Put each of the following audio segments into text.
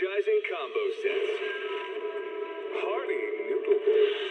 energizing combo sets. Hearty noodle.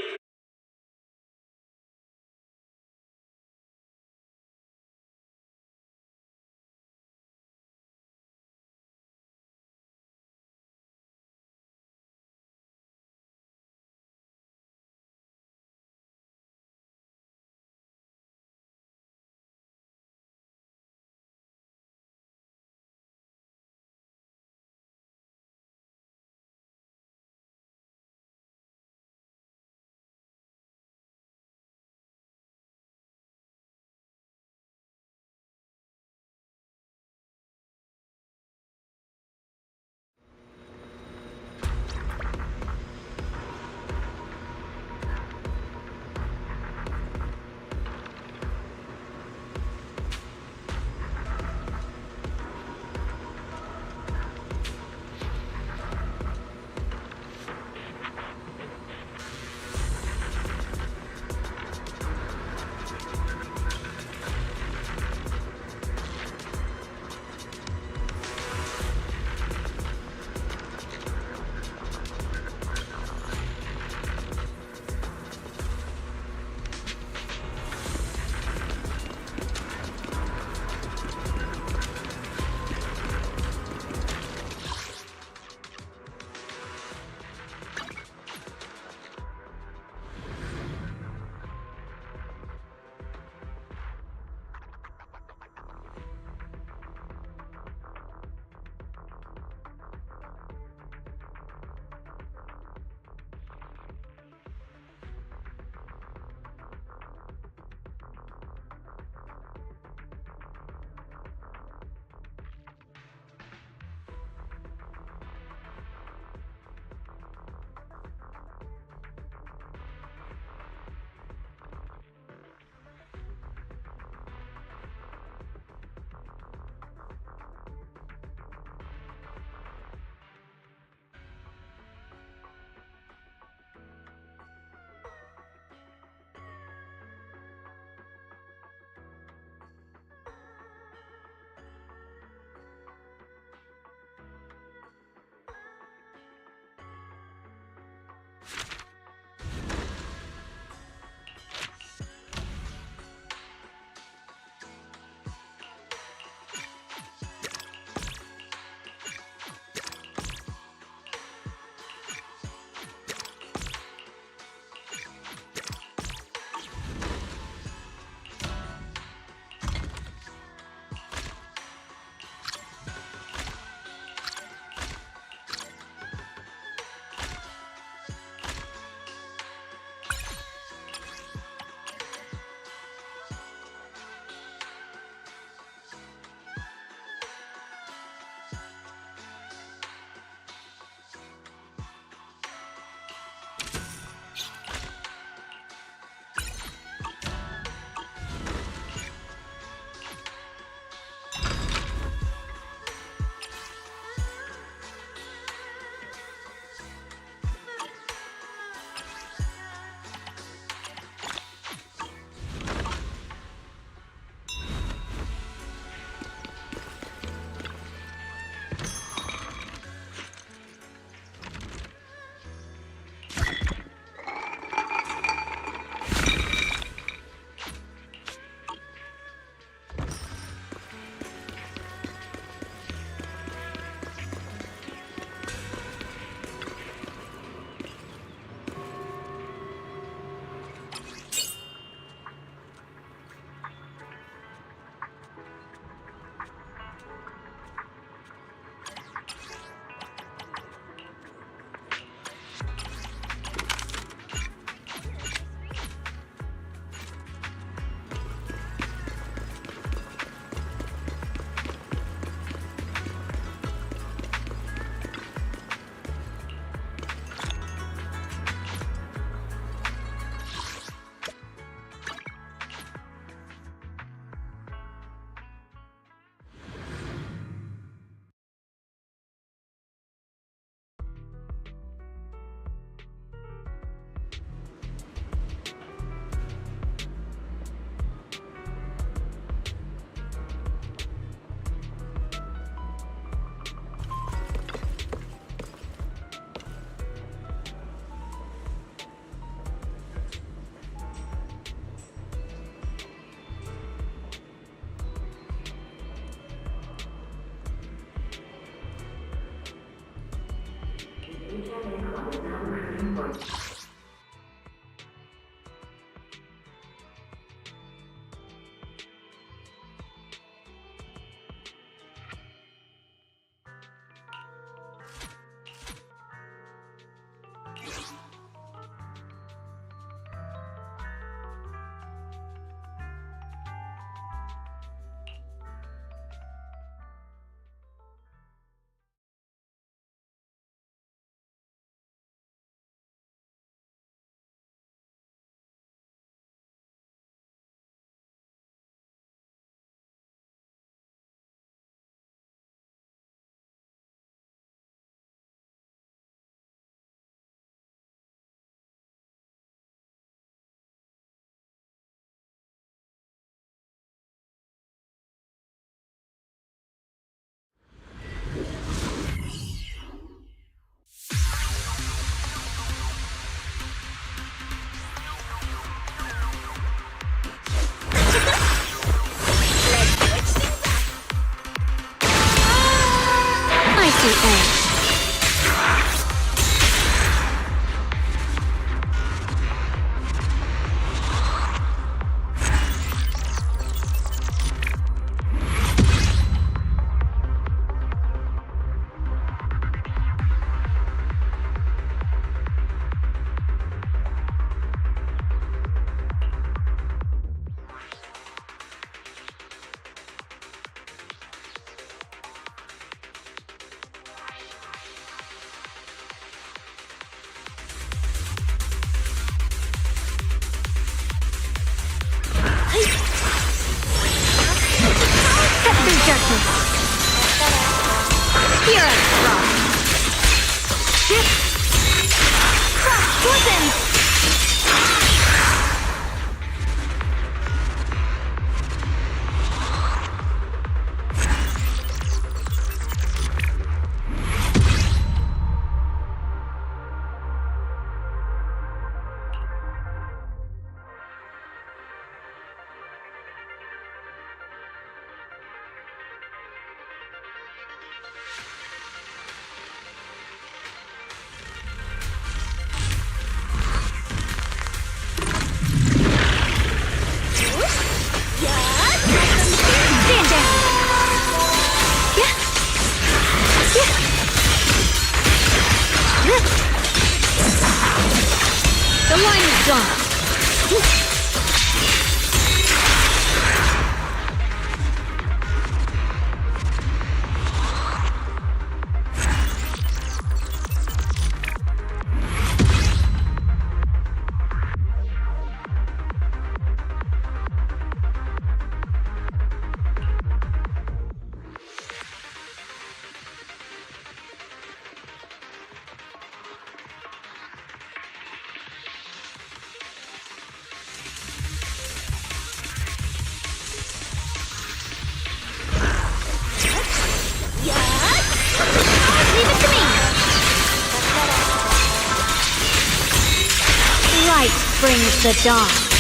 Brings the dawn.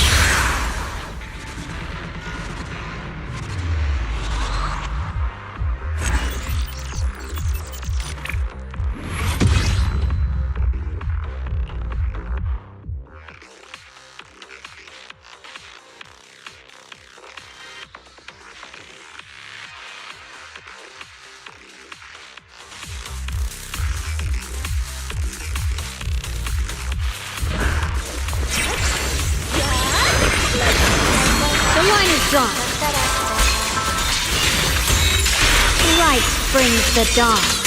Light brings the dawn.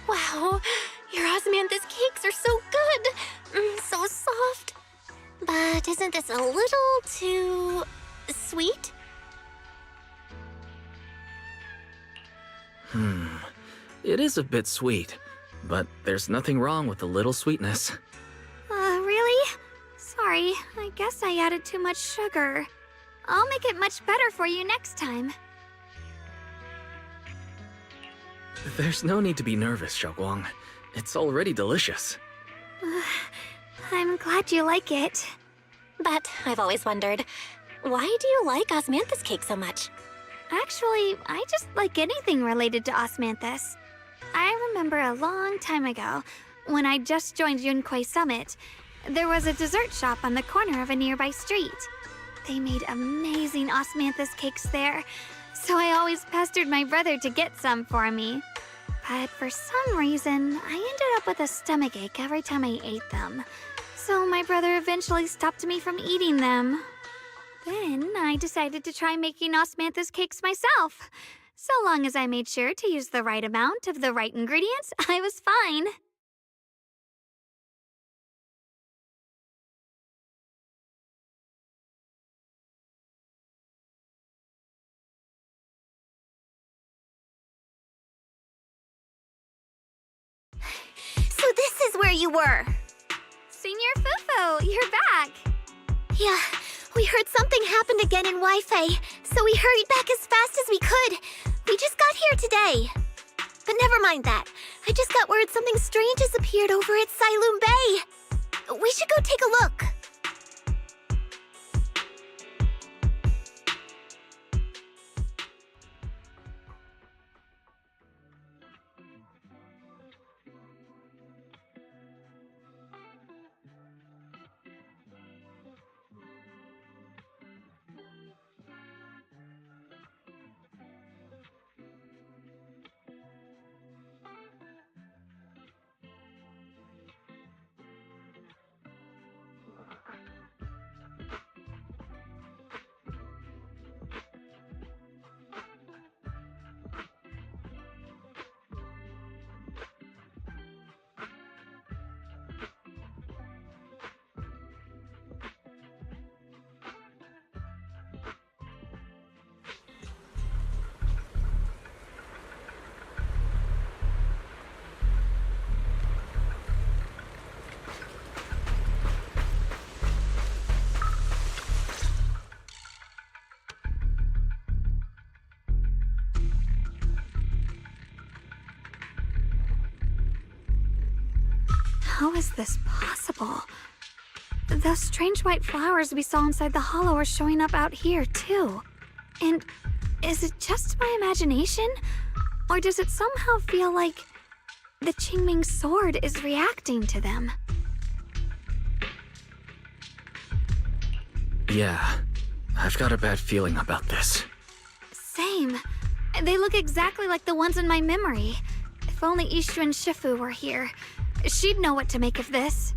Wow, your osmanthus cakes are so good! So soft. But isn't this a little too sweet? It is a bit sweet, but there's nothing wrong with a little sweetness. Really? Sorry, I guess I added too much sugar. I'll make it much better for you next time. There's no need to be nervous, Xiaoguang. It's already delicious. I'm glad you like it. But I've always wondered, why do you like osmanthus cake so much? Actually, I just like anything related to osmanthus. I remember a long time ago, when I just joined Yunquei Summit, there was a dessert shop on the corner of a nearby street. They made amazing osmanthus cakes there, so I always pestered my brother to get some for me. But for some reason, I ended up with a stomachache every time I ate them. So my brother eventually stopped me from eating them. Then I decided to try making osmanthus cakes myself. So long as I made sure to use the right amount of the right ingredients, I was fine. So this is where you were! Senior Fufu, you're back! Yeah, we heard something happened again in Wi-Fi, so we hurried back as fast as we could. We just got here today. But never mind that. I just got word something strange has appeared over at Sailoon Bay. We should go take a look. How is this possible? Those strange white flowers we saw inside the hollow are showing up out here, too. And is it just my imagination? Or does it somehow feel like the Qingming sword is reacting to them? Yeah, I've got a bad feeling about this. Same. They look exactly like the ones in my memory. If only Ishu and Shifu were here. She'd know what to make of this.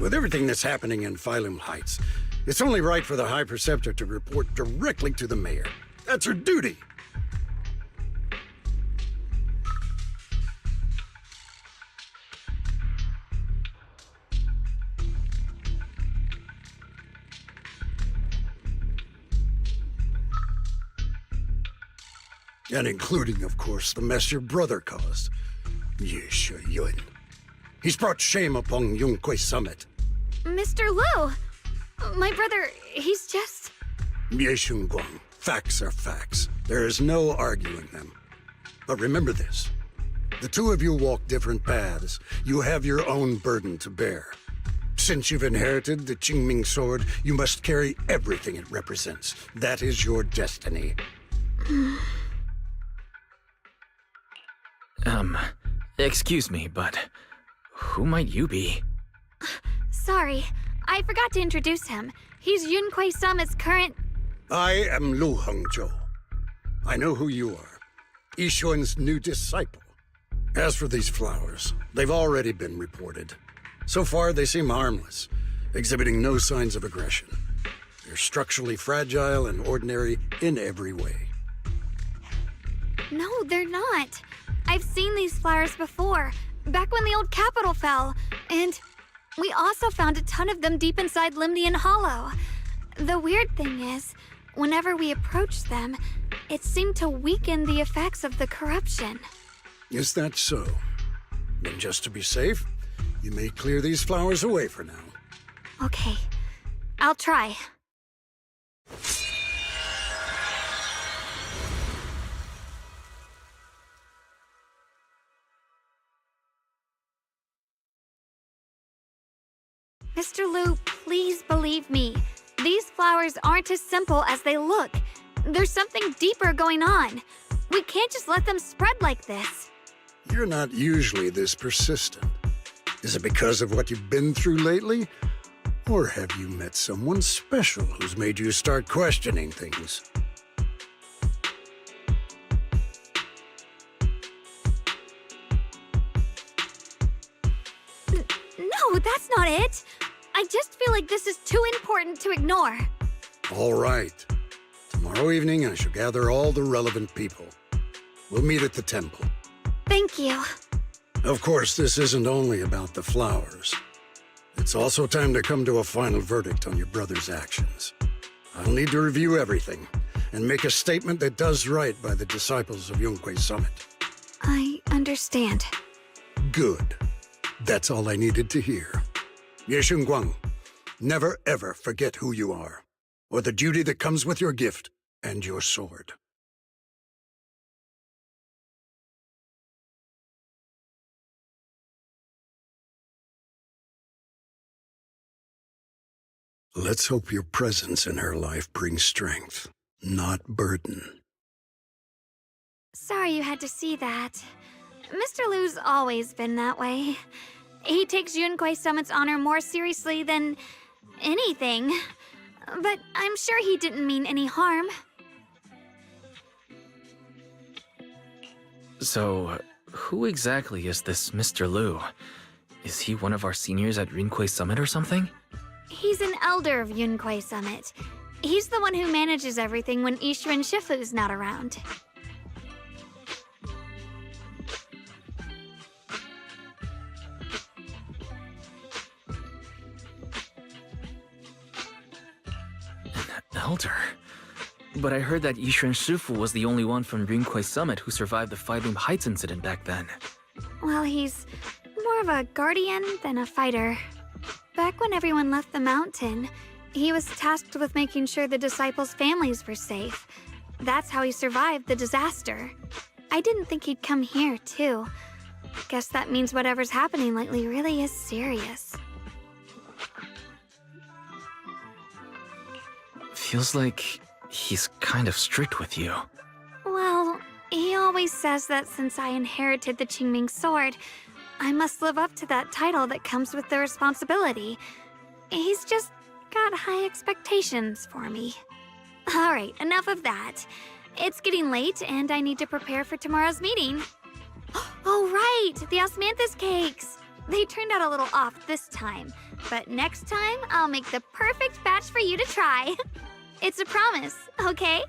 With everything that's happening in Phylum Heights, it's only right for the High Preceptor to report directly to the mayor. That's her duty. And including, of course, the mess your brother caused. Ye Yun. He's brought shame upon Yunquei Summit. Mr. Lu! My brother, he's just... Ye Guang. Facts are facts. There is no arguing them. But remember this. The two of you walk different paths. You have your own burden to bear. Since you've inherited the Qingming sword, you must carry everything it represents. That is your destiny. Excuse me, but who might you be? Sorry, I forgot to introduce him. He's Yunquei Summit's current... I am Lu Hengzhou. I know who you are. Yixuan's new disciple. As for these flowers, they've already been reported. So far, they seem harmless, exhibiting no signs of aggression. They're structurally fragile and ordinary in every way. No, they're not. I've seen these flowers before, back when the old capital fell, and we also found a ton of them deep inside Limnian Hollow. The weird thing is, whenever we approached them, it seemed to weaken the effects of the corruption. Is that so? Then just to be safe, you may clear these flowers away for now. Okay, I'll try. Mr. Liu, please believe me. These flowers aren't as simple as they look. There's something deeper going on. We can't just let them spread like this. You're not usually this persistent. Is it because of what you've been through lately? Or have you met someone special who's made you start questioning things? No, that's not it. I just feel like this is too important to ignore. All right. Tomorrow evening, I shall gather all the relevant people. We'll meet at the temple. Thank you. Of course, this isn't only about the flowers. It's also time to come to a final verdict on your brother's actions. I'll need to review everything and make a statement that does right by the disciples of Yunquei Summit. I understand. Good. That's all I needed to hear. Ye Shunguang, never ever forget who you are, or the duty that comes with your gift and your sword. Let's hope your presence in her life brings strength, not burden. Sorry you had to see that. Mr. Liu's always been that way. He takes Yunquei Summit's honor more seriously than anything. But I'm sure he didn't mean any harm. So, who exactly is this Mr. Liu? Is he one of our seniors at Yunquei Summit or something? He's an elder of Yunquei Summit. He's the one who manages everything when Yixuan Shifu's not around. Elder? But I heard that Yixuan Shifu was the only one from Yunquei Summit who survived the Filoom Heights incident back then. Well, he's more of a guardian than a fighter. Back when everyone left the mountain, he was tasked with making sure the disciples' families were safe. That's how he survived the disaster. I didn't think he'd come here, too. Guess that means whatever's happening lately really is serious. Feels like he's kind of strict with you. Well, he always says that since I inherited the Qingming sword, I must live up to that title that comes with the responsibility. He's just got high expectations for me. Alright, enough of that. It's getting late and I need to prepare for tomorrow's meeting. Oh right, the osmanthus cakes! They turned out a little off this time, but next time I'll make the perfect batch for you to try. It's a promise, okay?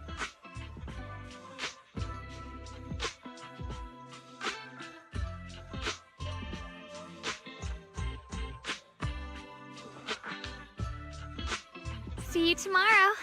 See you tomorrow.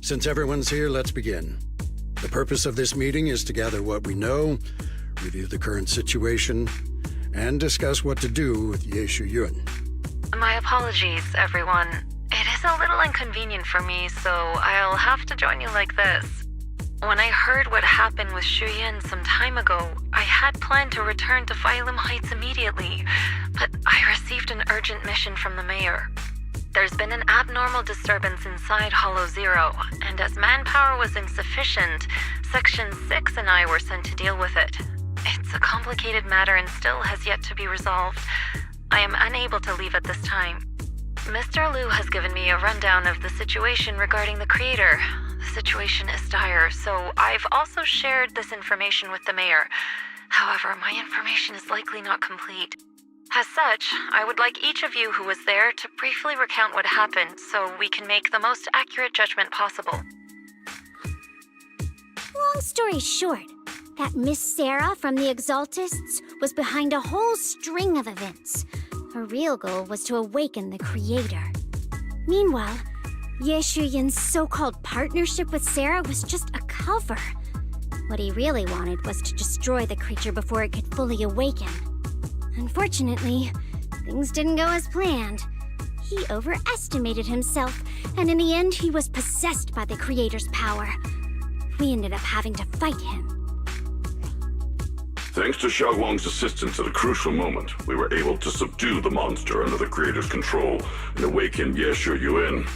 Since everyone's here, let's begin. The purpose of this meeting is to gather what we know, review the current situation, and discuss what to do with Ye Shuyun. My apologies, everyone. It is a little inconvenient for me, so I'll have to join you like this. When I heard what happened with Shuyun some time ago, I had planned to return to Phylum Heights immediately, but I received an urgent mission from the mayor. There's been an abnormal disturbance inside Hollow Zero, and as manpower was insufficient, Section 6 and I were sent to deal with it. It's a complicated matter and still has yet to be resolved. I am unable to leave at this time. Mr. Liu has given me a rundown of the situation regarding the creator. The situation is dire, so I've also shared this information with the mayor. However, my information is likely not complete. As such, I would like each of you who was there to briefly recount what happened so we can make the most accurate judgment possible. Long story short, that Miss Sarah from the Exaltists was behind a whole string of events. Her real goal was to awaken the creator. Meanwhile, Ye Shuyun's so-called partnership with Sarah was just a cover. What he really wanted was to destroy the creature before it could fully awaken. Unfortunately, things didn't go as planned. He overestimated himself, and in the end, he was possessed by the creator's power. We ended up having to fight him. Thanks to Xiaoguang's assistance at a crucial moment, we were able to subdue the monster under the creator's control and awaken Ye Shuyun.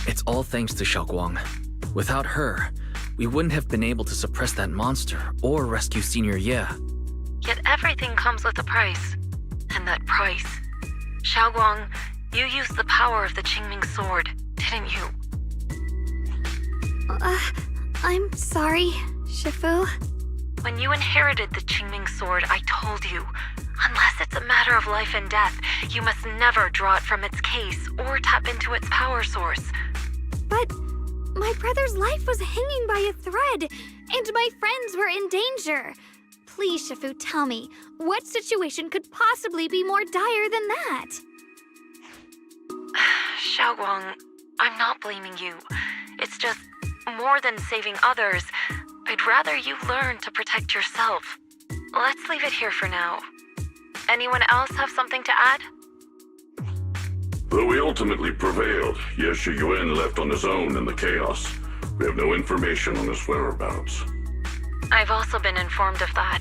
It's all thanks to Xiaoguang. Without her, we wouldn't have been able to suppress that monster or rescue Senior Ye. Yet everything comes with a price. And that price... Xiaoguang, you used the power of the Qingming sword, didn't you? I'm sorry, Shifu. When you inherited the Qingming sword, I told you, unless it's a matter of life and death, you must never draw it from its case or tap into its power source. But my brother's life was hanging by a thread, and my friends were in danger. Please, Shifu, tell me, what situation could possibly be more dire than that? Xiaoguang, I'm not blaming you. It's just, more than saving others, I'd rather you learn to protect yourself. Let's leave it here for now. Anyone else have something to add? Though we ultimately prevailed, Ye Shuyun left on his own in the chaos. We have no information on his whereabouts. I've also been informed of that.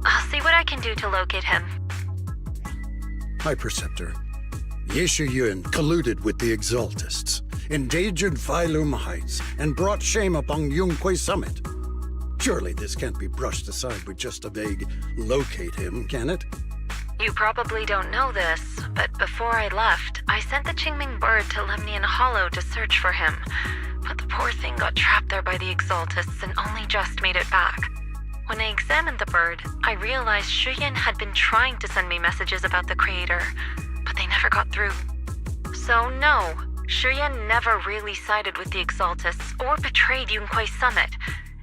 I'll see what I can do to locate him. High Preceptor, Ye Shuyun colluded with the Exaltists, endangered Phylum Heights, and brought shame upon Yunquay Summit. Surely this can't be brushed aside with just a vague locate him, can it? You probably don't know this, but before I left, I sent the Qingming bird to Lemnian Hollow to search for him. But the poor thing got trapped there by the Exaltists and only just made it back. When I examined the bird, I realized Shuyun had been trying to send me messages about the creator, but they never got through. So no, Shuyun never really sided with the Exaltists or betrayed Yunquay Summit,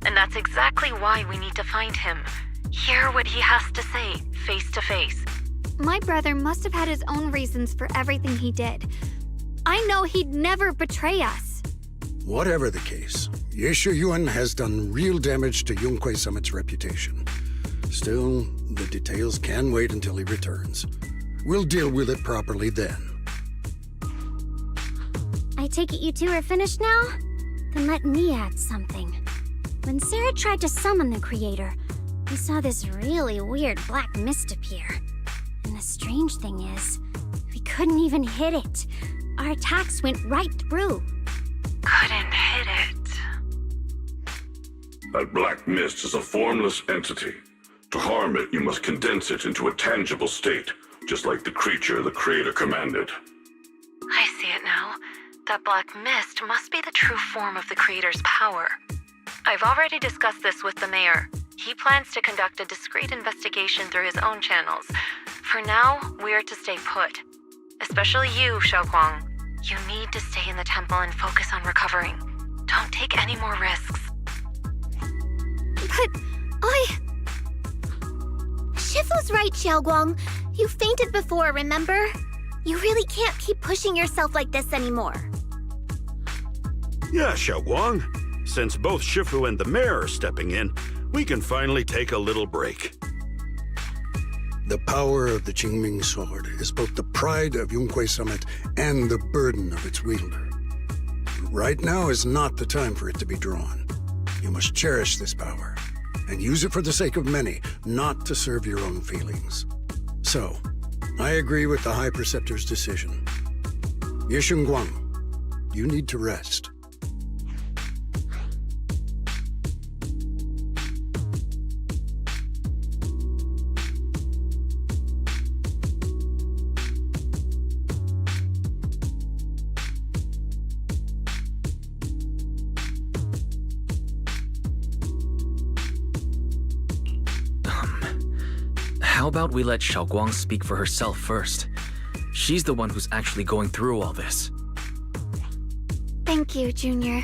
and that's exactly why we need to find him. Hear what he has to say, face to face. My brother must have had his own reasons for everything he did. I know he'd never betray us. Whatever the case, Yeshu Yuan has done real damage to Yunquei Summit's reputation. Still, the details can wait until he returns. We'll deal with it properly then. I take it you two are finished now? Then let me add something. When Sarah tried to summon the creator, we saw this really weird black mist appear. And the strange thing is, we couldn't even hit it. Our attacks went right through. Couldn't hit it. That black mist is a formless entity. To harm it, you must condense it into a tangible state, just like the creature the Creator commanded. I see it now. That black mist must be the true form of the Creator's power. I've already discussed this with the mayor. He plans to conduct a discreet investigation through his own channels. For now, we are to stay put. Especially you, Xiaoguang. You need to stay in the temple and focus on recovering. Don't take any more risks. But Shifu's right, Xiaoguang. You fainted before, remember? You really can't keep pushing yourself like this anymore. Yeah, Xiaoguang. Since both Shifu and the mayor are stepping in, we can finally take a little break. The power of the Qingming sword is both the pride of Yunquei Summit and the burden of its wielder. Right now is not the time for it to be drawn. You must cherish this power, and use it for the sake of many, not to serve your own feelings. So, I agree with the High Preceptor's decision. Yeshun Guang, you need to rest. How about we let Xiaoguang speak for herself first? She's the one who's actually going through all this. thank you, Junior.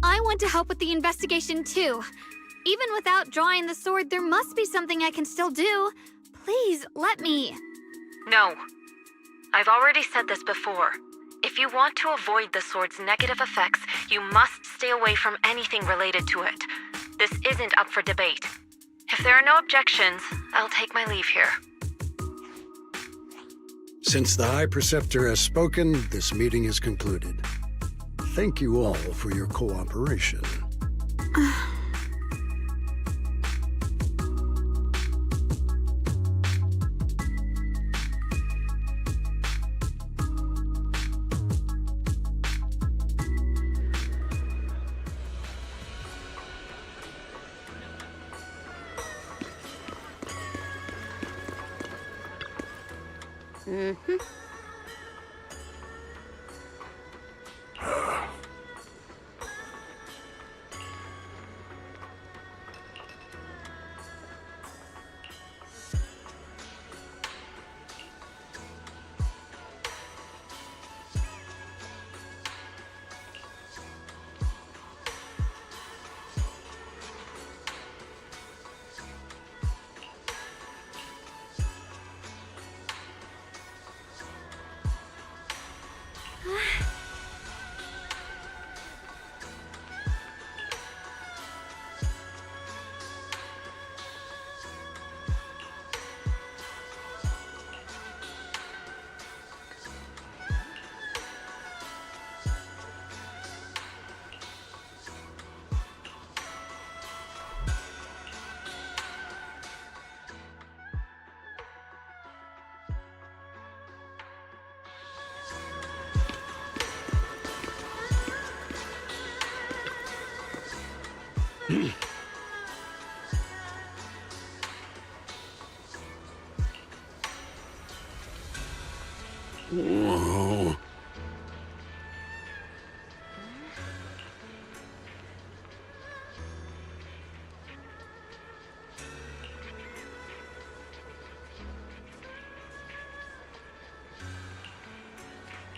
I want to help with the investigation too. Even without drawing the sword, there must be something I can still do. Please, let me. No. I've already said this before. If you want to avoid the sword's negative effects, you must stay away from anything related to it. This isn't up for debate. If there are no objections, I'll take my leave here. Since the High Preceptor has spoken, this meeting is concluded. Thank you all for your cooperation. Whoa.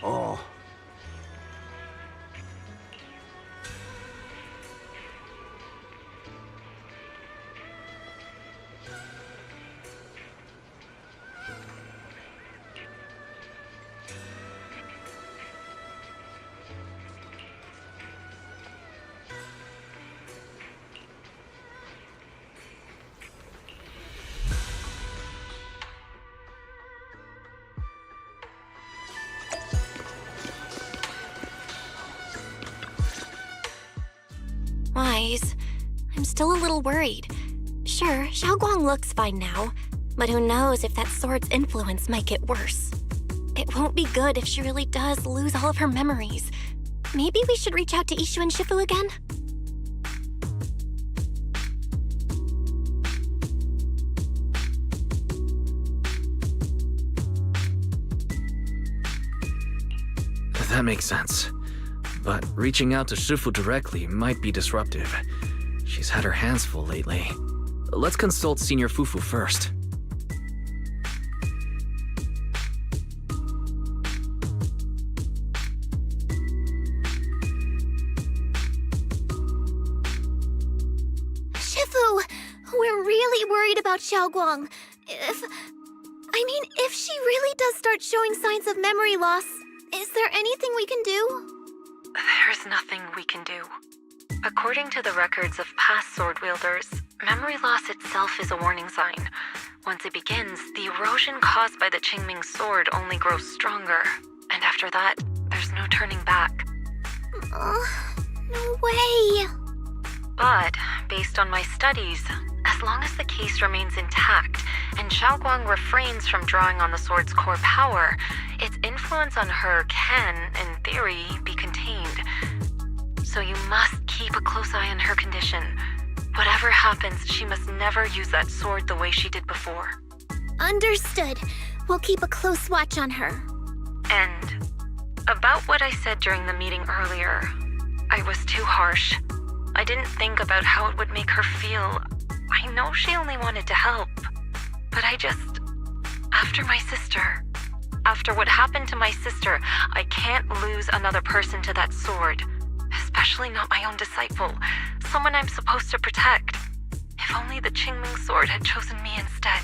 Oh. little worried. Sure, Xiaoguang looks fine now, but who knows if that sword's influence might get worse. It won't be good if she really does lose all of her memories. Maybe we should reach out to Ishu and Shifu again? That makes sense. But reaching out to Shifu directly might be disruptive. She's had her hands full lately. Let's consult Senior Fufu first. Shifu, we're really worried about Xiaoguang. If she really does start showing signs of memory loss, is there anything we can do? There's nothing we can do. According to the records of past sword wielders, memory loss itself is a warning sign. Once it begins, the erosion caused by the Qingming sword only grows stronger, and after that, there's no turning back. No way. But, based on my studies, as long as the case remains intact and Xiaoguang refrains from drawing on the sword's core power, its influence on her can, in theory, be contained. So you must keep a close eye on her condition. Whatever happens, she must never use that sword the way she did before. Understood. We'll keep a close watch on her. And about what I said during the meeting earlier, I was too harsh. I didn't think about how it would make her feel. I know she only wanted to help, but after what happened to my sister, I can't lose another person to that sword. Especially not my own disciple, someone I'm supposed to protect. If only the Qingming sword had chosen me instead.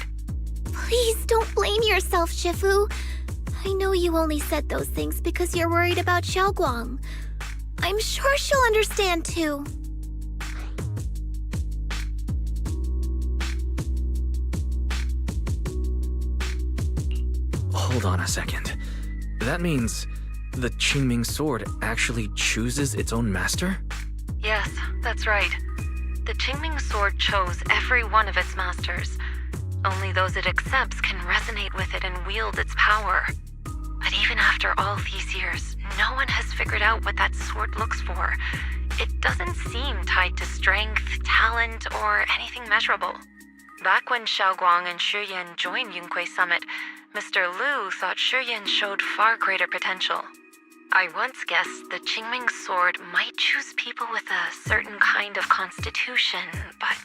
Please don't blame yourself, Shifu. I know you only said those things because you're worried about Xiaoguang. I'm sure she'll understand too. Hold on a second. That means the Qingming sword actually chooses its own master? Yes, that's right. The Qingming sword chose every one of its masters. Only those it accepts can resonate with it and wield its power. But even after all these years, no one has figured out what that sword looks for. It doesn't seem tied to strength, talent, or anything measurable. Back when Xiaoguang and Xu Yan joined Yunquei Summit, Mr. Liu thought Xu Yan showed far greater potential. I once guessed the Qingming sword might choose people with a certain kind of constitution, but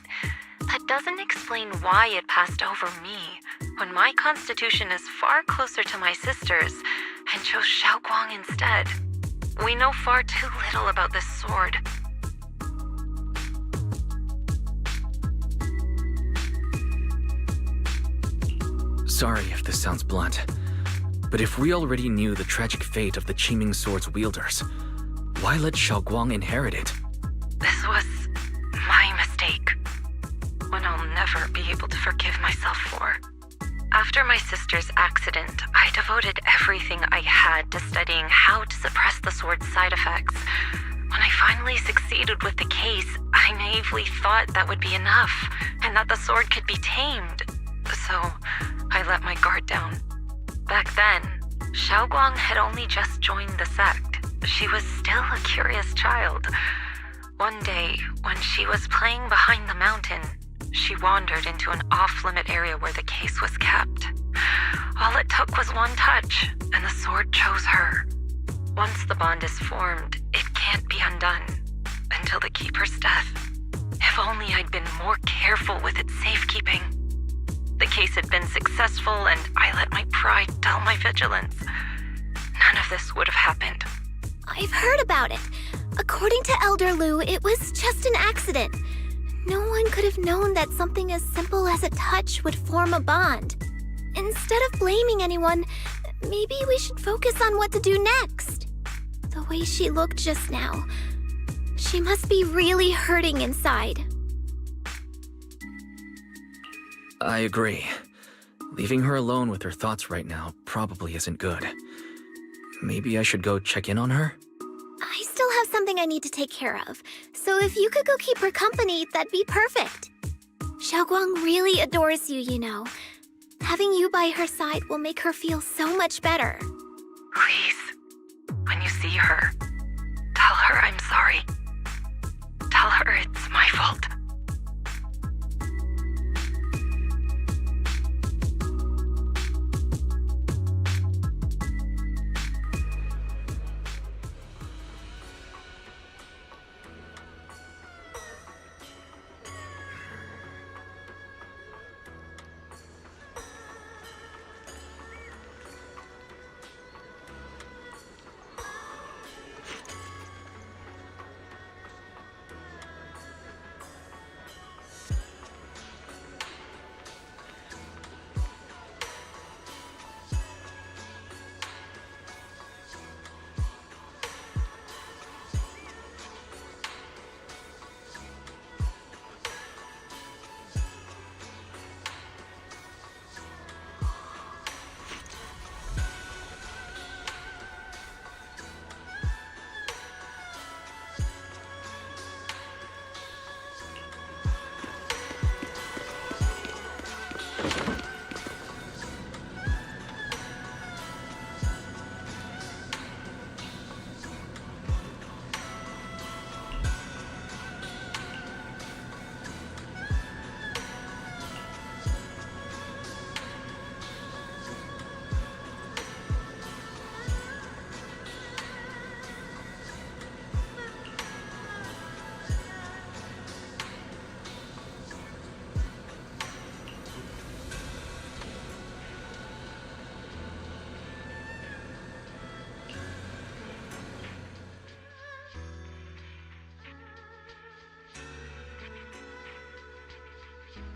that doesn't explain why it passed over me, when my constitution is far closer to my sister's, and chose Xiaoguang instead. We know far too little about this sword. Sorry if this sounds blunt, but if we already knew the tragic fate of the Qingming sword's wielders, why let Xiaoguang inherit it? This was my mistake. One I'll never be able to forgive myself for. After my sister's accident, I devoted everything I had to studying how to suppress the sword's side effects. When I finally succeeded with the case, I naively thought that would be enough, and that the sword could be tamed. So, I let my guard down. Back then, Xiaoguang had only just joined the sect. She was still a curious child. One day, when she was playing behind the mountain, she wandered into an off-limit area where the case was kept. All it took was one touch, and the sword chose her. Once the bond is formed, it can't be undone until the keeper's death. If only I'd been more careful with its safekeeping. The case had been successful, and I let my pride dull my vigilance. None of this would have happened. I've heard about it. According to Elder Liu, it was just an accident. No one could have known that something as simple as a touch would form a bond. Instead of blaming anyone, maybe we should focus on what to do next. The way she looked just now, she must be really hurting inside. I agree. Leaving her alone with her thoughts right now probably isn't good. Maybe I should go check in on her? I still have something I need to take care of. So if you could go keep her company, that'd be perfect. Xiaoguang really adores you, you know. Having you by her side will make her feel so much better. Please, when you see her, tell her I'm sorry. Tell her it's my fault.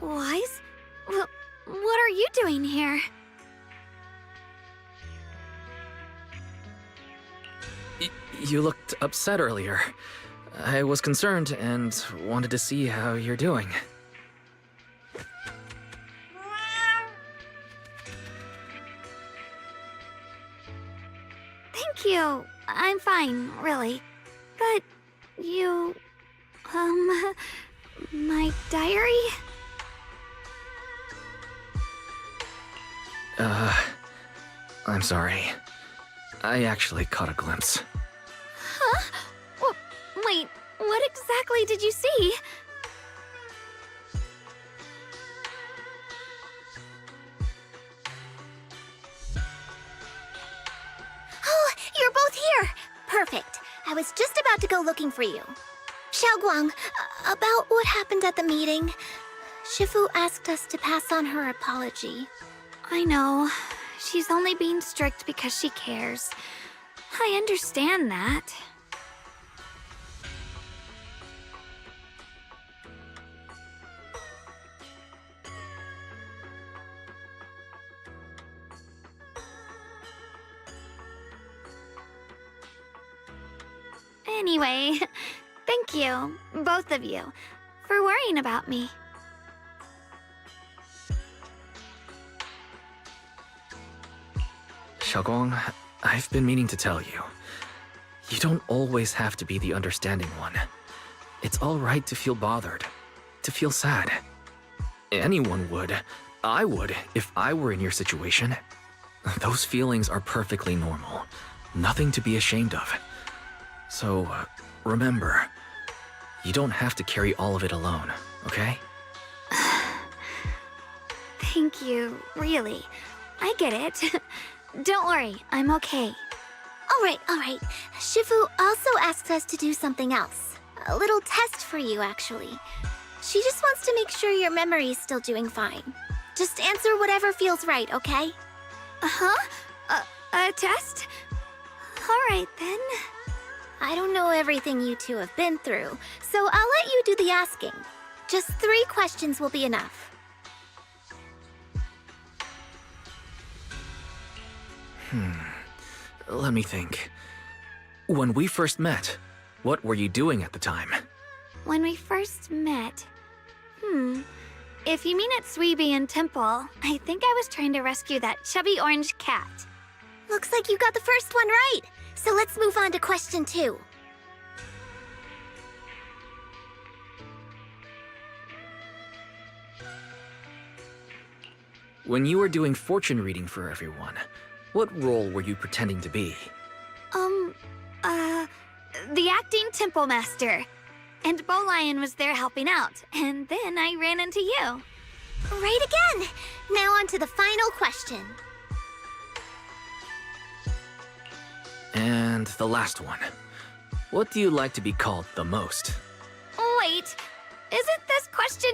Wise? What are you doing here? You looked upset earlier. I was concerned and wanted to see how you're doing. Thank you. I'm fine, really. But you... my diary? I'm sorry. I actually caught a glimpse. Huh? Wait, what exactly did you see? Oh, you're both here! Perfect. I was just about to go looking for you. Xiaoguang, about what happened at the meeting. Shifu asked us to pass on her apology. I know. She's only being strict because she cares. I understand that. Anyway, thank you, both of you, for worrying about me. Xiaoguang, I've been meaning to tell you. You don't always have to be the understanding one. It's alright to feel bothered, to feel sad. Anyone would. I would, if I were in your situation. Those feelings are perfectly normal. Nothing to be ashamed of. So, remember, you don't have to carry all of it alone, okay? Thank you, really. I get it. Don't worry, I'm okay. All right. Shifu also asked us to do something else. A little test for you, actually. She just wants to make sure your memory's still doing fine. Just answer whatever feels right, okay? Uh-huh? A test? All right, then. I don't know everything you two have been through, so I'll let you do the asking. Just 3 questions will be enough. Let me think. When we first met, what were you doing at the time? When we first met... If you mean at Suibian Temple, I think I was trying to rescue that chubby orange cat. Looks like you got the first one right. So let's move on to question 2. When you were doing fortune reading for everyone, what role were you pretending to be? The acting temple master. And Bowlion was there helping out, and then I ran into you. Right again! Now on to the final question. And the last one. What do you like to be called the most? Wait, isn't this question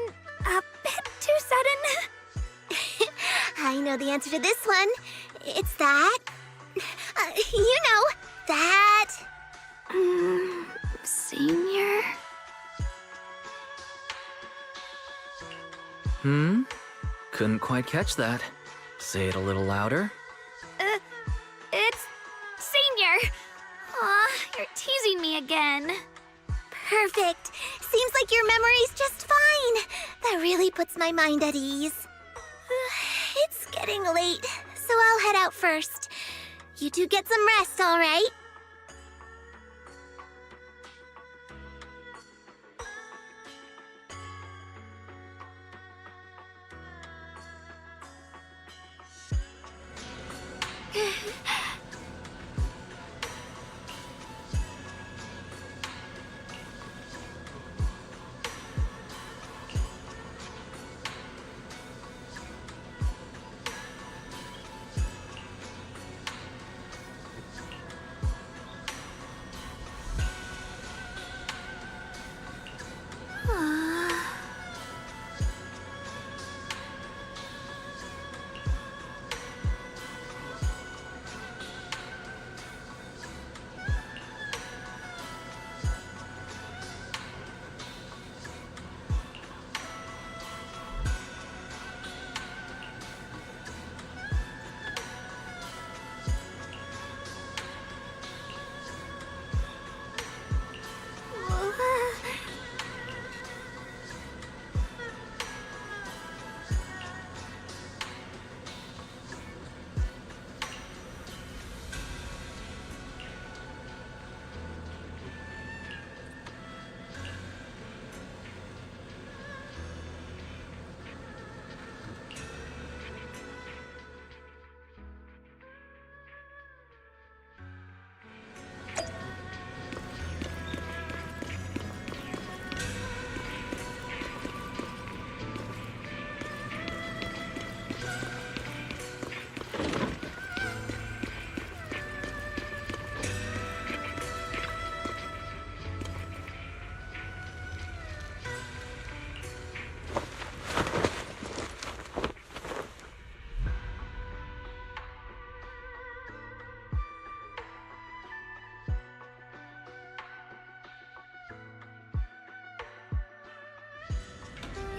a bit too sudden? I know the answer to this one. It's that. You know, that. Senior? Couldn't quite catch that. Say it a little louder. It's Senior. Aw, you're teasing me again. Perfect. Seems like your memory's just fine. That really puts my mind at ease. It's getting late, so I'll head out first. You two get some rest, all right?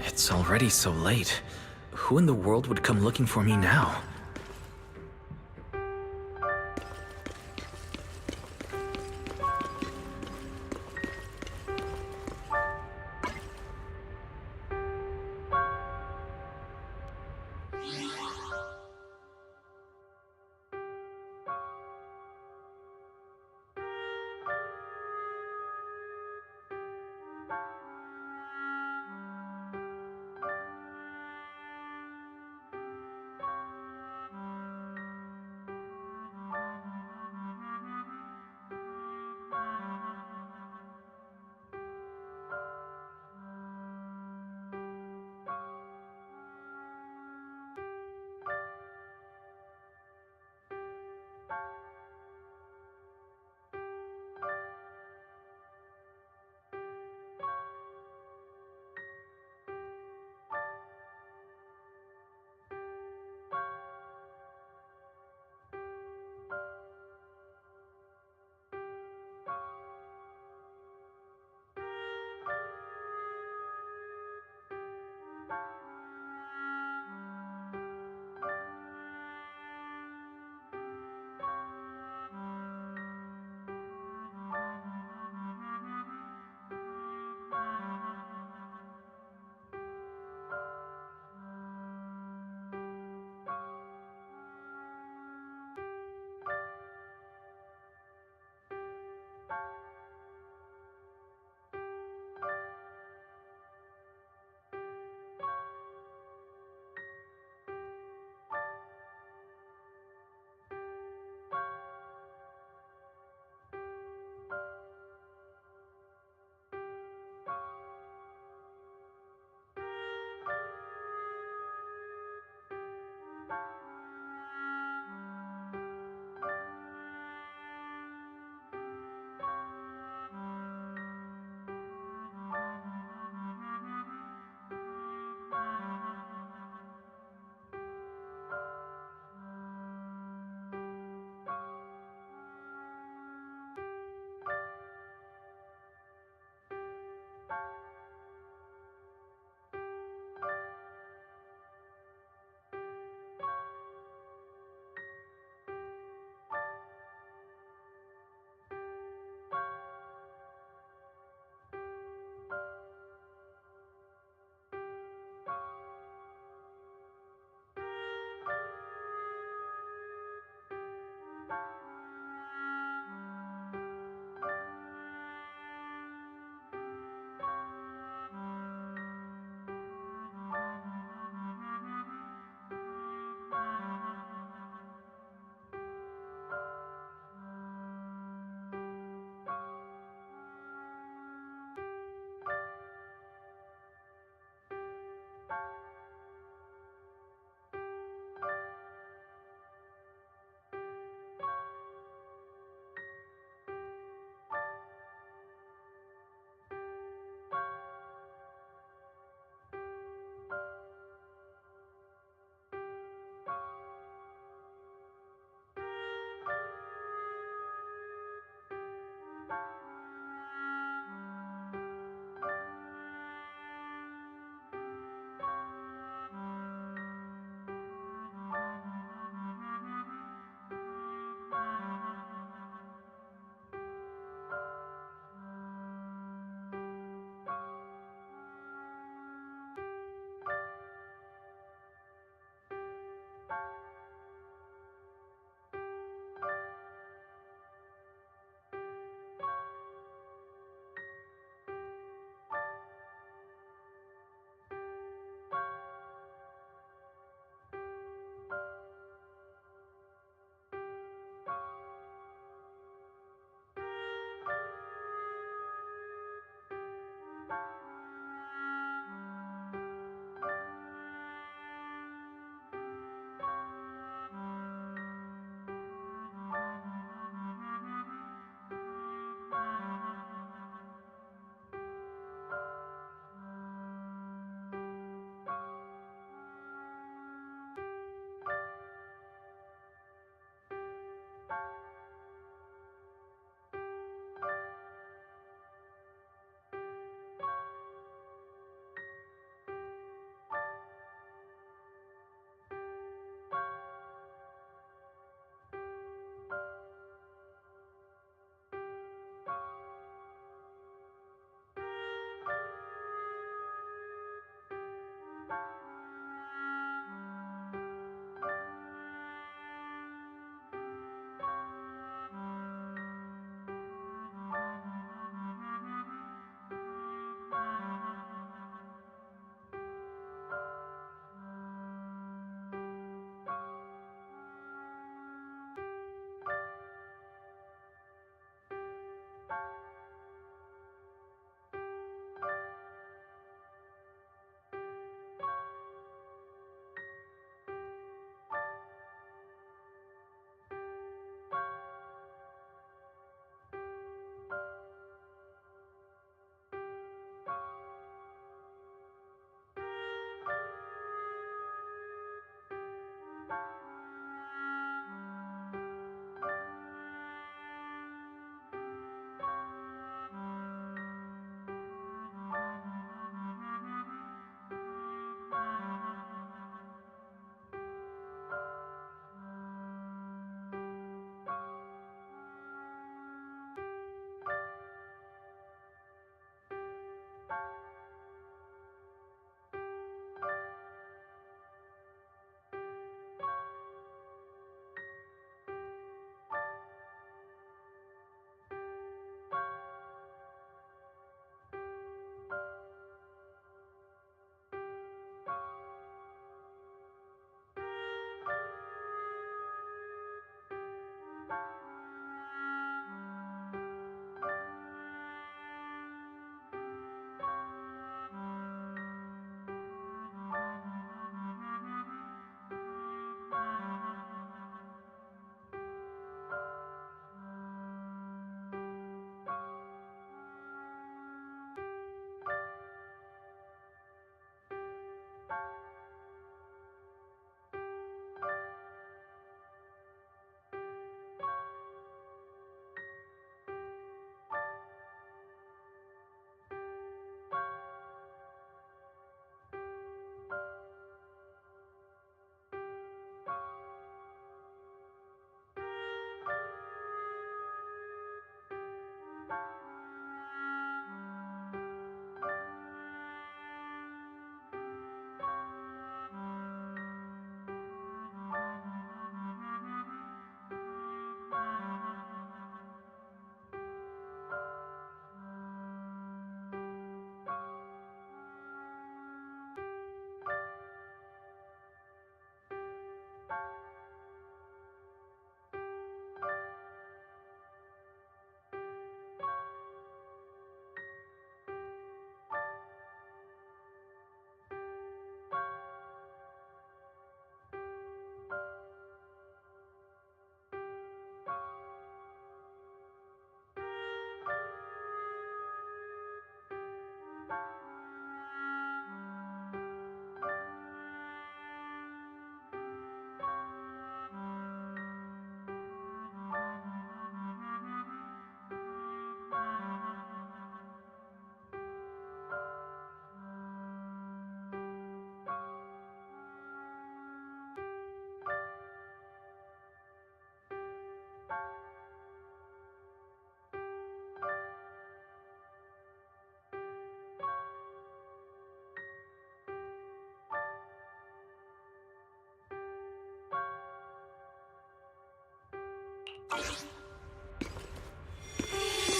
It's already so late. Who in the world would come looking for me now?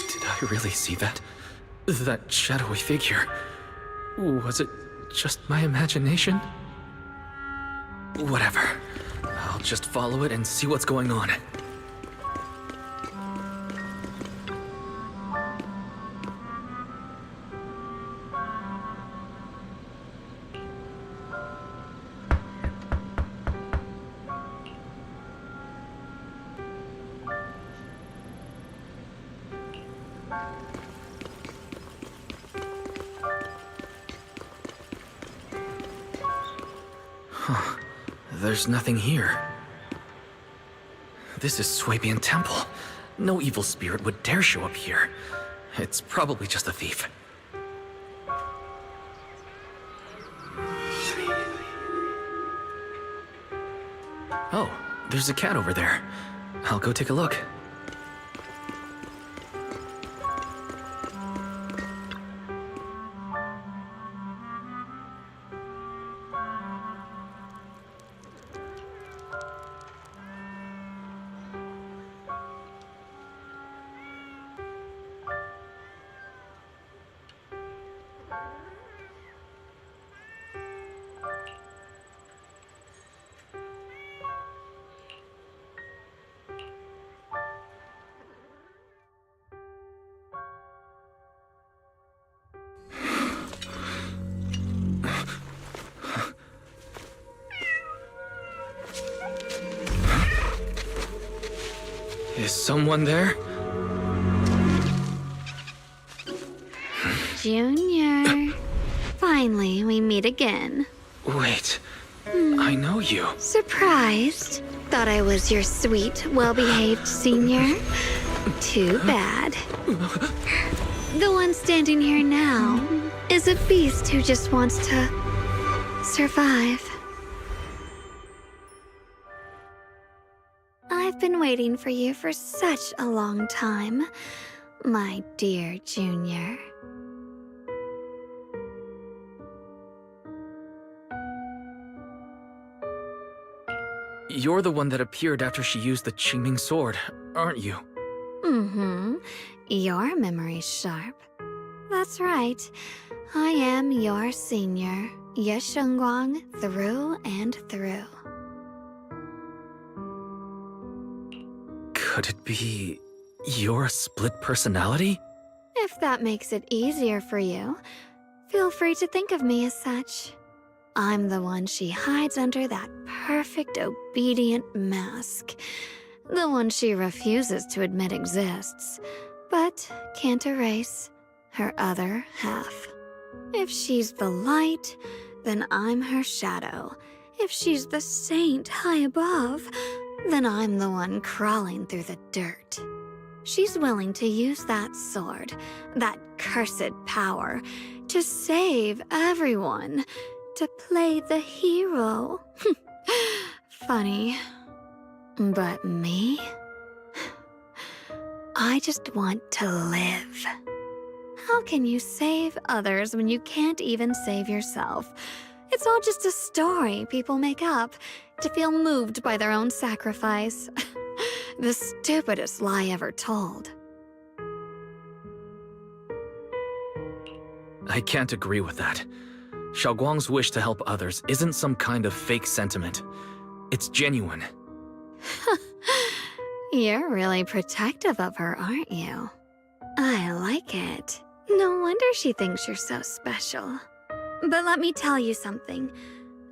Did I really see that? That shadowy figure? Was it just my imagination? Whatever. I'll just follow it and see what's going on. There's nothing here. This is Swabian Temple. No evil spirit would dare show up here. It's probably just a thief. Oh, there's a cat over there. I'll go take a look. Is someone there? Junior. Finally, we meet again. Wait, I know you. Surprised? Thought I was your sweet, well-behaved senior? Too bad. The one standing here now is a beast who just wants to survive. I've been waiting for you for such a long time, my dear Junior. You're the one that appeared after she used the Qingming sword, aren't you? Mm-hmm. Your memory's sharp. That's right. I am your senior, Ye Shengguang, through and through. Could it be you're a split personality? If that makes it easier for you, feel free to think of me as such. I'm the one she hides under that perfect obedient mask. The one she refuses to admit exists, but can't erase her other half. If she's the light, then I'm her shadow. If she's the saint high above, then I'm the one crawling through the dirt. She's willing to use that sword, that cursed power, to save everyone, to play the hero. Funny. But me? I just want to live. How can you save others when you can't even save yourself? It's all just a story people make up to feel moved by their own sacrifice. The stupidest lie ever told. I can't agree with that. Xiaoguang's wish to help others isn't some kind of fake sentiment. It's genuine. You're really protective of her, aren't you? I like it. No wonder she thinks you're so special. But let me tell you something.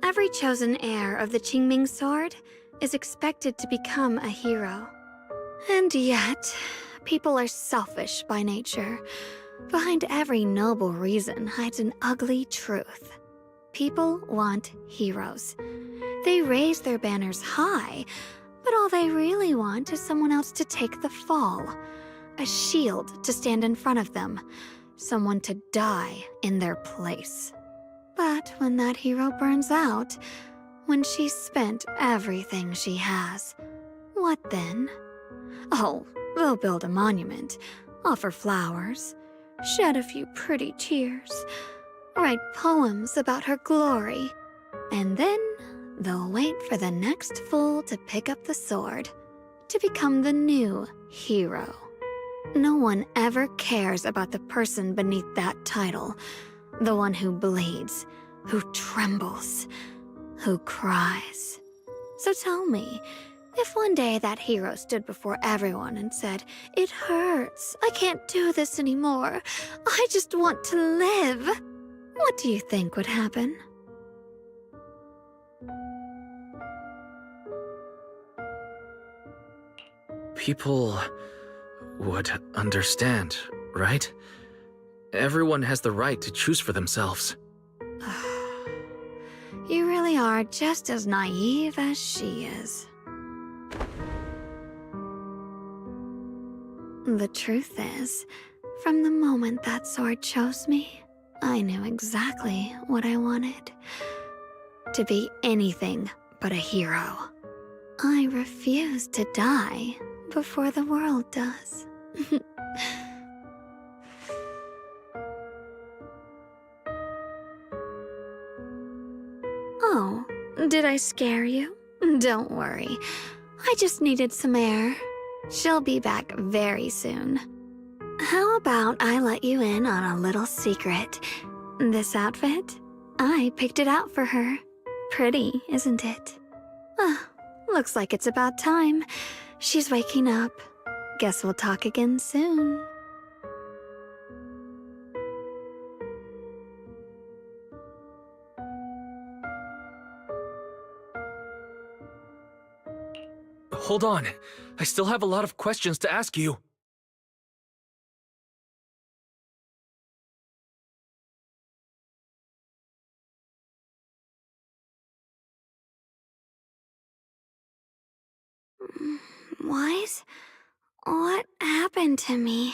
Every chosen heir of the Qingming sword is expected to become a hero. And yet, people are selfish by nature. Behind every noble reason hides an ugly truth. People want heroes. They raise their banners high, but all they really want is someone else to take the fall. A shield to stand in front of them. Someone to die in their place. But when that hero burns out, when she's spent everything she has, what then? Oh, they'll build a monument, offer flowers, shed a few pretty tears, write poems about her glory, and then they'll wait for the next fool to pick up the sword, to become the new hero. No one ever cares about the person beneath that title. The one who bleeds, who trembles, who cries. So tell me, if one day that hero stood before everyone and said, "It hurts, I can't do this anymore, I just want to live," what do you think would happen? People would understand, right? Everyone has the right to choose for themselves. You really are just as naive as she is. The truth is, from the moment that sword chose me, I knew exactly what I wanted. To be anything but a hero. I refuse to die before the world does. Oh, did I scare you? Don't worry. I just needed some air. She'll be back very soon. How about I let you in on a little secret? This outfit? I picked it out for her. Pretty, isn't it? Looks like it's about time. She's waking up. Guess we'll talk again soon. Hold on. I still have a lot of questions to ask you. Wise? What happened to me?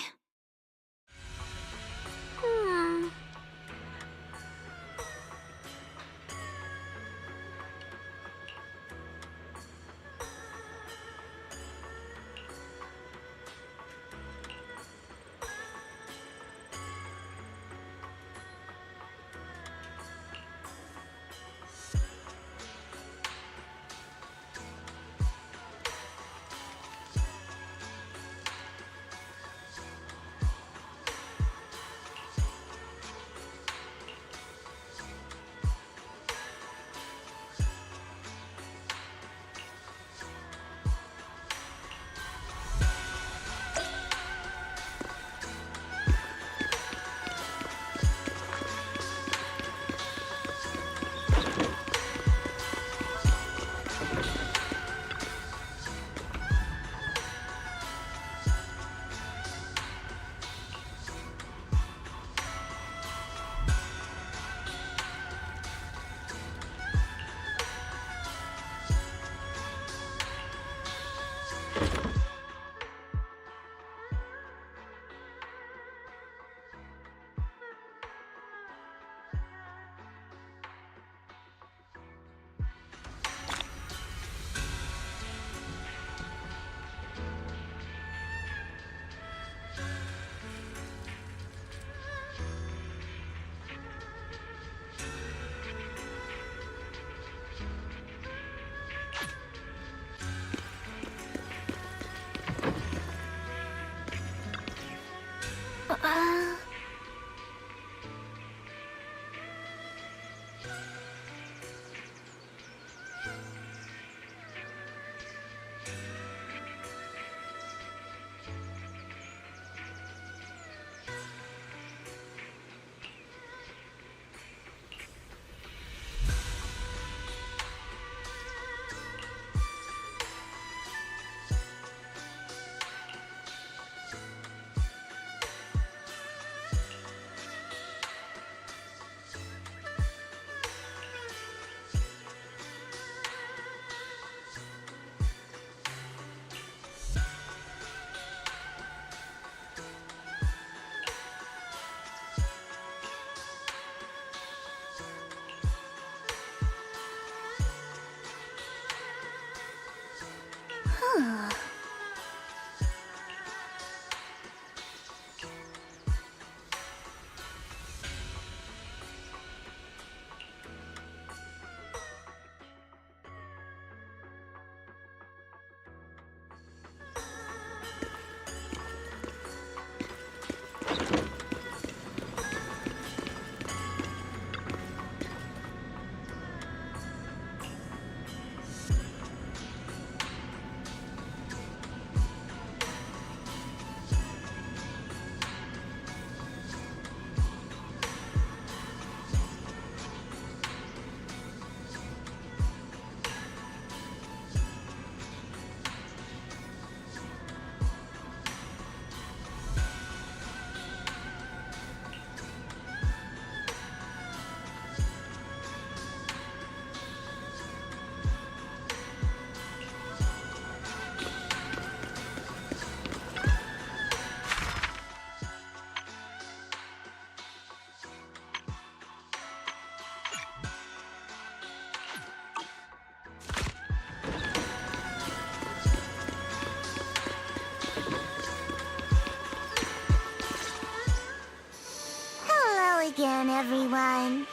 everyone.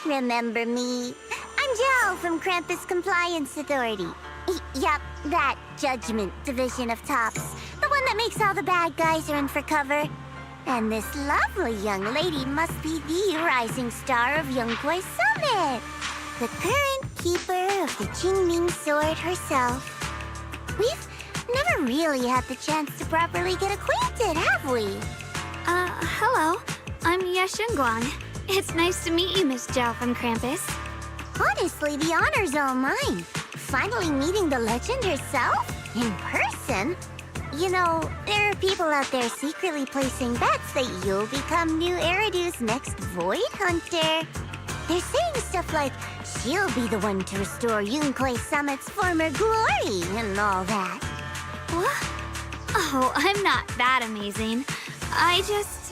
Remember me? I'm Joe from Krampus Compliance Authority. Yup, that Judgment Division of Tops. The one that makes all the bad guys run for cover. And this lovely young lady must be the rising star of Yunkwei Summit. The current keeper of the Qingming Sword herself. We've never really had the chance to properly get acquainted, have we? Hello. I'm Yashunguang. It's nice to meet you, Miss Zhao from Krampus. Honestly, the honor's all mine. Finally meeting the legend herself? In person? You know, there are people out there secretly placing bets that you'll become new Eridu's next Void Hunter. They're saying stuff like, she'll be the one to restore Yunkwei Summit's former glory and all that. What? Oh, I'm not that amazing. I just...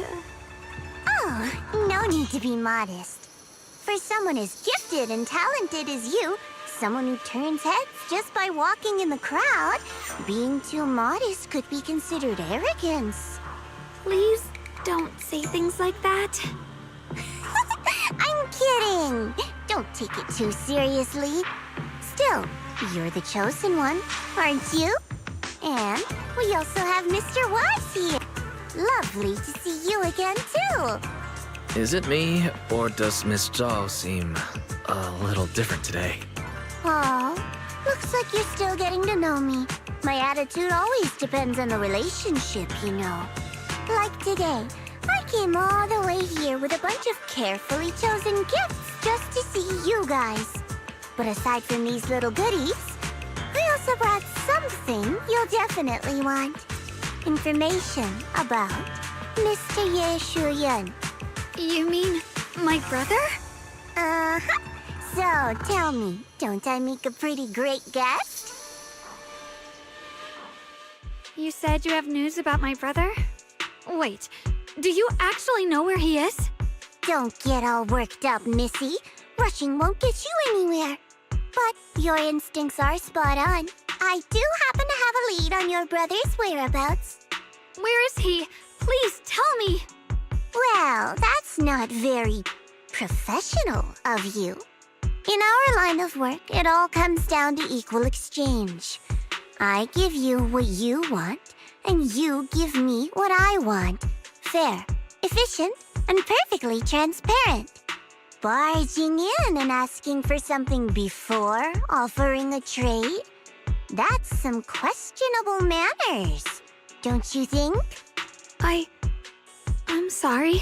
Oh, no need to be modest. For someone as gifted and talented as you, someone who turns heads just by walking in the crowd, being too modest could be considered arrogance. Please don't say things like that. I'm kidding! Don't take it too seriously. Still, you're the chosen one, aren't you? And we also have Mr. Wise here. Lovely to see you again, too. Is it me, or does Miss Zhao seem a little different today? Aw, looks like you're still getting to know me. My attitude always depends on the relationship, you know. Like today, I came all the way here with a bunch of carefully chosen gifts just to see you guys. But aside from these little goodies, I also brought something you'll definitely want. Information about Mr. Ye Shuyun. You mean my brother? Uh-huh. So, tell me, don't I make a pretty great guest? You said you have news about my brother? Wait, do you actually know where he is? Don't get all worked up, Missy. Rushing won't get you anywhere. But your instincts are spot on. I do happen to have a lead on your brother's whereabouts. Where is he? Please tell me. Well, that's not very professional of you. In our line of work, it all comes down to equal exchange. I give you what you want, and you give me what I want. Fair, efficient, and perfectly transparent. Barging in and asking for something before offering a trade? That's some questionable manners, don't you think? I'm sorry.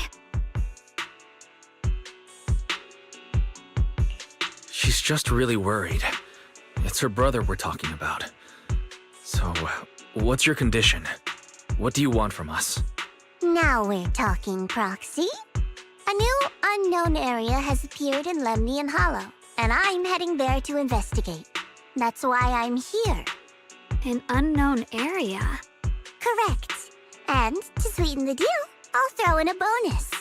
She's just really worried. It's her brother we're talking about. So, what's your condition? What do you want from us? Now we're talking, Proxy. A new unknown area has appeared in Lemnian Hollow, and I'm heading there to investigate. That's why I'm here. An unknown area? Correct. And to sweeten the deal, I'll throw in a bonus.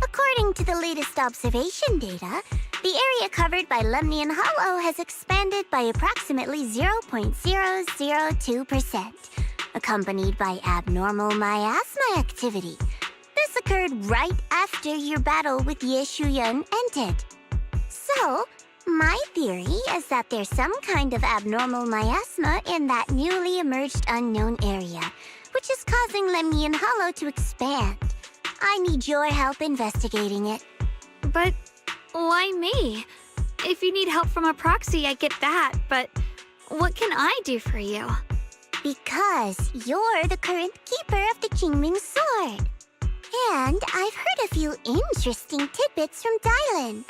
According to the latest observation data, the area covered by Lemnian Hollow has expanded by approximately 0.002%, accompanied by abnormal miasma activity. This occurred right after your battle with Ye Shuyun ended. So, my theory is that there's some kind of abnormal miasma in that newly emerged unknown area, which is causing Lemnian Hollow to expand. I need your help investigating it. But why me? If you need help from a proxy, I get that, but what can I do for you? Because you're the current keeper of the Qingming Sword. And I've heard a few interesting tidbits from Dylan,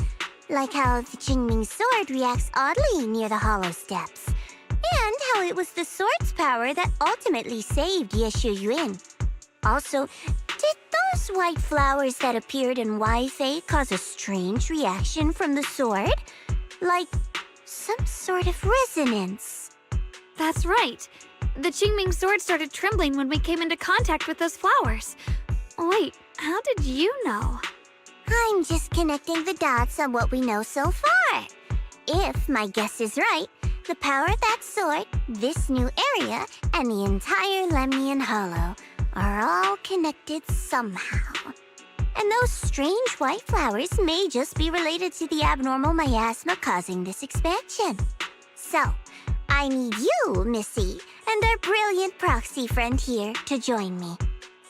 like how the Qingming Sword reacts oddly near the Hollow Steps, and how it was the sword's power that ultimately saved Ye Shuyun. Also, did those white flowers that appeared in Wi-Fi cause a strange reaction from the sword? Like some sort of resonance? That's right. The Qingming Sword started trembling when we came into contact with those flowers. Wait, how did you know? I'm just connecting the dots on what we know so far. If my guess is right, the power of that sword, this new area, and the entire Lemnian Hollow are all connected somehow. And those strange white flowers may just be related to the abnormal miasma causing this expansion. So, I need you, Missy, and our brilliant proxy friend here to join me.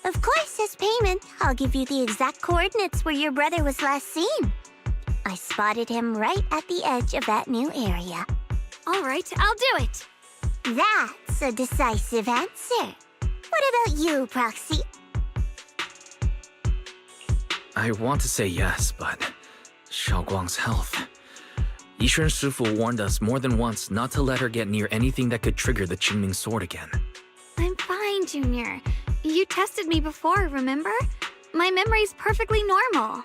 Of course, as payment, I'll give you the exact coordinates where your brother was last seen. I spotted him right at the edge of that new area. All right, I'll do it. That's a decisive answer. What about you, Proxy? I want to say yes, but Xiaoguang's health. Yishun Shifu warned us more than once not to let her get near anything that could trigger the Qingming sword again. I'm fine, Junior. You tested me before, remember? My memory's perfectly normal.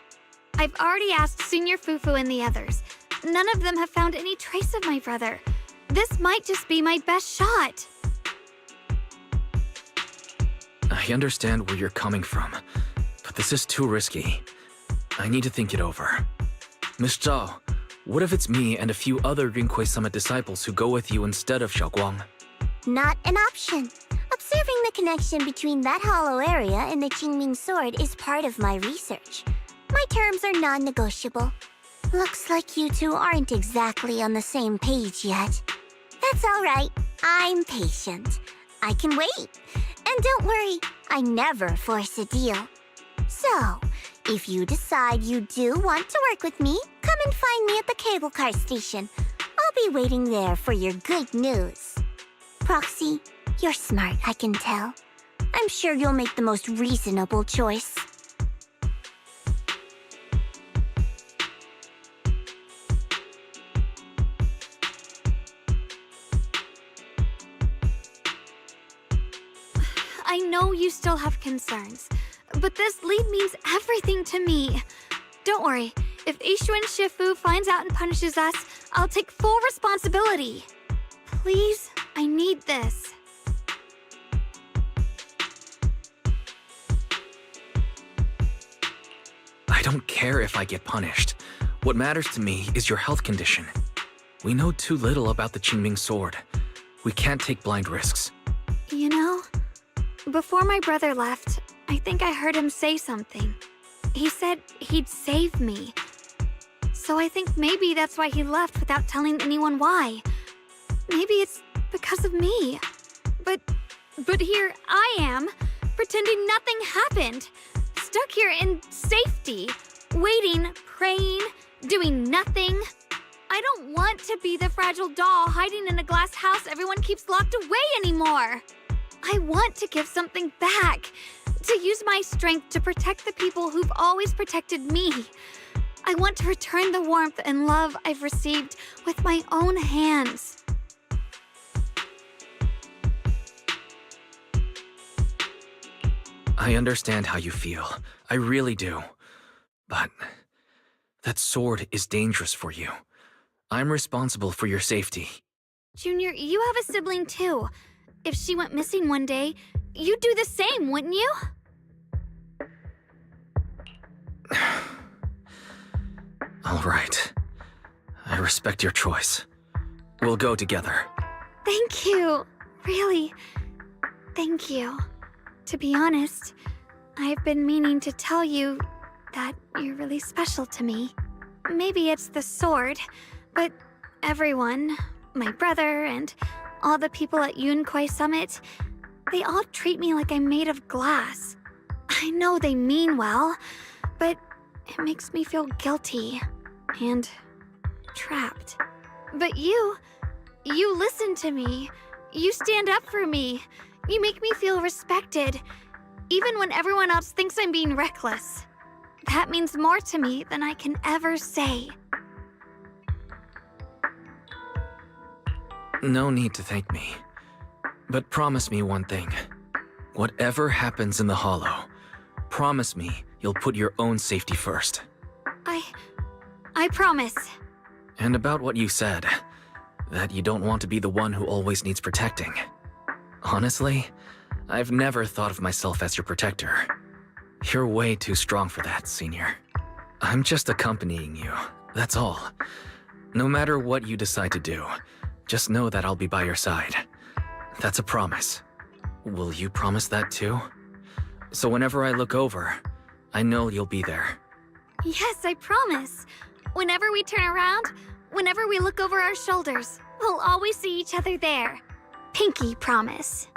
I've already asked Senior Fufu and the others. None of them have found any trace of my brother. This might just be my best shot. I understand where you're coming from, but this is too risky. I need to think it over. Miss Zhao, what if it's me and a few other Yunquei Summit disciples who go with you instead of Xiaoguang? Not an option. Observing the connection between that hollow area and the Qingming sword is part of my research. My terms are non-negotiable. Looks like you two aren't exactly on the same page yet. That's all right. I'm patient. I can wait. And don't worry, I never force a deal. So, if you decide you do want to work with me, come and find me at the cable car station. I'll be waiting there for your good news. Proxy, you're smart, I can tell. I'm sure you'll make the most reasonable choice. I know you still have concerns, but this lead means everything to me. Don't worry, if Yishun Shifu finds out and punishes us, I'll take full responsibility. Please, I need this. I don't care if I get punished. What matters to me is your health condition. We know too little about the Qingming sword. We can't take blind risks. You know, before my brother left, I think I heard him say something. He said he'd save me. So I think maybe that's why he left without telling anyone why. Maybe it's because of me. But here I am, pretending nothing happened. Stuck here in safety, waiting, praying, doing nothing. I don't want to be the fragile doll hiding in a glass house everyone keeps locked away anymore. I want to give something back, to use my strength to protect the people who've always protected me. I want to return the warmth and love I've received with my own hands. I understand how you feel. I really do. But that sword is dangerous for you. I'm responsible for your safety. Junior, you have a sibling too. If she went missing one day, you'd do the same, wouldn't you? All right. I respect your choice. We'll go together. Thank you. Really, thank you. To be honest, I've been meaning to tell you that you're really special to me. Maybe it's the sword, but everyone, my brother and all the people at Yunquei Summit, they all treat me like I'm made of glass. I know they mean well, but it makes me feel guilty and trapped. But you listen to me. You stand up for me. You make me feel respected, even when everyone else thinks I'm being reckless. That means more to me than I can ever say. No need to thank me. But promise me one thing. Whatever happens in the Hollow, promise me you'll put your own safety first. I promise. And about what you said, that you don't want to be the one who always needs protecting. Honestly, I've never thought of myself as your protector. You're way too strong for that, Senior. I'm just accompanying you, that's all. No matter what you decide to do, just know that I'll be by your side. That's a promise. Will you promise that too? So whenever I look over, I know you'll be there. Yes, I promise. Whenever we turn around, whenever we look over our shoulders, we'll always see each other there. Pinky promise.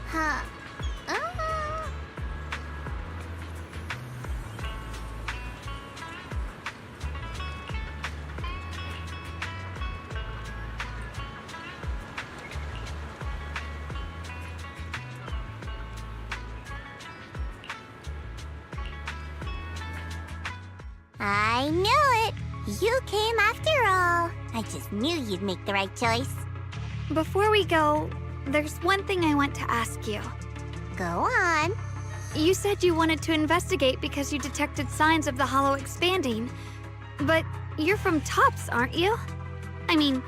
Huh. I knew it! You came after all. I just knew you'd make the right choice. Before we go, there's one thing I want to ask you. Go on. You said you wanted to investigate because you detected signs of the hollow expanding. But you're from Tops, aren't you? I mean,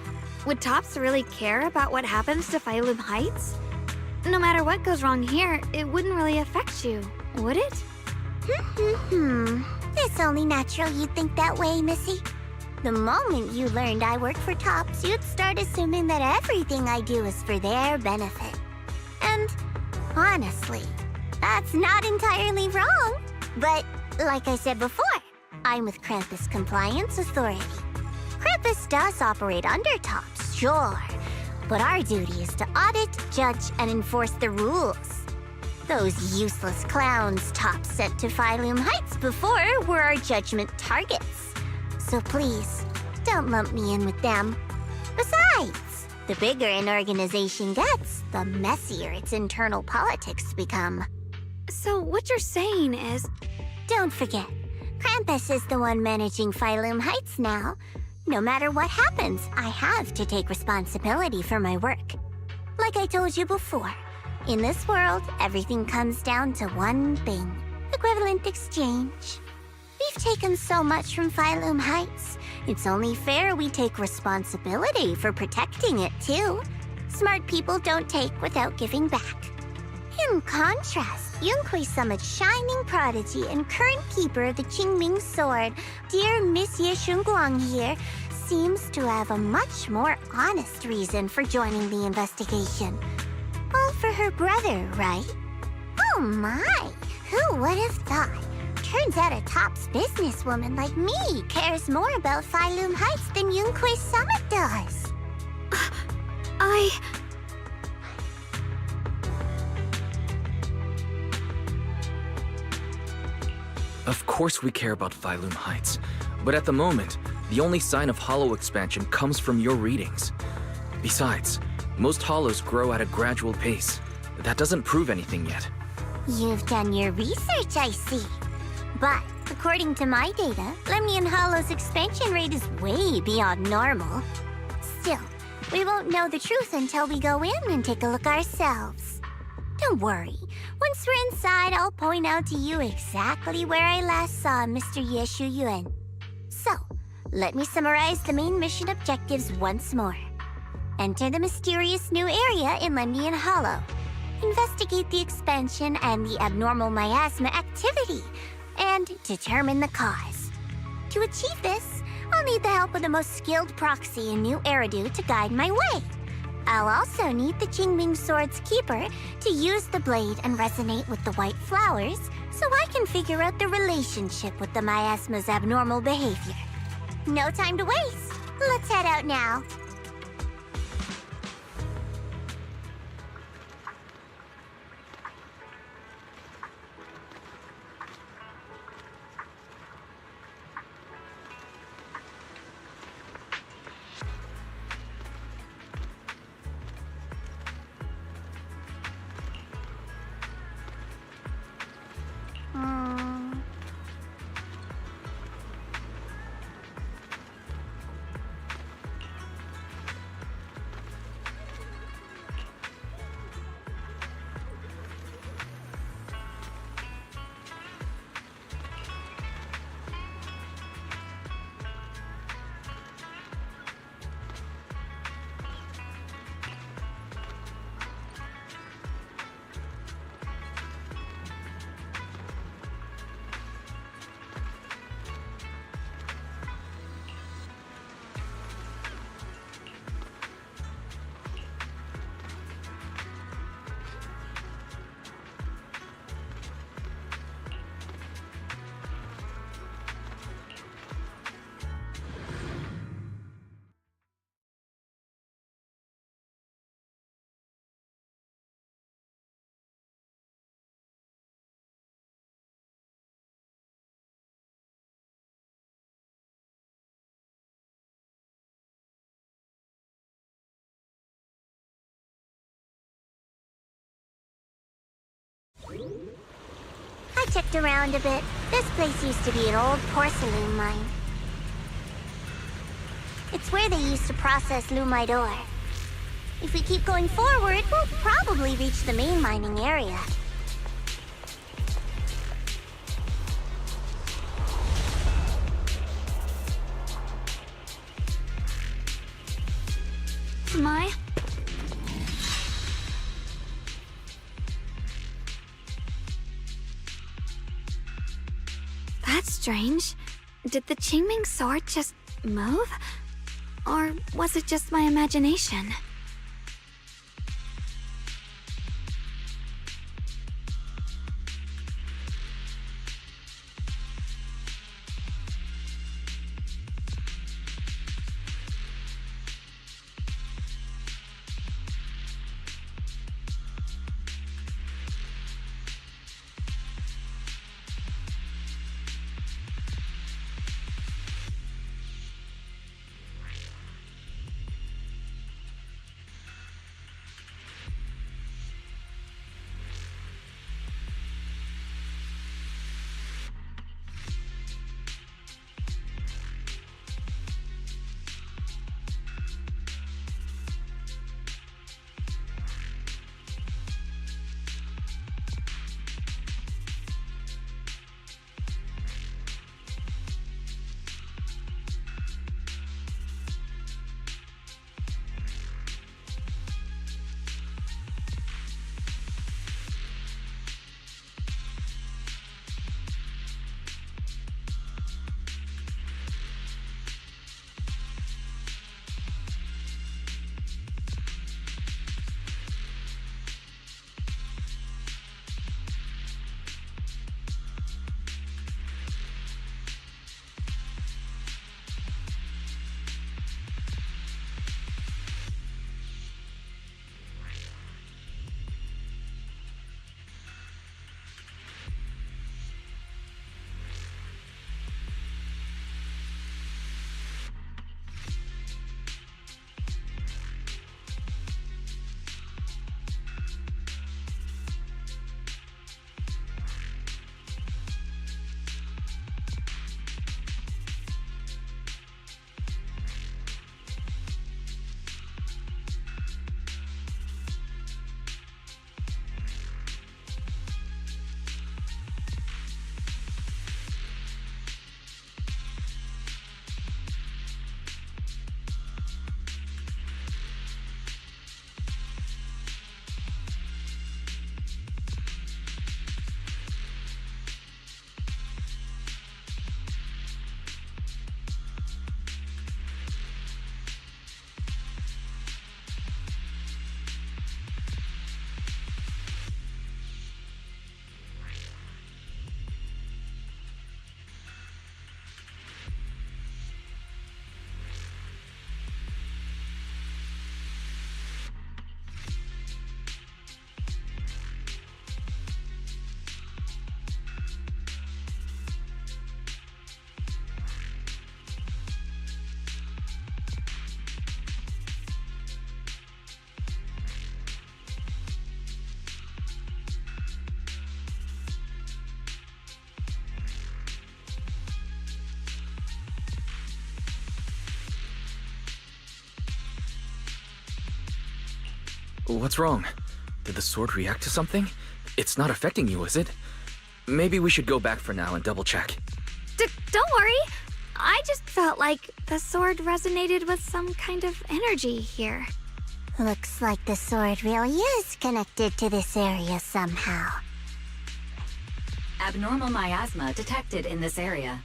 would Tops really care about what happens to Phylum Heights? No matter what goes wrong here, it wouldn't really affect you, would it? It's only natural you'd think that way, Missy. The moment you learned I work for Tops, you'd start assuming that everything I do is for their benefit. And honestly, that's not entirely wrong. But like I said before, I'm with Krampus Compliance Authority. Krampus does operate under Tops, sure. But our duty is to audit, judge, and enforce the rules. Those useless clowns Tops sent to Phylum Heights before were our judgment targets. So please, don't lump me in with them. Besides, the bigger an organization gets, the messier its internal politics become. So what you're saying is... Don't forget, Krampus is the one managing Phylum Heights now. No matter what happens, I have to take responsibility for my work. Like I told you before, in this world, everything comes down to one thing: equivalent exchange. We've taken so much from Phylum Heights. It's only fair we take responsibility for protecting it, too. Smart people don't take without giving back. In contrast, Yunhui Summit's shining prodigy and current keeper of the Qingming Sword, dear Miss Ye Shunguang here, seems to have a much more honest reason for joining the investigation. All for her brother, right? Oh my! Who would have thought? Turns out a Tops businesswoman like me cares more about Phylum Heights than Yunhui Summit does. Of course we care about Phylum Heights, but at the moment, the only sign of hollow expansion comes from your readings. Besides, most hollows grow at a gradual pace. That doesn't prove anything yet. You've done your research, I see. But according to my data, Lemnian Hollow's expansion rate is way beyond normal. Still, we won't know the truth until we go in and take a look ourselves. Don't worry. Once we're inside, I'll point out to you exactly where I last saw Mr. Ye Shuyuan. So, let me summarize the main mission objectives once more. Enter the mysterious new area in Lemnian Hollow. Investigate the expansion and the abnormal miasma activity, and determine the cause. To achieve this, I'll need the help of the most skilled proxy in New Eridu to guide my way. I'll also need the Qingming Sword's keeper to use the blade and resonate with the white flowers so I can figure out the relationship with the miasma's abnormal behavior. No time to waste. Let's head out now. I checked around a bit. This place used to be an old porcelain mine. It's where they used to process lumite ore. If we keep going forward, we'll probably reach the main mining area. My? That's strange. Did the Qingming sword just move? Or was it just my imagination? What's wrong? Did the sword react to something? It's not affecting you, is it? Maybe we should go back for now and double check. Don't worry. I just felt like the sword resonated with some kind of energy here. Looks like the sword really is connected to this area somehow. Abnormal miasma detected in this area.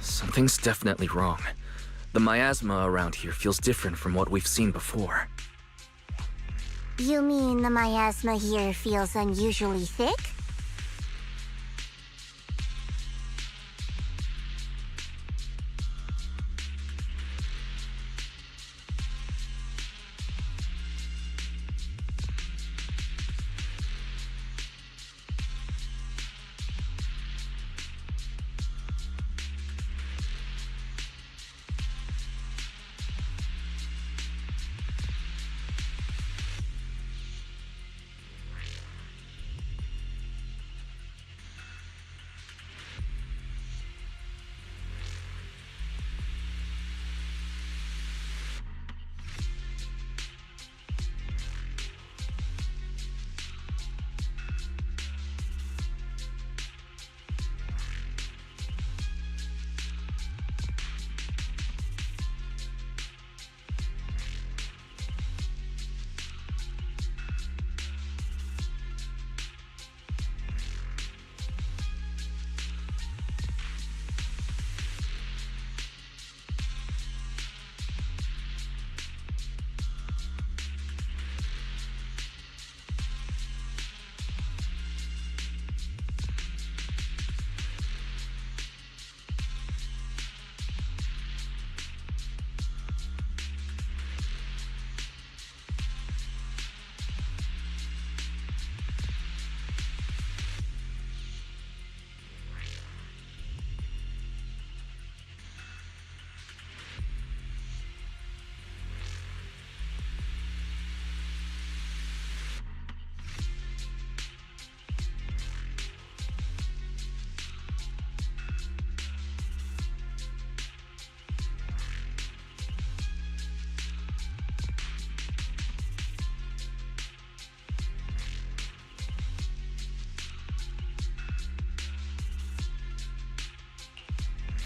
Something's definitely wrong. The miasma around here feels different from what we've seen before. You mean the miasma here feels unusually thick?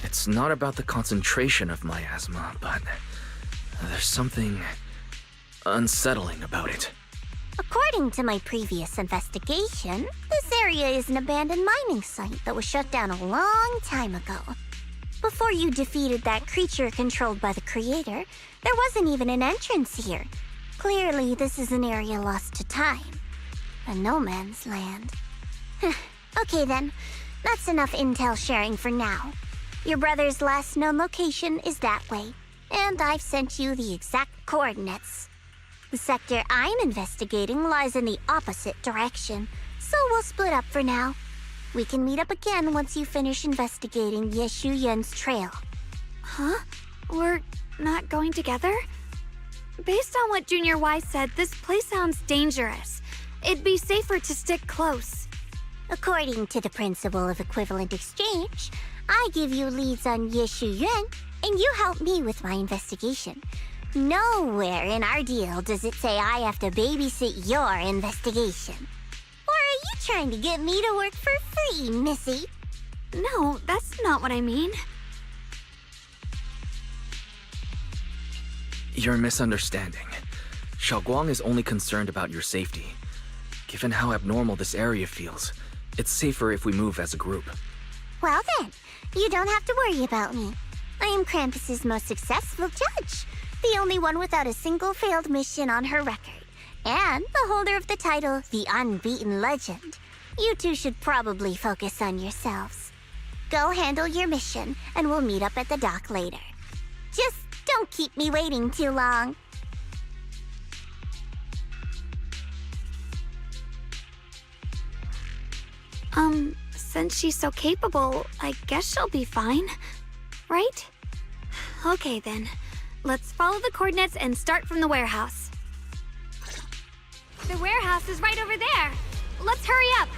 It's not about the concentration of miasma, but there's something unsettling about it. According to my previous investigation, this area is an abandoned mining site that was shut down a long time ago. Before you defeated that creature controlled by the Creator, there wasn't even an entrance here. Clearly, this is an area lost to time. A no man's land. Okay then, that's enough intel sharing for now. Your brother's last known location is that way, and I've sent you the exact coordinates. The sector I'm investigating lies in the opposite direction, so we'll split up for now. We can meet up again once you finish investigating Yeshu Yen's trail. Huh? We're not going together? Based on what Junior Y said, this place sounds dangerous. It'd be safer to stick close. According to the principle of equivalent exchange, I give you leads on Yeshu Yuan, and you help me with my investigation. Nowhere in our deal does it say I have to babysit your investigation. Or are you trying to get me to work for free, Missy? No, that's not what I mean. You're misunderstanding. Xiaoguang is only concerned about your safety. Given how abnormal this area feels, it's safer if we move as a group. Well then, you don't have to worry about me. I am Krampus's most successful judge, the only one without a single failed mission on her record, and the holder of the title, the Unbeaten Legend. You two should probably focus on yourselves. Go handle your mission, and we'll meet up at the dock later. Just don't keep me waiting too long. Since she's so capable, I guess she'll be fine, right? Okay then, let's follow the coordinates and start from the warehouse. The warehouse is right over there. Let's hurry up.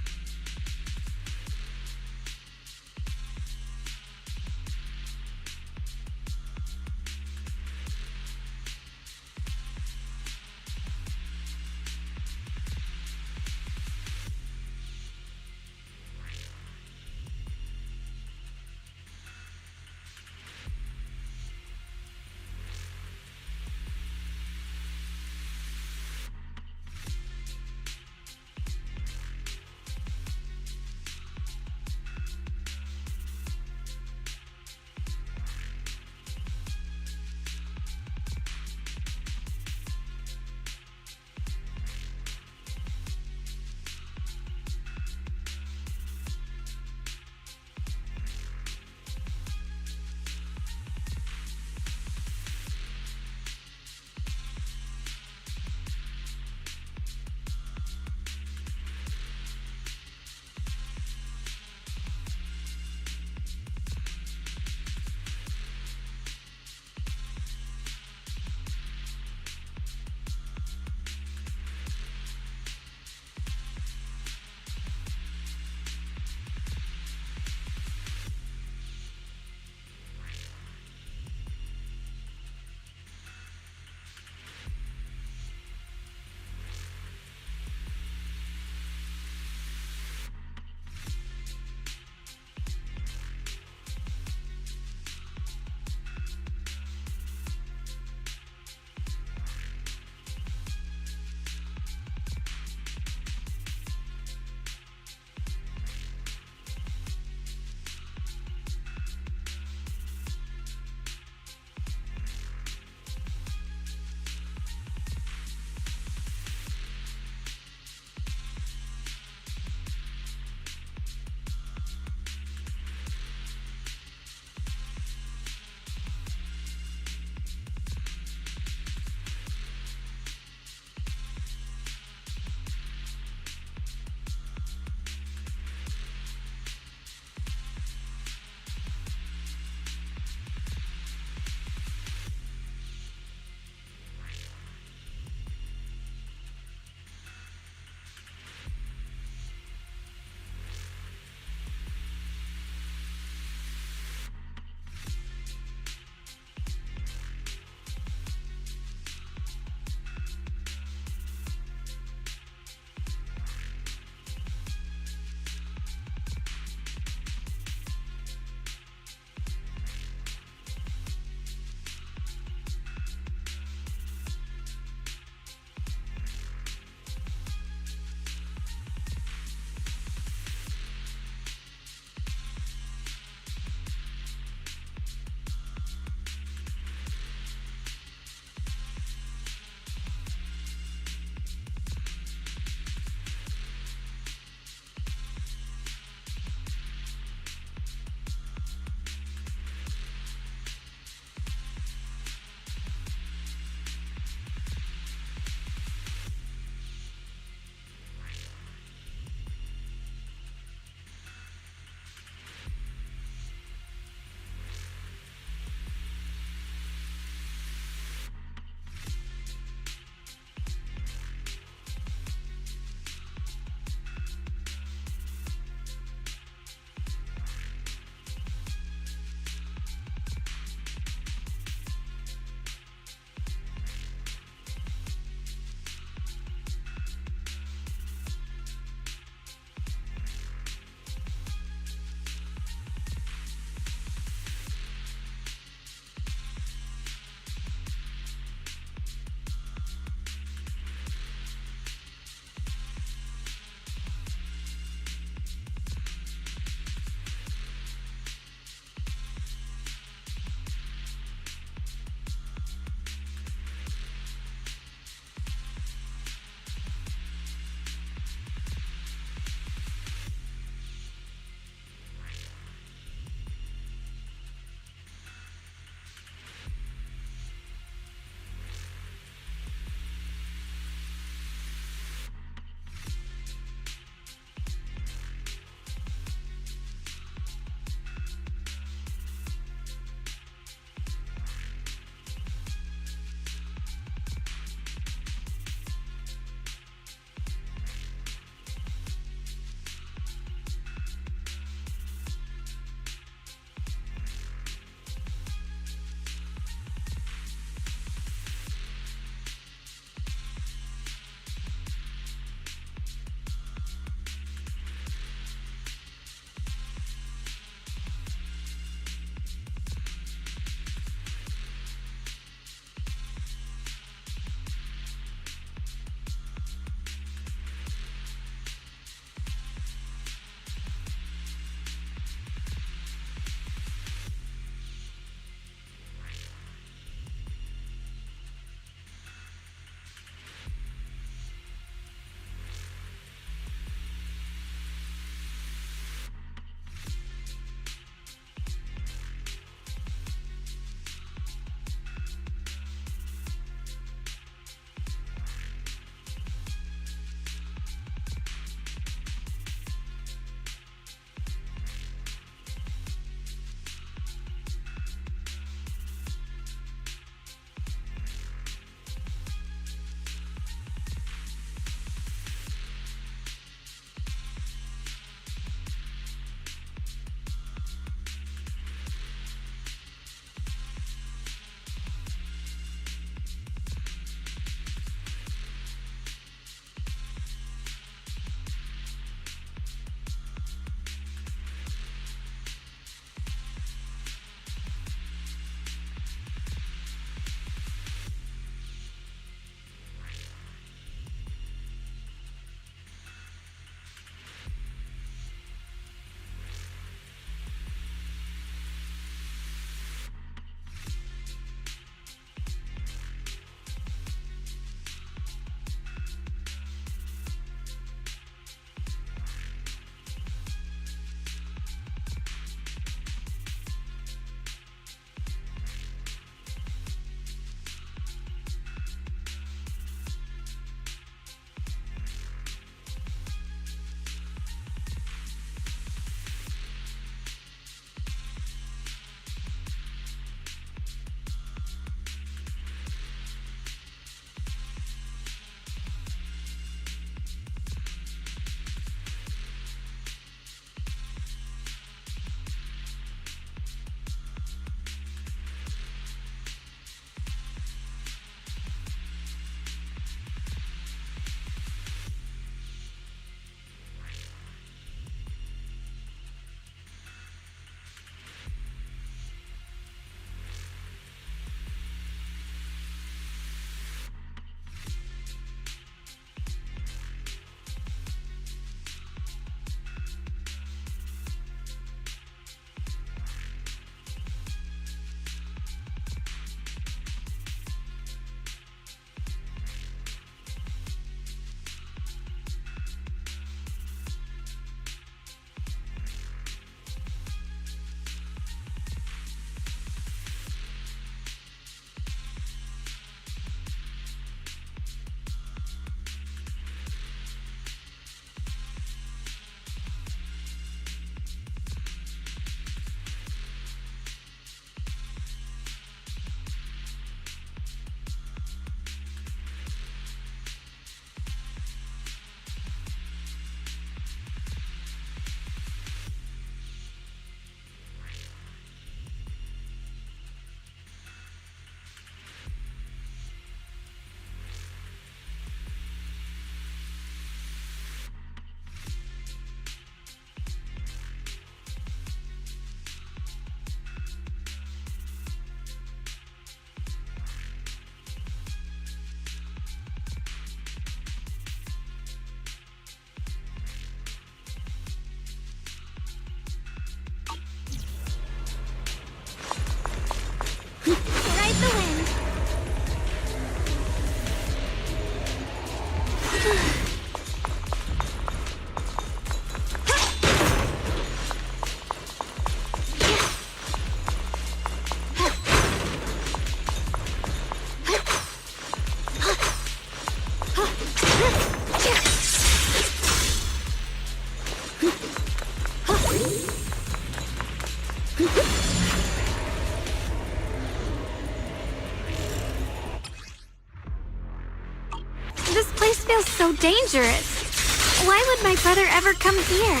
This place feels so dangerous. Why would my brother ever come here?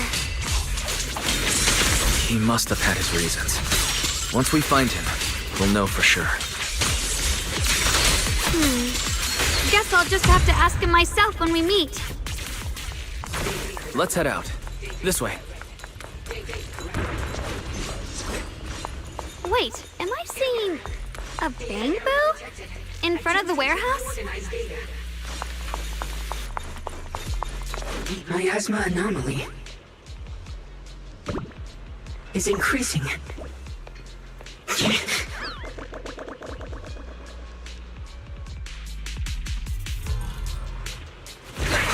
He must have had his reasons. Once we find him, we'll know for sure. Guess I'll just have to ask him myself when we meet. Let's head out. This way. Wait, am I seeing a bamboo in front of the warehouse? Miasma anomaly is increasing. I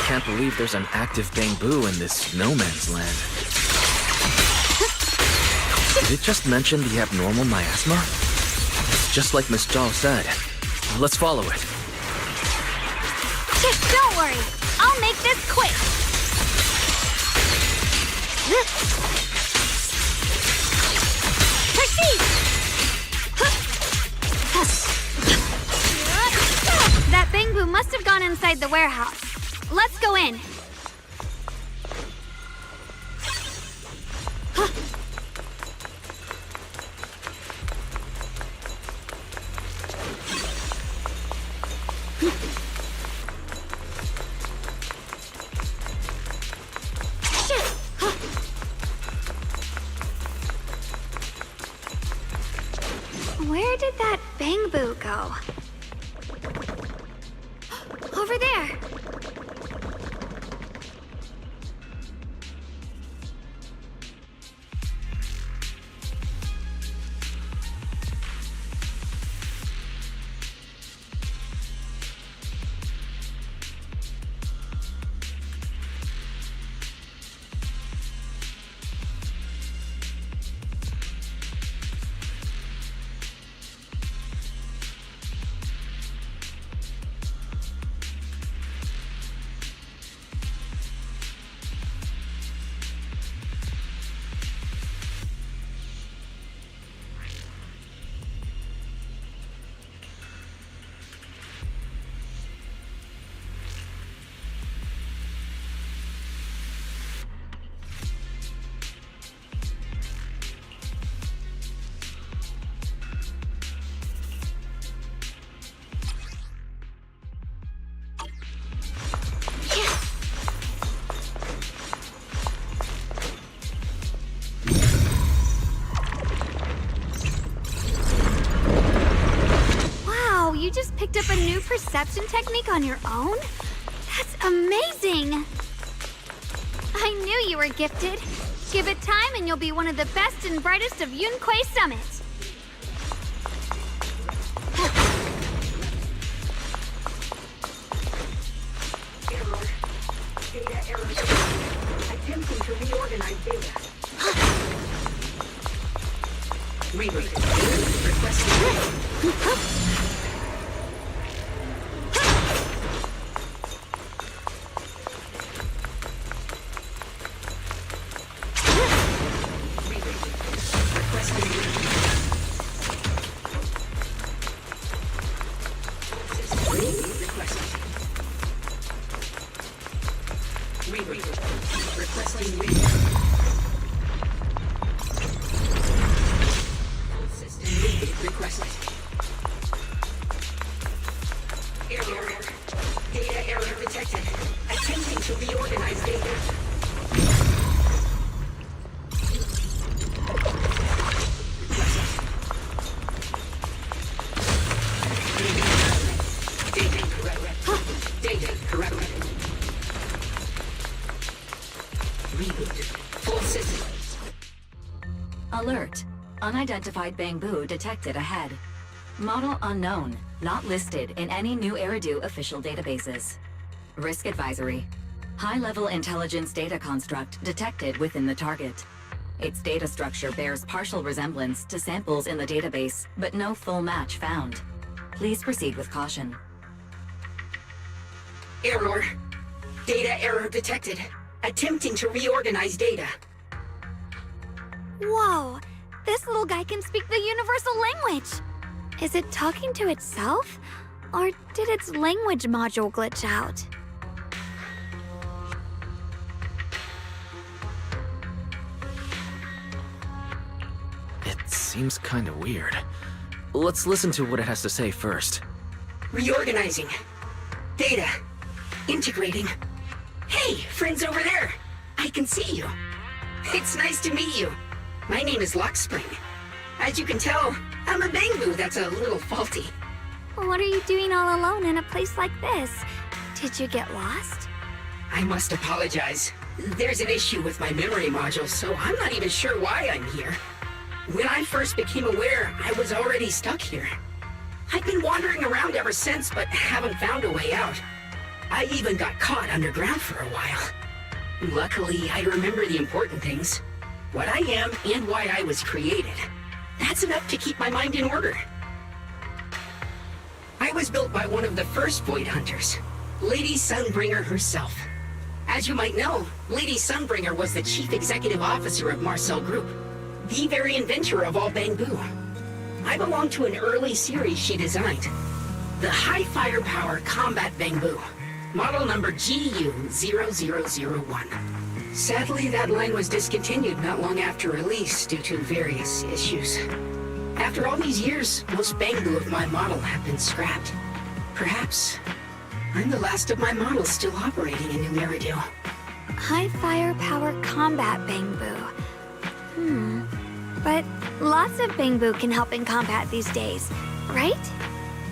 can't believe there's an active bamboo in this no man's land. Did it just mention the abnormal miasma? It's just like Miss Zhao said. Let's follow it. Don't worry, I'll make this quick. Proceed! That bamboo must have gone inside the warehouse. Let's go in. Where did that bamboo go? Over there. You just picked up a new perception technique on your own? That's amazing! I knew you were gifted. Give it time and you'll be one of the best and brightest of Yunquay Summit. Data error. Attempting to reorganize data. Reroute. Requesting. Requesting system requested. Error. Data error detected. Attempting to reorganize data. Data correct. Reboot. Full system. Alert. Unidentified bamboo detected ahead. Model unknown. Not listed in any new Eridu official databases. Risk advisory. High-level intelligence data construct detected within the target. Its data structure bears partial resemblance to samples in the database, but no full match found. Please proceed with caution. Error. Data error detected. Attempting to reorganize data. Whoa! This little guy can speak the universal language! Is it talking to itself? Or did its language module glitch out? It seems kinda weird. Let's listen to what it has to say first. Reorganizing. Data. Integrating. Hey, friends over there! I can see you. It's nice to meet you. My name is Lockspring. As you can tell, I'm a Bangbu that's a little faulty. What are you doing all alone in a place like this? Did you get lost? I must apologize. There's an issue with my memory module, so I'm not even sure why I'm here. When I first became aware, I was already stuck here. I've been wandering around ever since, but haven't found a way out. I even got caught underground for a while. Luckily, I remember the important things. What I am and why I was created. That's enough to keep my mind in order. I was built by one of the first Void Hunters, Lady Sunbringer herself. As you might know, Lady Sunbringer was the chief executive officer of Marcel Group, the very inventor of all Bangbu. I belong to an early series she designed, the High Firepower Combat Bangbu, model number GU0001. Sadly, that line was discontinued not long after release due to various issues. After all these years, most Bangbu of my model have been scrapped. Perhaps I'm the last of my models still operating in New Eridu. High firepower combat Bangbu. But lots of Bangbu can help in combat these days, right?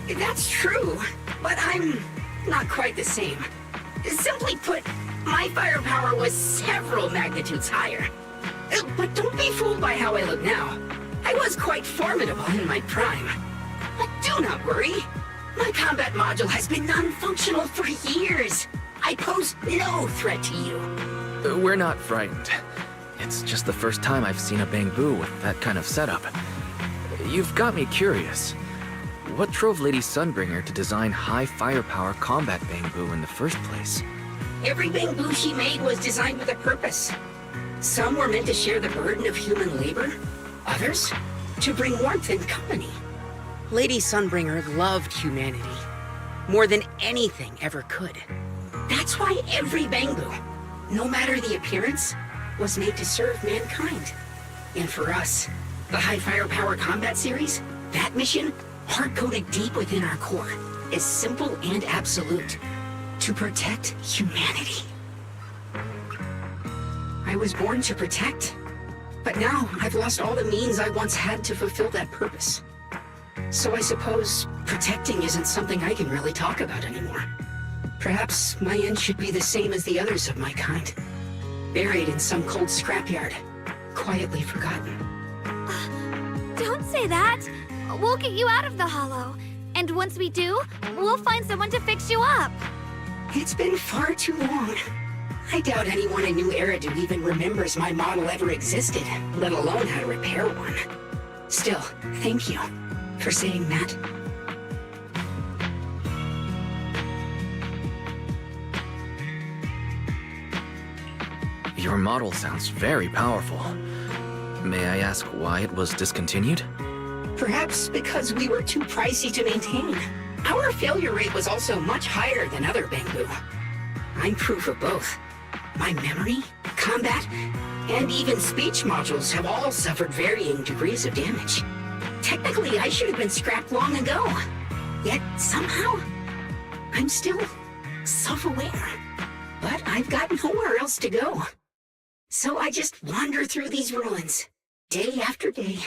That's true, but I'm not quite the same. Simply put, my firepower was several magnitudes higher. But don't be fooled by how I look now. I was quite formidable in my prime. But do not worry. My combat module has been non-functional for years. I pose no threat to you. We're not frightened. It's just the first time I've seen a Bangbu with that kind of setup. You've got me curious. What drove Lady Sunbringer to design high firepower combat Bangbu in the first place? Every Bangbu she made was designed with a purpose. Some were meant to share the burden of human labor. Others, to bring warmth and company. Lady Sunbringer loved humanity more than anything ever could. That's why every Bangbu, no matter the appearance, was made to serve mankind. And for us, the High Firepower Combat Series, that mission, hard-coded deep within our core, is simple and absolute. To protect humanity. I was born to protect, but now I've lost all the means I once had to fulfill that purpose. So I suppose protecting isn't something I can really talk about anymore. Perhaps my end should be the same as the others of my kind. Buried in some cold scrapyard, quietly forgotten. Don't say that! We'll get you out of the hollow. And once we do, we'll find someone to fix you up. It's been far too long. I doubt anyone in New Eridu even remembers my model ever existed, let alone how to repair one. Still, thank you for saying that. Your model sounds very powerful. May I ask why it was discontinued? Perhaps because we were too pricey to maintain. Our failure rate was also much higher than other Bangbu. I'm proof of both. My memory, combat, and even speech modules have all suffered varying degrees of damage. Technically, I should have been scrapped long ago. Yet, somehow, I'm still self-aware. But I've got nowhere else to go. So I just wander through these ruins, day after day.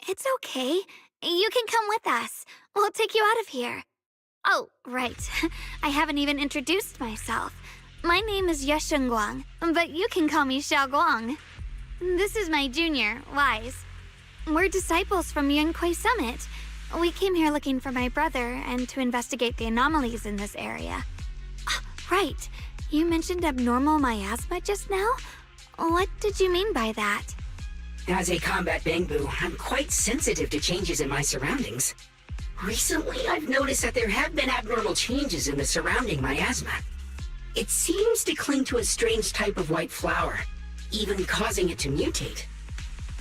It's okay. You can come with us. We'll take you out of here. Oh, right. I haven't even introduced myself. My name is Yesheng Guang, but you can call me Xiao Guang. This is my junior, Wise. We're disciples from Yunquay Summit. We came here looking for my brother and to investigate the anomalies in this area. Right. You mentioned abnormal miasma just now? What did you mean by that? As a combat Bangbu, I'm quite sensitive to changes in my surroundings. Recently, I've noticed that there have been abnormal changes in the surrounding miasma. It seems to cling to a strange type of white flower, even causing it to mutate.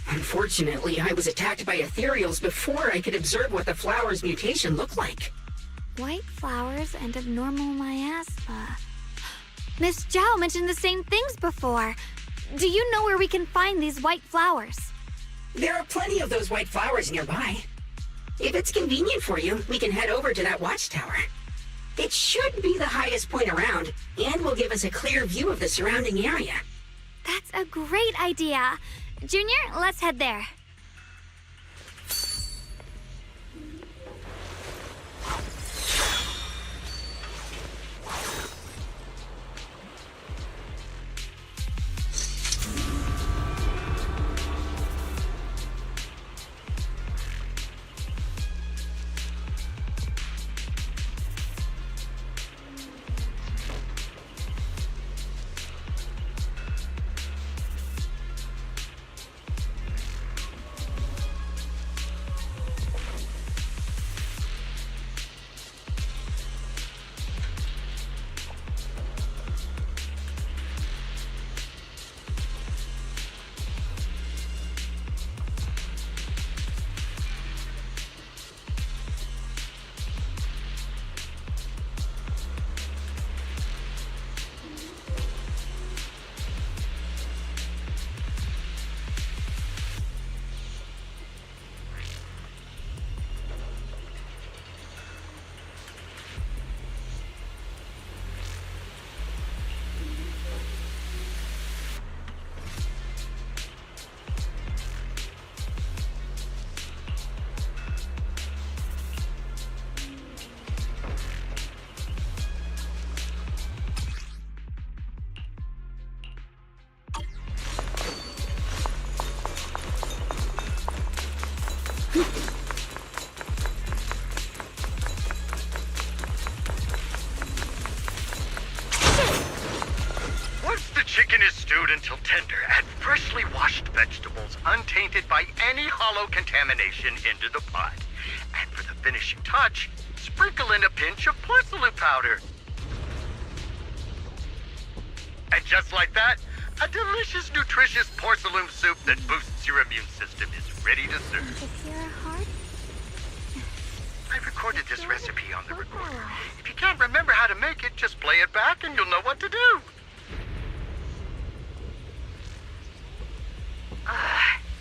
Unfortunately, I was attacked by ethereals before I could observe what the flower's mutation looked like. White flowers and abnormal miasma. Miss Zhao mentioned the same things before. Do you know where we can find these white flowers? There are plenty of those white flowers nearby. If it's convenient for you, we can head over to that watchtower. It should be the highest point around, and will give us a clear view of the surrounding area. That's a great idea. Junior, let's head there. Chicken is stewed until tender. Add freshly washed vegetables, untainted by any hollow contamination, into the pot. And for the finishing touch, sprinkle in a pinch of porcelain powder. And just like that, a delicious, nutritious porcelain soup that boosts your immune system is ready to serve. I recorded this recipe on the recorder. If you can't remember how to make it, just play it back and you'll know what to do.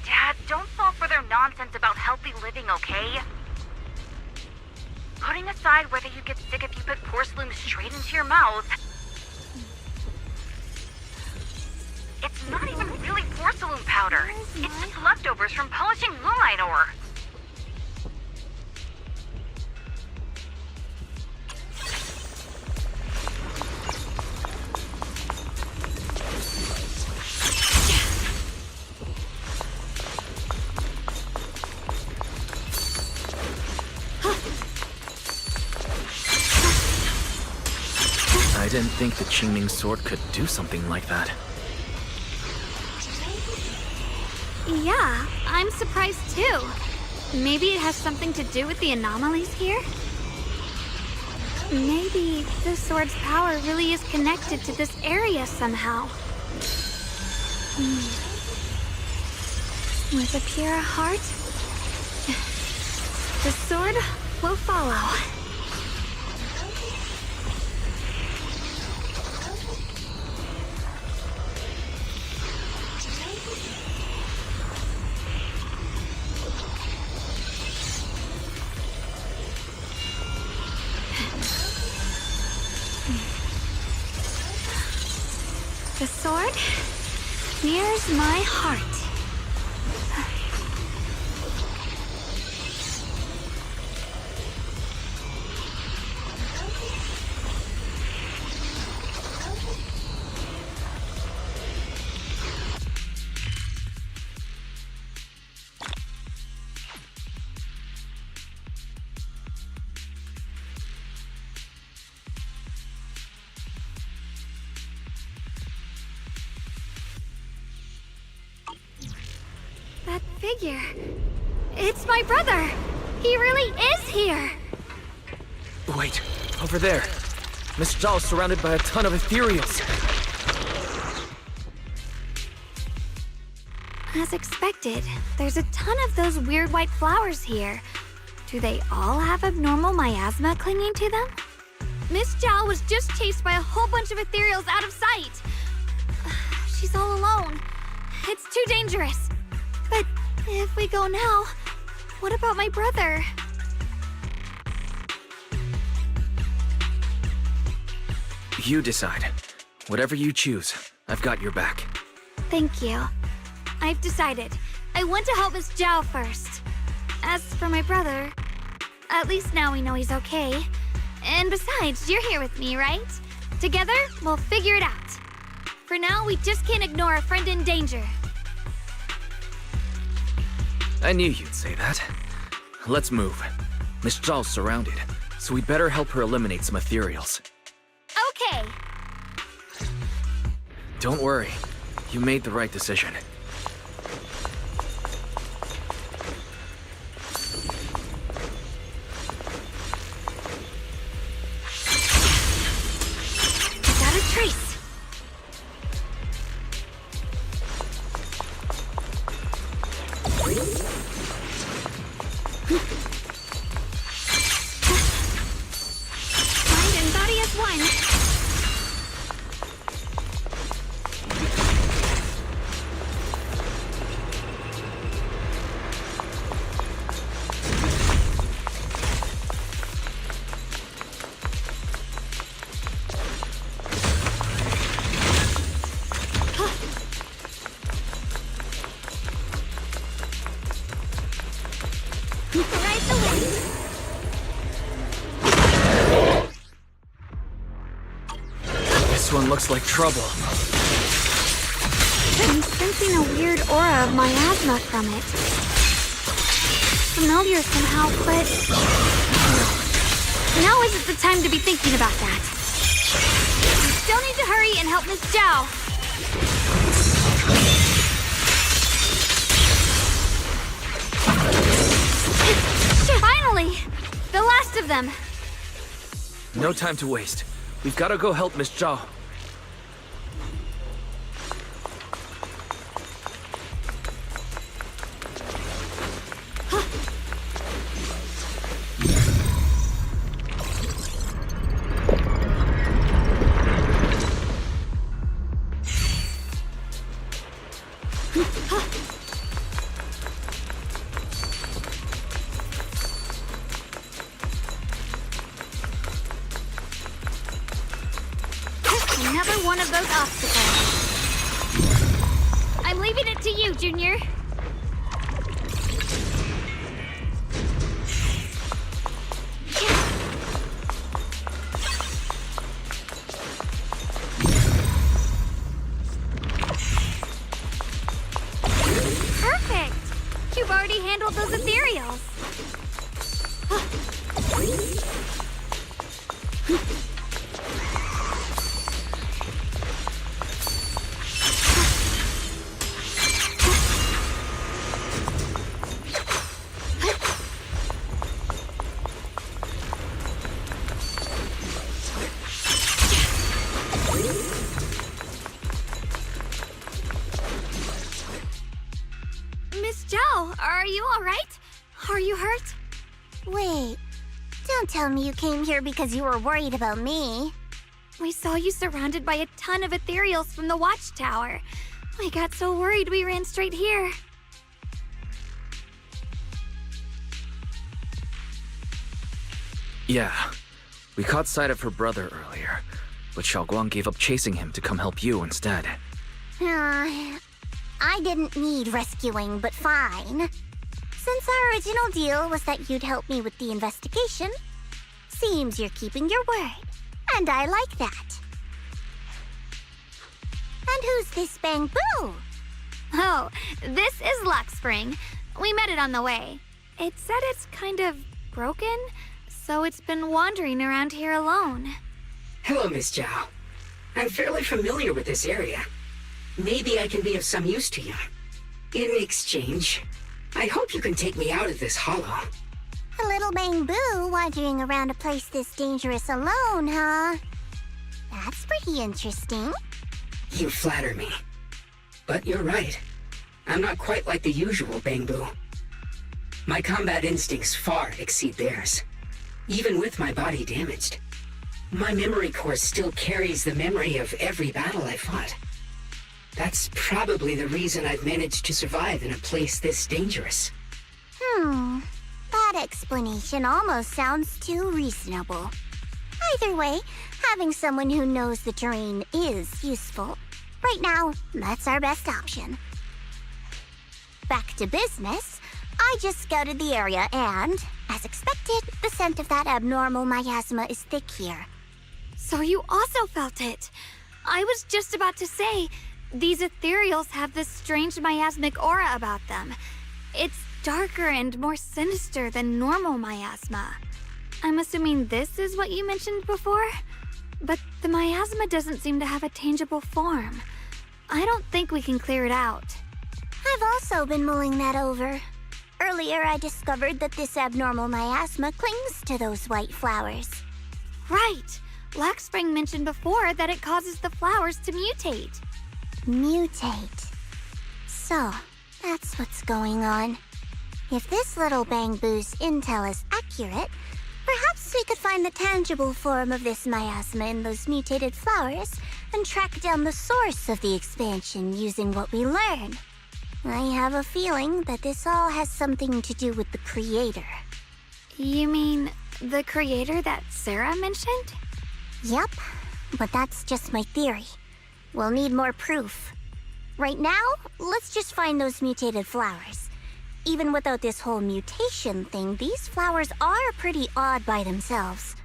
Dad, don't fall for their nonsense about healthy living, okay? Putting aside whether you get sick if you put porcelain straight into your mouth, it's not even really porcelain powder. It's just leftovers from polishing moonlight ore. I didn't think the Qingming sword could do something like that. Yeah, I'm surprised too. Maybe it has something to do with the anomalies here? Maybe the sword's power really is connected to this area somehow. With a pure heart, the sword will follow. The sword mirrors my heart. That figure. It's my brother. He really is here. Wait, over there. Miss Zhao is surrounded by a ton of ethereals. As expected, there's a ton of those weird white flowers here. Do they all have abnormal miasma clinging to them? Miss Zhao was just chased by a whole bunch of ethereals out of sight. She's all alone. It's too dangerous. But if we go now, what about my brother? You decide. Whatever you choose, I've got your back. Thank you. I've decided. I want to help Miss Zhao first. As for my brother, at least now we know he's okay. And besides, you're here with me, right? Together, we'll figure it out. For now, we just can't ignore a friend in danger. I knew you'd say that. Let's move. Miss Zhao's surrounded, so we'd better help her eliminate some ethereals. Okay. Don't worry. You made the right decision. Got a trace. Mind and body as one. Ride the wind. This one looks like trouble. I'm sensing a weird aura of miasma from it. Familiar somehow, but... Now isn't the time to be thinking about that. We still need to hurry and help Miss Zhao. Finally! The last of them! No time to waste. We've got to go help Miss Zhao. Another one of those obstacles. I'm leaving it to you, Junior. Perfect! You've already handled those ethereals. Miss Zhao, are you all right? Are you hurt? Wait, don't tell me you came here because you were worried about me. We saw you surrounded by a ton of ethereals from the watchtower. I got so worried we ran straight here. Yeah. We caught sight of her brother earlier, but Xiaoguang gave up chasing him to come help you instead. I didn't need rescuing, but fine. Since our original deal was that you'd help me with the investigation, seems you're keeping your word, and I like that. And who's this Bamboo? Oh, this is Luxspring. We met it on the way. It said it's kind of broken, so it's been wandering around here alone. Hello, Miss Zhao. I'm fairly familiar with this area. Maybe I can be of some use to you. In exchange, I hope you can take me out of this hollow. A little Bamboo wandering around a place this dangerous alone, huh? That's pretty interesting. You flatter me. But you're right. I'm not quite like the usual Bamboo. My combat instincts far exceed theirs. Even with my body damaged, my memory core still carries the memory of every battle I fought. That's probably the reason I've managed to survive in a place this dangerous. That explanation almost sounds too reasonable. Either way, having someone who knows the terrain is useful. Right now, that's our best option. Back to business. I just scouted the area and, as expected, the scent of that abnormal miasma is thick here. So you also felt it. I was just about to say, these ethereals have this strange miasmic aura about them. It's darker and more sinister than normal miasma. I'm assuming this is what you mentioned before? But the miasma doesn't seem to have a tangible form. I don't think we can clear it out. I've also been mulling that over. Earlier, I discovered that this abnormal miasma clings to those white flowers. Right! Blackspring mentioned before that it causes the flowers to mutate. Mutate. So, that's what's going on. If this little Bangbu's intel is accurate, perhaps we could find the tangible form of this miasma in those mutated flowers and track down the source of the expansion using what we learn. I have a feeling that this all has something to do with the creator. You mean the creator that Sarah mentioned? Yep, but that's just my theory. We'll need more proof. Right now, let's just find those mutated flowers. Even without this whole mutation thing, these flowers are pretty odd by themselves.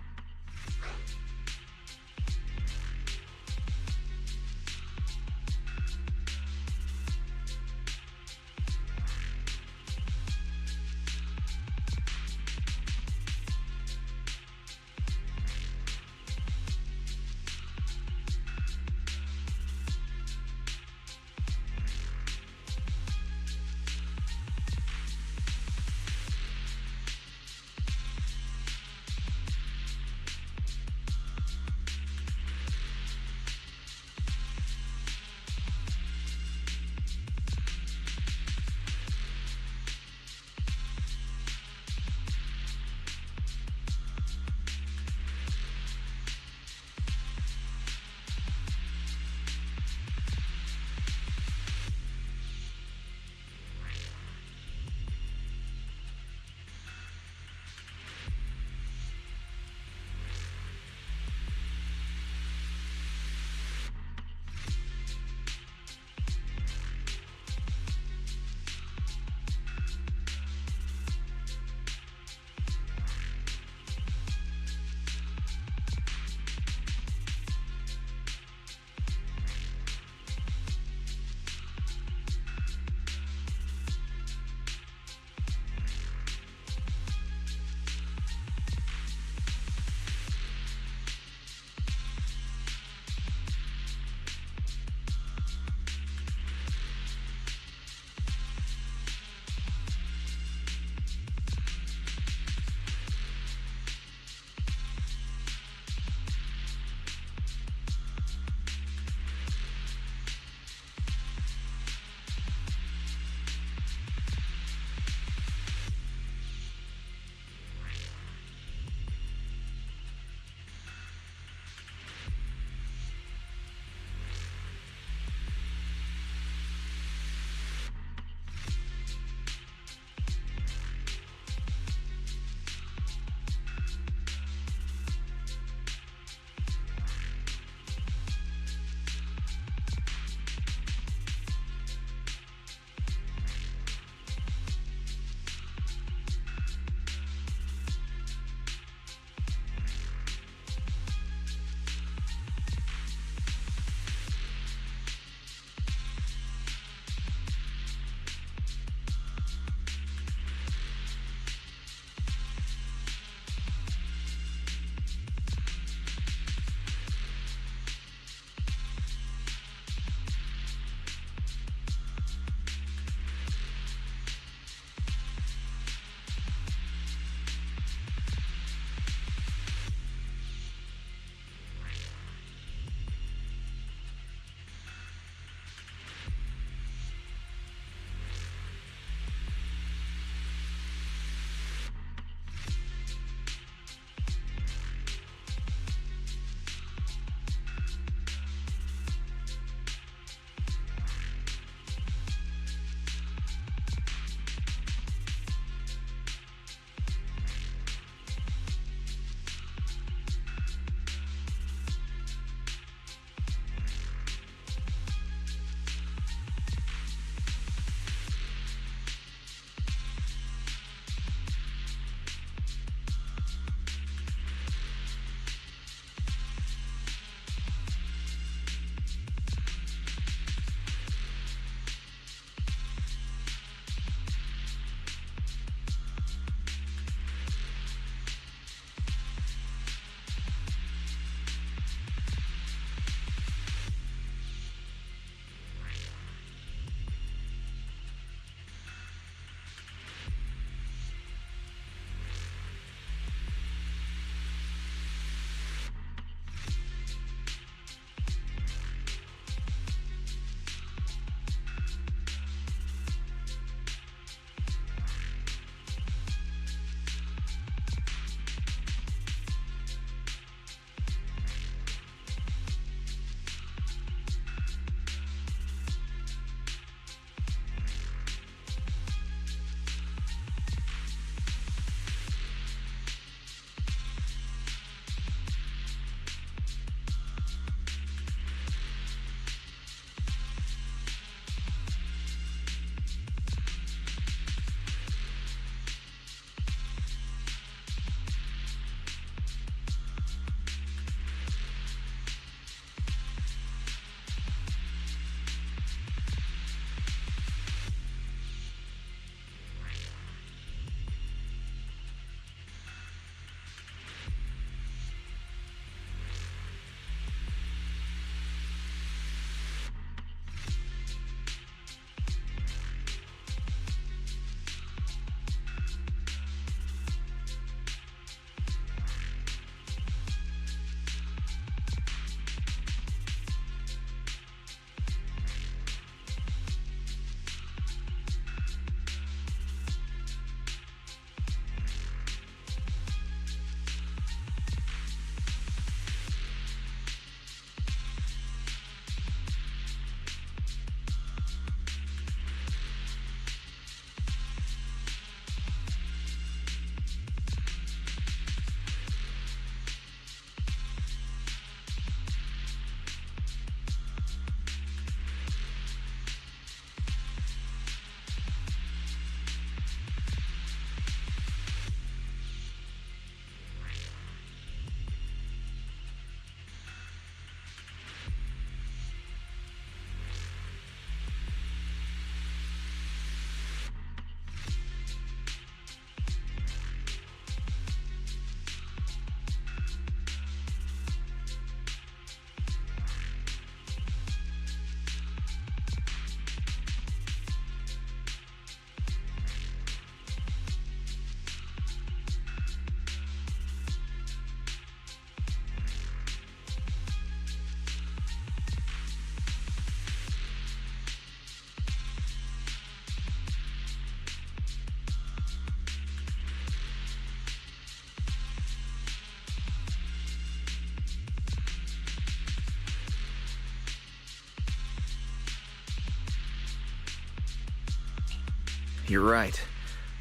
you're right.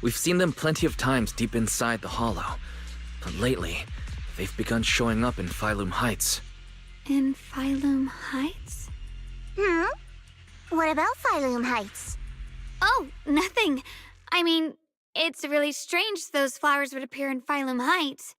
We've seen them plenty of times deep inside the Hollow. But lately, they've begun showing up in Phylum Heights. In Phylum Heights? What about Phylum Heights? Oh, nothing. I mean, it's really strange those flowers would appear in Phylum Heights.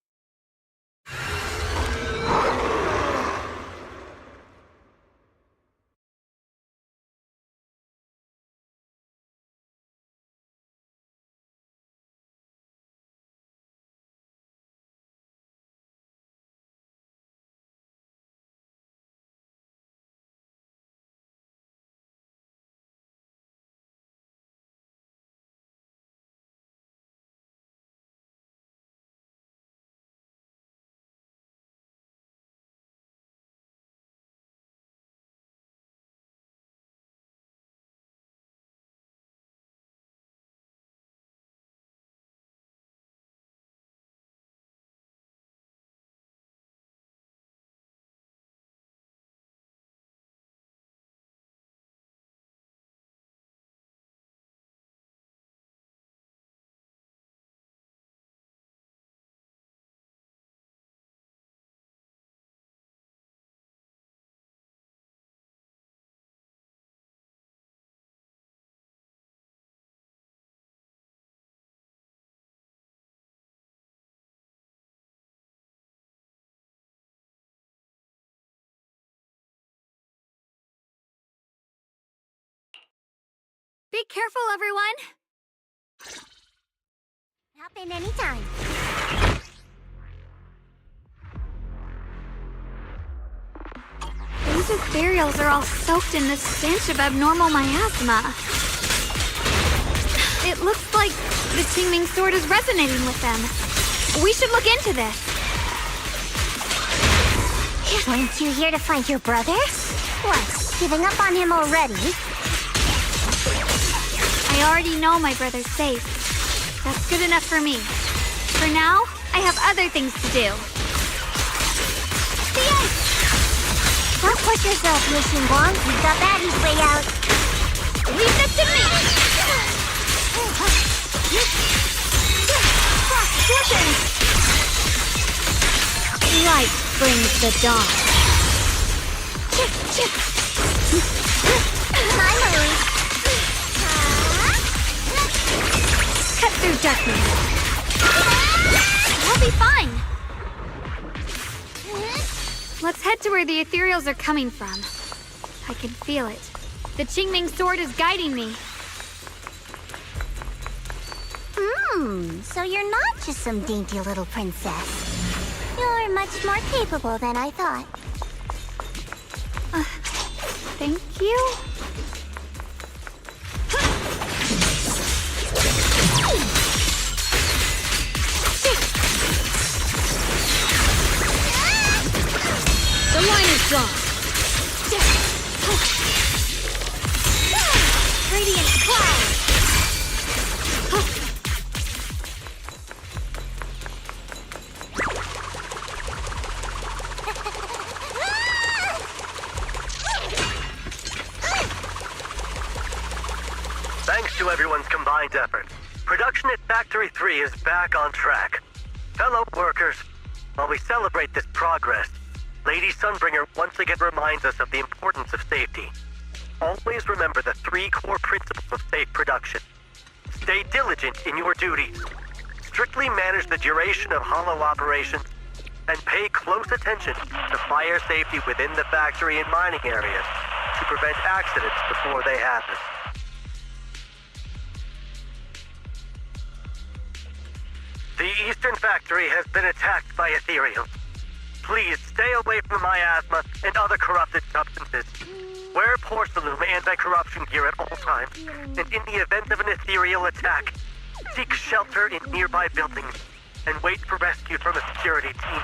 Be careful, everyone! Happen anytime. These ethereals are all soaked in this stench of abnormal miasma. It looks like the Qingming sword is resonating with them. We should look into this. Weren't you here to find your brother? What, giving up on him already? I already know my brother's safe. That's good enough for me. For now, I have other things to do. The ice! Don't push yourself, Mission Wong. You've got Batty's way out. Leave this to me! Light brings the dawn. Finally! Cut through darkness. We'll be fine. Let's head to where the ethereals are coming from. I can feel it. The Qingming sword is guiding me. So you're not just some dainty little princess. You're much more capable than I thought. Thank you. The line is drawn. Radiant cloud. Thanks to everyone's combined efforts, production at Factory 3 is back on track. Fellow workers, while we celebrate this progress, Lady Sunbringer once again reminds us of the importance of safety. Always remember the 3 core principles of safe production. Stay diligent in your duties. Strictly manage the duration of hollow operations, and pay close attention to fire safety within the factory and mining areas to prevent accidents before they happen. The Eastern Factory has been attacked by ethereals. Please stay away from miasma and other corrupted substances. Wear porcelain anti-corruption gear at all times, and in the event of an ethereal attack, seek shelter in nearby buildings and wait for rescue from a security team.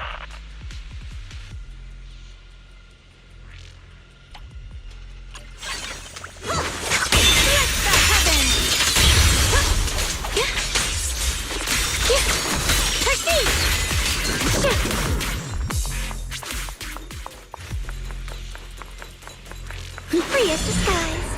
Free as the skies.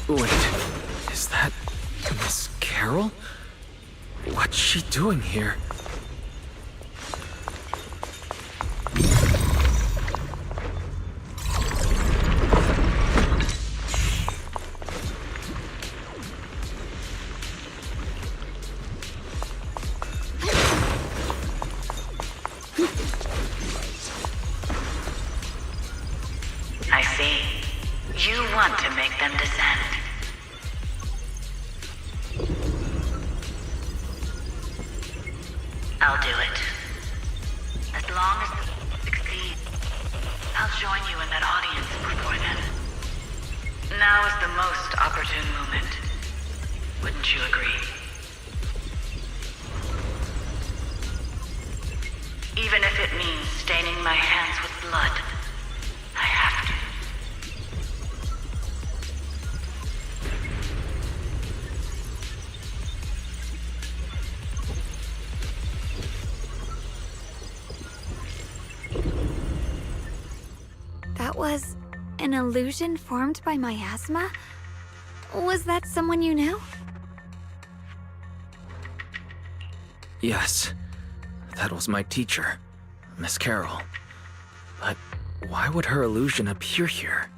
Wait, is that Miss Carol? What's she doing here? I see. You want to make them descend. I'll do it. As long as they succeed, I'll join you in that audience before then. Now is the most opportune moment. Wouldn't you agree? Even if it means staining my hands with blood, I have to. That was an illusion formed by miasma? Was that someone you knew? Yes. That was my teacher, Miss Carol. But why would her illusion appear here?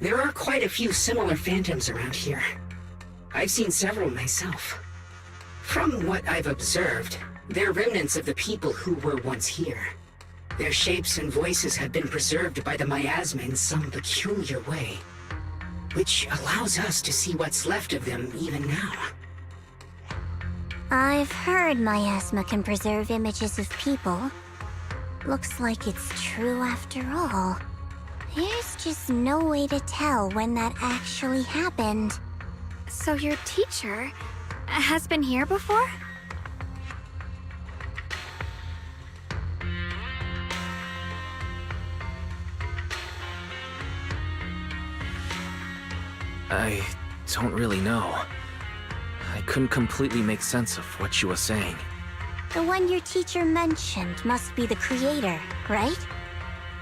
There are quite a few similar phantoms around here. I've seen several myself. From what I've observed, they're remnants of the people who were once here. Their shapes and voices have been preserved by the miasma in some peculiar way, which allows us to see what's left of them even now. I've heard miasma can preserve images of people. Looks like it's true after all. There's just no way to tell when that actually happened. So your teacher has been here before? I don't really know. I couldn't completely make sense of what she was saying. The one your teacher mentioned must be the creator, right?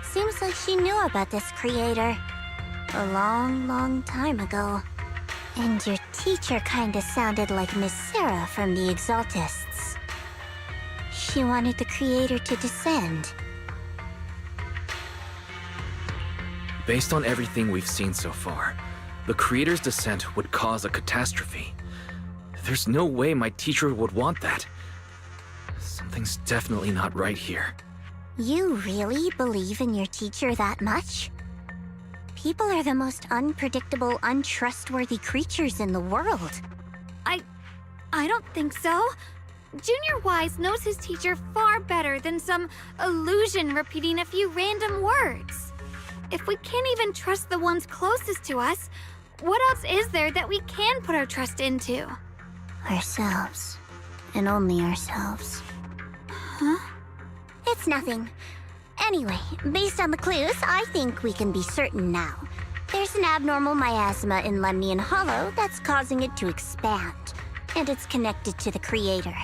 Seems like she knew about this creator a long, long time ago. And your teacher kinda sounded like Miss Sarah from the Exaltists. She wanted the creator to descend. Based on everything we've seen so far, the creator's descent would cause a catastrophe. There's no way my teacher would want that. Something's definitely not right here. You really believe in your teacher that much? People are the most unpredictable, untrustworthy creatures in the world. I don't think so. Junior Wise knows his teacher far better than some illusion repeating a few random words. If we can't even trust the ones closest to us, what else is there that we can put our trust into? Ourselves. And only ourselves. Huh? It's it's nothing. Anyway, based on the clues, I think we can be certain now. There's an abnormal miasma in Lemnian Hollow that's causing it to expand, and it's connected to the creator.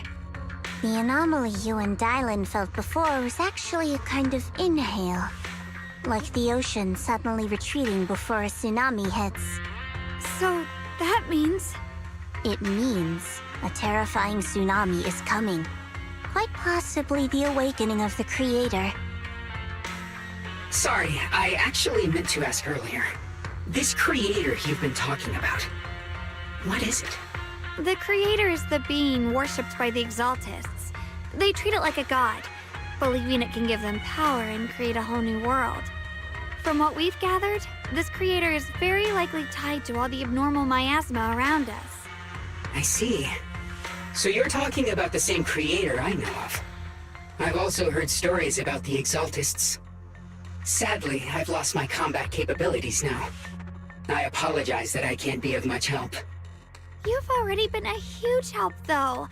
The anomaly you and Dylan felt before was actually a kind of inhale, like the ocean suddenly retreating before a tsunami hits. So that means... It means a terrifying tsunami is coming. Quite possibly the awakening of the creator. Sorry, I actually meant to ask earlier. This creator you've been talking about, what is it? The creator is the being worshipped by the Exaltists. They treat it like a god, believing it can give them power and create a whole new world. From what we've gathered, this creator is very likely tied to all the abnormal miasma around us. I see. So you're talking about the same creator I know of. I've also heard stories about the Exaltists. Sadly, I've lost my combat capabilities now. I apologize that I can't be of much help. You've already been a huge help, though.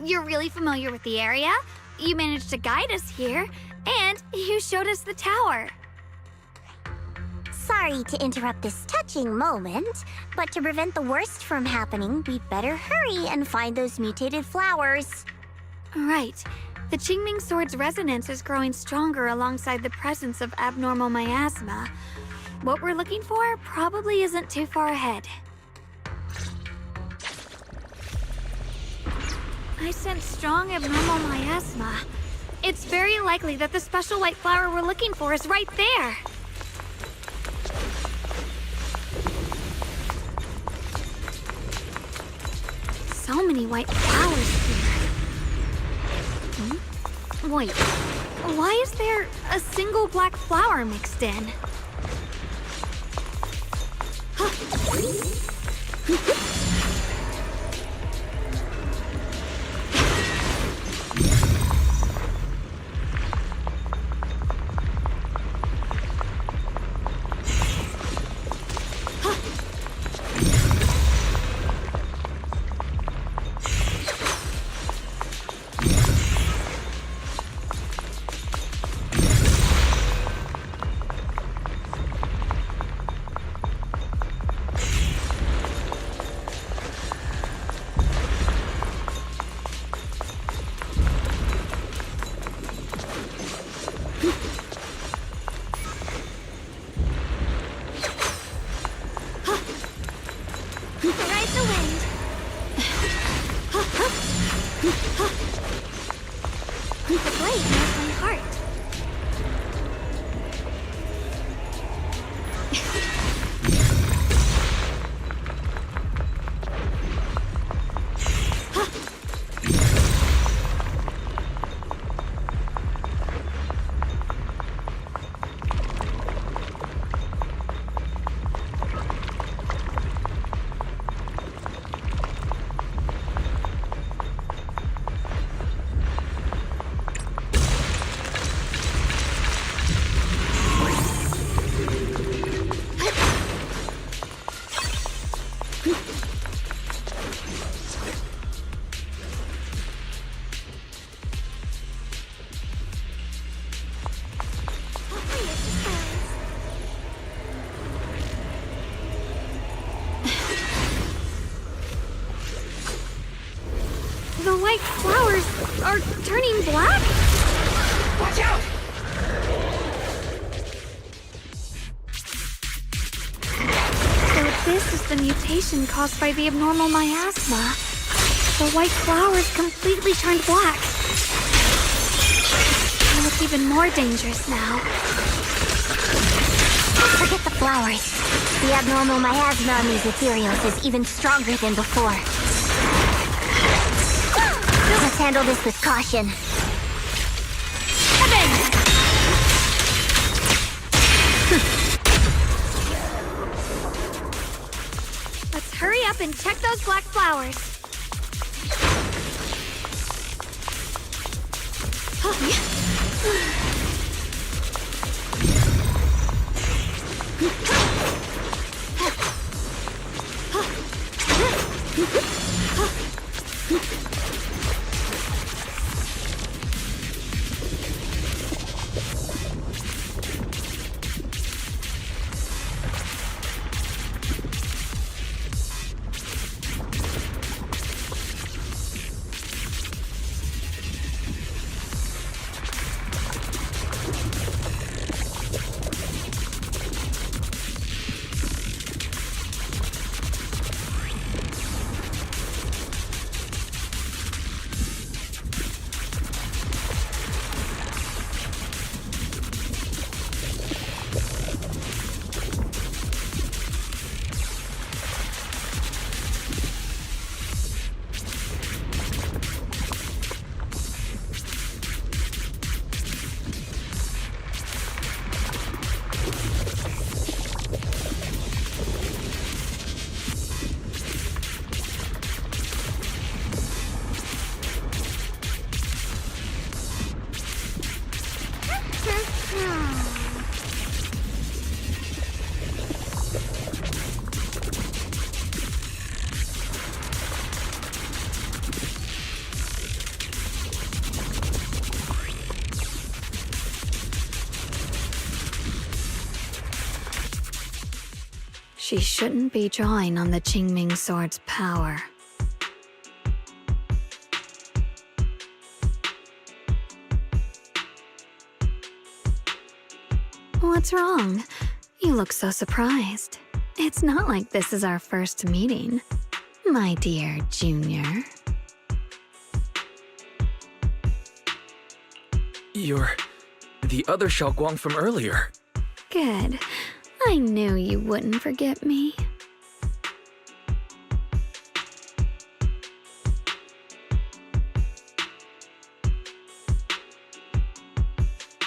You're really familiar with the area, you managed to guide us here, and you showed us the tower. Sorry to interrupt this touching moment, but to prevent the worst from happening, we'd better hurry and find those mutated flowers. Right. The Qingming Sword's resonance is growing stronger alongside the presence of abnormal miasma. What we're looking for probably isn't too far ahead. I sense strong abnormal miasma. It's very likely that the special white flower we're looking for is right there. So many white flowers here. Wait, why is there a single black flower mixed in? The white flowers are turning black? Watch out! So this is the mutation caused by the abnormal miasma. The white flowers completely turned black. They look even more dangerous now. Forget the flowers. The abnormal miasma on these materials is even stronger than before. Let's handle this with caution. Let's hurry up and check those black flowers. She shouldn't be drawing on the Qingming Sword's power. What's wrong? You look so surprised. It's not like this is our first meeting, my dear Junior. You're the other Xiaoguang from earlier. Good. I knew you wouldn't forget me.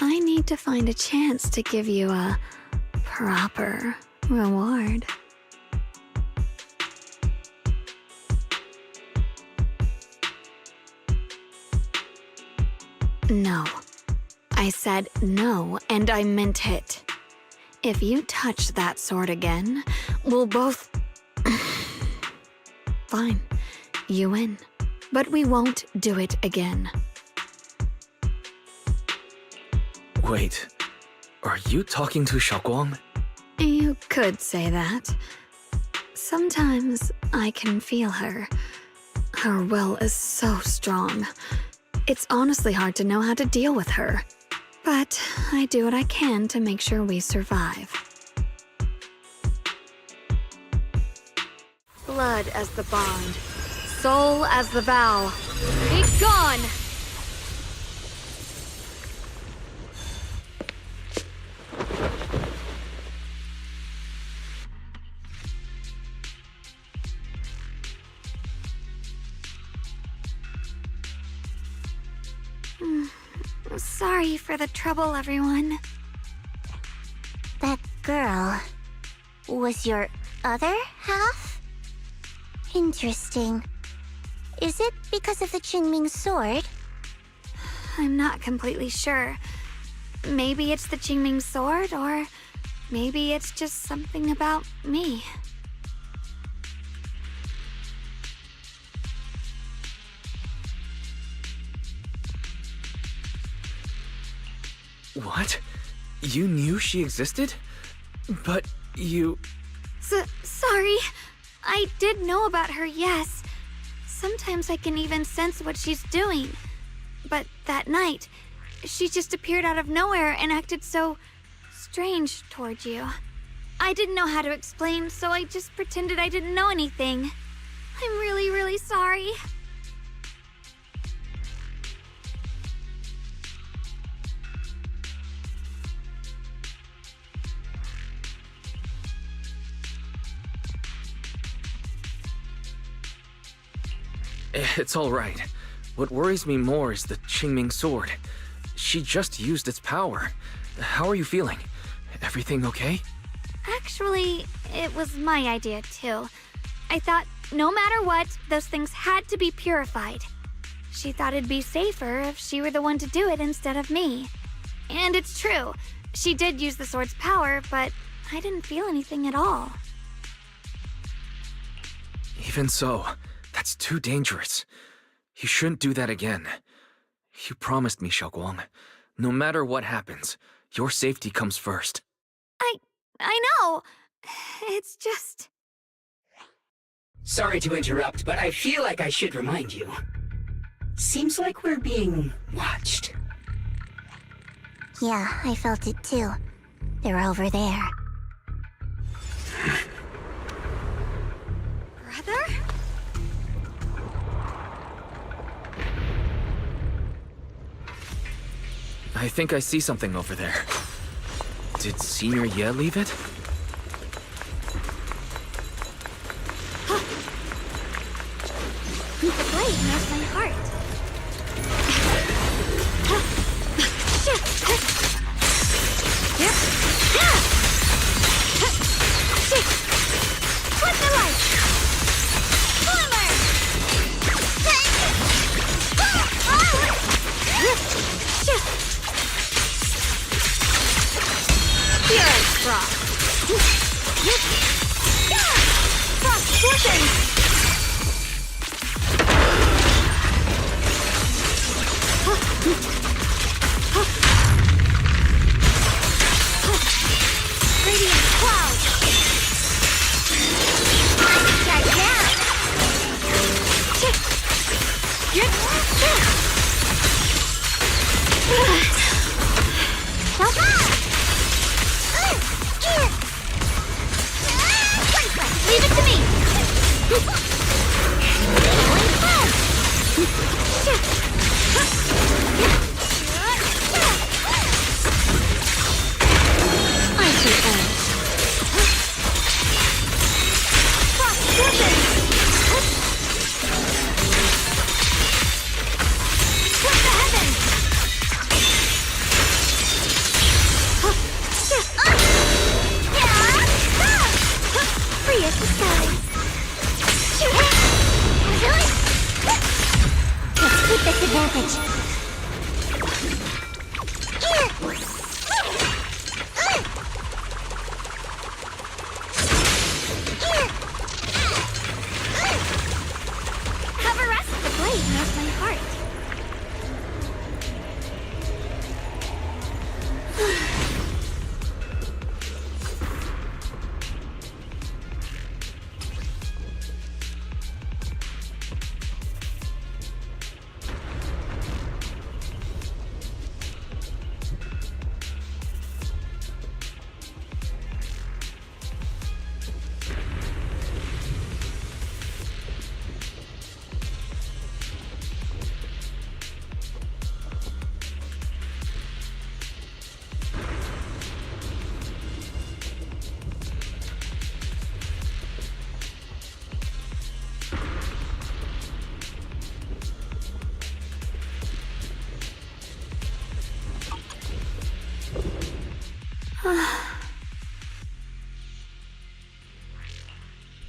I need to find a chance to give you a proper reward. No. I said no, and I meant it. If you touch that sword again, we'll both... Fine. You win. But we won't do it again. Wait, are you talking to Xiaoguang? You could say that. Sometimes I can feel her. Her will is so strong. It's honestly hard to know how to deal with her. But I do what I can to make sure we survive. Blood as the bond. Soul as the vow. Be gone! Sorry for the trouble, everyone. That girl was your other half? Interesting. Is it because of the Qingming sword? I'm not completely sure. Maybe it's the Qingming sword, or maybe it's just something about me. What? You knew she existed? But you... Sorry. I did know about her, yes. Sometimes I can even sense what she's doing. But that night, she just appeared out of nowhere and acted so strange toward you. I didn't know how to explain, so I just pretended I didn't know anything. I'm really, really sorry. It's all right. What worries me more is the Qingming sword. She just used its power. How are you feeling? Everything okay? Actually, it was my idea too. I thought no matter what, those things had to be purified. She thought it'd be safer if she were the one to do it instead of me. And it's true. She did use the sword's power, but I didn't feel anything at all. Even so, that's too dangerous. You shouldn't do that again. You promised me, Xiaoguang. No matter what happens, your safety comes first. I know. It's just... Sorry to interrupt, but I feel like I should remind you. Seems like we're being watched. Yeah, I felt it too. They're over there. Brother? I think I see something over there. Did Senior Ye leave it? The blade knows my heart. What's the light? Glimmer! Here it's frost. Frost scorching! Radiant cloud!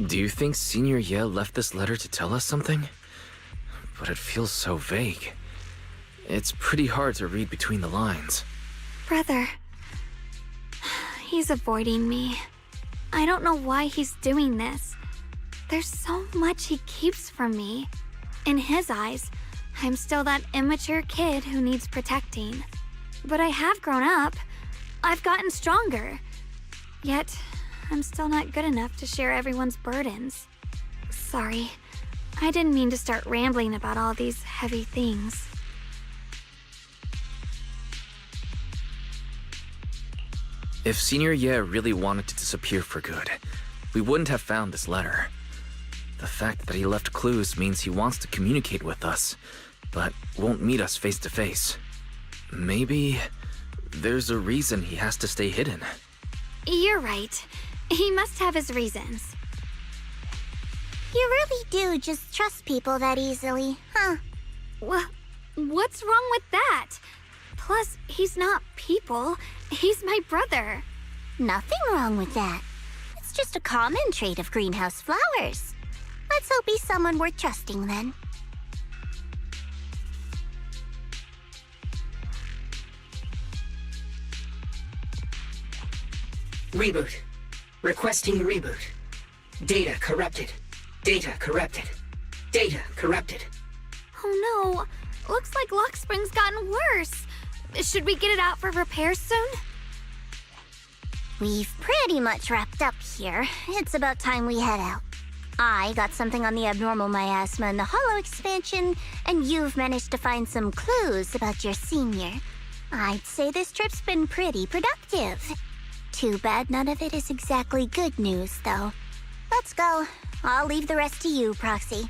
Do you think Senior Ye left this letter to tell us something? But it feels so vague. It's pretty hard to read between the lines. Brother. He's avoiding me. I don't know why he's doing this. There's so much he keeps from me. In his eyes, I'm still that immature kid who needs protecting. But I have grown up. I've gotten stronger. Yet, I'm still not good enough to share everyone's burdens. Sorry. I didn't mean to start rambling about all these heavy things. If Senior Ye really wanted to disappear for good, we wouldn't have found this letter. The fact that he left clues means he wants to communicate with us, but won't meet us face to face. Maybe there's a reason he has to stay hidden. You're right. He must have his reasons. You really do just trust people that easily, huh? What's wrong with that? Plus, he's not people. He's my brother. Nothing wrong with that. It's just a common trait of greenhouse flowers. Let's hope he's someone worth trusting then. Reboot. Requesting reboot. Data corrupted. Data corrupted. Data corrupted. Oh no. Looks like Lockspring's gotten worse. Should we get it out for repairs soon? We've pretty much wrapped up here. It's about time we head out. I got something on the abnormal miasma and the hollow expansion, and you've managed to find some clues about your senior. I'd say this trip's been pretty productive. Too bad none of it is exactly good news, though. Let's go. I'll leave the rest to you, Proxy.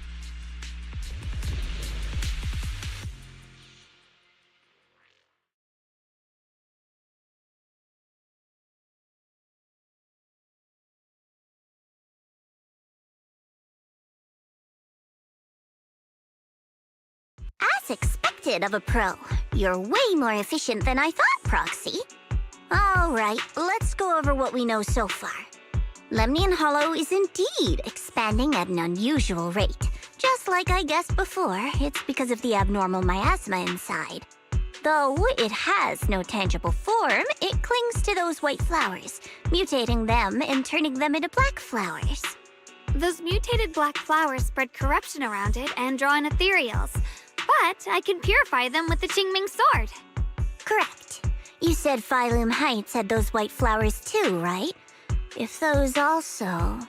As expected of a pro, you're way more efficient than I thought, Proxy. Alright, let's go over what we know so far. Lemnian Hollow is indeed expanding at an unusual rate. Just like I guessed before, it's because of the abnormal miasma inside. Though it has no tangible form, it clings to those white flowers, mutating them and turning them into black flowers. Those mutated black flowers spread corruption around it and draw in ethereals. But I can purify them with the Qingming sword. Correct. You said Phylum Heights had those white flowers too, right? If those also...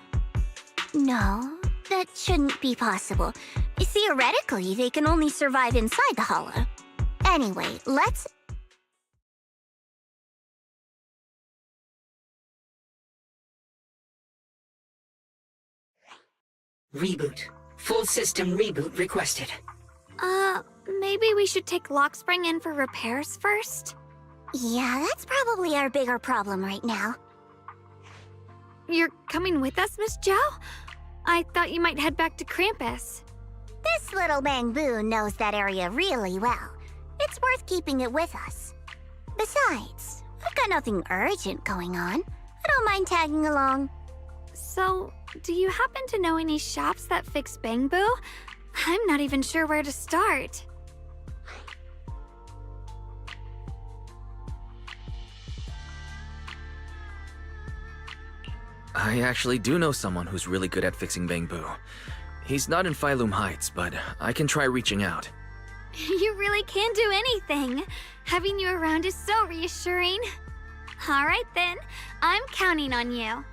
No, that shouldn't be possible. Theoretically, they can only survive inside the hollow. Anyway, let's... Reboot. Full system reboot requested. Maybe we should take Lockspring in for repairs first? Yeah, that's probably our bigger problem right now. You're coming with us, Miss Zhao? I thought you might head back to Krampus. This little Bangbu knows that area really well. It's worth keeping it with us. Besides, I've got nothing urgent going on. I don't mind tagging along. So, do you happen to know any shops that fix Bangbu? I'm not even sure where to start. I actually do know someone who's really good at fixing Bangbu. He's not in Phylum Heights, but I can try reaching out. You really can do anything. Having you around is so reassuring. All right then, I'm counting on you.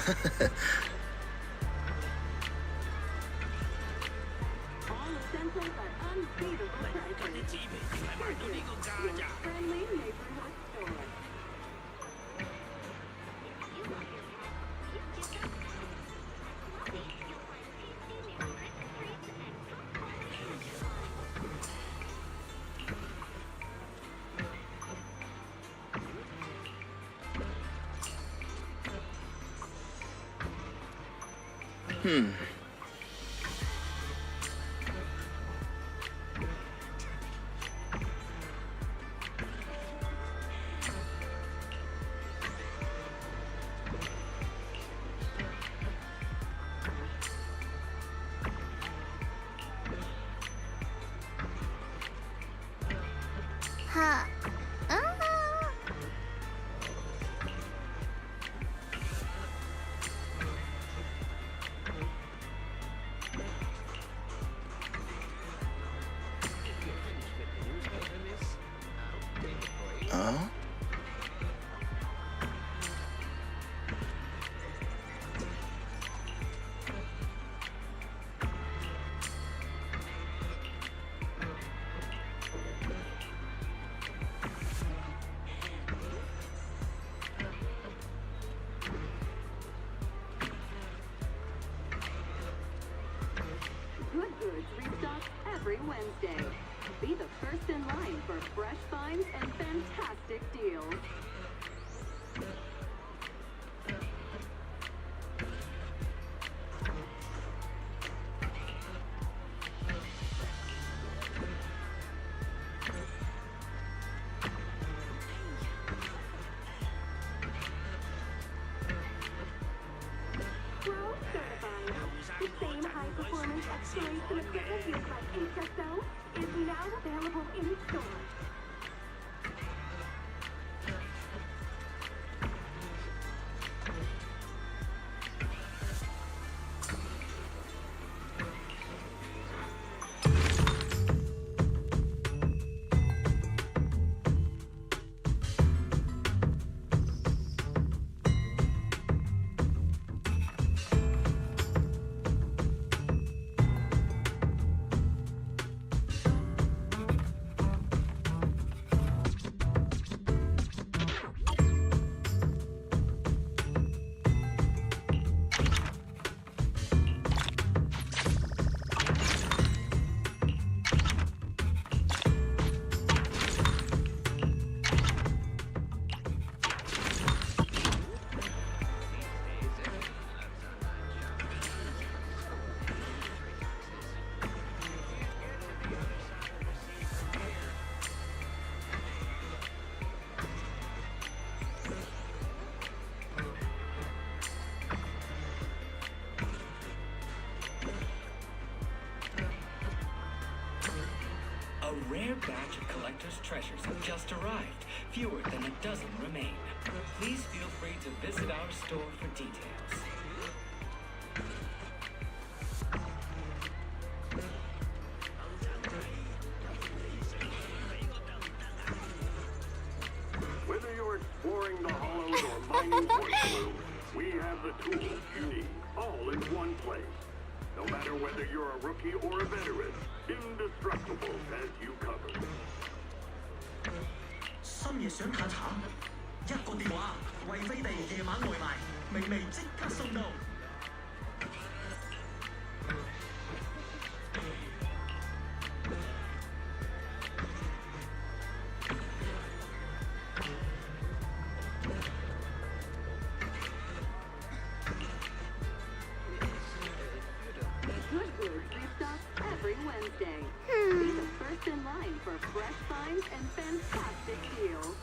Huh. Huh? Good Goods restocks every Wednesday. Be the first in line for fresh finds and fantastic deals. Pro certified. The same high-performance exploration equipment used by HSO is now available in store. A rare batch of collector's treasures have just arrived. Fewer than a dozen remain. Please feel free to visit our store for details. Whether you're exploring the hollows or mining for clues, we have the tools you need, all in one place. No matter whether you're a rookie or a veteran, indestructible has you covered. 深夜想下茶，一個電話，惠飛地夜晚外賣，明微即刻送到。Good Goods restocks every Wednesday. Be the first in line for fresh finds and fantastic deals.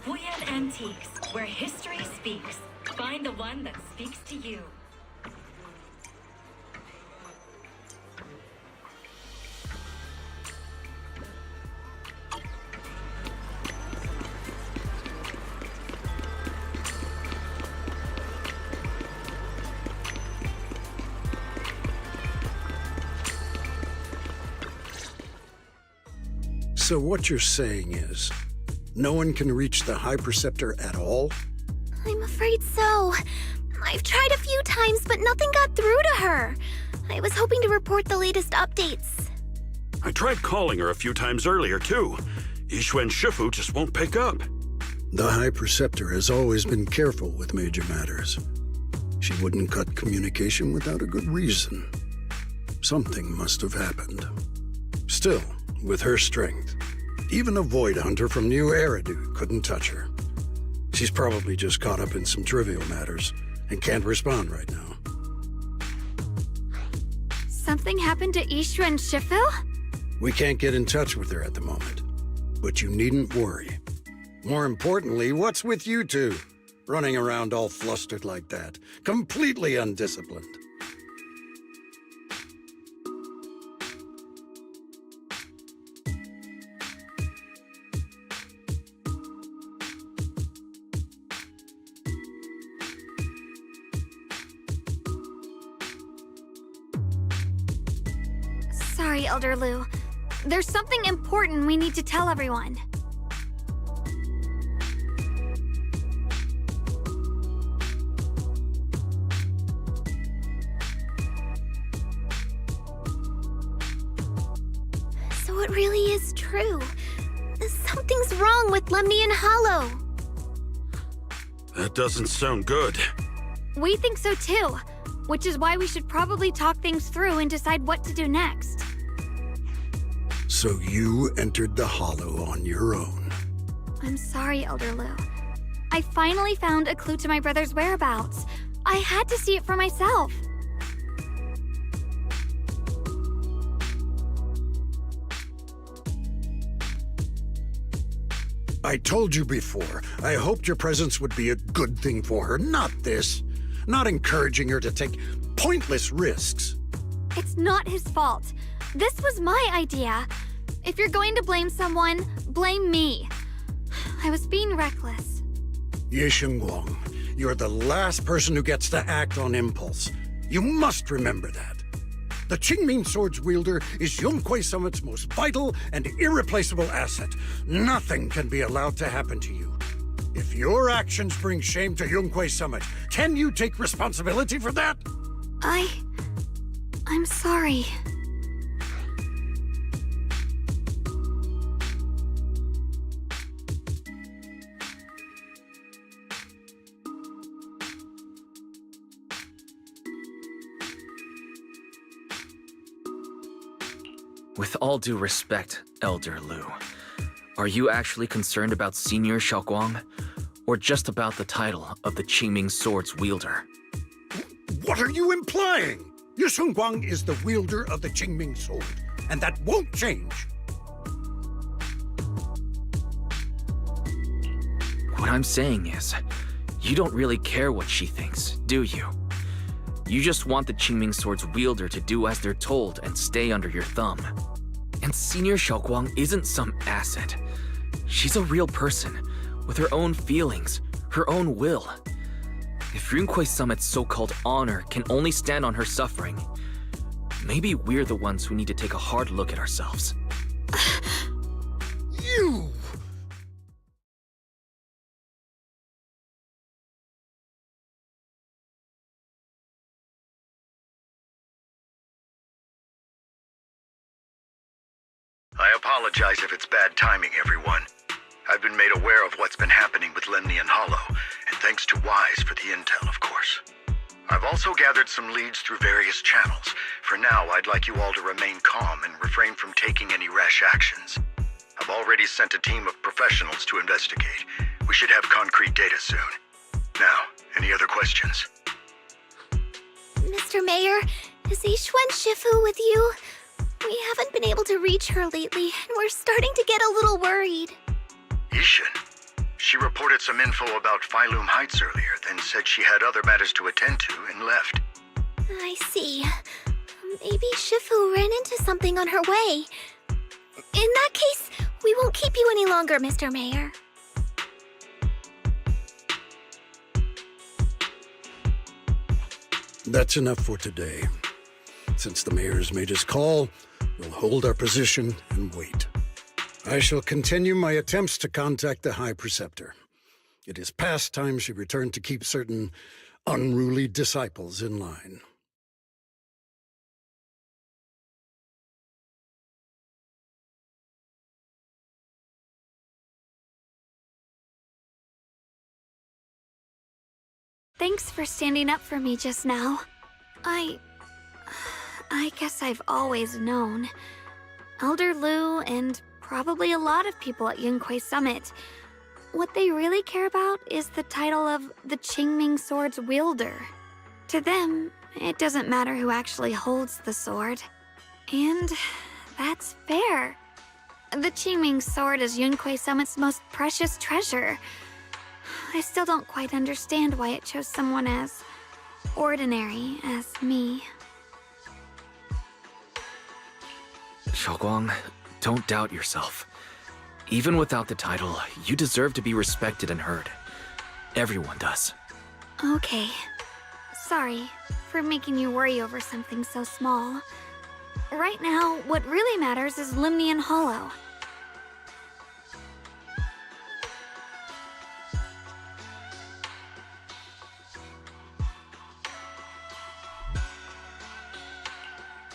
Wuyan Antiques, where history speaks. Find the one that speaks to you. So what you're saying is, no one can reach the High Preceptor at all? I'm afraid so. I've tried a few times, but nothing got through to her. I was hoping to report the latest updates. I tried calling her a few times earlier, too. Yixuan Shifu just won't pick up. The High Preceptor has always been careful with major matters. She wouldn't cut communication without a good reason. Something must have happened. Still, with her strength, even a Void Hunter from New Eridu couldn't touch her. She's probably just caught up in some trivial matters and can't respond right now. Something happened to Ishu and Shifu? We can't get in touch with her at the moment, but you needn't worry. More importantly, what's with you two? Running around all flustered like that, completely undisciplined. Sorry, Elder Lu. There's something important we need to tell everyone. So it really is true. Something's wrong with Lemnian Hollow. That doesn't sound good. We think so too, which is why we should probably talk things through and decide what to do next. So you entered the Hollow on your own. I'm sorry, Elder Lu. I finally found a clue to my brother's whereabouts. I had to see it for myself. I told you before, I hoped your presence would be a good thing for her, not this. Not encouraging her to take pointless risks. It's not his fault. This was my idea. If you're going to blame someone, blame me. I was being reckless. Ye Shengguang, you're the last person who gets to act on impulse. You must remember that. The Qingming Sword's wielder is Yunquei Summit's most vital and irreplaceable asset. Nothing can be allowed to happen to you. If your actions bring shame to Yunquei Summit, can you take responsibility for that? I'm sorry. With all due respect, Elder Lu, are you actually concerned about Senior Xiaoguang, or just about the title of the Qingming Sword's wielder? What are you implying? Ye Shengguang is the wielder of the Qingming Sword, and that won't change. What I'm saying is, you don't really care what she thinks, do you? You just want the Qingming Sword's wielder to do as they're told and stay under your thumb. And Senior Xiaoguang isn't some asset. She's a real person, with her own feelings, her own will. If Yunquei Summit's so-called honor can only stand on her suffering, maybe we're the ones who need to take a hard look at ourselves. You! I apologize if it's bad timing, everyone. I've been made aware of what's been happening with Lemnian Hollow, and thanks to Wise for the intel, of course. I've also gathered some leads through various channels. For now, I'd like you all to remain calm and refrain from taking any rash actions. I've already sent a team of professionals to investigate. We should have concrete data soon. Now, any other questions? Mr. Mayor, is Yixuan Shifu with you? We haven't been able to reach her lately, and we're starting to get a little worried. Yixuan? She reported some info about Phylum Heights earlier, then said she had other matters to attend to and left. I see. Maybe Shifu ran into something on her way. In that case, we won't keep you any longer, Mr. Mayor. That's enough for today. Since the mayor's made his call, we'll hold our position and wait. I shall continue my attempts to contact the High Preceptor. It is past time she returned to keep certain unruly disciples in line. Thanks for standing up for me just now. I guess I've always known. Elder Lu and probably a lot of people at Yunquei Summit, what they really care about is the title of the Qingming Sword's wielder. To them, it doesn't matter who actually holds the sword. And that's fair. The Qingming Sword is Yunquei Summit's most precious treasure. I still don't quite understand why it chose someone as ordinary as me. Xiaoguang, don't doubt yourself. Even without the title, you deserve to be respected and heard. Everyone does. Okay. Sorry for making you worry over something so small. Right now, what really matters is Limnian Hollow.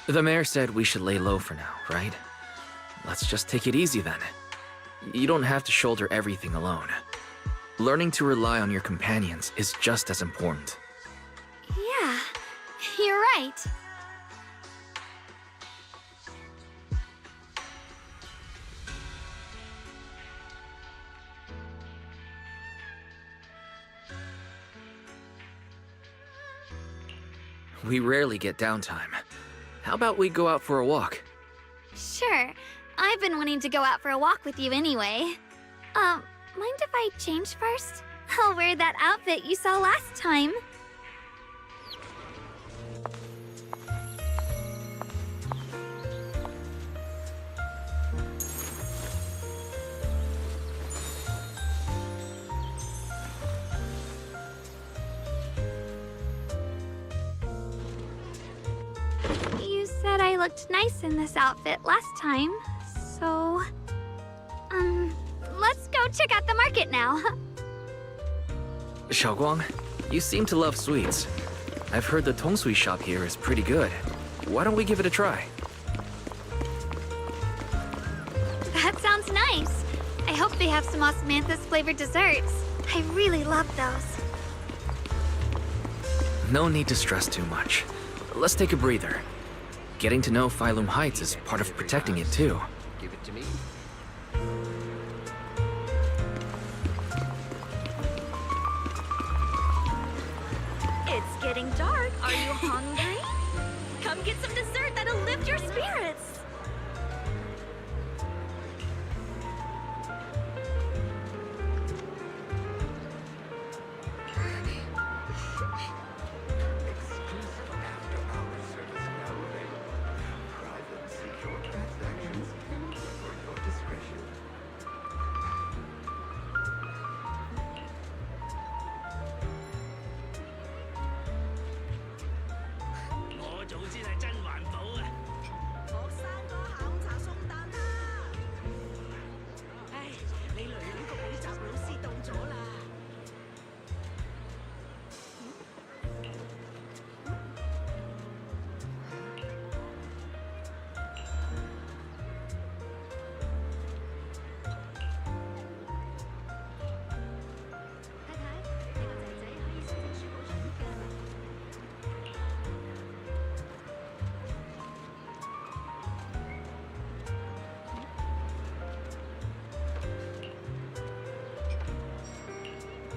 The mayor said we should lay low for now, right? Let's just take it easy then. You don't have to shoulder everything alone. Learning to rely on your companions is just as important. Yeah, you're right. We rarely get downtime. How about we go out for a walk? Sure. I've been wanting to go out for a walk with you anyway. Mind if I change first? I'll wear that outfit you saw last time. You said I looked nice in this outfit last time, so... let's go check out the market now. Xiaoguang, you seem to love sweets. I've heard the tongsui shop here is pretty good. Why don't we give it a try? That sounds nice. I hope they have some osmanthus-flavored desserts. I really love those. No need to stress too much. Let's take a breather. Getting to know Phylum Heights is part of protecting it too. Give it to me. It's getting dark. Are you hungry? Come get some dessert that'll lift your spirits.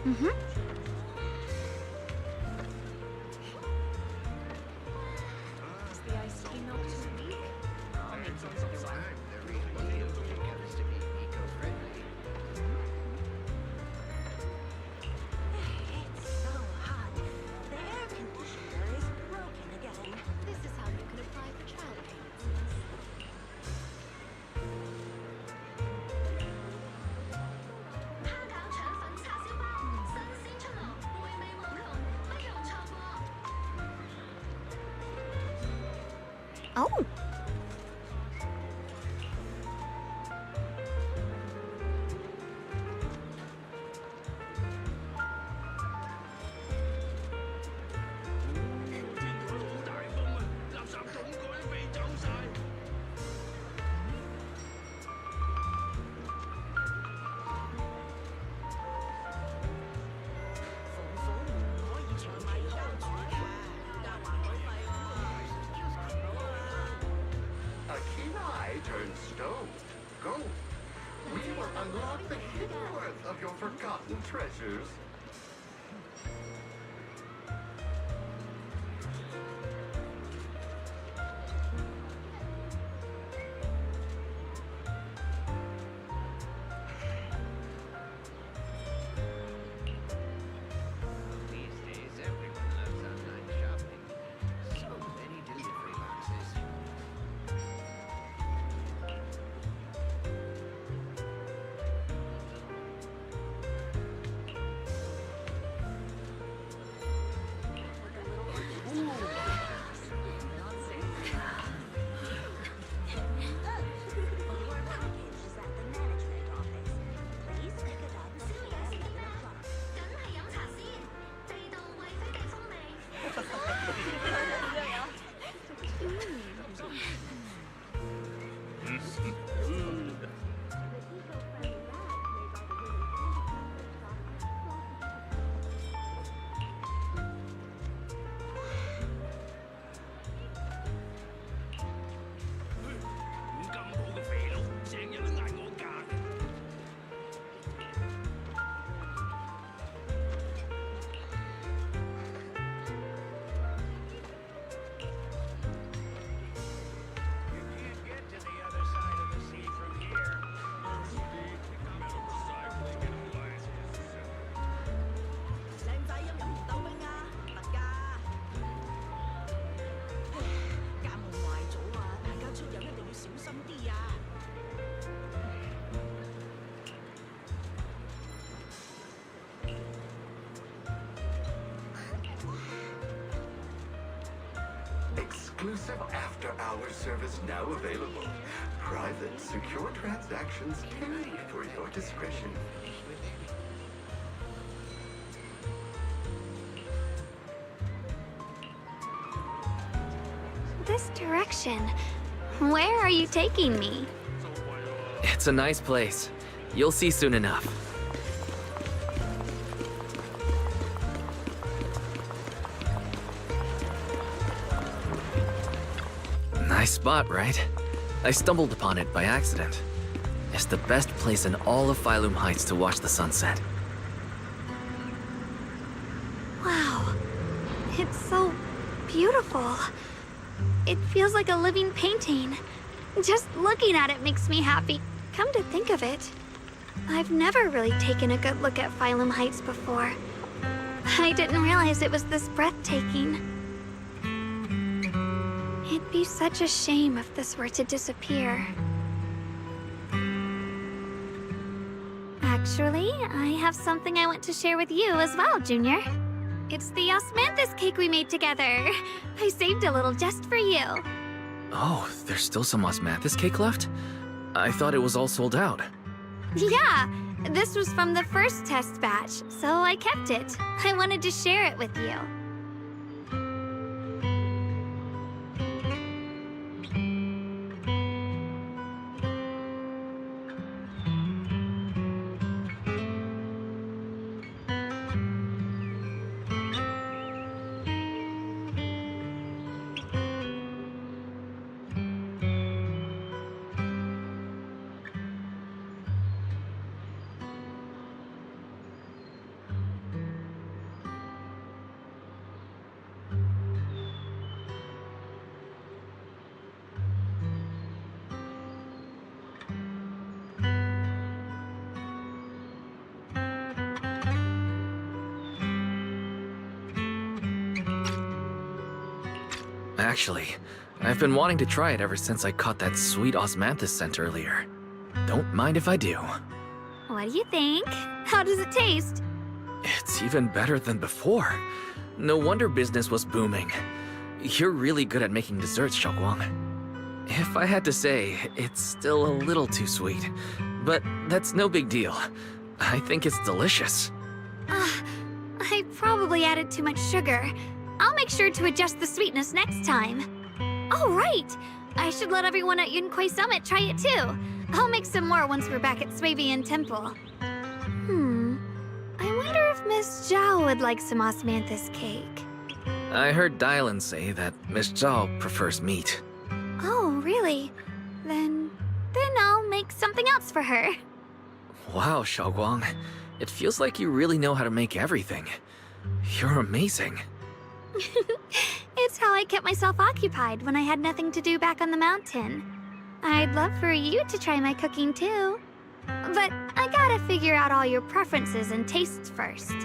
Mm-hmm. Oh. turn stone. Go. We will unlock the hidden worth of your forgotten treasures. These days, everyone loves online shopping. So many delivery boxes. Exclusive after-hour service now available. Private, secure transactions carried for your discretion. This direction. Where are you taking me? It's a nice place. You'll see soon enough. Nice spot, right? I stumbled upon it by accident. It's the best place in all of Phylum Heights to watch the sunset. Wow. It's so beautiful. It feels like a living painting. Just looking at it makes me happy. Come to think of it, I've never really taken a good look at Phylum Heights before. I didn't realize it was this breathtaking. It'd be such a shame if this were to disappear. Actually, I have something I want to share with you as well, Junior. It's the osmanthus cake we made together. I saved a little just for you. Oh, there's still some osmanthus cake left? I thought it was all sold out. Yeah, this was from the first test batch, so I kept it. I wanted to share it with you. Actually, I've been wanting to try it ever since I caught that sweet osmanthus scent earlier. Don't mind if I do. What do you think? How does it taste? It's even better than before. No wonder business was booming. You're really good at making desserts, Xiaoguang. If I had to say, it's still a little too sweet. But that's no big deal. I think it's delicious. I probably added too much sugar. I'll make sure to adjust the sweetness next time. Oh, right! I should let everyone at Yunquay Summit try it too. I'll make some more once we're back at Swabian Temple. I wonder if Miss Zhao would like some osmanthus cake. I heard Dylan say that Miss Zhao prefers meat. Oh, really? Then Then I'll make something else for her. Wow, Xiaoguang. It feels like you really know how to make everything. You're amazing. It's how I kept myself occupied when I had nothing to do back on the mountain. I'd love for you to try my cooking too. But I gotta figure out all your preferences and tastes first.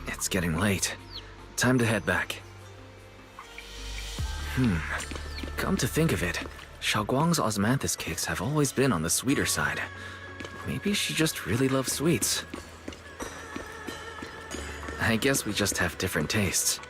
It's getting late. Time to head back. Come to think of it, Xiaoguang's osmanthus cakes have always been on the sweeter side. Maybe she just really loves sweets. I guess we just have different tastes.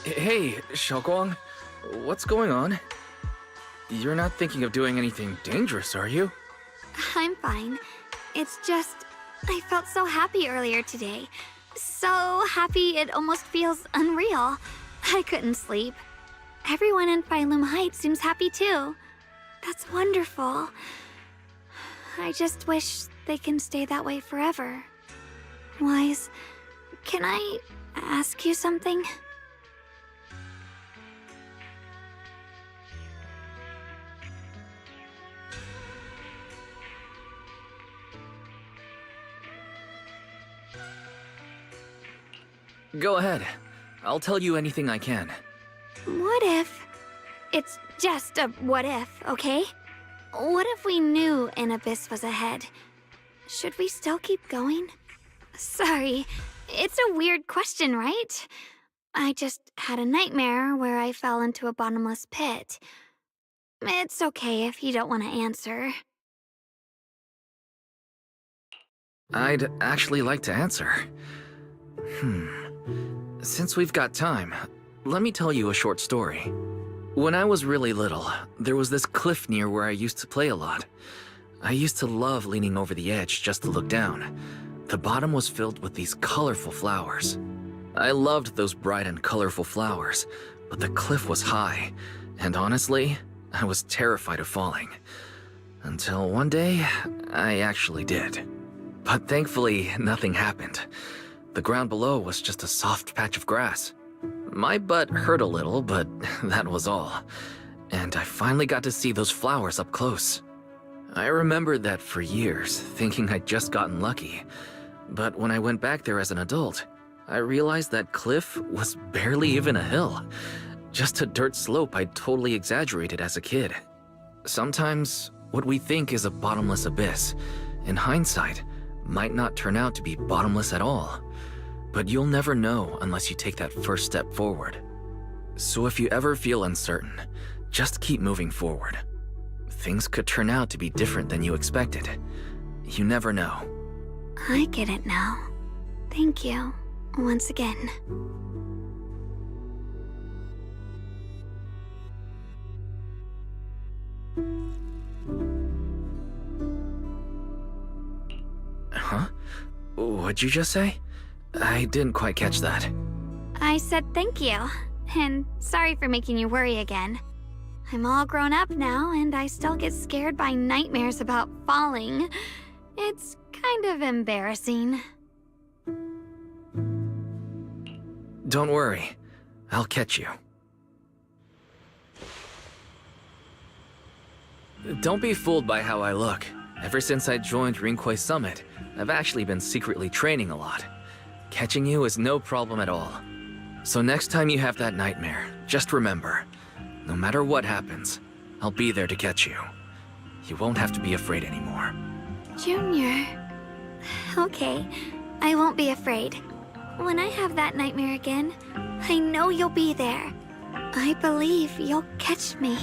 Hey, Xiaoguang, what's going on? You're not thinking of doing anything dangerous, are you? I'm fine. It's just, I felt so happy earlier today. So happy it almost feels unreal. I couldn't sleep. Everyone in Phylum Heights seems happy too. That's wonderful. I just wish they can stay that way forever. Wise, can I ask you something? Go ahead. I'll tell you anything I can. What if... It's just a what if, okay? What if we knew an abyss was ahead? Should we still keep going? Sorry, it's a weird question, right? I just had a nightmare where I fell into a bottomless pit. It's okay if you don't want to answer. I'd actually like to answer. Since we've got time, let me tell you a short story. When I was really little, there was this cliff near where I used to play a lot. I used to love leaning over the edge just to look down. The bottom was filled with these colorful flowers. I loved those bright and colorful flowers, but the cliff was high, and honestly, I was terrified of falling. Until one day, I actually did. But thankfully, nothing happened. The ground below was just a soft patch of grass. My butt hurt a little, but that was all. And I finally got to see those flowers up close. I remembered that for years, thinking I'd just gotten lucky. But when I went back there as an adult, I realized that cliff was barely even a hill. Just a dirt slope I'd totally exaggerated as a kid. Sometimes, what we think is a bottomless abyss, in hindsight, might not turn out to be bottomless at all. But you'll never know unless you take that first step forward. So if you ever feel uncertain, just keep moving forward. Things could turn out to be different than you expected. You never know. I get it now. Thank you, once again. Huh? What'd you just say? I didn't quite catch that. I said thank you, and sorry for making you worry again. I'm all grown up now, and I still get scared by nightmares about falling. It's kind of embarrassing. Don't worry. I'll catch you. Don't be fooled by how I look. Ever since I joined Rinkway Summit, I've actually been secretly training a lot. Catching you is no problem at all. So next time you have that nightmare, just remember, no matter what happens, I'll be there to catch you. You won't have to be afraid anymore. Junior. Okay, I won't be afraid. When I have that nightmare again, I know you'll be there. I believe you'll catch me.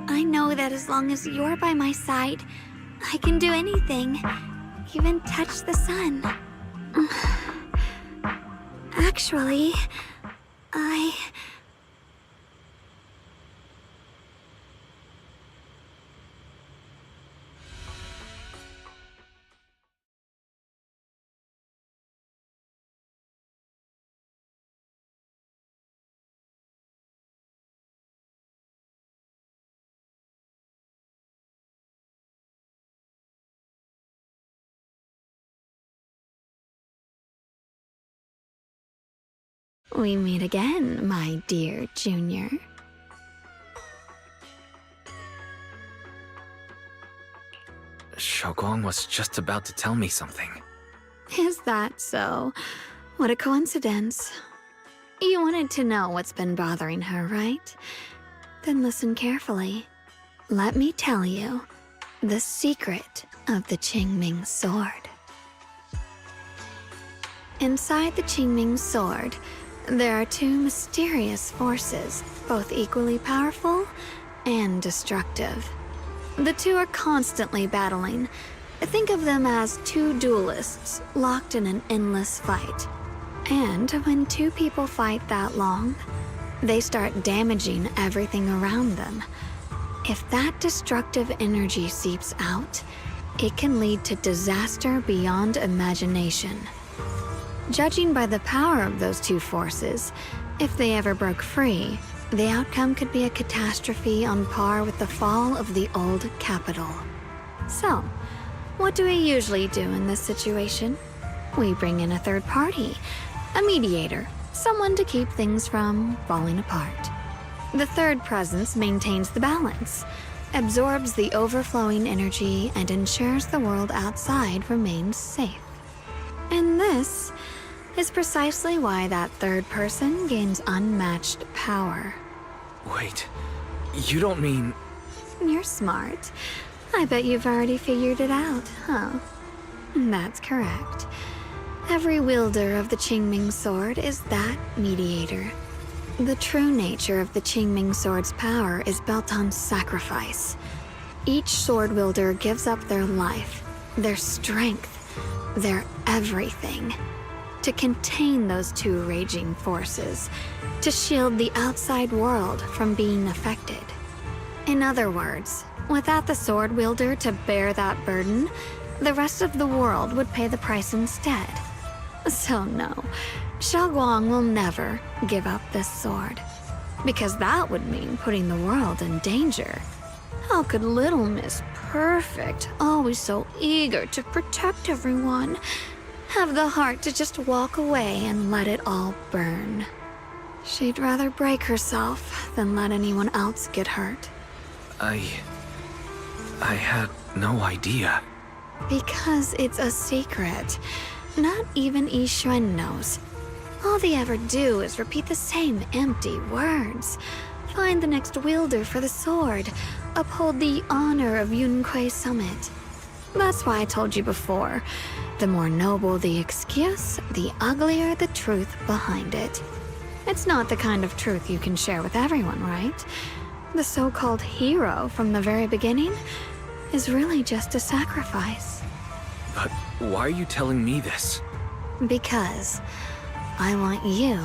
I know that as long as you're by my side, I can do anything, even touch the sun. Actually, we meet again, my dear Junior. Shoguang was just about to tell me something. Is that so? What a coincidence. You wanted to know what's been bothering her, right? Then listen carefully. Let me tell you the secret of the Qingming sword. Inside the Qingming sword, there are two mysterious forces, both equally powerful and destructive. The two are constantly battling. Think of them as two duelists locked in an endless fight. And when two people fight that long, they start damaging everything around them. If that destructive energy seeps out, it can lead to disaster beyond imagination. Judging by the power of those two forces, if they ever broke free, the outcome could be a catastrophe on par with the fall of the old capital. So, what do we usually do in this situation? We bring in a third party, a mediator, someone to keep things from falling apart. The third presence maintains the balance, absorbs the overflowing energy, and ensures the world outside remains safe. And this is precisely why that third person gains unmatched power. Wait, you don't mean... You're smart. I bet you've already figured it out, huh? That's correct. Every wielder of the Qingming sword is that mediator. The true nature of the Qingming sword's power is built on sacrifice. Each sword wielder gives up their life, their strength, their everything, to contain those two raging forces, to shield the outside world from being affected. In other words, without the sword wielder to bear that burden, the rest of the world would pay the price instead. So no, Shoguang will never give up this sword, because that would mean putting the world in danger. How could little Miss Perfect, always so eager to protect everyone, have the heart to just walk away and let it all burn? She'd rather break herself than let anyone else get hurt. I had no idea. Because it's a secret. Not even Yixuan knows. All they ever do is repeat the same empty words. Find the next wielder for the sword. Uphold the honor of Yunquei Summit. That's why I told you before. The more noble the excuse, the uglier the truth behind it. It's not the kind of truth you can share with everyone, right? The so-called hero from the very beginning is really just a sacrifice. But why are you telling me this? Because I want you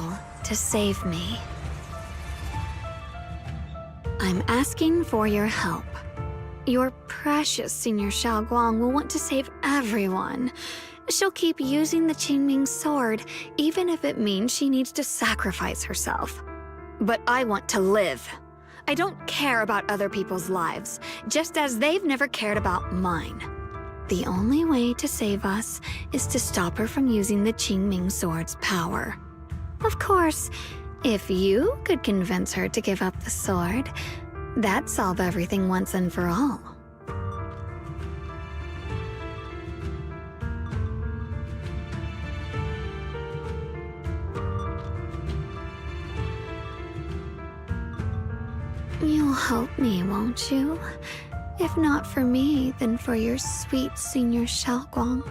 to save me. I'm asking for your help. Your precious Senior Xiaoguang will want to save everyone. She'll keep using the Qingming sword, even if it means she needs to sacrifice herself. But I want to live. I don't care about other people's lives, just as they've never cared about mine. The only way to save us is to stop her from using the Qingming sword's power. Of course, if you could convince her to give up the sword, that'd solve everything once and for all. You'll help me, won't you? If not for me, then for your sweet Senior Xiaoguang.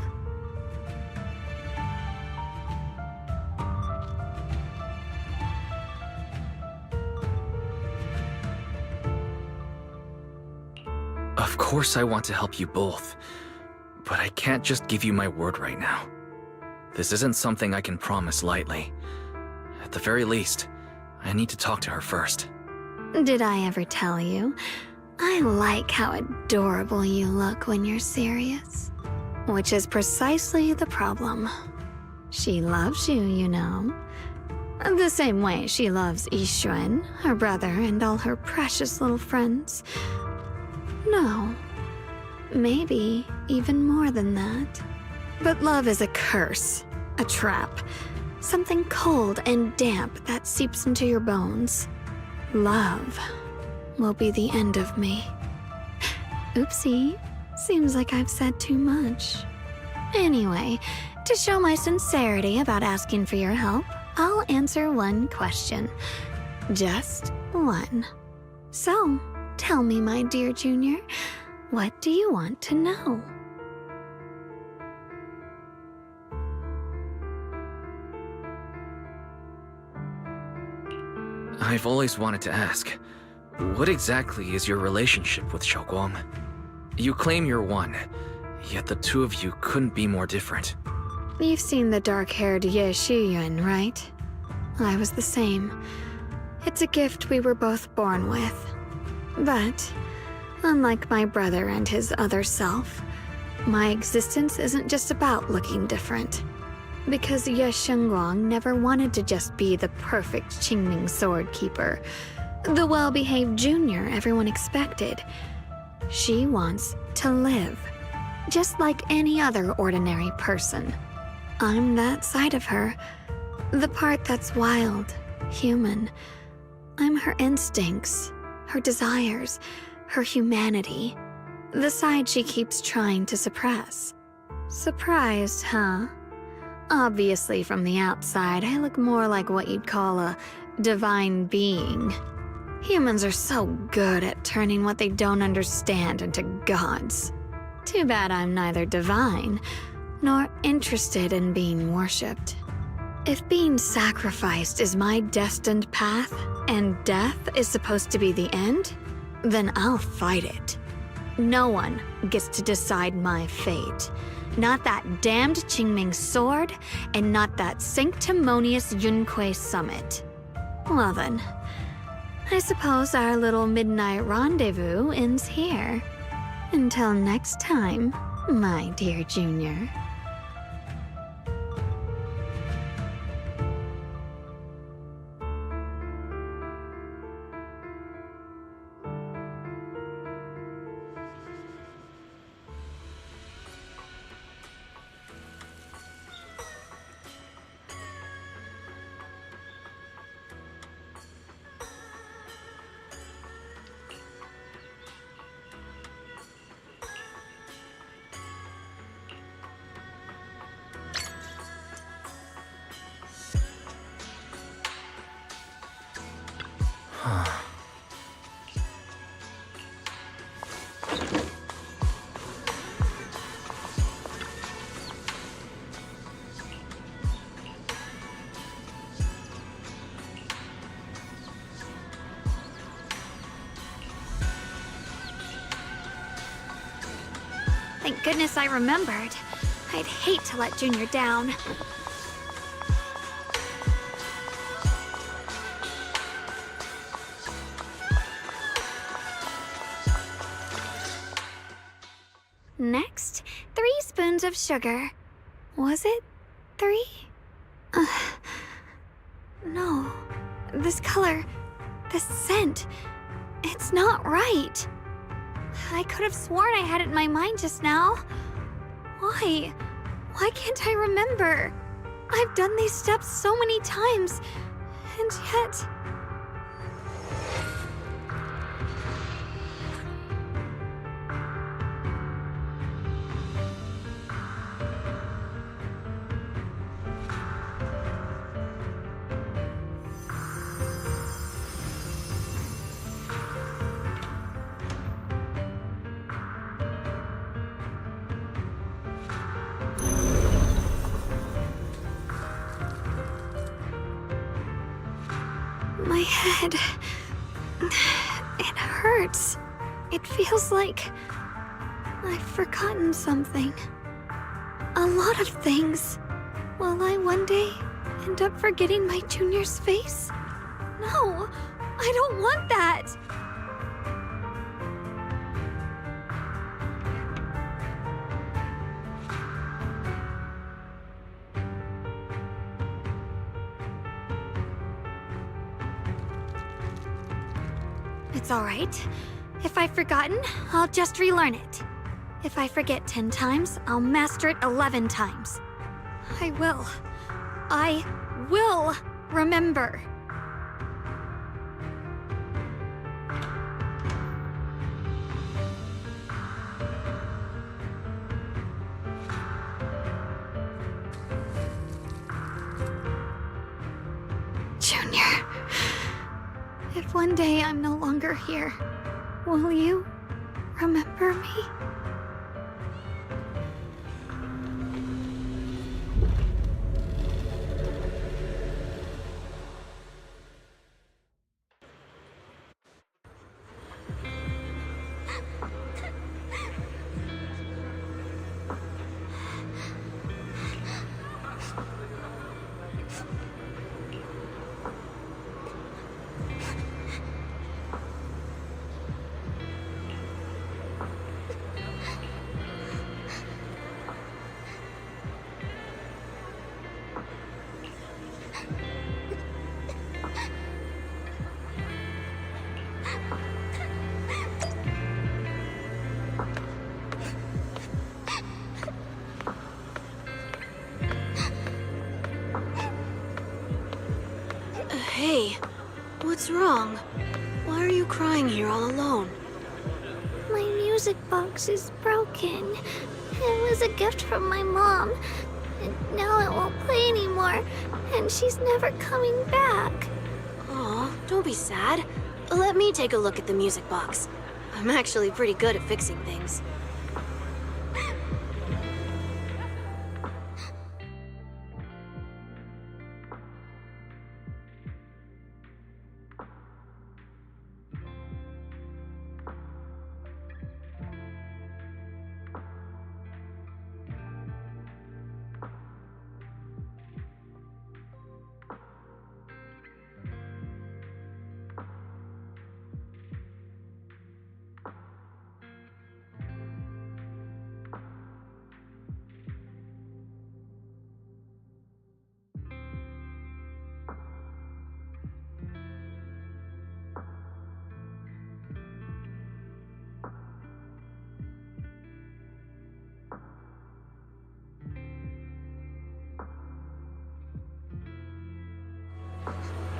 Of course I want to help you both, but I can't just give you my word right now. This isn't something I can promise lightly. At the very least, I need to talk to her first. Did I ever tell you? I like how adorable you look when you're serious. Which is precisely the problem. She loves you, you know. The same way she loves Yixuan, her brother, and all her precious little friends. No. Maybe even more than that. But love is a curse, a trap. Something cold and damp that seeps into your bones. Love will be the end of me. Oopsie. Seems like I've said too much. Anyway, to show my sincerity about asking for your help, I'll answer one question. Just one. So, tell me, my dear Junior, what do you want to know? I've always wanted to ask, what exactly is your relationship with Xiaoguang? You claim you're one, yet the two of you couldn't be more different. You've seen the dark-haired Ye Shiyuan, right? I was the same. It's a gift we were both born with. But, unlike my brother and his other self, my existence isn't just about looking different. Because Ye Shengguang never wanted to just be the perfect Qingming sword keeper, the well-behaved junior everyone expected. She wants to live, just like any other ordinary person. I'm that side of her, the part that's wild, human. I'm her instincts, her desires, her humanity, the side she keeps trying to suppress. Surprised, huh? Obviously, from the outside, I look more like what you'd call a divine being. Humans are so good at turning what they don't understand into gods. Too bad I'm neither divine, nor interested in being worshipped. If being sacrificed is my destined path, and death is supposed to be the end, then I'll fight it. No one gets to decide my fate. Not that damned Qingming sword, and not that sanctimonious Yunquei Summit. Well then, I suppose our little midnight rendezvous ends here. Until next time, my dear Junior. Thank goodness I remembered. I'd hate to let Junior down. Next, 3 spoons of sugar. Was it 3? No. This color, this scent, it's not right. I could have sworn I had it in my mind just now. Why? Why can't I remember? I've done these steps so many times, and yet... My head... it hurts. It feels like... I've forgotten something. A lot of things. Will I one day end up forgetting my Junior's face? No! I don't want that! It's all right. If I've forgotten, I'll just relearn it. If I forget 10 times, I'll master it 11 times. I will remember. Junior. If one day I'm no longer here, will you remember me? Hey, what's wrong? Why are you crying here all alone? My music box is broken. It was a gift from my mom. And now it won't play anymore. And she's never coming back. Aw, don't be sad. Let me take a look at the music box. I'm actually pretty good at fixing things.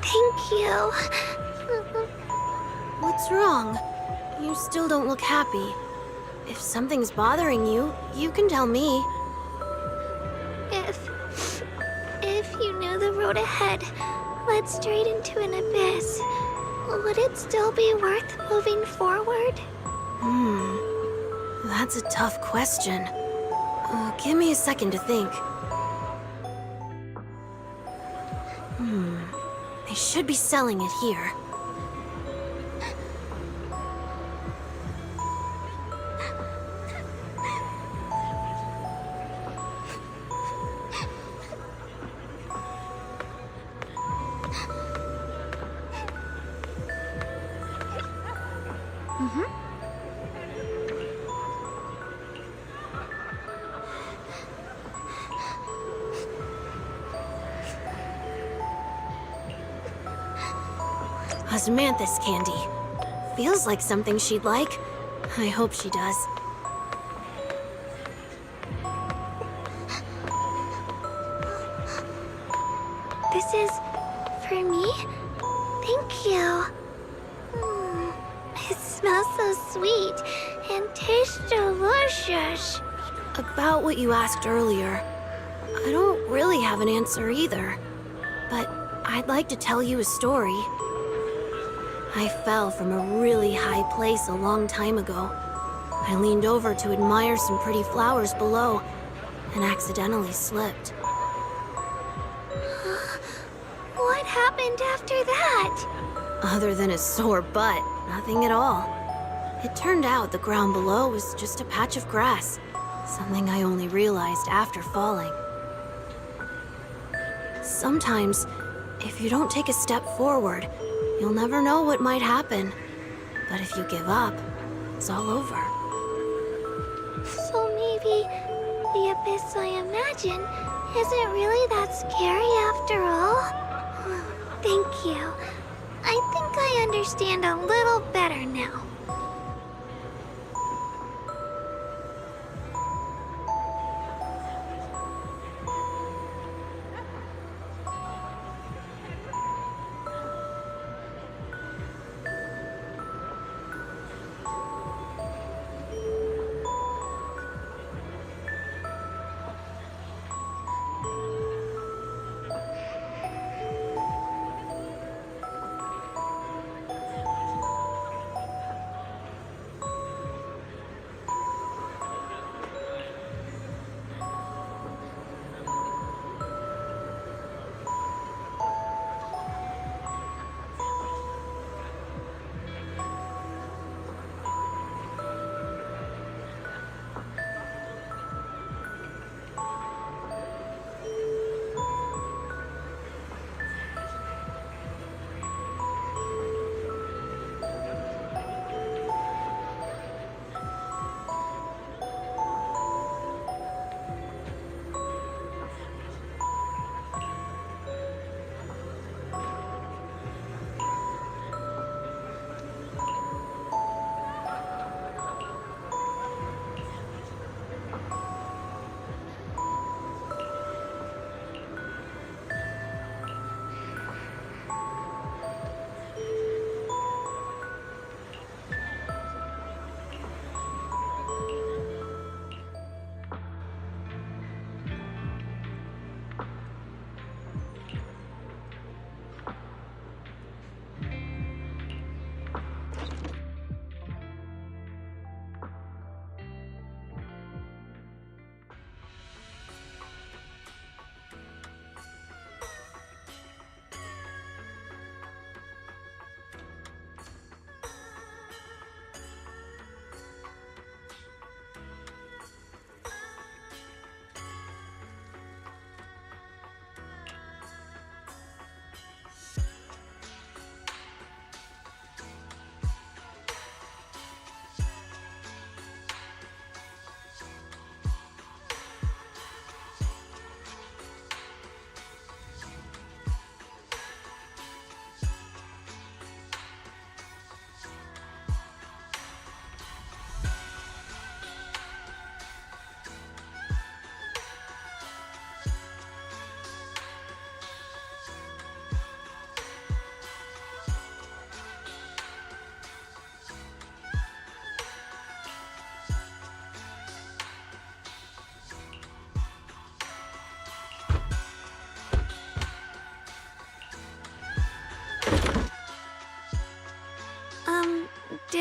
Thank you. What's wrong? You still don't look happy. If something's bothering you, you can tell me. If you knew the road ahead led straight into an abyss, would it still be worth moving forward? That's a tough question. Give me a second to think. They should be selling it here. Osmanthus candy. Feels like something she'd like. I hope she does. This is for me? Thank you. It smells so sweet and tastes delicious. About what you asked earlier, I don't really have an answer either. But I'd like to tell you a story. I fell from a really high place a long time ago. I leaned over to admire some pretty flowers below and accidentally slipped. What happened after that? Other than a sore butt, nothing at all. It turned out the ground below was just a patch of grass, something I only realized after falling. Sometimes, if you don't take a step forward, you'll never know what might happen. But if you give up, it's all over. So maybe the abyss I imagine isn't really that scary after all? Thank you. I think I understand a little better now.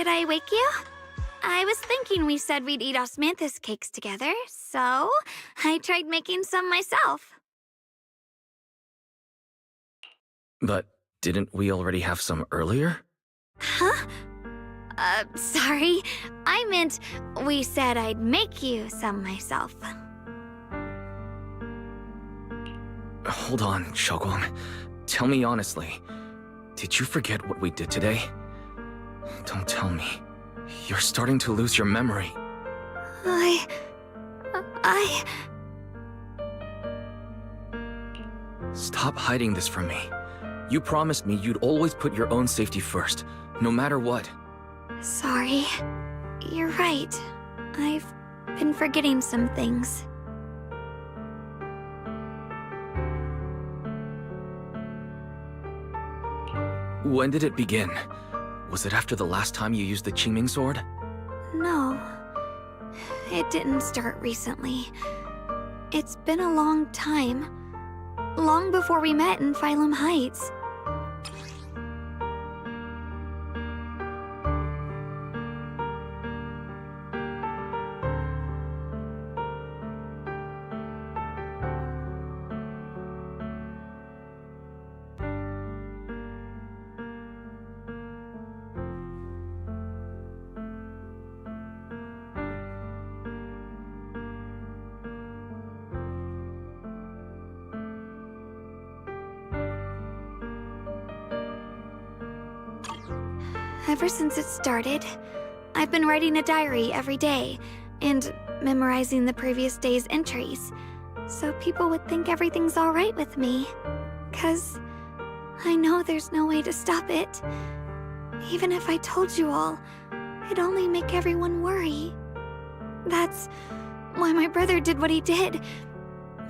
Did I wake you? I was thinking we said we'd eat osmanthus cakes together, so I tried making some myself. But didn't we already have some earlier? Huh? Sorry. I meant we said I'd make you some myself. Hold on, Xiaoguang. Tell me honestly, did you forget what we did today? Don't tell me. You're starting to lose your memory. Stop hiding this from me. You promised me you'd always put your own safety first, no matter what. Sorry. You're right. I've been forgetting some things. When did it begin? Was it after the last time you used the Qingming sword? No. It didn't start recently. It's been a long time. Long before we met in Phylum Heights. Ever since it started, I've been writing a diary every day and memorizing the previous day's entries, so people would think everything's alright with me. 'Cause I know there's no way to stop it. Even if I told you all, it'd only make everyone worry. That's why my brother did what he did.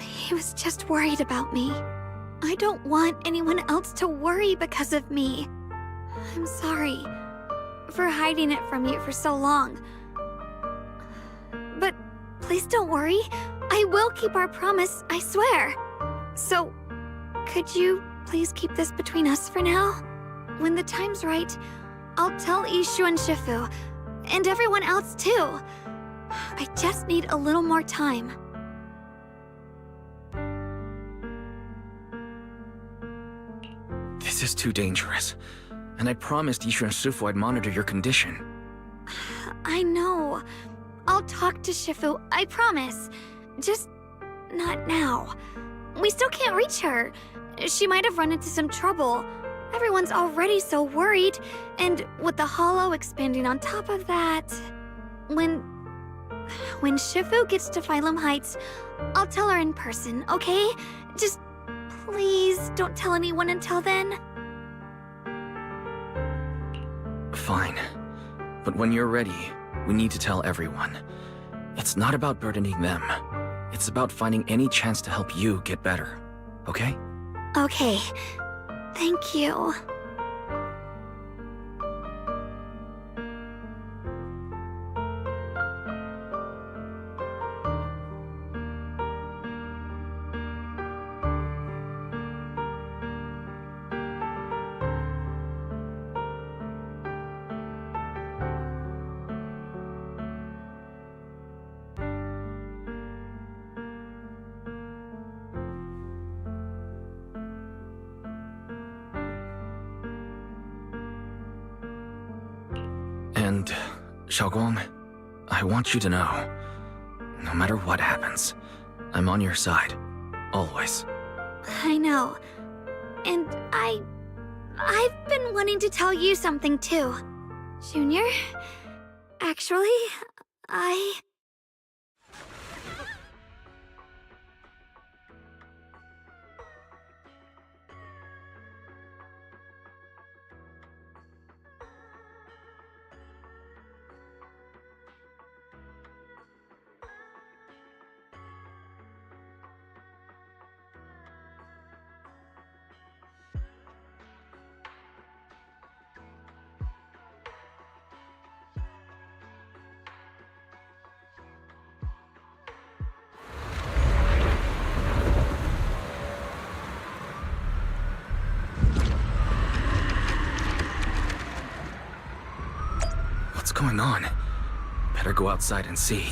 He was just worried about me. I don't want anyone else to worry because of me. I'm sorry for hiding it from you for so long. But please don't worry. I will keep our promise, I swear. So, could you please keep this between us for now? When the time's right, I'll tell Ishu and Shifu, and everyone else too. I just need a little more time. This is too dangerous. And I promised Ishu and Shifu I'd monitor your condition. I know. I'll talk to Shifu, I promise. Just not now. We still can't reach her. She might have run into some trouble. Everyone's already so worried, and with the hollow expanding on top of that... When Shifu gets to Phylum Heights, I'll tell her in person, okay? Just please don't tell anyone until then. Fine. But when you're ready, we need to tell everyone. It's not about burdening them. It's about finding any chance to help you get better. Okay? Okay. Thank you. And, Xiaoguang, I want you to know, no matter what happens, I'm on your side. Always. I know. And I've been wanting to tell you something too. Junior, actually, going on? Better go outside and see.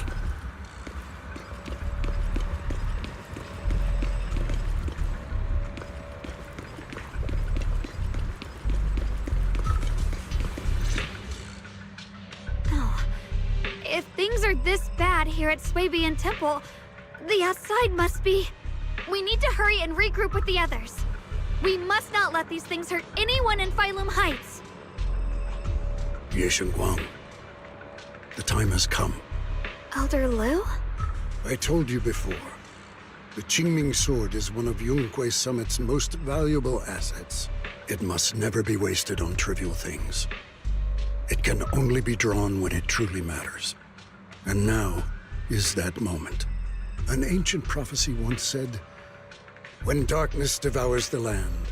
Oh. If things are this bad here at Swabian Temple, the outside must be... We need to hurry and regroup with the others. We must not let these things hurt anyone in Phylum Heights. Ye Shengguang, the time has come. Elder Liu? I told you before, the Qingming sword is one of Yunque Summit's most valuable assets. It must never be wasted on trivial things. It can only be drawn when it truly matters. And now is that moment. An ancient prophecy once said, when darkness devours the land,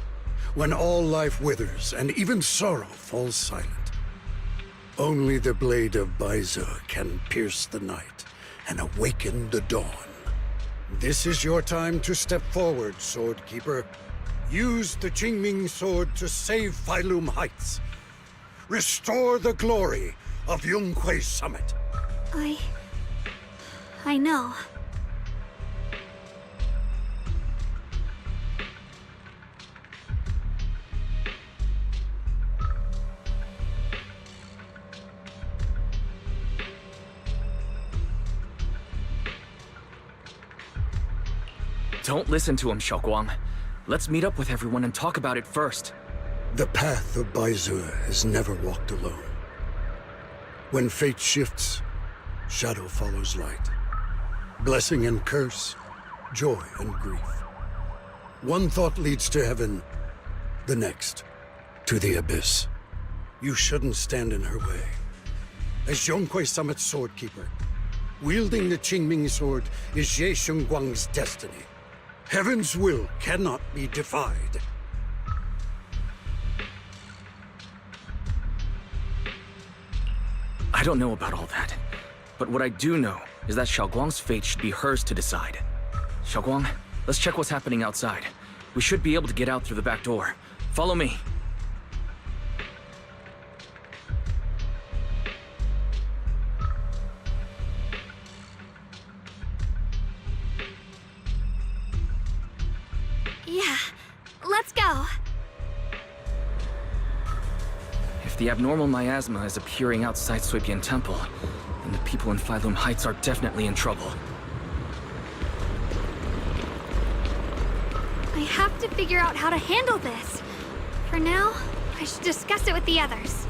when all life withers and even sorrow falls silent, only the blade of Baize can pierce the night and awaken the dawn. This is your time to step forward, Swordkeeper. Use the Qingming sword to save Phylum Heights. Restore the glory of Yunque Summit. I know. Don't listen to him, Xiaoguang. Let's meet up with everyone and talk about it first. The path of Baize is never walked alone. When fate shifts, shadow follows light. Blessing and curse, joy and grief. One thought leads to heaven, the next to the abyss. You shouldn't stand in her way. As Yunque Summit's swordkeeper, wielding the Qingming sword is Ye Shengguang's destiny. Heaven's will cannot be defied. I don't know about all that, but what I do know is that Xiaoguang's fate should be hers to decide. Xiaoguang, let's check what's happening outside. We should be able to get out through the back door. Follow me. Yeah, let's go. If the abnormal miasma is appearing outside Swabian Temple, then the people in Phylum Heights are definitely in trouble. I have to figure out how to handle this. For now, I should discuss it with the others.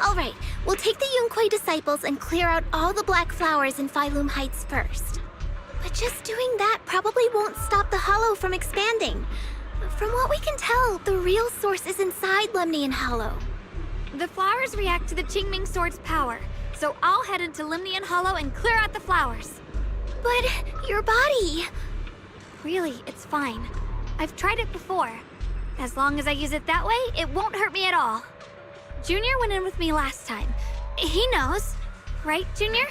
Alright, we'll take the Yunquei disciples and clear out all the black flowers in Phylum Heights first. But just doing that probably won't stop the Hollow from expanding. From what we can tell, the real source is inside Lemnian Hollow. The flowers react to the Qingming Sword's power, so I'll head into Lemnian Hollow and clear out the flowers. But your body... Really, it's fine. I've tried it before. As long as I use it that way, it won't hurt me at all. Junior went in with me last time. He knows. Right, Junior?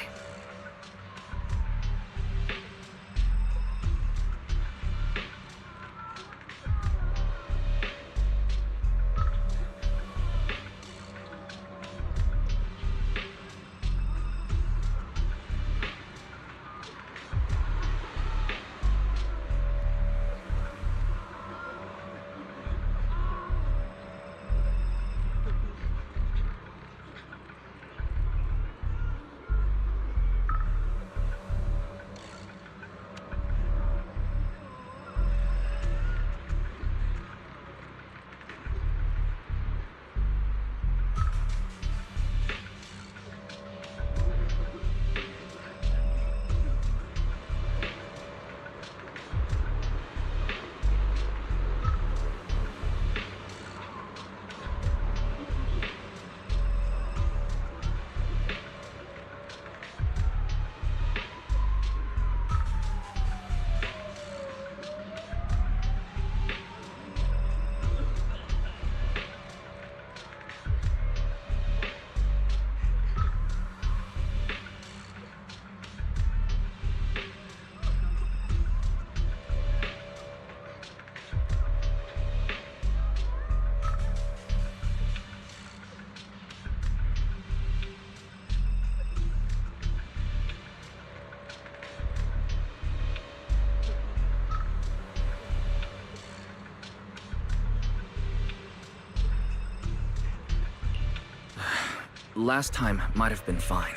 Last time might have been fine.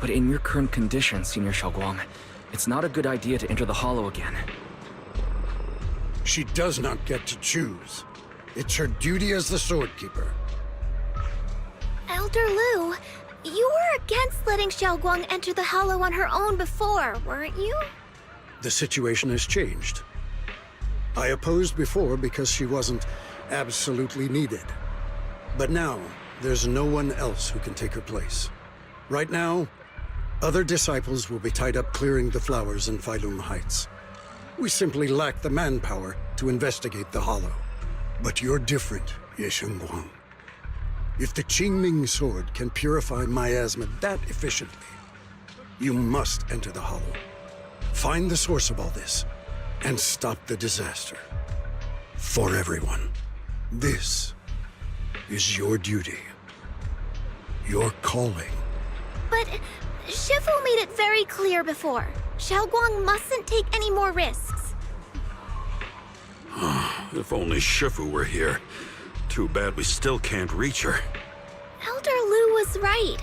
But in your current condition, Senior Xiaoguang, it's not a good idea to enter the Hollow again. She does not get to choose. It's her duty as the Sword Keeper. Elder Lu, you were against letting Xiaoguang enter the Hollow on her own before, weren't you? The situation has changed. I opposed before because she wasn't absolutely needed. But now, there's no one else who can take her place. Right now, other disciples will be tied up clearing the flowers in Phylum Heights. We simply lack the manpower to investigate the Hollow. But you're different, Ye Shengguang. If the Qingming Sword can purify miasma that efficiently, you must enter the Hollow. Find the source of all this, and stop the disaster. For everyone. This is your duty. Your calling. But Shifu made it very clear before. Xiaoguang mustn't take any more risks. If only Shifu were here. Too bad we still can't reach her. Elder Lu was right.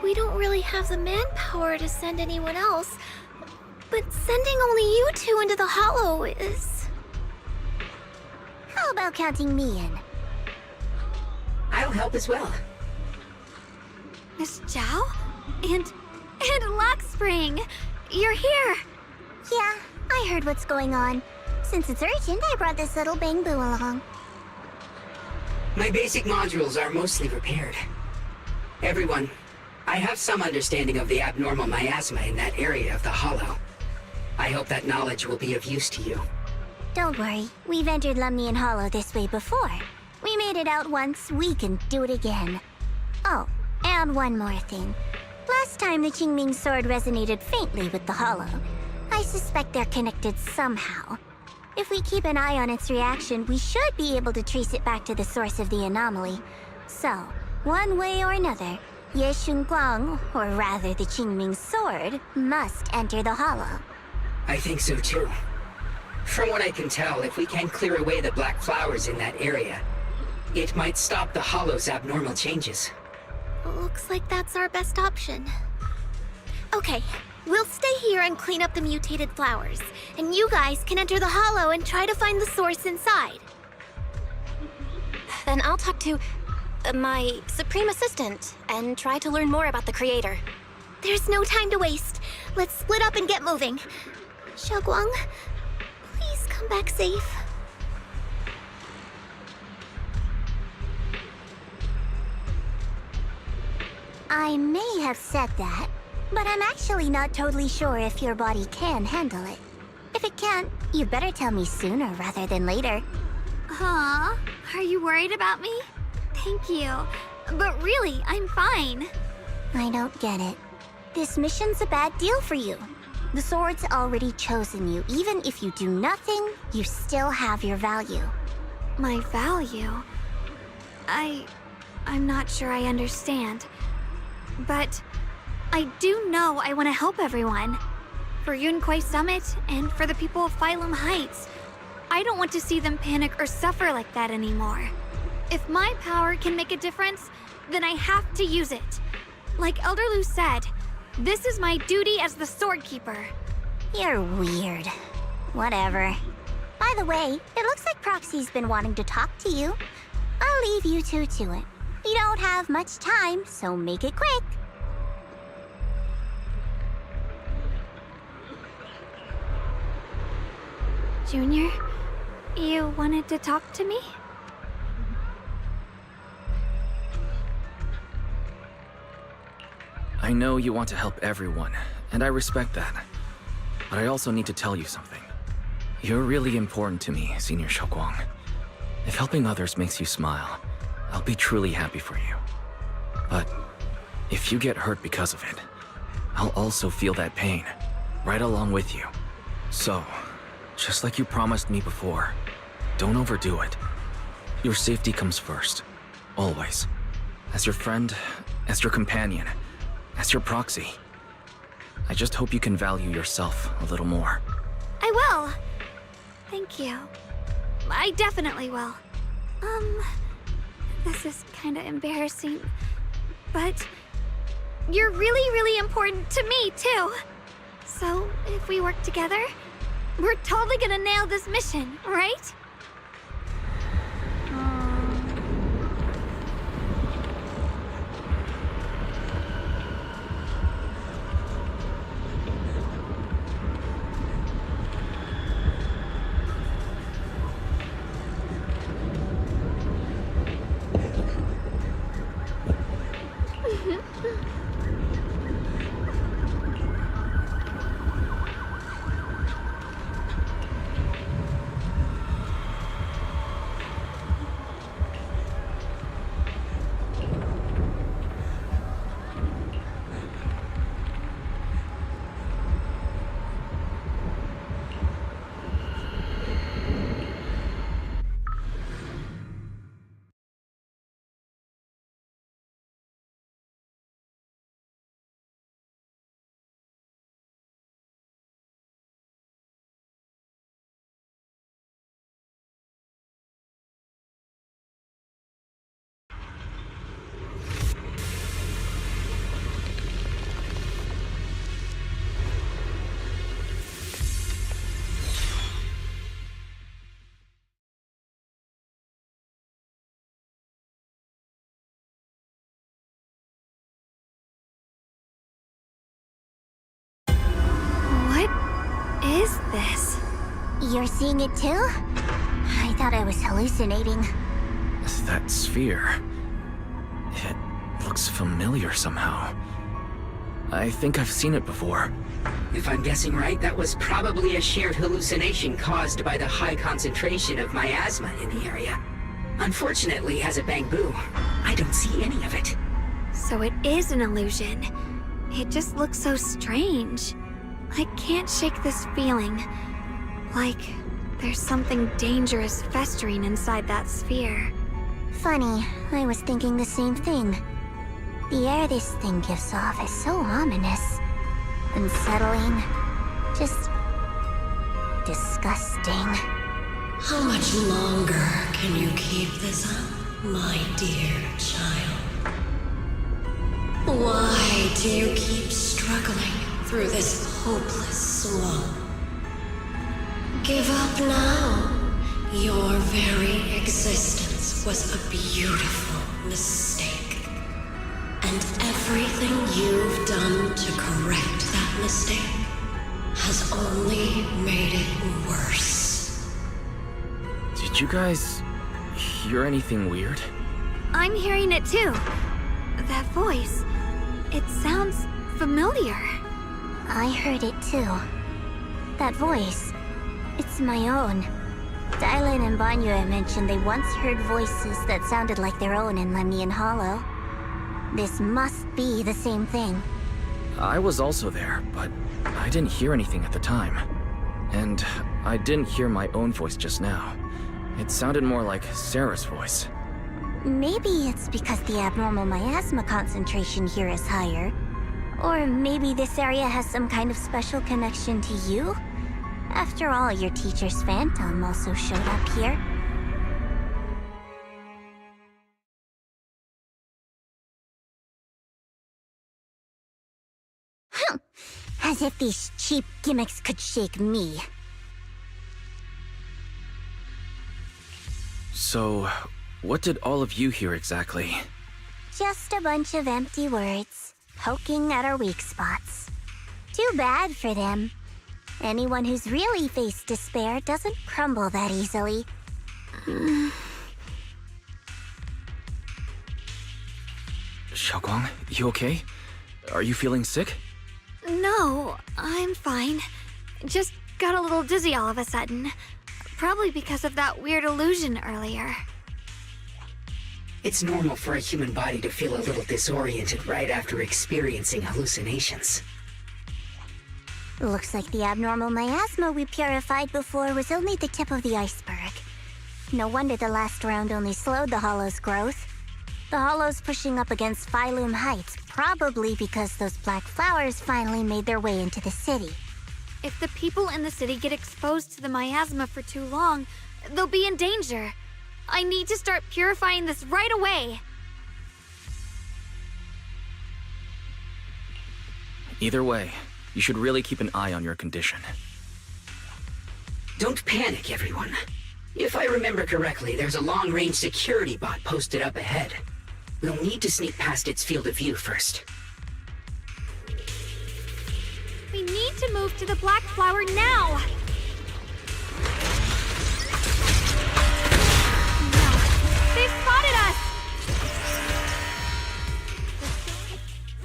We don't really have the manpower to send anyone else. But sending only you two into the Hollow is... How about counting me in? I'll help as well. Miss Zhao? And Luxspring! You're here! Yeah, I heard what's going on. Since it's urgent, I brought this little Bangbu along. My basic modules are mostly repaired. Everyone, I have some understanding of the abnormal miasma in that area of the Hollow. I hope that knowledge will be of use to you. Don't worry, we've entered Lemnian Hollow this way before. We made it out once, we can do it again. Oh, and one more thing. Last time the Qingming Sword resonated faintly with the Hollow. I suspect they're connected somehow. If we keep an eye on its reaction, we should be able to trace it back to the source of the anomaly. So, one way or another, Ye Shengguang, or rather the Qingming Sword, must enter the Hollow. I think so too. From what I can tell, if we can clear away the black flowers in that area, it might stop the Hollow's abnormal changes. Looks like that's our best option. Okay, we'll stay here and clean up the mutated flowers, and you guys can enter the Hollow and try to find the source inside. Then I'll talk to... my Supreme Assistant and try to learn more about the creator. There's no time to waste. Let's split up and get moving. Xiaoguang, please come back safe. I may have said that, but I'm actually not totally sure if your body can handle it. If it can't, you better tell me sooner rather than later. Huh? Are you worried about me? Thank you. But really, I'm fine. I don't get it. This mission's a bad deal for you. The sword's already chosen you. Even if you do nothing, you still have your value. My value? I'm not sure I understand. But I do know I want to help everyone. For Yunquay Summit and for the people of Phylum Heights. I don't want to see them panic or suffer like that anymore. If my power can make a difference, then I have to use it. Like Elder Lu said, this is my duty as the Sword Keeper. You're weird. Whatever. By the way, it looks like Proxy's been wanting to talk to you. I'll leave you two to it. You don't have much time, so make it quick. Junior, you wanted to talk to me? I know you want to help everyone, and I respect that. But I also need to tell you something. You're really important to me, Senior Xiaoguang. If helping others makes you smile, I'll be truly happy for you. But if you get hurt because of it, I'll also feel that pain, right along with you. So, just like you promised me before, don't overdo it. Your safety comes first, always. As your friend, as your companion, as your proxy. I just hope you can value yourself a little more. I will. Thank you. I definitely will. This is kinda embarrassing, but you're really, really important to me, too. So, if we work together, we're totally gonna nail this mission, right? What is this? You're seeing it too? I thought I was hallucinating. That sphere... it looks familiar somehow. I think I've seen it before. If I'm guessing right, that was probably a shared hallucination caused by the high concentration of miasma in the area. Unfortunately, as a Bangbu, I don't see any of it. So it is an illusion. It just looks so strange. I can't shake this feeling. Like there's something dangerous festering inside that sphere. Funny, I was thinking the same thing. The air this thing gives off is so ominous. Unsettling. Just... disgusting. How much longer can you keep this up, my dear child? Why do you keep struggling through this hopeless swamp? Give up now. Your very existence This was a beautiful mistake. And everything you've done to correct that mistake has only made it worse. Did you guys hear anything weird? I'm hearing it too. That voice. It sounds familiar. I heard it too. That voice. It's my own. Dylan and Banya mentioned they once heard voices that sounded like their own in Lemnian Hollow. This must be the same thing. I was also there, but I didn't hear anything at the time. And I didn't hear my own voice just now. It sounded more like Sarah's voice. Maybe it's because the abnormal miasma concentration here is higher. Or maybe this area has some kind of special connection to you? After all, your teacher's phantom also showed up here. As if these cheap gimmicks could shake me. So, what did all of you hear exactly? Just a bunch of empty words, poking at our weak spots. Too bad for them. Anyone who's really faced despair doesn't crumble that easily. Xiaoguang, you okay? Are you feeling sick? No, I'm fine. Just got a little dizzy all of a sudden. Probably because of that weird illusion earlier. It's normal for a human body to feel a little disoriented right after experiencing hallucinations. Looks like the abnormal miasma we purified before was only the tip of the iceberg. No wonder the last round only slowed the Hollow's growth. The Hollow's pushing up against Phylum Heights, probably because those black flowers finally made their way into the city. If the people in the city get exposed to the miasma for too long, they'll be in danger. I need to start purifying this right away. Either way, you should really keep an eye on your condition. Don't panic, everyone. If I remember correctly, there's a long-range security bot posted up ahead. We'll need to sneak past its field of view first. We need to move to the black flower now! No, they've spotted us!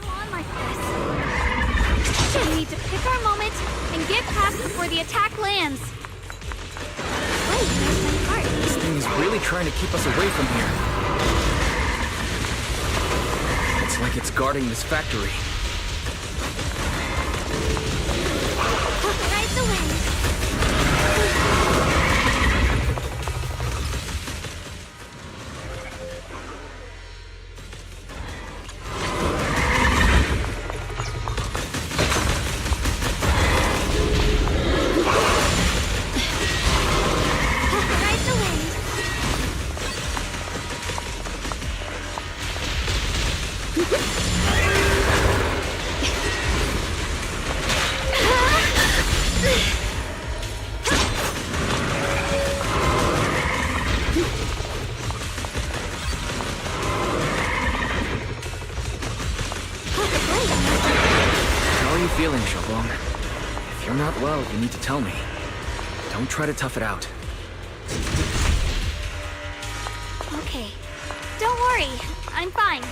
Go on like this. We need to pick our moment and get past before the attack lands. Wait, there's my heart. This thing is really trying to keep us away from here. It's like it's guarding this factory. Ride the wind. Ride the wind. How are you feeling, Xiaoguang? If you're not well, you need to tell me. Don't try to tough it out. Okay. Don't worry. I'm fine.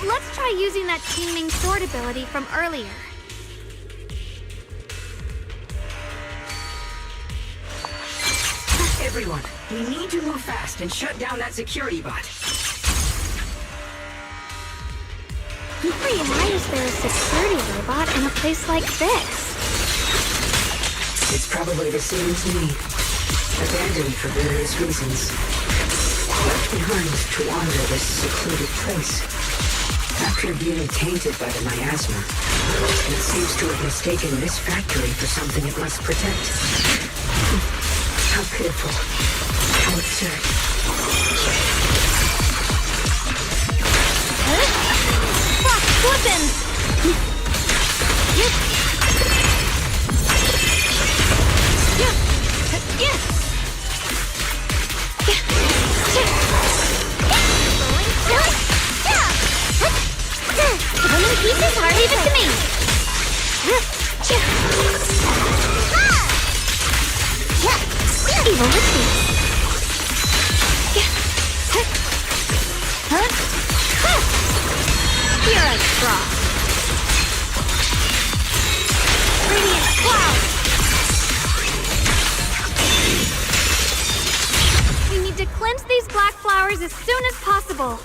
Let's try using that teaming sword ability from earlier. Everyone, we need to move fast and shut down that security bot. Why is there a security robot in a place like this? It's probably the same as me. Abandoned for various reasons. Left behind to wander this secluded place. After being tainted by the miasma, it seems to have mistaken this factory for something it must protect. How pitiful. How absurd. Weapons! How many pieces are leave it to me? Evil retreat. You're a straw. Radiant cloud. We need to cleanse these black flowers as soon as possible.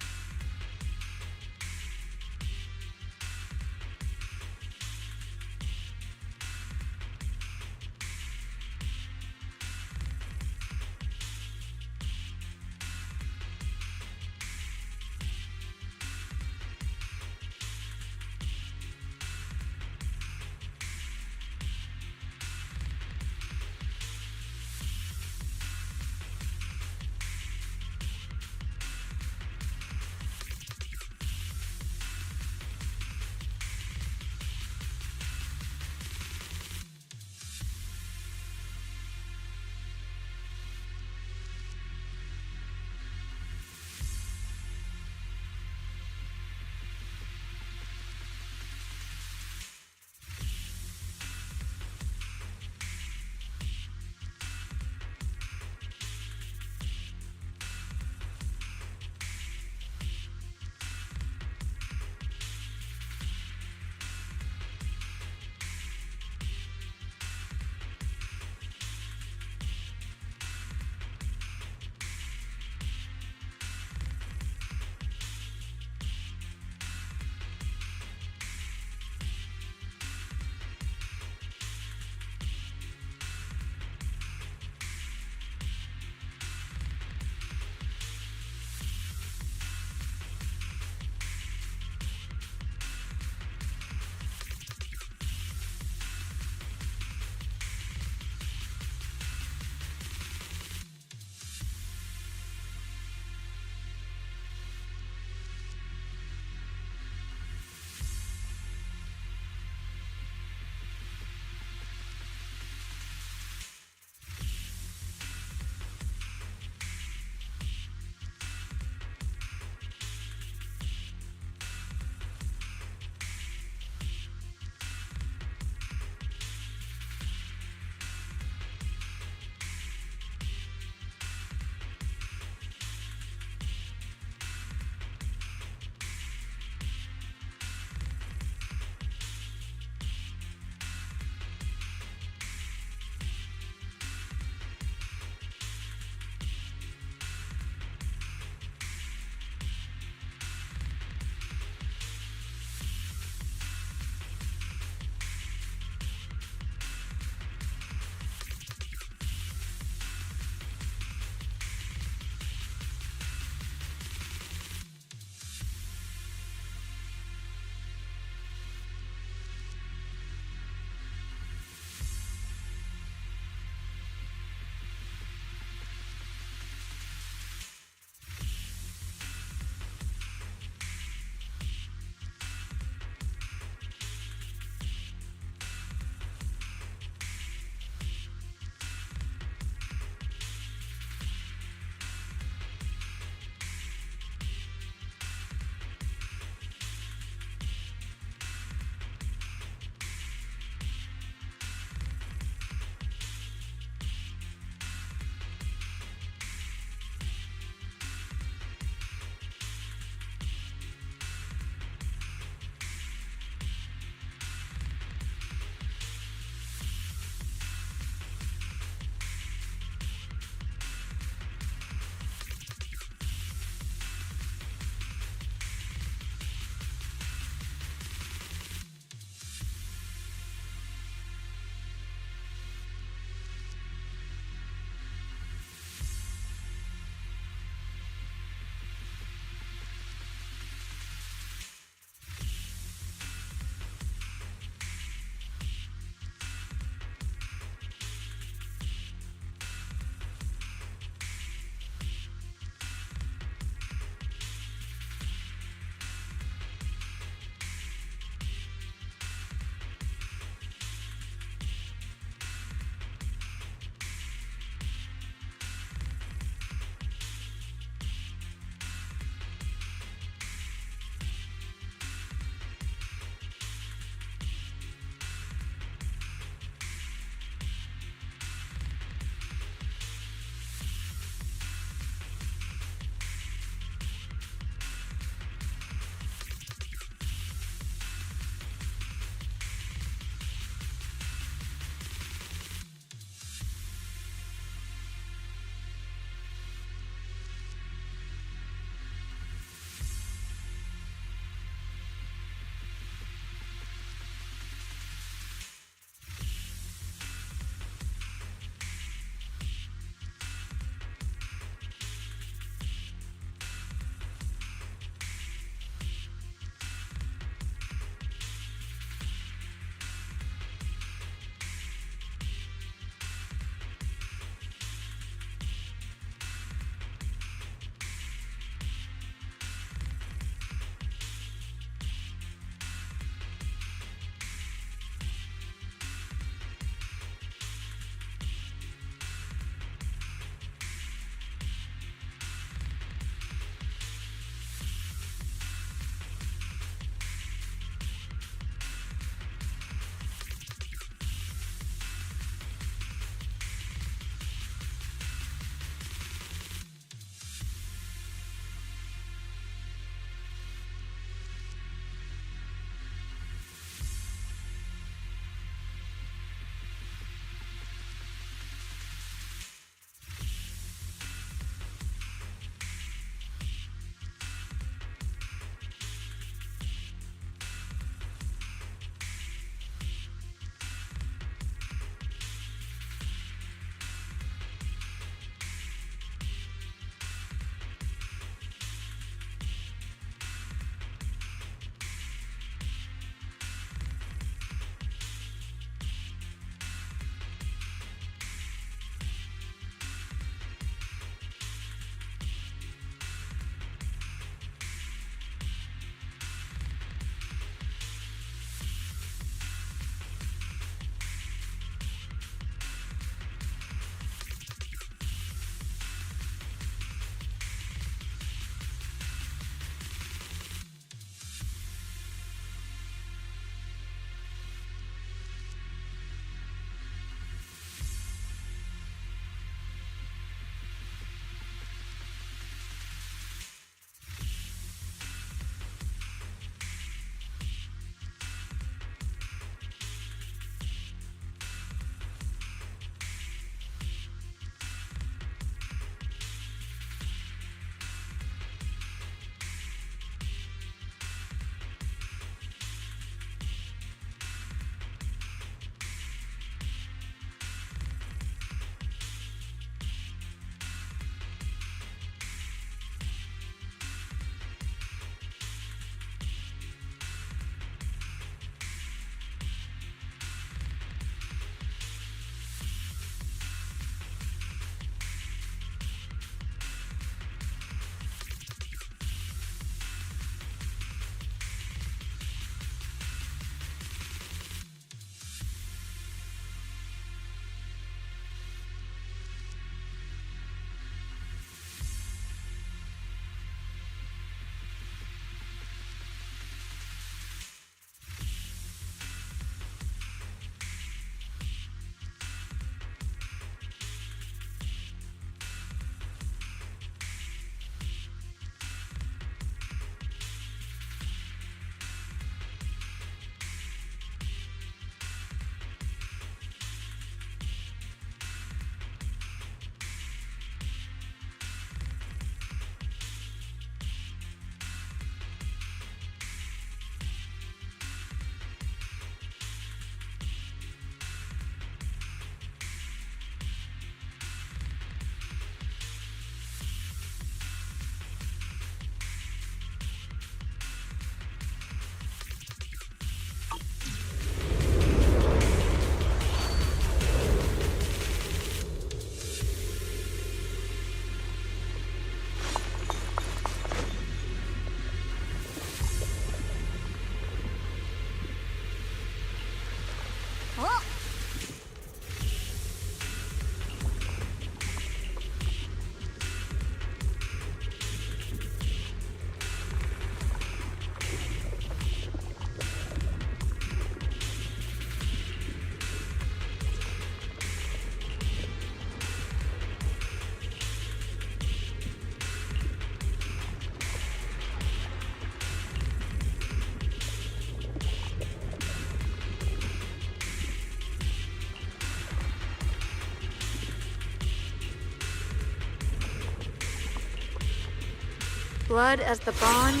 Blood as the bond,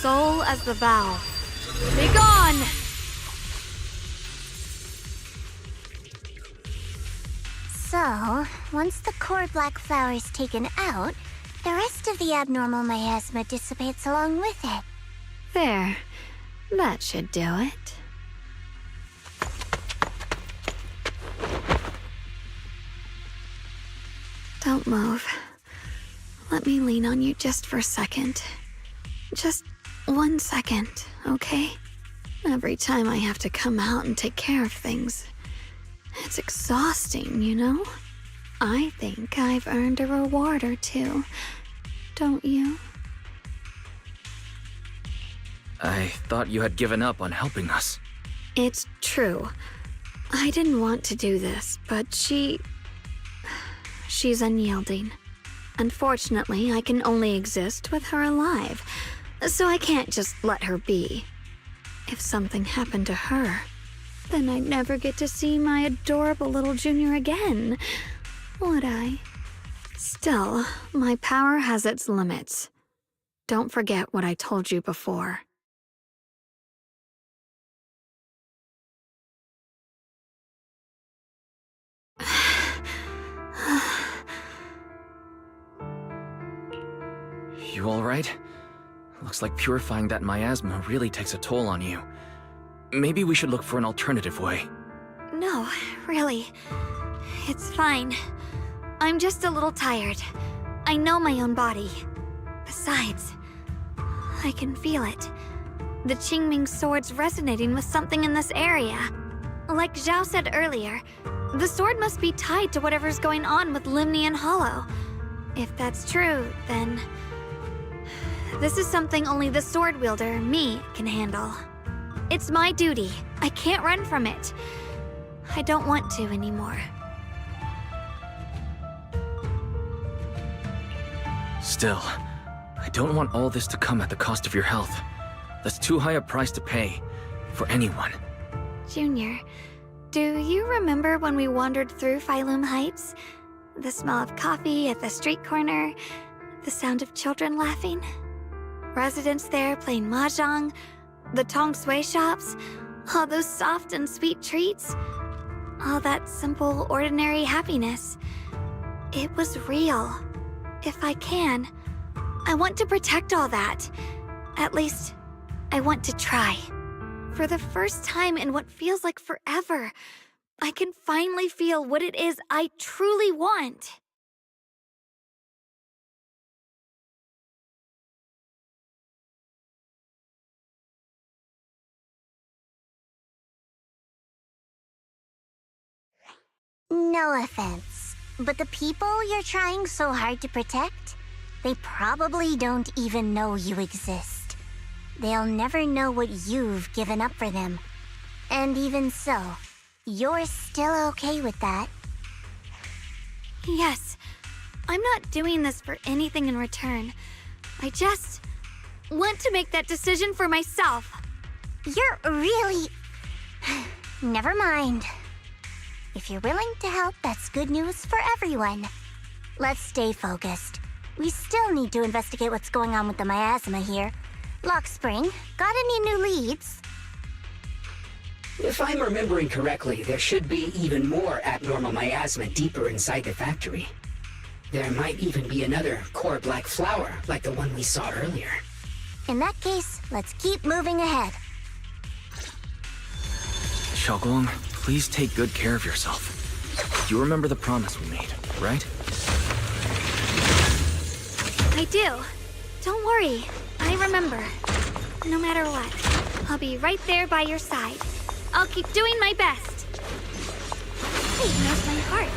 soul as the vow. Be gone! So, once the core black flower is taken out, the rest of the abnormal miasma dissipates along with it. There. That should do it. Don't move. Let me lean on you just for a second. Just 1 second, okay? Every time I have to come out and take care of things, it's exhausting, you know? I think I've earned a reward or two. Don't you? I thought you had given up on helping us. It's true. I didn't want to do this, but she's unyielding. Unfortunately, I can only exist with her alive, so I can't just let her be. If something happened to her, then I'd never get to see my adorable little junior again, would I? Still, my power has its limits. Don't forget what I told you before. You alright? Looks like purifying that miasma really takes a toll on you. Maybe we should look for an alternative way. No, really. It's fine. I'm just a little tired. I know my own body. Besides, I can feel it. The Qingming sword's resonating with something in this area. Like Zhao said earlier, the sword must be tied to whatever's going on with Limnian Hollow. If that's true, then this is something only the sword wielder, me, can handle. It's my duty. I can't run from it. I don't want to anymore. Still, I don't want all this to come at the cost of your health. That's too high a price to pay, for anyone. Junior, do you remember when we wandered through Phylum Heights? The smell of coffee at the street corner, the sound of children laughing? Residents there playing mahjong, the tong sui shops, all those soft and sweet treats, all that simple, ordinary happiness. It was real. If I can, I want to protect all that. At least, I want to try. For the first time in what feels like forever, I can finally feel what it is I truly want. No offense, but the people you're trying so hard to protect, they probably don't even know you exist. They'll never know what you've given up for them. And even so, you're still okay with that. Yes, I'm not doing this for anything in return. I just want to make that decision for myself. You're really... Never mind. If you're willing to help, that's good news for everyone. Let's stay focused. We still need to investigate what's going on with the miasma here. Lock Spring, got any new leads? If I'm remembering correctly, there should be even more abnormal miasma deeper inside the factory. There might even be another core black flower, like the one we saw earlier. In that case, let's keep moving ahead. Xiaoguang, please take good care of yourself. You remember the promise we made, right? I do. Don't worry. I remember. No matter what, I'll be right there by your side. I'll keep doing my best. He knows my heart.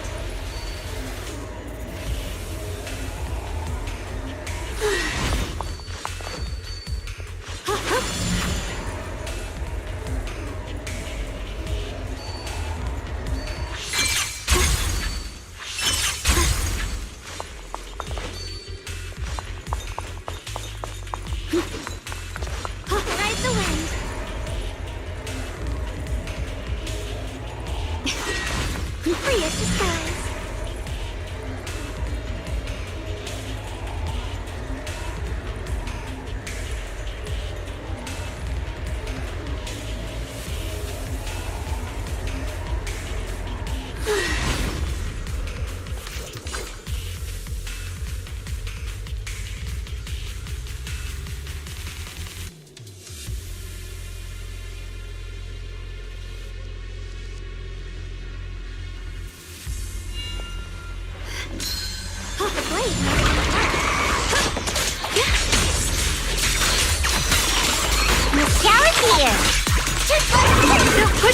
Ride the wind. Free as the sky.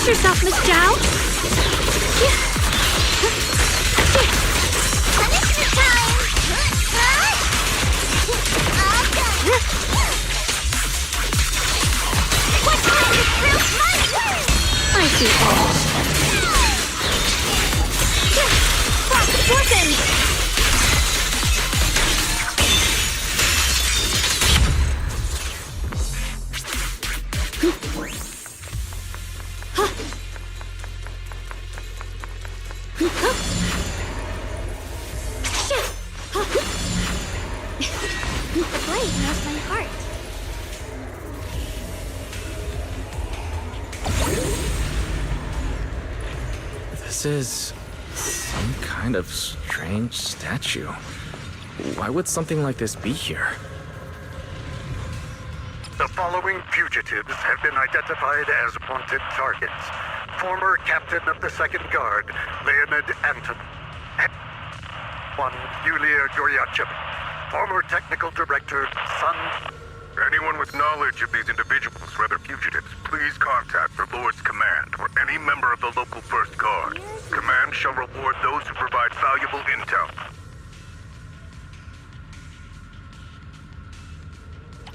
Brace yourself, Miss Zhao. Punishment time! All done! What kind of fruit might I see edge. Frost Fortune! The blade knows my heart. This is some kind of strange statue. Why would something like this be here? The following fugitives have been identified as wanted targets. Former Captain of the Second Guard, Leonid Anton. One, Yulia Goryachev. Former Technical Director, Sun. Anyone with knowledge of these individuals or other fugitives, please contact the Lord's Command or any member of the local First Guard. Command shall reward those who provide valuable intel.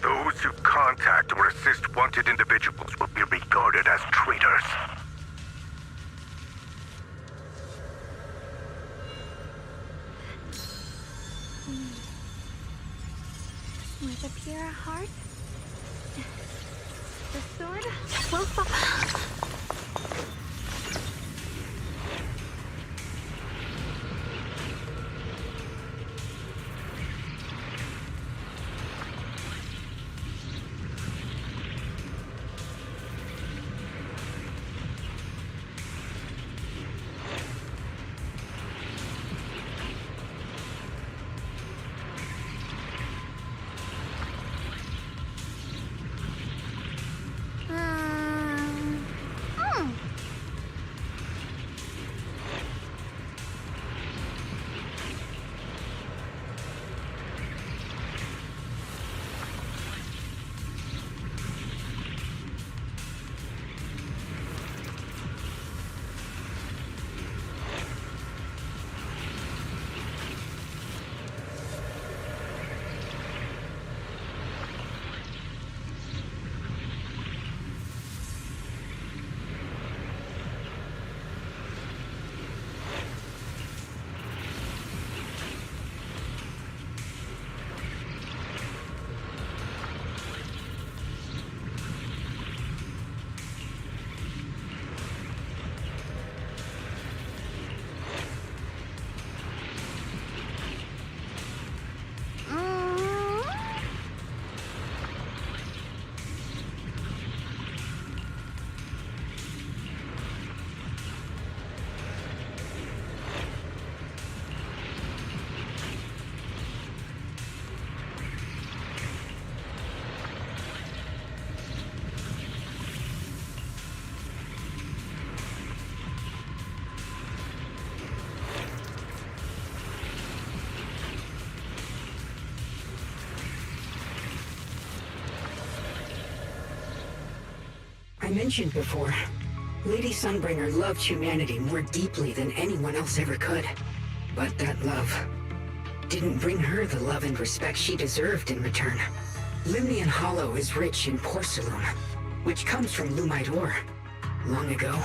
Those who contact or assist wanted individuals will be regarded as traitors. With a pure heart, the sword will fall. I mentioned before, Lady Sunbringer loved humanity more deeply than anyone else ever could. But that love didn't bring her the love and respect she deserved in return. Limnian Hollow is rich in porcelain, which comes from Lumite ore. Long ago,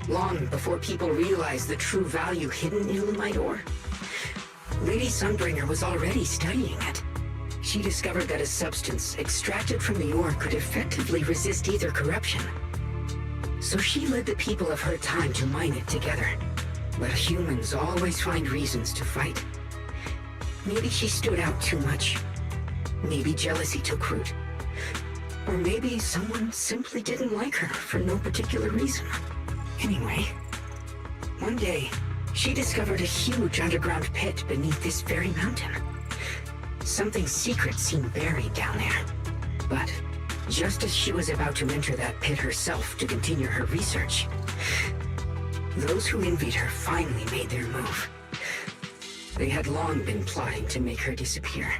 long before people realized the true value hidden in Lumite ore, Lady Sunbringer was already studying it. She discovered that a substance extracted from the ore could effectively resist either corruption. So she led the people of her time to mine it together. But humans always find reasons to fight. Maybe she stood out too much. Maybe jealousy took root. Or maybe someone simply didn't like her for no particular reason. Anyway, one day, she discovered a huge underground pit beneath this very mountain. Something secret seemed buried down there. But just as she was about to enter that pit herself to continue her research, those who envied her finally made their move. They had long been plotting to make her disappear.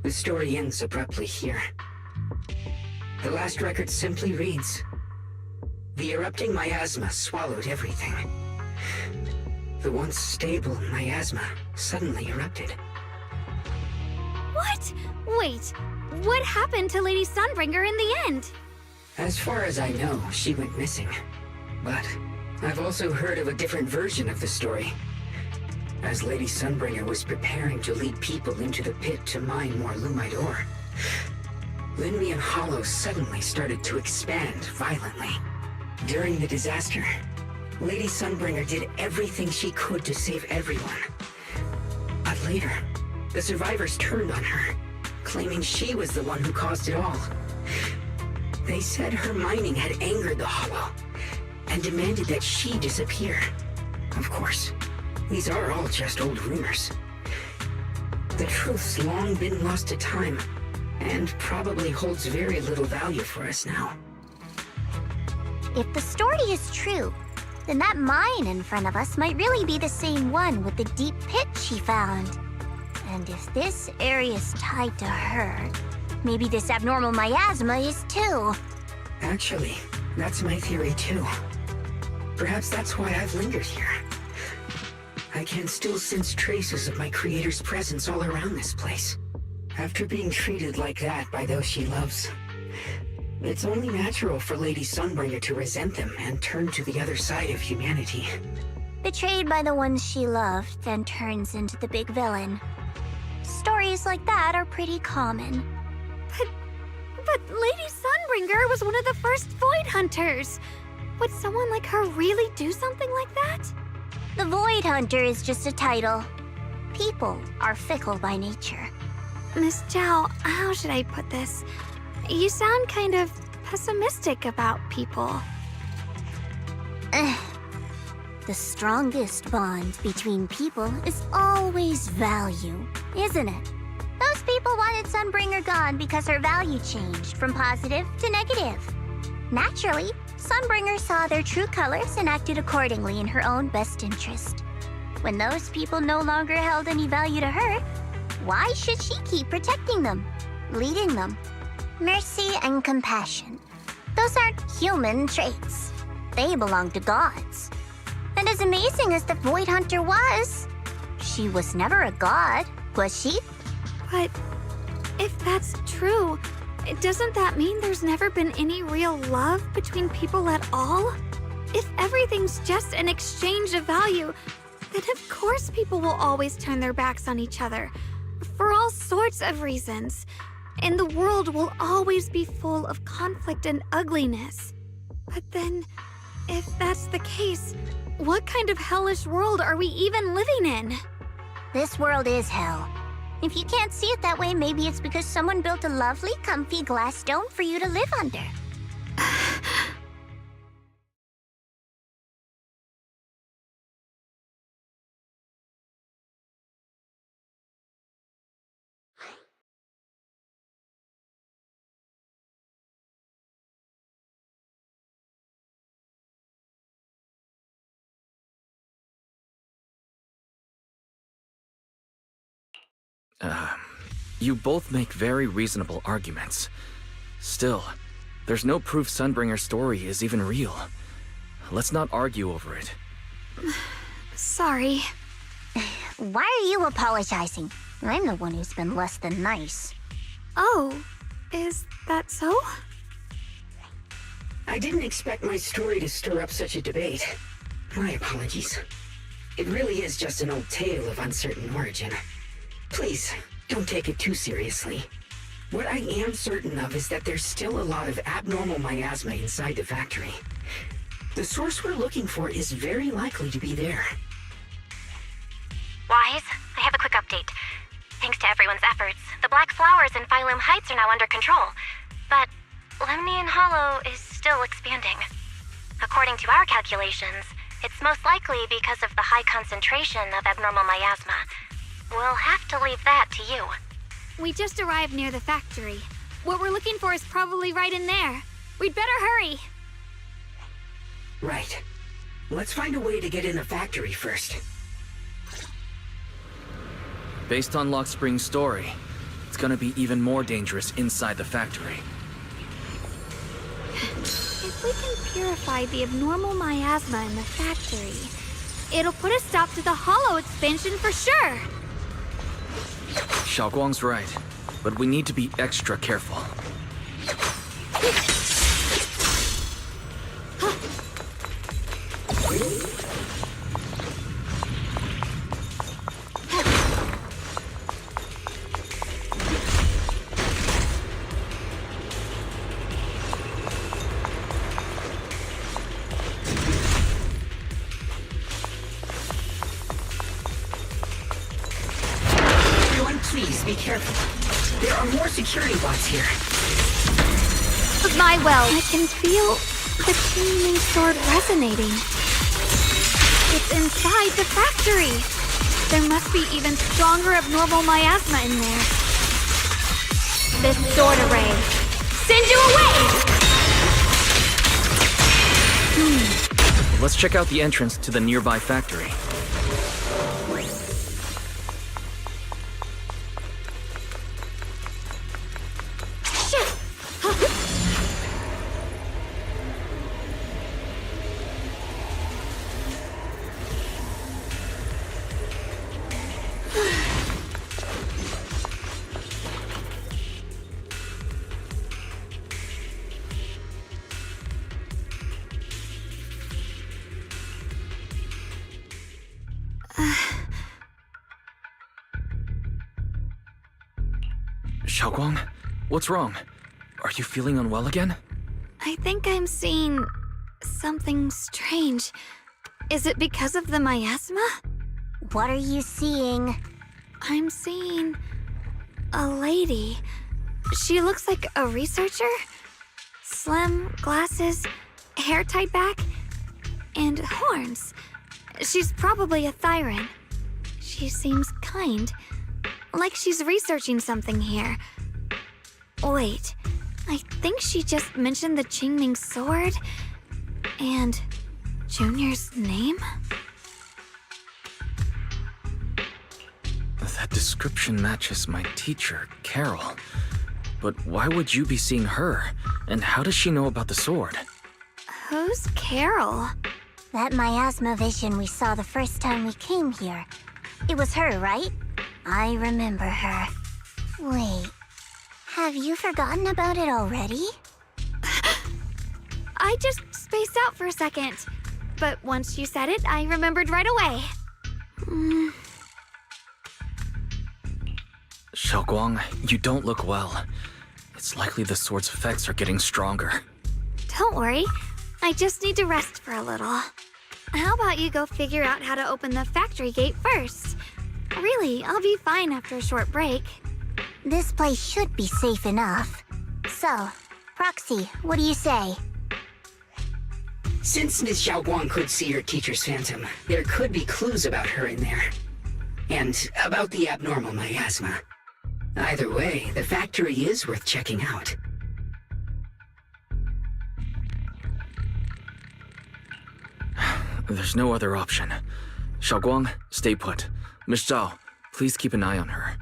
The story ends abruptly here. The last record simply reads, The erupting miasma swallowed everything. The once stable miasma suddenly erupted. What? Wait, what happened to Lady Sunbringer in the end? As far as I know, she went missing. But I've also heard of a different version of the story. As Lady Sunbringer was preparing to lead people into the pit to mine more Lumite ore, Linmian Hollow suddenly started to expand violently. During the disaster, Lady Sunbringer did everything she could to save everyone. But later, the survivors turned on her, claiming she was the one who caused it all. They said her mining had angered the Hollow, and demanded that she disappear. Of course, these are all just old rumors. The truth's long been lost to time, and probably holds very little value for us now. If the story is true, then that mine in front of us might really be the same one with the deep pit she found. And if this area's tied to her, maybe this abnormal miasma is too. Actually, that's my theory too. Perhaps that's why I've lingered here. I can still sense traces of my creator's presence all around this place. After being treated like that by those she loves, it's only natural for Lady Sunbringer to resent them and turn to the other side of humanity. Betrayed by the ones she loved, then turns into the big villain. Stories like that are pretty common. But Lady Sunbringer was one of the first Void Hunters. Would someone like her really do something like that? The Void Hunter is just a title. People are fickle by nature. Miss Zhao, how should I put this? You sound kind of pessimistic about people. The strongest bond between people is always value, isn't it? Those people wanted Sunbringer gone because her value changed from positive to negative. Naturally, Sunbringer saw their true colors and acted accordingly in her own best interest. When those people no longer held any value to her, why should she keep protecting them, leading them? Mercy and compassion. Those aren't human traits. They belong to gods. And as amazing as the Void Hunter was, she was never a god, was she? But if that's true, doesn't that mean there's never been any real love between people at all? If everything's just an exchange of value, then of course people will always turn their backs on each other, for all sorts of reasons. And the world will always be full of conflict and ugliness. But then, if that's the case, what kind of hellish world are we even living in? This world is hell. If you can't see it that way, maybe it's because someone built a lovely, comfy glass dome for you to live under. You both make very reasonable arguments. Still, there's no proof Sunbringer's story is even real. Let's not argue over it. Sorry. Why are you apologizing? I'm the one who's been less than nice. Oh, is that so? I didn't expect my story to stir up such a debate. My apologies. It really is just an old tale of uncertain origin. Please, don't take it too seriously. What I am certain of is that there's still a lot of abnormal miasma inside the factory. The source we're looking for is very likely to be there. Wise, I have a quick update. Thanks to everyone's efforts, the Black Flowers in Phylum Heights are now under control. But Lemnian Hollow is still expanding. According to our calculations, it's most likely because of the high concentration of abnormal miasma. We'll have to leave that to you. We just arrived near the factory. What we're looking for is probably right in there. We'd better hurry. Right. Let's find a way to get in the factory first. Based on Lock Spring's story, it's gonna be even more dangerous inside the factory. If we can purify the abnormal miasma in the factory, it'll put a stop to the hollow expansion for sure. Xiaoguang's right, but we need to be extra careful. Everyone, please be careful. There are more security bots here. My well, I can feel the Qingming sword resonating. It's inside the factory. There must be even stronger abnormal miasma in there. This sword array. Send you away! Let's check out the entrance to the nearby factory. Xiaoguang, what's wrong? Are you feeling unwell again? I think I'm seeing something strange. Is it because of the miasma? What are you seeing? I'm seeing a lady. She looks like a researcher. Slim, glasses, hair tied back, and horns. She's probably a Thyran. She seems kind, like she's researching something here. Wait, I think she just mentioned the Qingming sword and Junior's name? That description matches my teacher, Carol. But why would you be seeing her? And how does she know about the sword? Who's Carol? That miasma vision we saw the first time we came here. It was her, right? I remember her. Wait, have you forgotten about it already? I just spaced out for a second. But once you said it, I remembered right away. Xiaoguang, you don't look well. It's likely the sword's effects are getting stronger. Don't worry. I just need to rest for a little. How about you go figure out how to open the factory gate first? Really, I'll be fine after a short break. This place should be safe enough. So, Proxy, what do you say? Since Ms. Xiaoguang could see her teacher's phantom, there could be clues about her in there. And about the abnormal miasma. Either way, the factory is worth checking out. There's no other option. Xiaoguang, stay put. Miss Zhao, please keep an eye on her.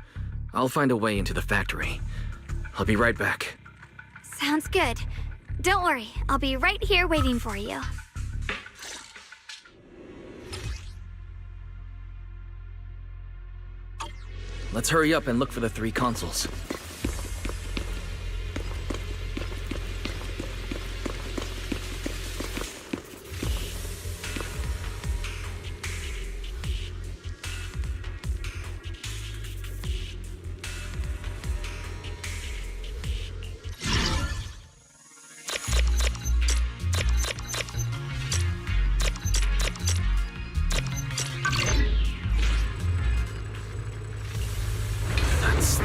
I'll find a way into the factory. I'll be right back. Sounds good. Don't worry, I'll be right here waiting for you. Let's hurry up and look for the 3 consoles.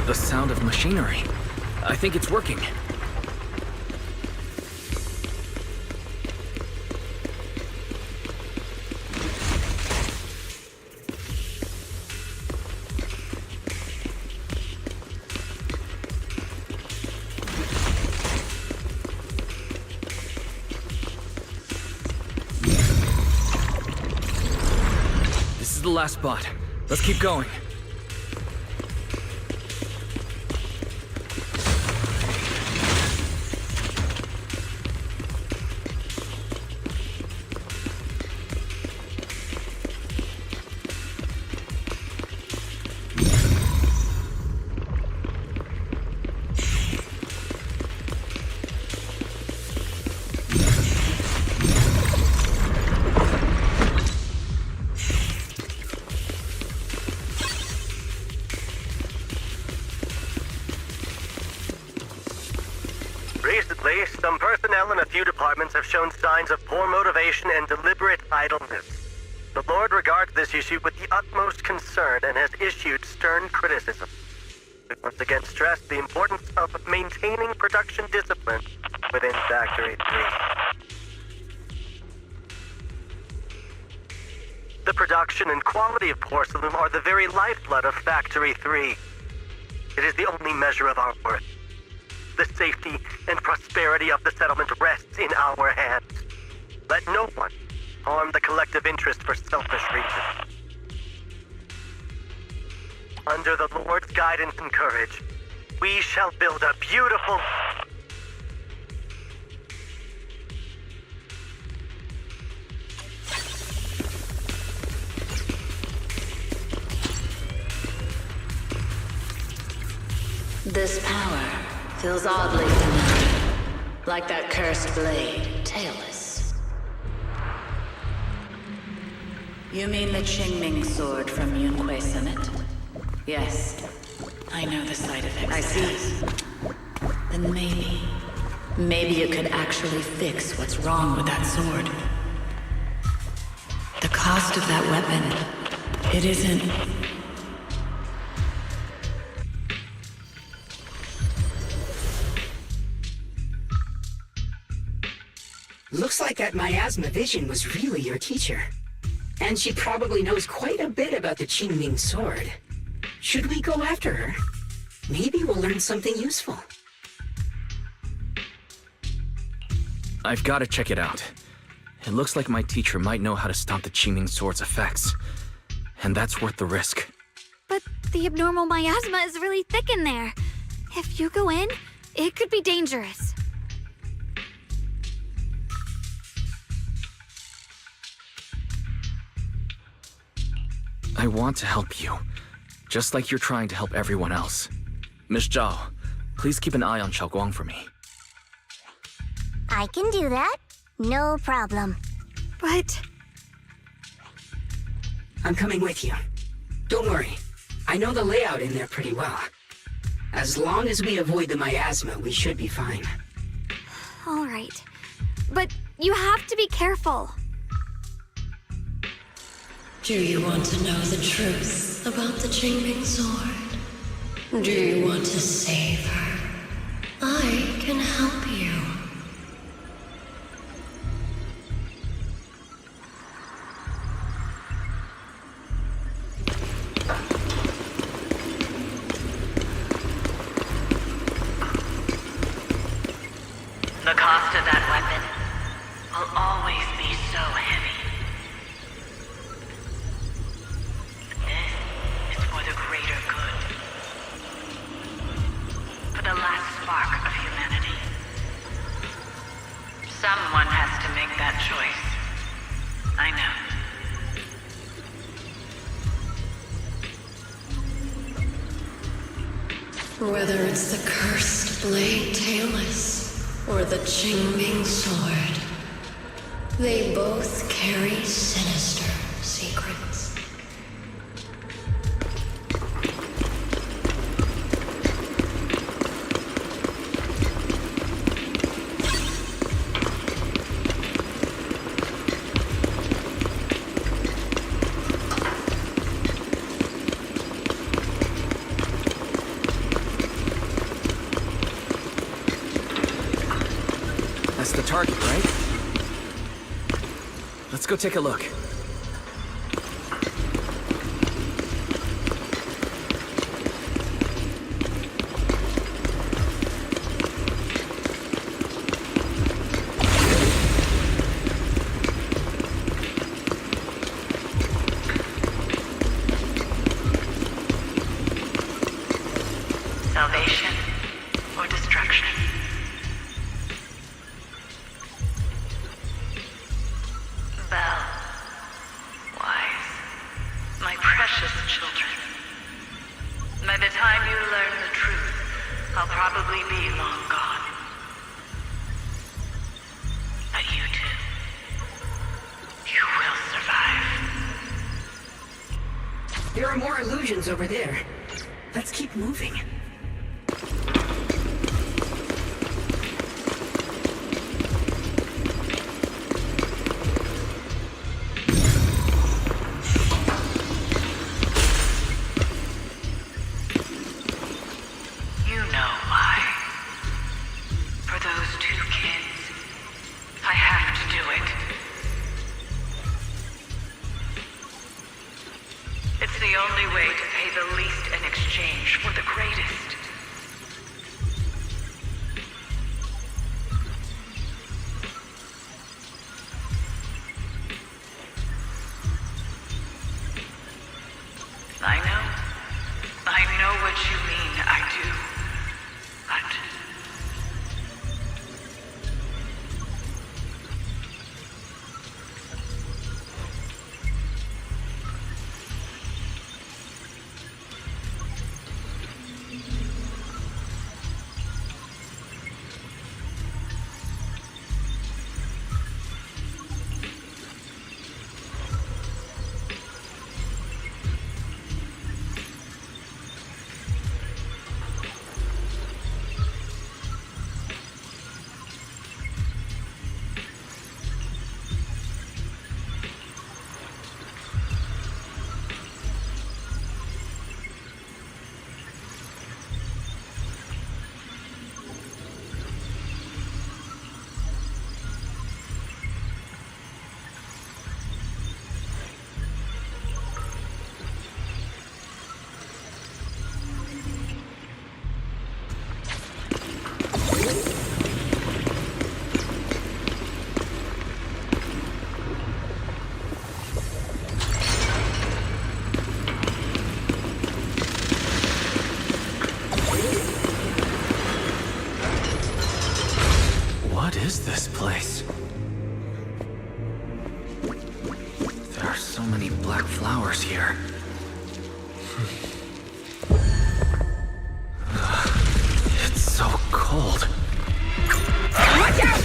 The sound of machinery. I think it's working. This is the last spot. Let's keep going. Recently, some personnel in a few departments have shown signs of poor motivation and deliberate idleness. The Lord regards this issue with the utmost concern and has issued stern criticism. We once again stress the importance of maintaining production discipline within Factory 3. The production and quality of porcelain are the very lifeblood of Factory 3. It is the only measure of our worth. The safety and prosperity of the settlement rests in our hands. Let no one harm the collective interest for selfish reasons. Under the Lord's guidance and courage, we shall build a beautiful... This power feels oddly familiar, like that cursed blade, tailless. You mean the Qingming sword from Yunquei Summit? Yes, I know the side effects. I see. Then maybe you could actually fix what's wrong with that sword. The cost of that weapon, it isn't... Looks like that miasma vision was really your teacher. And she probably knows quite a bit about the Qingming sword. Should we go after her? Maybe we'll learn something useful. I've got to check it out. It looks like my teacher might know how to stop the Qingming sword's effects. And that's worth the risk. But the abnormal miasma is really thick in there. If you go in, it could be dangerous. I want to help you, just like you're trying to help everyone else. Miss Zhao, please keep an eye on Xiaoguang for me. I can do that. No problem. But... I'm coming with you. Don't worry. I know the layout in there pretty well. As long as we avoid the miasma, we should be fine. All right. But you have to be careful. Do you want to know the truth about the Qingming sword? Do you want to save her? I can help you. The cost of that weapon will always be so heavy. This is for the greater good. For the last spark of humanity. Someone has to make that choice. I know. Whether it's the cursed blade tailless or the Qingming sword, they both carry sinister secrets. That's the target, right? Let's go take a look. Salvation or destruction? Belle, Wise, my precious children. By the time you learn the truth, I'll probably be long gone. But you two, you will survive. There are more illusions over there. Let's keep moving. What is this place? There are so many black flowers here. It's so cold. Watch out!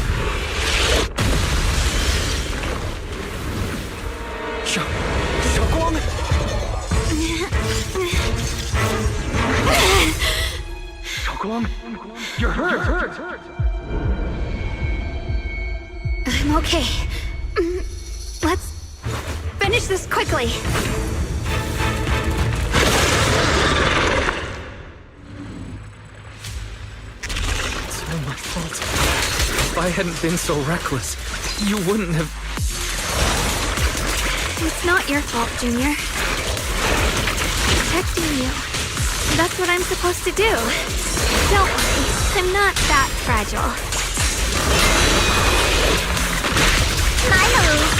You're hurt! I'm okay. Let's finish this quickly. It's all my fault. If I hadn't been so reckless, you wouldn't have... It's not your fault, Junior. Protecting you. That's what I'm supposed to do. Don't worry, I'm not that fragile. My move.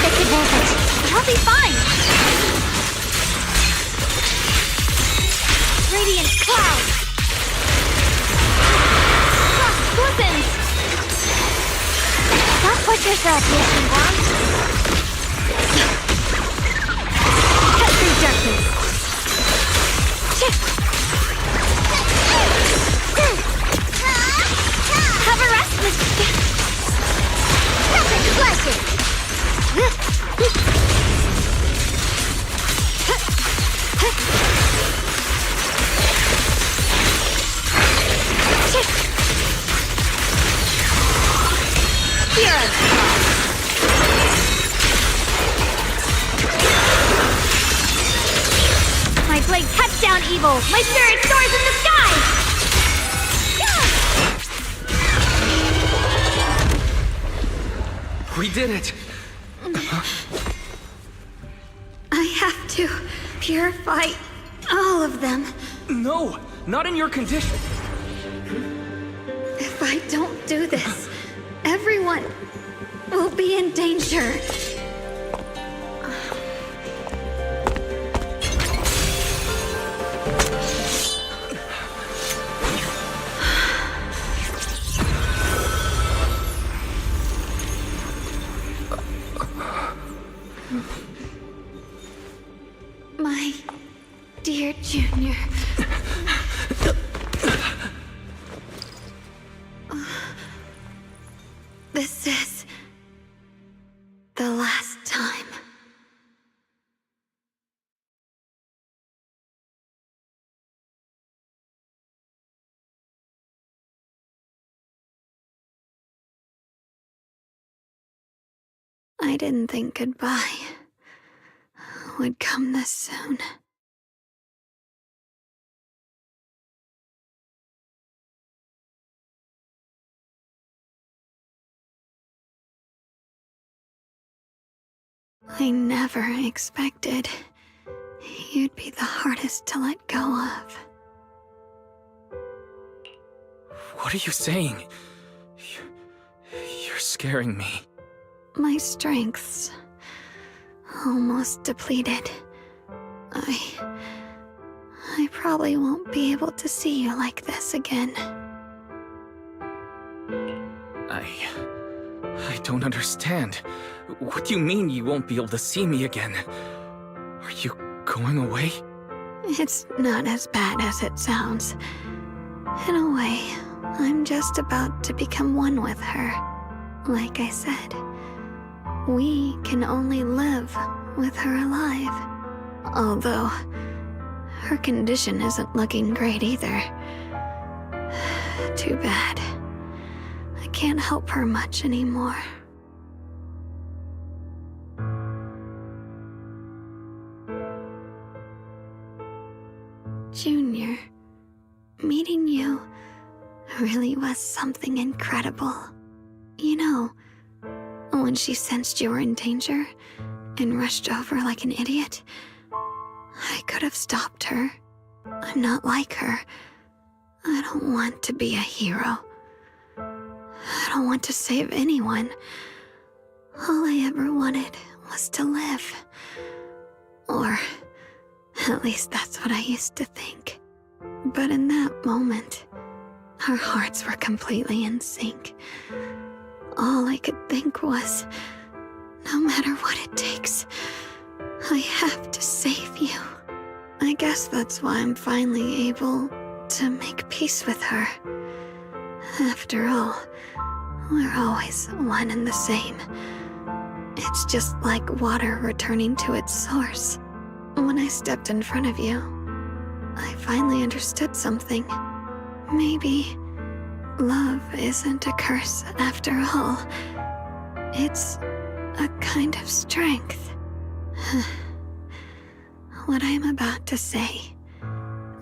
Take advantage. I'll be fine. Radiant cloud. Frost glistens. Don't push yourself, Mission One. Cut through darkness. Have a rest, Miss. Perfect blessing. My blade cuts down evil. My spirit soars in the sky. We did it! I have to purify all of them. No! Not in your condition! If I don't do this, everyone will be in danger. My dear Junior. This is the last time. I didn't think goodbye would come this soon. I never expected you'd be the hardest to let go of. What are you saying? You're scaring me. My strength's almost depleted. I probably won't be able to see you like this again. I don't understand. What do you mean you won't be able to see me again? Are you going away? It's not as bad as it sounds. In a way, I'm just about to become one with her. Like I said, we can only live with her alive. Although, her condition isn't looking great either. Too bad. I can't help her much anymore. Junior, meeting you really was something incredible. You know, when she sensed you were in danger and rushed over like an idiot, I could have stopped her. I'm not like her. I don't want to be a hero. I don't want to save anyone. All I ever wanted was to live. Or, at least that's what I used to think. But in that moment, our hearts were completely in sync. All I could think was, no matter what it takes, I have to save you. I guess that's why I'm finally able to make peace with her. After all, we're always one and the same. It's just like water returning to its source. When I stepped in front of you, I finally understood something. Maybe love isn't a curse after all. It's a kind of strength. What I'm about to say,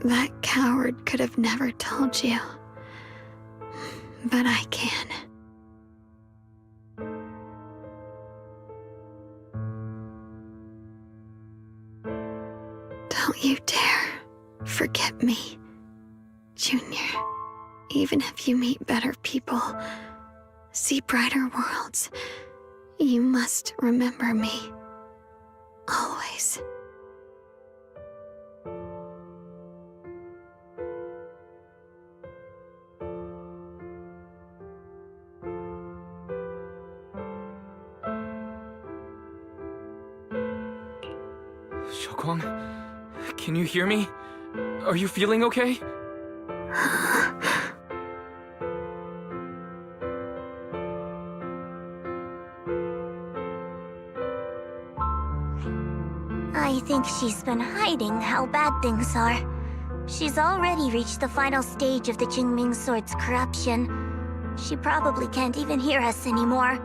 that coward could have never told you. But I can. Don't you dare forget me, Junior. Even if you meet better people, see brighter worlds, you must remember me. Always. Xiaoguang, can you hear me? Are you feeling okay? I think she's been hiding how bad things are. She's already reached the final stage of the Qingming Sword's corruption. She probably can't even hear us anymore.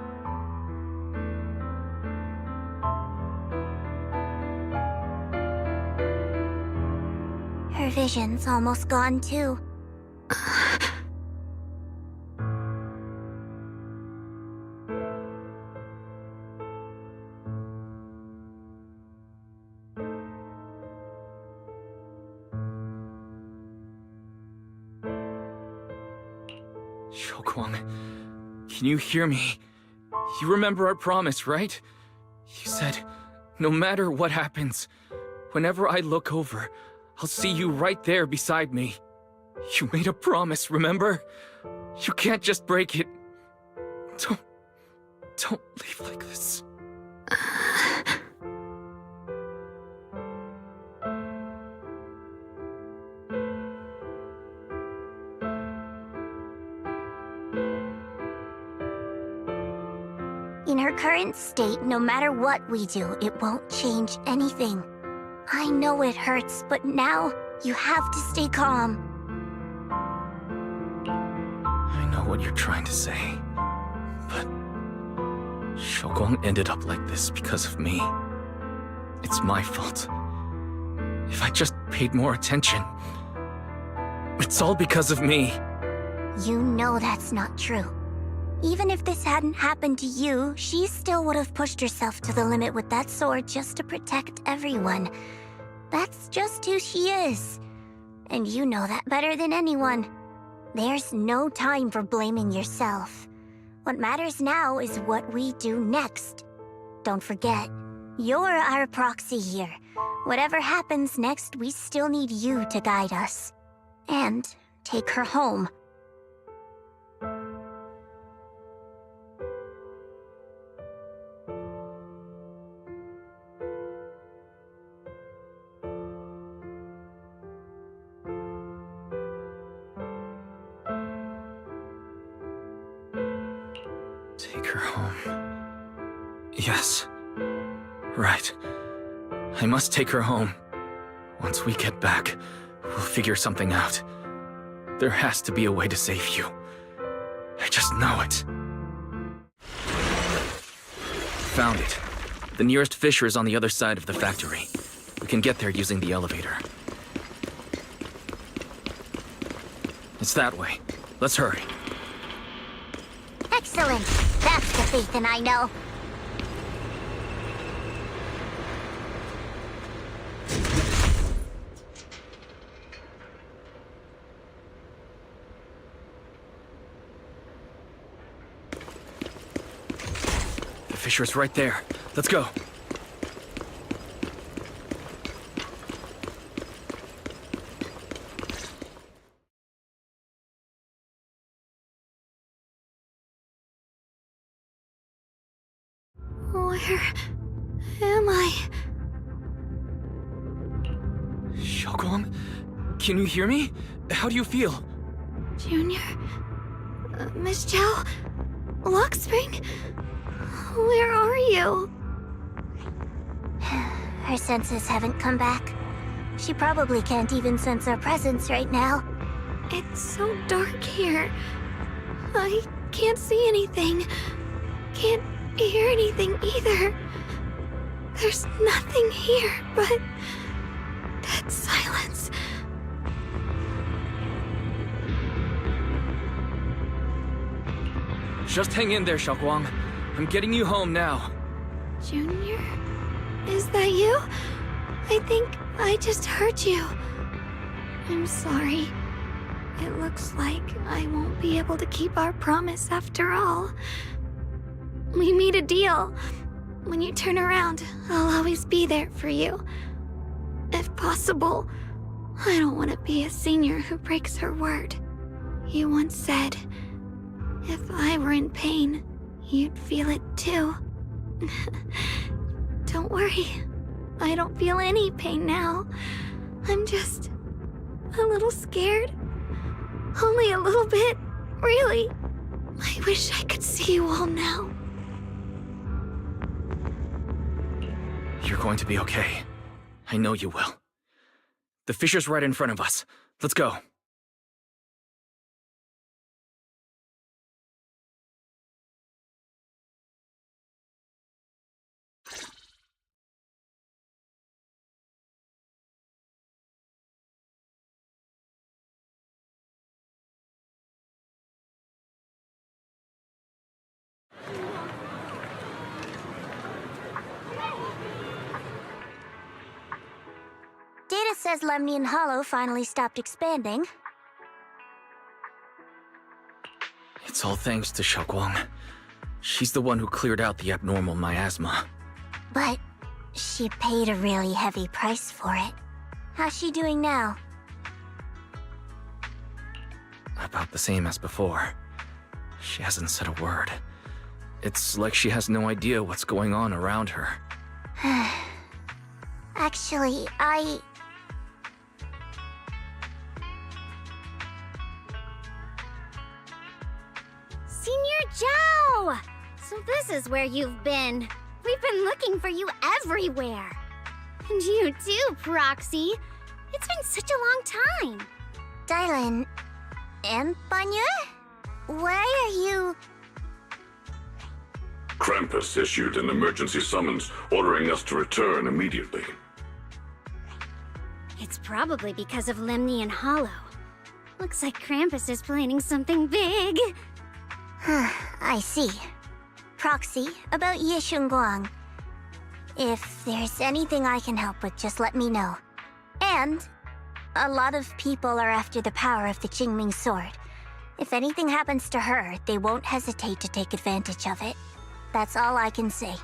Her vision's almost gone too. Xiaoguang, can you hear me? You remember our promise, right? You said, no matter what happens, whenever I look over, I'll see you right there beside me. You made a promise, remember? You can't just break it. Don't leave like this. In her current state, no matter what we do, it won't change anything. I know it hurts, but now you have to stay calm. I know what you're trying to say, but Xiaoguang ended up like this because of me. It's my fault. If I just paid more attention, it's all because of me. You know that's not true. Even if this hadn't happened to you, she still would have pushed herself to the limit with that sword just to protect everyone. That's just who she is. And you know that better than anyone. There's no time for blaming yourself. What matters now is what we do next. Don't forget, you're our proxy here. Whatever happens next, we still need you to guide us. And take her home. Take her home. Yes. Right. I must take her home. Once we get back, we'll figure something out. There has to be a way to save you. I just know it. Found it. The nearest fissure is on the other side of the factory. We can get there using the elevator. It's that way. Let's hurry. Excellent. That's the Phaethon I know. fissure's right there. Let's go. Where am I? Xiaoguang? Can you hear me? How do you feel? Junior? Miss Chow? Lockspring? Where are you? Her senses haven't come back. She probably can't even sense our presence right now. It's so dark here. I can't see anything. Can't hear anything either. There's nothing here but dead silence. Just hang in there, Xiaoguang. I'm getting you home now. Junior? Is that you? I think I just heard you. I'm sorry. It looks like I won't be able to keep our promise after all. We made a deal. When you turn around, I'll always be there for you. If possible, I don't want to be a senior who breaks her word. You once said, if I were in pain, you'd feel it too. Don't worry. I don't feel any pain now. I'm just a little scared. Only a little bit, really. I wish I could see you all now. You're going to be okay. I know you will. The fissure's right in front of us. Let's go. Data says Lemnian Hollow finally stopped expanding. It's all thanks to Xiaoguang. She's the one who cleared out the abnormal miasma. But she paid a really heavy price for it. How's she doing now? About the same as before. She hasn't said a word. It's like she has no idea what's going on around her. Actually, Senior Zhao! So this is where you've been. We've been looking for you everywhere. And you too, Proxy. It's been such a long time. Dylan and Banya? Why are you... Krampus issued an emergency summons ordering us to return immediately. It's probably because of Lemnian Hollow. Looks like Krampus is planning something big. I see. Proxy, about Ye Shunguang. If there's anything I can help with, just let me know. And a lot of people are after the power of the Qingming sword. If anything happens to her, they won't hesitate to take advantage of it. That's all I can say.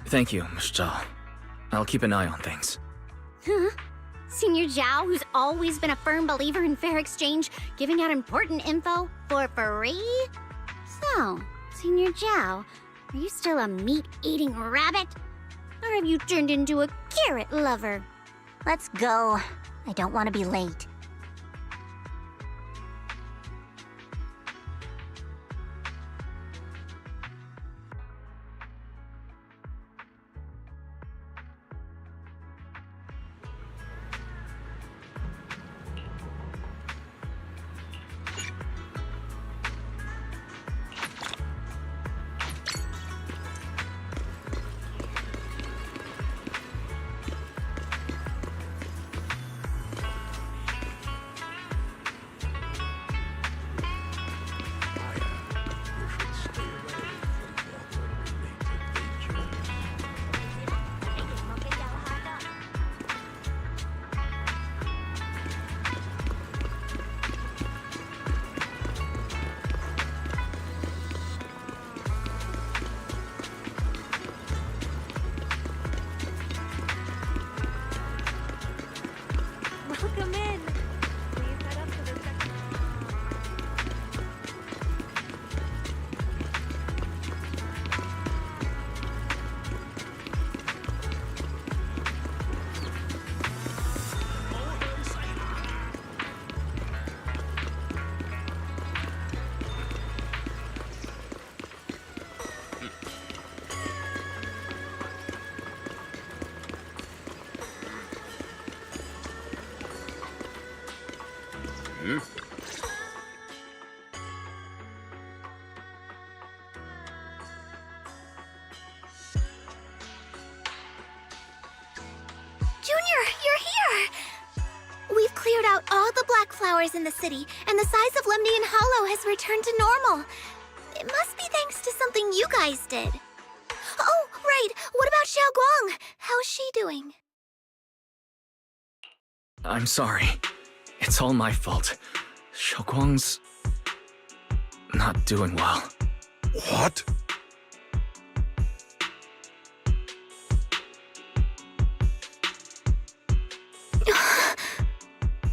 Thank you, Miss Zhao. I'll keep an eye on things. Huh? Senior Zhao, who's always been a firm believer in fair exchange, giving out important info for free? So, Senior Zhao, are you still a meat-eating rabbit? Or have you turned into a carrot lover? Let's go. I don't want to be late. Junior, you're here! We've cleared out all the black flowers in the city, and the size of Lemnian Hollow has returned to normal. It must be thanks to something you guys did. Oh, right. What about Xiao Guang? How's she doing? I'm sorry. It's all my fault. Xiaoguang's not doing well. What?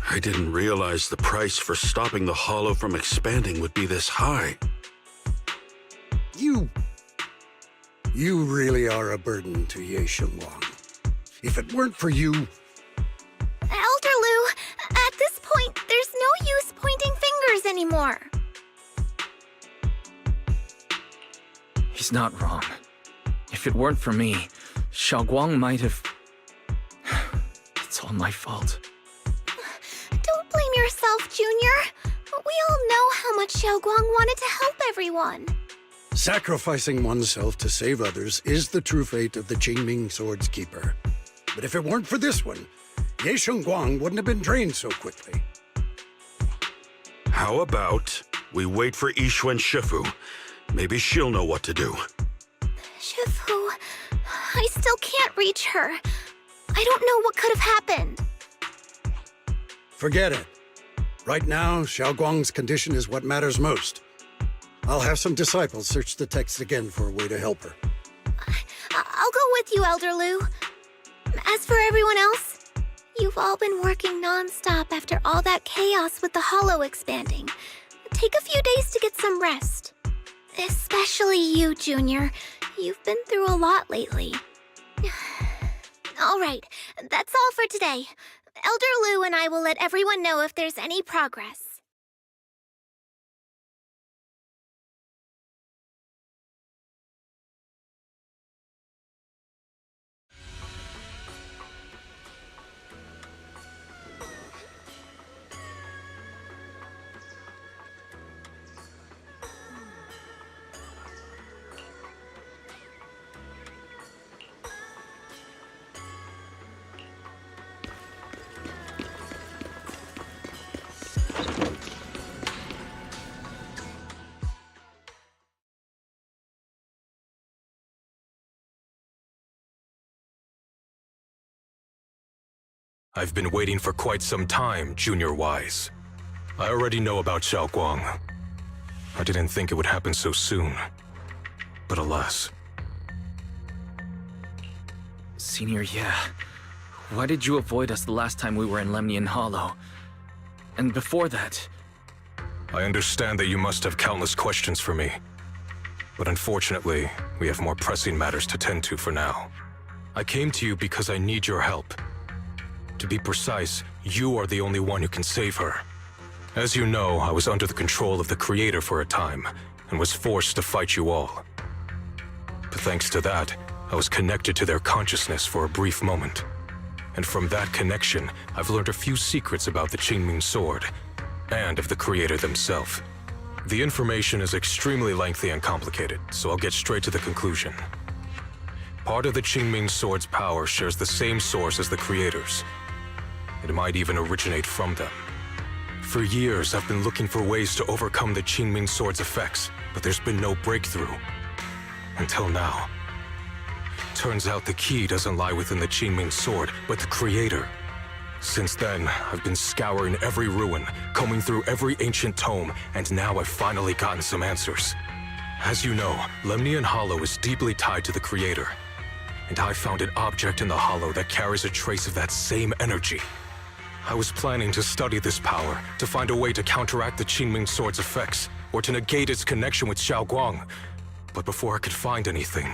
I didn't realize the price for stopping the Hollow from expanding would be this high. You really are a burden to Ye Shengwang. If it weren't for you... Elder Lu, at this point, there's no use pointing fingers anymore. He's not wrong. If it weren't for me, Xiaoguang might have... It's all my fault. Don't blame yourself, Junior. We all know how much Xiao Guang wanted to help everyone. Sacrificing oneself to save others is the true fate of the Qingming Sword's Keeper. But if it weren't for this one, Ye Shengguang wouldn't have been drained so quickly. How about we wait for Yixuan Shifu? Maybe she'll know what to do. Shifu, I still can't reach her. I don't know what could have happened. Forget it. Right now, Xiao Guang's condition is what matters most. I'll have some disciples search the text again for a way to help her. I'll go with you, Elder Lu. As for everyone else, you've all been working non-stop after all that chaos with the Hollow expanding. Take a few days to get some rest. Especially you, Junior. You've been through a lot lately. All right, that's all for today. Elder Lu and I will let everyone know if there's any progress. I've been waiting for quite some time, Junior Wise. I already know about Xiao Guang. I didn't think it would happen so soon. But alas. Senior, yeah. Why did you avoid us the last time we were in Lemnian Hollow? And before that... I understand that you must have countless questions for me. But unfortunately, we have more pressing matters to tend to for now. I came to you because I need your help. To be precise, you are the only one who can save her. As you know, I was under the control of the Creator for a time, and was forced to fight you all. But thanks to that, I was connected to their consciousness for a brief moment. And from that connection, I've learned a few secrets about the Qingming Sword, and of the Creator themselves. The information is extremely lengthy and complicated, so I'll get straight to the conclusion. Part of the Qingming Sword's power shares the same source as the Creator's. It might even originate from them. For years, I've been looking for ways to overcome the Qingming Sword's effects, but there's been no breakthrough. Until now. Turns out the key doesn't lie within the Qingming Sword, but the Creator. Since then, I've been scouring every ruin, combing through every ancient tome, and now I've finally gotten some answers. As you know, Lemnian Hollow is deeply tied to the Creator. And I found an object in the Hollow that carries a trace of that same energy. I was planning to study this power, to find a way to counteract the Qingming Sword's effects, or to negate its connection with Xiao Guang. But before I could find anything,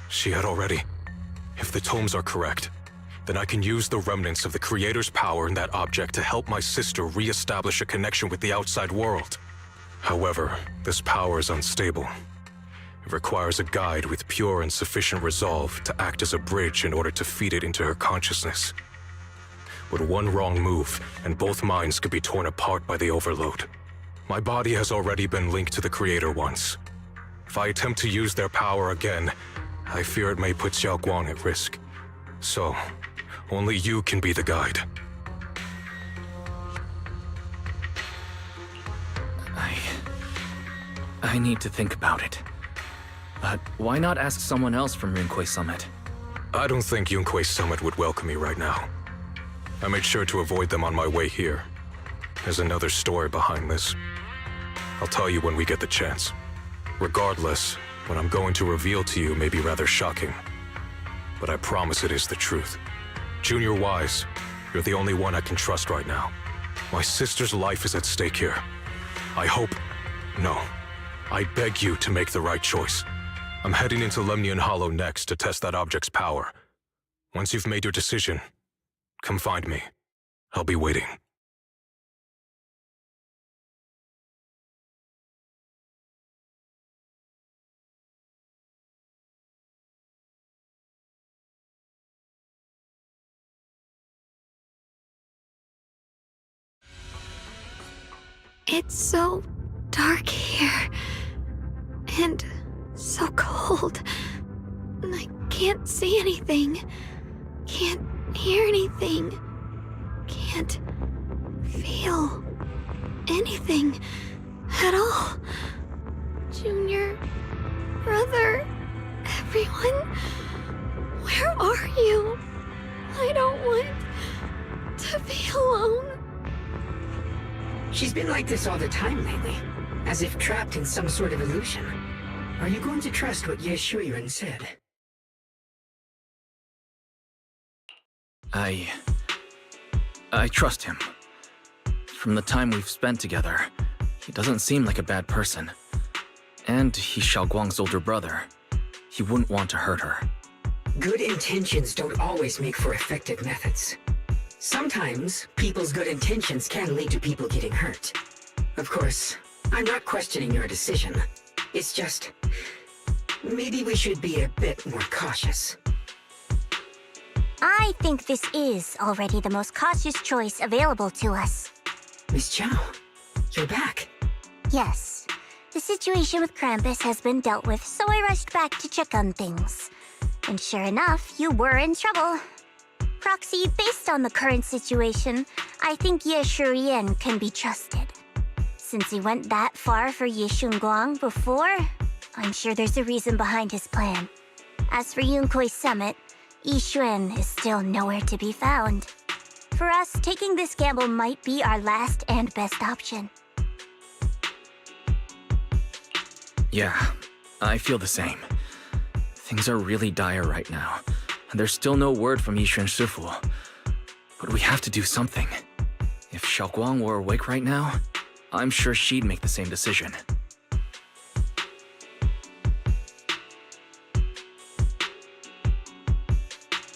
she had already... If the tomes are correct, then I can use the remnants of the Creator's power in that object to help my sister re-establish a connection with the outside world. However, this power is unstable. It requires a guide with pure and sufficient resolve to act as a bridge in order to feed it into her consciousness. but one wrong move, and both minds could be torn apart by the overload. My body has already been linked to the Creator once. If I attempt to use their power again, I fear it may put Xiao Guang at risk. So, only you can be the guide. I need to think about it. But why not ask someone else from Yunquei Summit? I don't think Yunquei Summit would welcome me right now. I made sure to avoid them on my way here. There's another story behind this. I'll tell you when we get the chance. Regardless, what I'm going to reveal to you may be rather shocking. But I promise it is the truth. Junior Wise, you're the only one I can trust right now. My sister's life is at stake here. I hope... No. I beg you to make the right choice. I'm heading into Lemnian Hollow next to test that object's power. Once you've made your decision, come find me. I'll be waiting. It's so dark here. And so cold. I can't see anything. Can't hear anything. Can't feel anything at all. Junior, brother, everyone, where are you? I don't want to be alone. She's been like this all the time lately, as if trapped in some sort of illusion. Are you going to trust what Ye Shuyan said? I trust him. From the time we've spent together, he doesn't seem like a bad person. And he's Xiao Guang's older brother. He wouldn't want to hurt her. Good intentions don't always make for effective methods. Sometimes, people's good intentions can lead to people getting hurt. Of course, I'm not questioning your decision. It's just... maybe we should be a bit more cautious. I think this is already the most cautious choice available to us. Miss Chow, you're back. Yes. The situation with Krampus has been dealt with, so I rushed back to check on things. And sure enough, you were in trouble. Proxy, based on the current situation, I think Ye Shuyan can be trusted. Since he went that far for Ye Guang before, I'm sure there's a reason behind his plan. As for Yunquei Summit, Yixuan is still nowhere to be found. For us, taking this gamble might be our last and best option. Yeah, I feel the same. Things are really dire right now, and there's still no word from Yixuan Shifu. But we have to do something. If Xiao Guang were awake right now, I'm sure she'd make the same decision.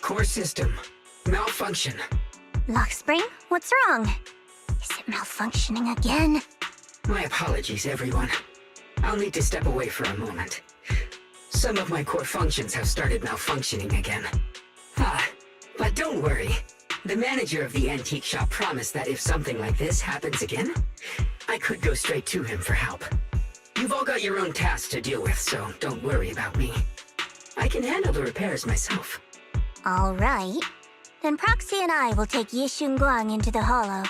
Core system. Malfunction. Lock spring? What's wrong? Is it malfunctioning again? My apologies, everyone. I'll need to step away for a moment. Some of my core functions have started malfunctioning again. But don't worry. The manager of the antique shop promised that if something like this happens again, I could go straight to him for help. You've all got your own tasks to deal with, so don't worry about me. I can handle the repairs myself. All right. Then Proxy and I will take Ye Guang into the Hollow.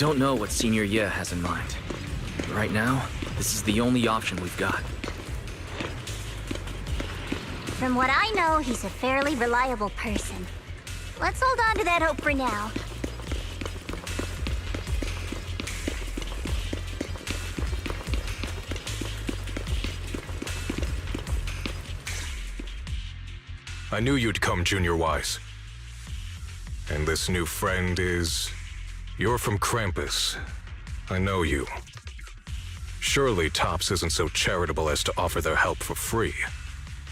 don't know what Senior Ye has in mind. Right now, this is the only option we've got. From what I know, he's a fairly reliable person. Let's hold on to that hope for now. I knew you'd come, Junior Wise. And this new friend is... You're from Krampus. I know you. Surely Tops isn't so charitable as to offer their help for free.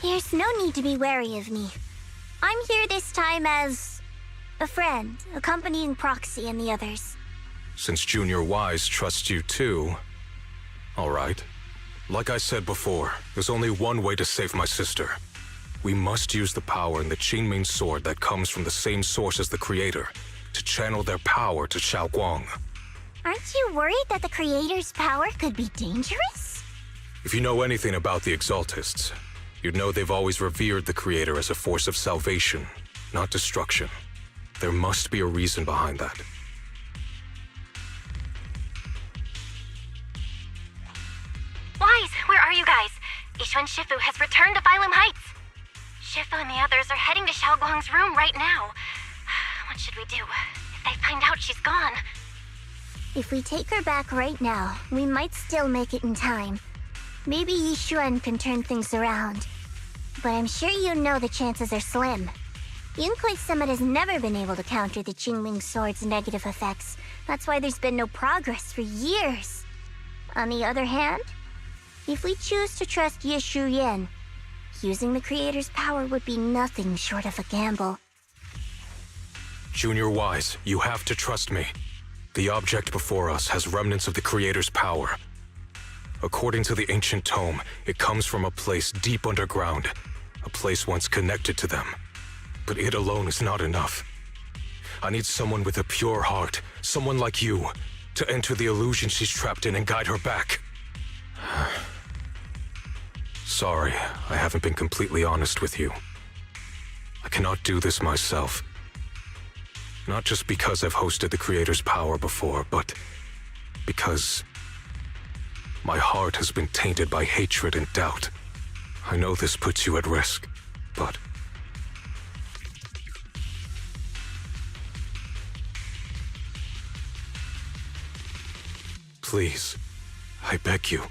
There's no need to be wary of me. I'm here this time as... a friend, accompanying Proxy and the others. Since Junior Wise trusts you too... All right. Like I said before, there's only one way to save my sister. We must use the power in the Qingming sword that comes from the same source as the Creator to channel their power to Xiaoguang. Aren't you worried that the Creator's power could be dangerous? If you know anything about the Exaltists, you'd know they've always revered the Creator as a force of salvation, not destruction. There must be a reason behind that. Wise, where are you guys? Yishuan Shifu has returned to Phylum Heights. Shifu and the others are heading to Xiaoguang's room right now. What should we do? If they find out she's gone... If we take her back right now, we might still make it in time. Maybe Yishuan can turn things around. But I'm sure you know the chances are slim. Yunkuei Summit has never been able to counter the Qingming Sword's negative effects. That's why there's been no progress for years. On the other hand, if we choose to trust Ye Shuyan, using the Creator's power would be nothing short of a gamble. Junior Wise, you have to trust me. The object before us has remnants of the Creator's power. According to the ancient tome, it comes from a place deep underground, a place once connected to them. But it alone is not enough. I need someone with a pure heart, someone like you, to enter the illusion she's trapped in and guide her back. Sorry, I haven't been completely honest with you. I cannot do this myself. Not just because I've hosted the Creator's power before, but because my heart has been tainted by hatred and doubt. I know this puts you at risk, but... Please, I beg you.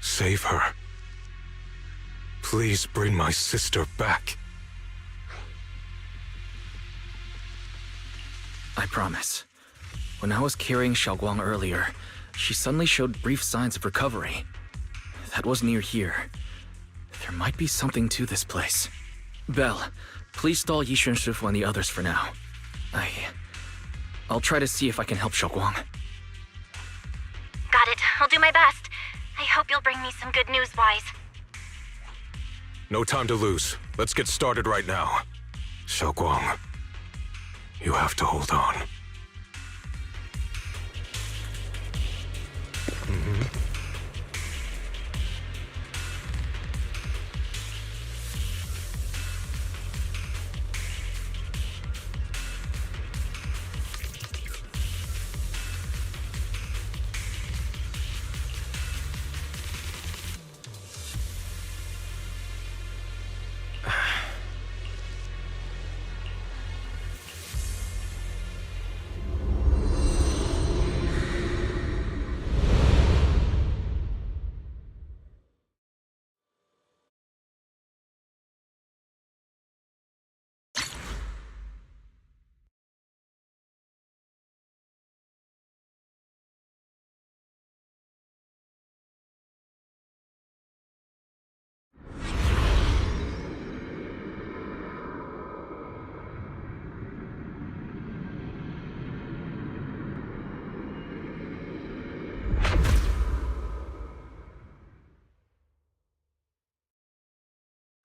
Save her. Please bring my sister back. I promise. When I was carrying Xiaoguang earlier, she suddenly showed brief signs of recovery. That was near here. There might be something to this place. Belle, please stall Yishuan Shifu and the others for now. I'll try to see if I can help Xiaoguang. Got it. I'll do my best. I hope you'll bring me some good news, Wise. No time to lose. Let's get started right now. Xiaoguang, you have to hold on.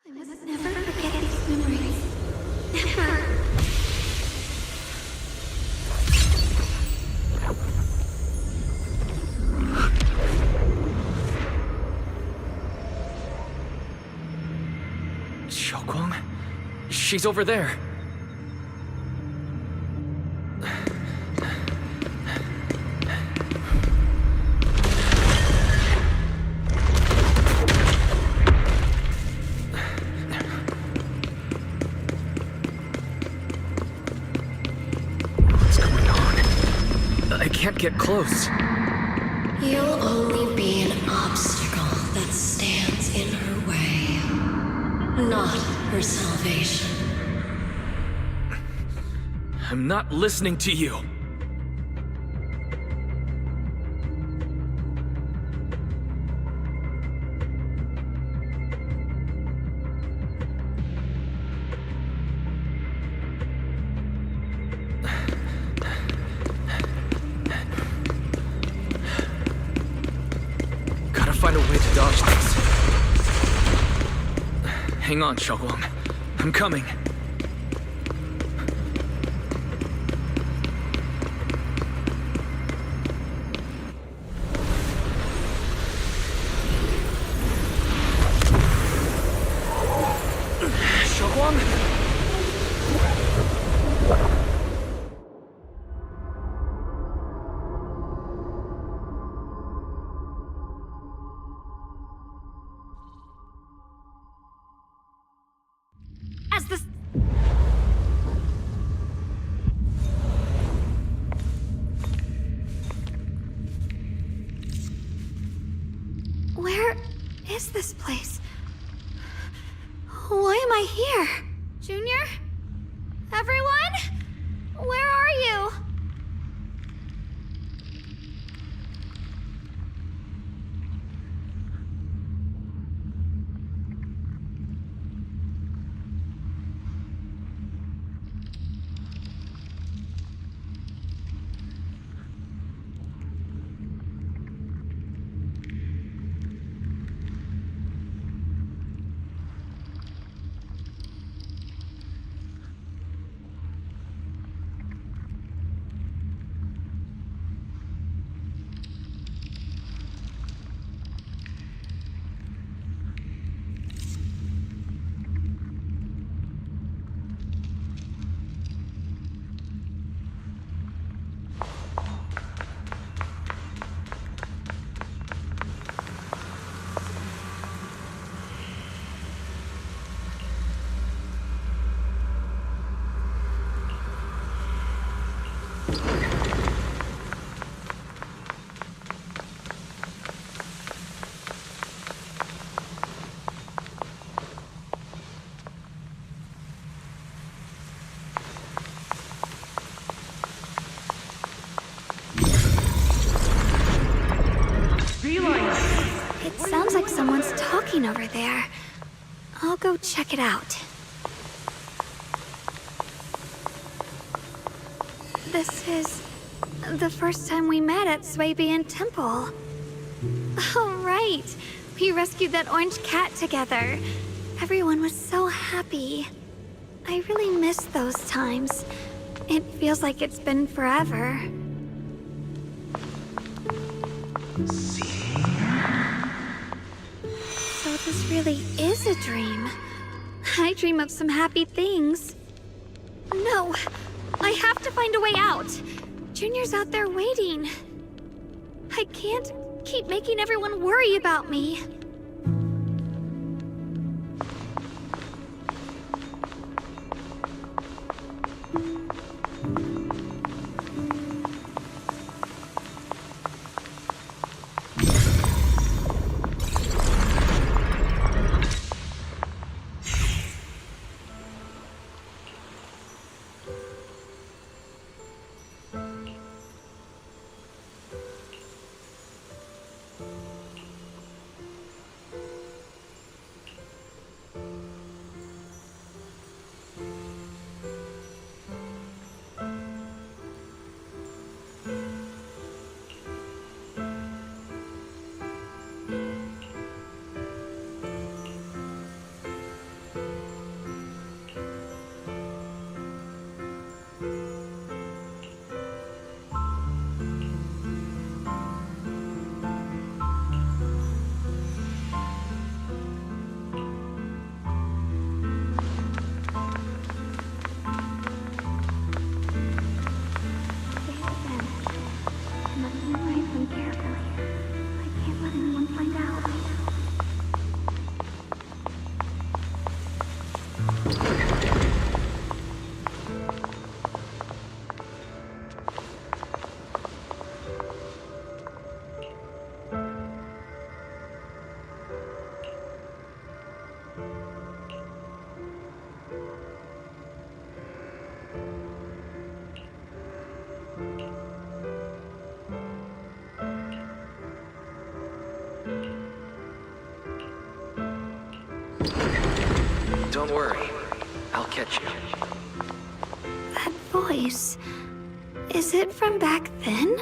I must never forget these memories. Never. Xiaoguang? She's over there. can't get close. You'll only be an obstacle that stands in her way, not her salvation. I'm not listening to you. Gotta find a way to dodge this. Hang on, Shogwong. I'm coming. As this... Where is this place? Why am I here? Junior? Everyone? Where are you? It sounds like someone's talking over there. I'll go check it out. This is the first time we met at Swabian Temple. Oh, right. We rescued that orange cat together. Everyone was so happy. I really miss those times. It feels like it's been forever. So this really is a dream. I dream of some happy things. No, I have to find a way out. Junior's out there waiting. I can't keep making everyone worry about me. Don't worry. I'll catch you. That voice. Is it from back then?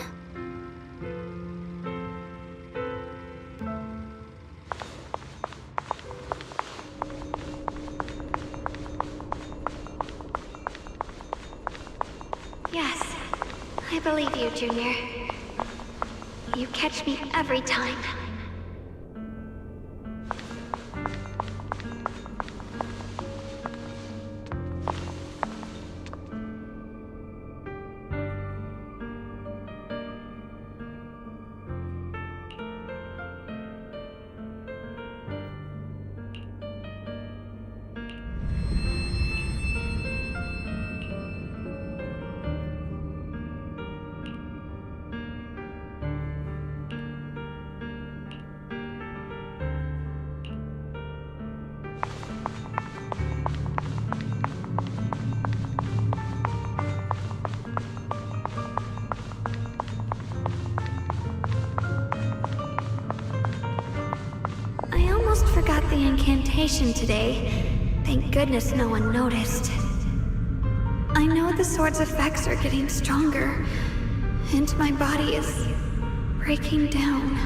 Yes, I believe you, Junior. You catch me every time. Forgot the incantation today. Thank goodness no one noticed. I know the sword's effects are getting stronger, and my body is breaking down.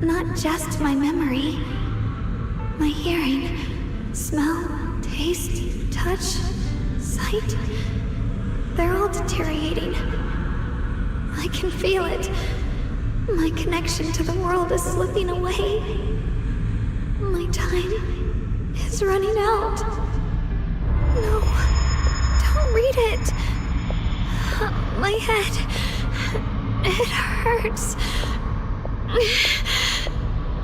Not just my memory, my hearing, smell, taste, touch, sight. They're all deteriorating. I can feel it. My connection to the world is slipping away. My time is running out. No, don't read it. My head, it hurts.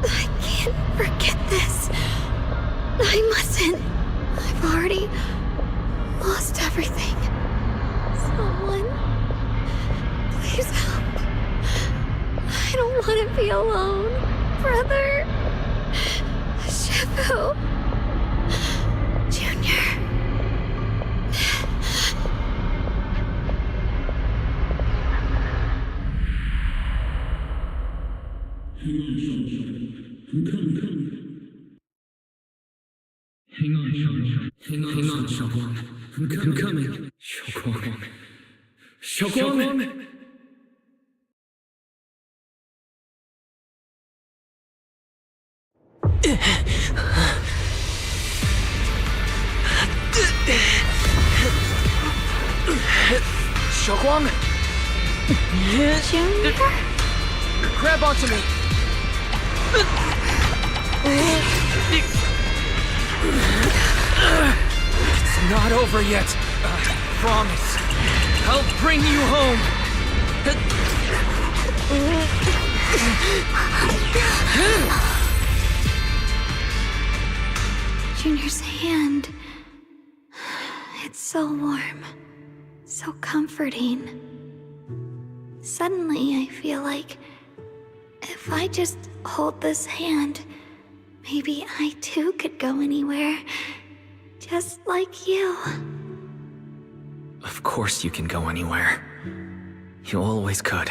I can't forget this. I mustn't. I've already lost everything. Someone, please help. I don't want to be alone, brother. Shifu. Junior. Hang on, Xiaoguang. I'm coming. Xiaoguang! Xiaoguang! Junior? Grab onto me! It's not over yet. Promise. I'll bring you home. Junior's hand. It's so warm. So comforting. Suddenly, I feel like if I just hold this hand, maybe I too could go anywhere. Just like you. Of course you can go anywhere. You always could.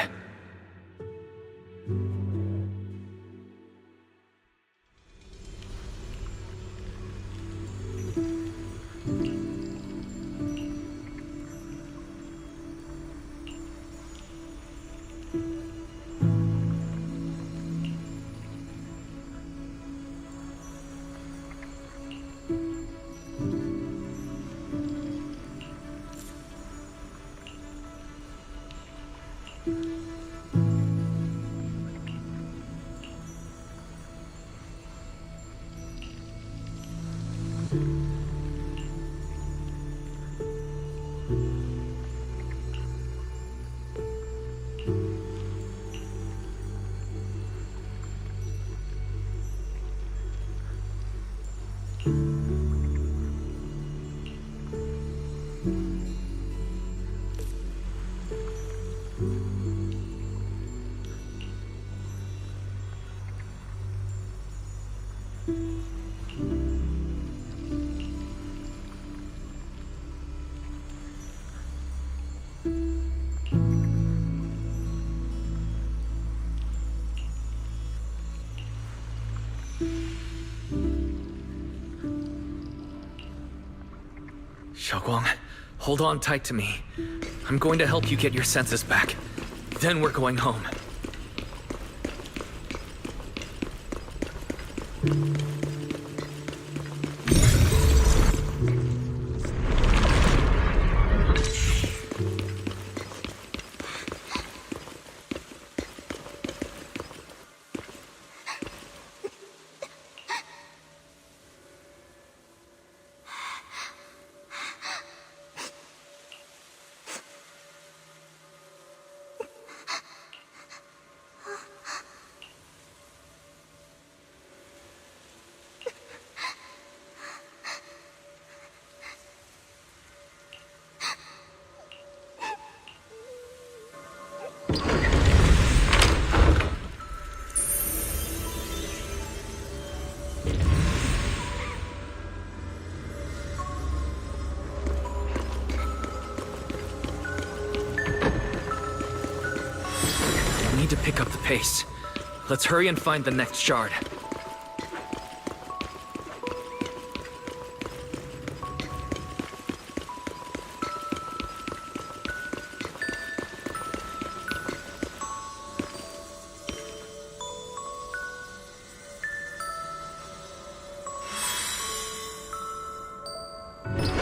Xiaoguang, hold on tight to me. I'm going to help you get your senses back. Then we're going home. Need to pick up the pace. Let's hurry and find the next shard.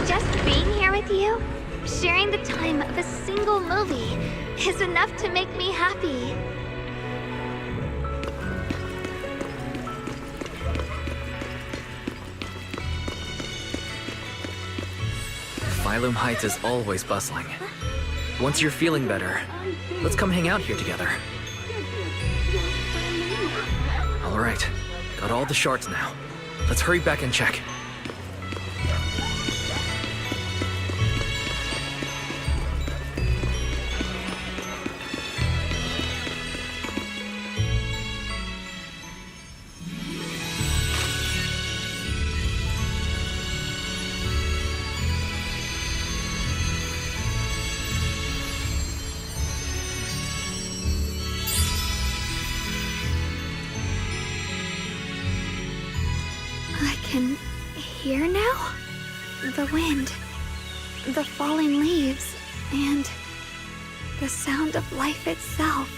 Just being here with you, sharing the time of a single movie, is enough to make me happy. Phylum Heights is always bustling. Once you're feeling better, let's come hang out here together. All right, got all the shards now. Let's hurry back and check. I can hear now? The wind, the falling leaves, and the sound of life itself.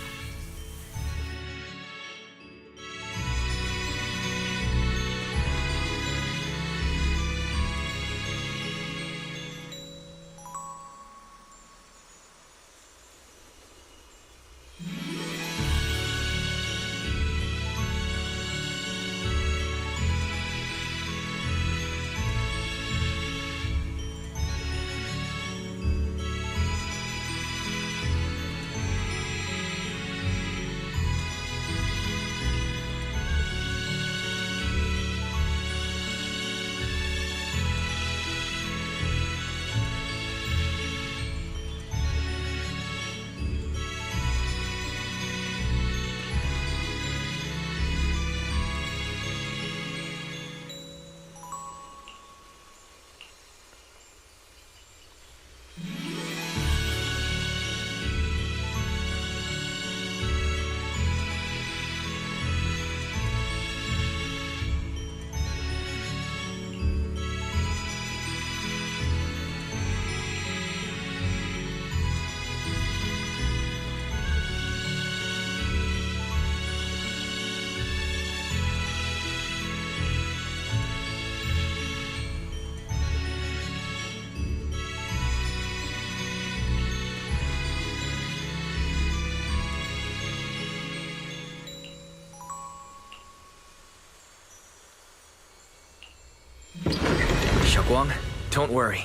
Xiaoguang, don't worry.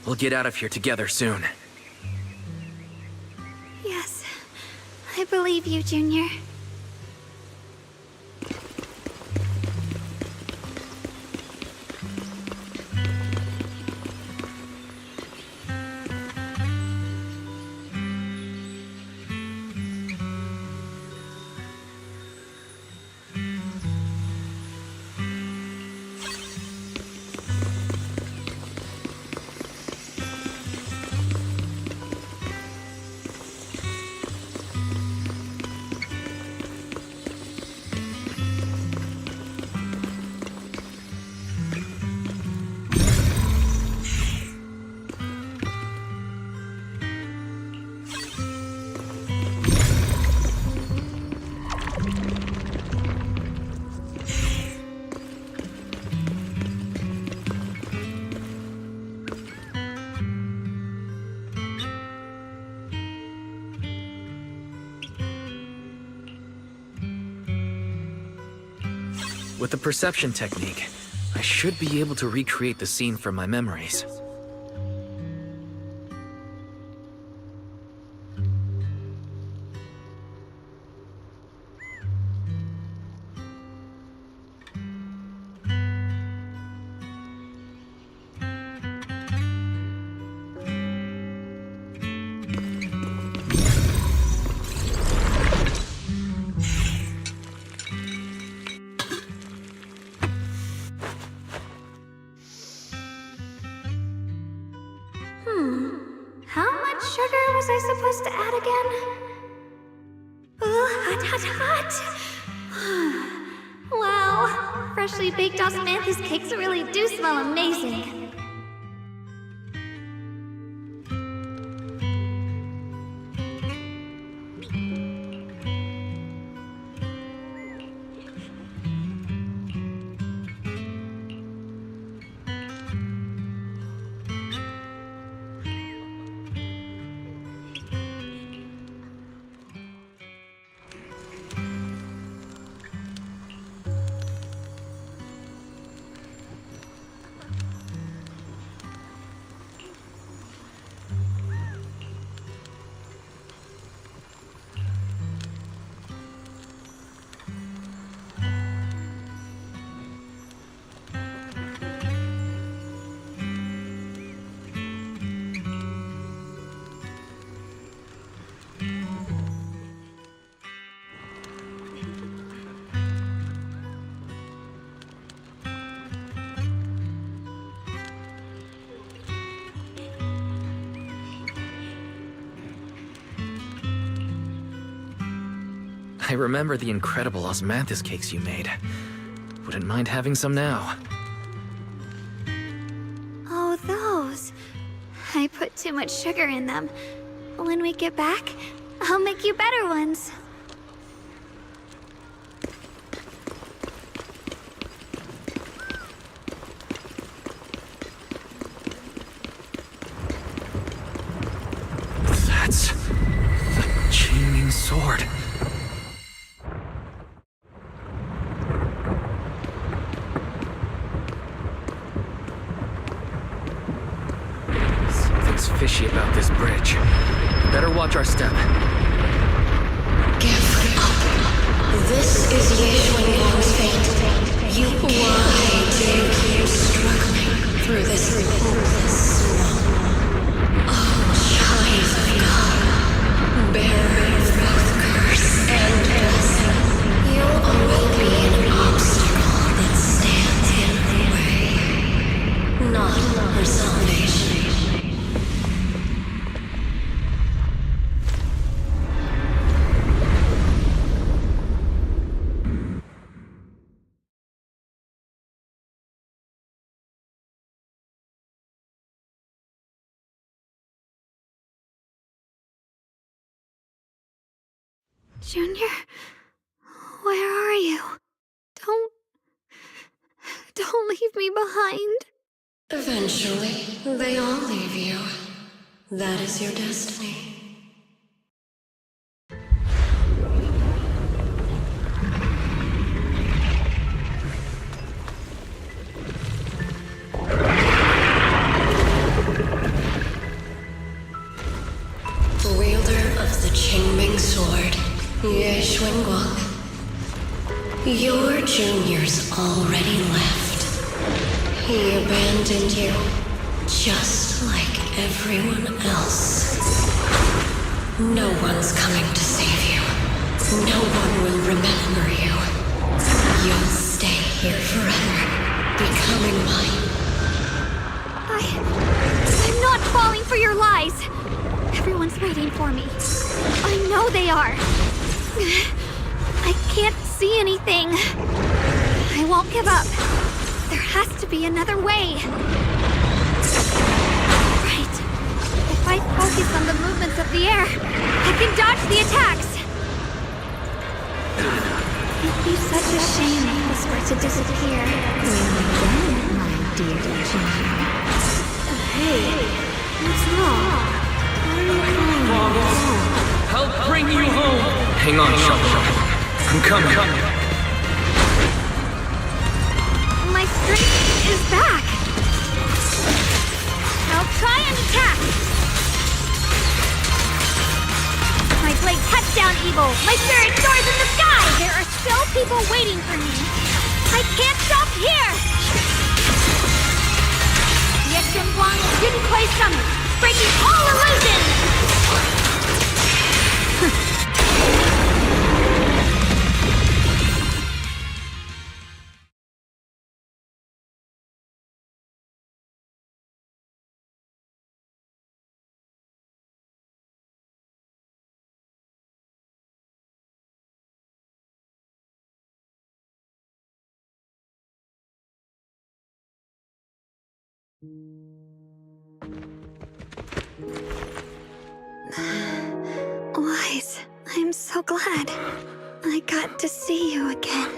We'll get out of here together soon. Yes, I believe you, Junior. With the perception technique, I should be able to recreate the scene from my memories. How much sugar was I supposed to add again? Hot, hot, hot! Wow, freshly baked osmanthus cakes really do smell amazing. I remember the incredible osmanthus cakes you made. Wouldn't mind having some now. Oh, those. I put too much sugar in them. When we get back, I'll make you better ones. That's the Changing Sword. Something's fishy about this bridge. Better watch our step. Give up. This is Yeshua's fate. Why do you keep struggling through this hopeless swamp? Oh, child of God, bearer of both curse and blessing, you'll always be an obstacle that stands in her way, not her salvation. Junior, where are you? Don't leave me behind. Eventually, they all leave you. That is your destiny. Wielder of the Qingming Sword, Yeshuan Guang. Your junior's already left. He abandoned you, just like everyone else. No one's coming to save you. No one will remember you. You'll stay here forever, becoming mine. I'm not falling for your lies. Everyone's waiting for me. I know they are. I can't see anything. I won't give up. There has to be another way. Right. If I focus on the movements of the air, I can dodge the attacks. It'd be such a shame if this were to disappear. My dear Junior. Hey, what's wrong? Help bring you home! Hang on, Shuffle. I'm coming. strength is back! Now try and attack! My blade cuts down evil! My spirit soars in the sky! There are still people waiting for me! I can't stop here! Yeshun Guang Junquei Summit, breaking all illusions! Wise, I'm so glad I got to see you again.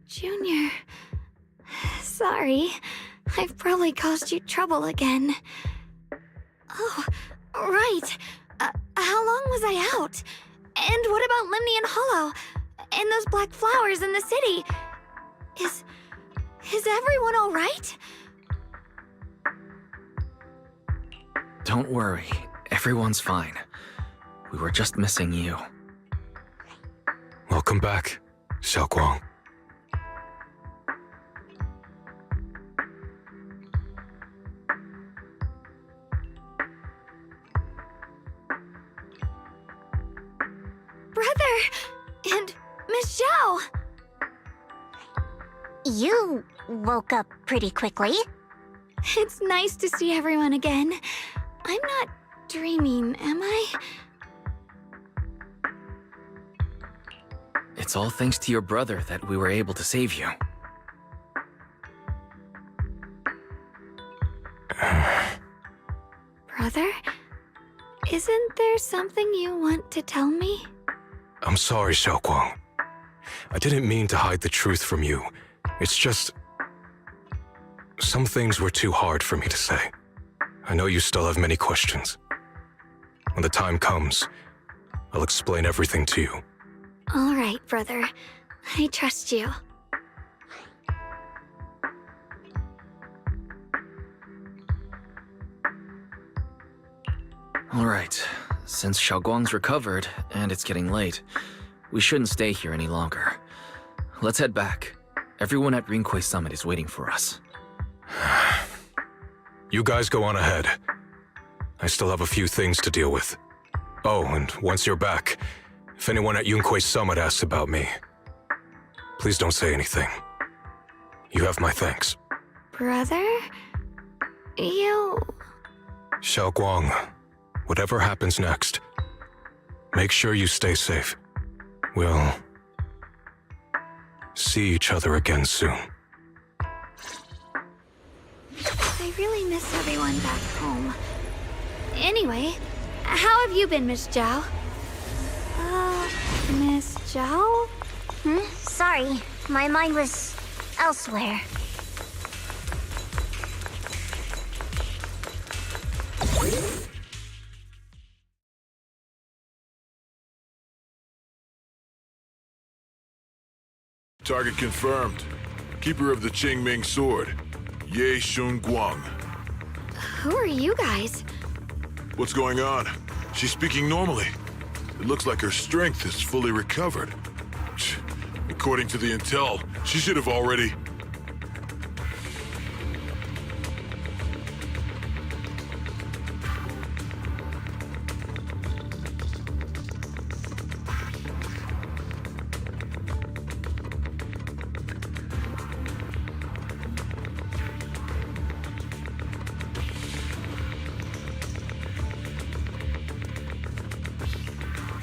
Junior, sorry. I've probably caused you trouble again. Oh, right. How long was I out? And what about Limnian Hollow? And those black flowers in the city? Is everyone all right? Don't worry. Everyone's fine. We were just missing you. Welcome back, Xiaoguang. Brother! And Miss Zhao! You woke up pretty quickly. It's nice to see everyone again. I'm not dreaming, am I? It's all thanks to your brother that we were able to save you. Brother? Isn't there something you want to tell me? I'm sorry, Xiaoguang. I didn't mean to hide the truth from you. It's just... some things were too hard for me to say. I know you still have many questions. When the time comes, I'll explain everything to you. All right, brother. I trust you. All right. Since Xiaoguang's recovered, and it's getting late, we shouldn't stay here any longer. Let's head back. Everyone at Rinquei Summit is waiting for us. You guys go on ahead. I still have a few things to deal with. Oh, and once you're back, if anyone at Yunquei Summit asks about me, please don't say anything. You have my thanks. Brother? You... Xiaoguang, whatever happens next, make sure you stay safe. We'll see each other again soon. I really miss everyone back home. Anyway, how have you been, Miss Zhao? Miss Zhao? Sorry, my mind was elsewhere. Target confirmed. Keeper of the Qingming Sword, Yeshun Guang. Who are you guys? What's going on? She's speaking normally. It looks like her strength is fully recovered. According to the intel, she should have already...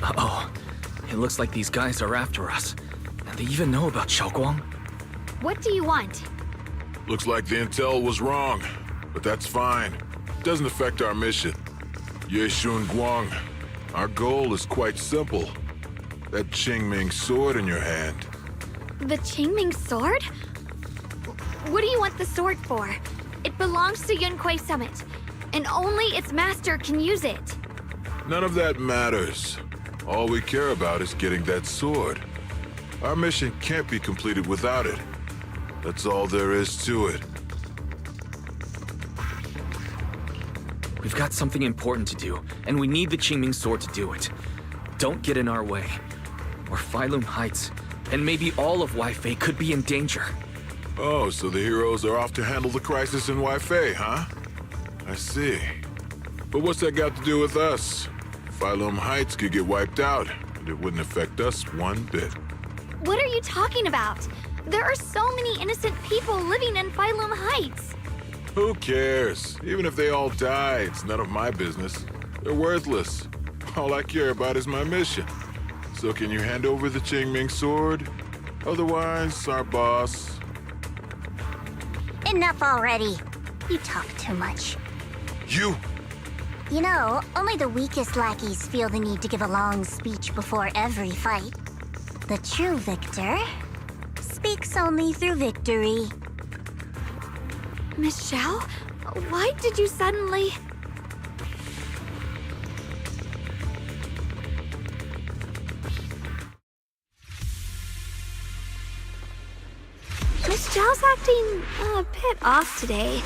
Uh-oh. It looks like these guys are after us. And they even know about Xiaoguang. What do you want? Looks like the intel was wrong, but that's fine. Doesn't affect our mission. Yeshun Guang, our goal is quite simple. That Qingming sword in your hand. The Qingming sword? What do you want the sword for? It belongs to Yunquei Summit, and only its master can use it. None of that matters. All we care about is getting that sword. Our mission can't be completed without it. That's all there is to it. We've got something important to do, and we need the Qingming sword to do it. Don't get in our way, or Phylum Heights, and maybe all of Weifei could be in danger. Oh, so the heroes are off to handle the crisis in Weifei, huh? I see. But what's that got to do with us? Phylum Heights could get wiped out, and it wouldn't affect us one bit. What are you talking about? There are so many innocent people living in Phylum Heights. Who cares? Even if they all die, it's none of my business. They're worthless. All I care about is my mission. So can you hand over the Qingming sword? Otherwise, our boss... Enough already. You talk too much. You! You know, only the weakest lackeys feel the need to give a long speech before every fight. The true victor speaks only through victory. Miss Zhao, why did you suddenly... Miss Zhao's acting a bit off today.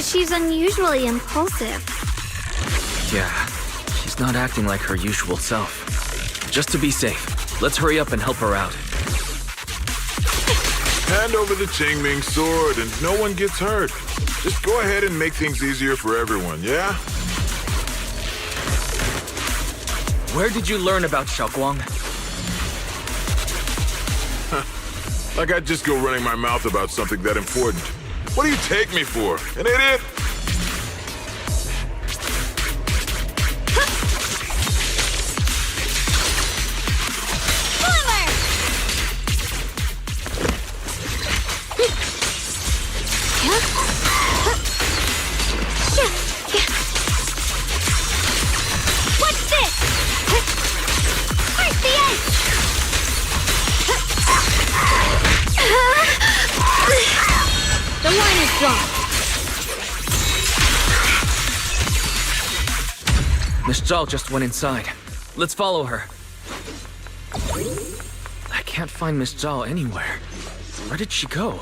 She's unusually impulsive. Yeah, she's not acting like her usual self. Just to be safe, let's hurry up and help her out. Hand over the Qingming sword and no one gets hurt. Just go ahead and make things easier for everyone, yeah? Where did you learn about Xiaoguang? Like I'd just go running my mouth about something that important. What do you take me for? An idiot? What's this? Where's the end? The line is drawn. Miss Zhao just went inside. Let's follow her. I can't find Miss Zhao anywhere. Where did she go?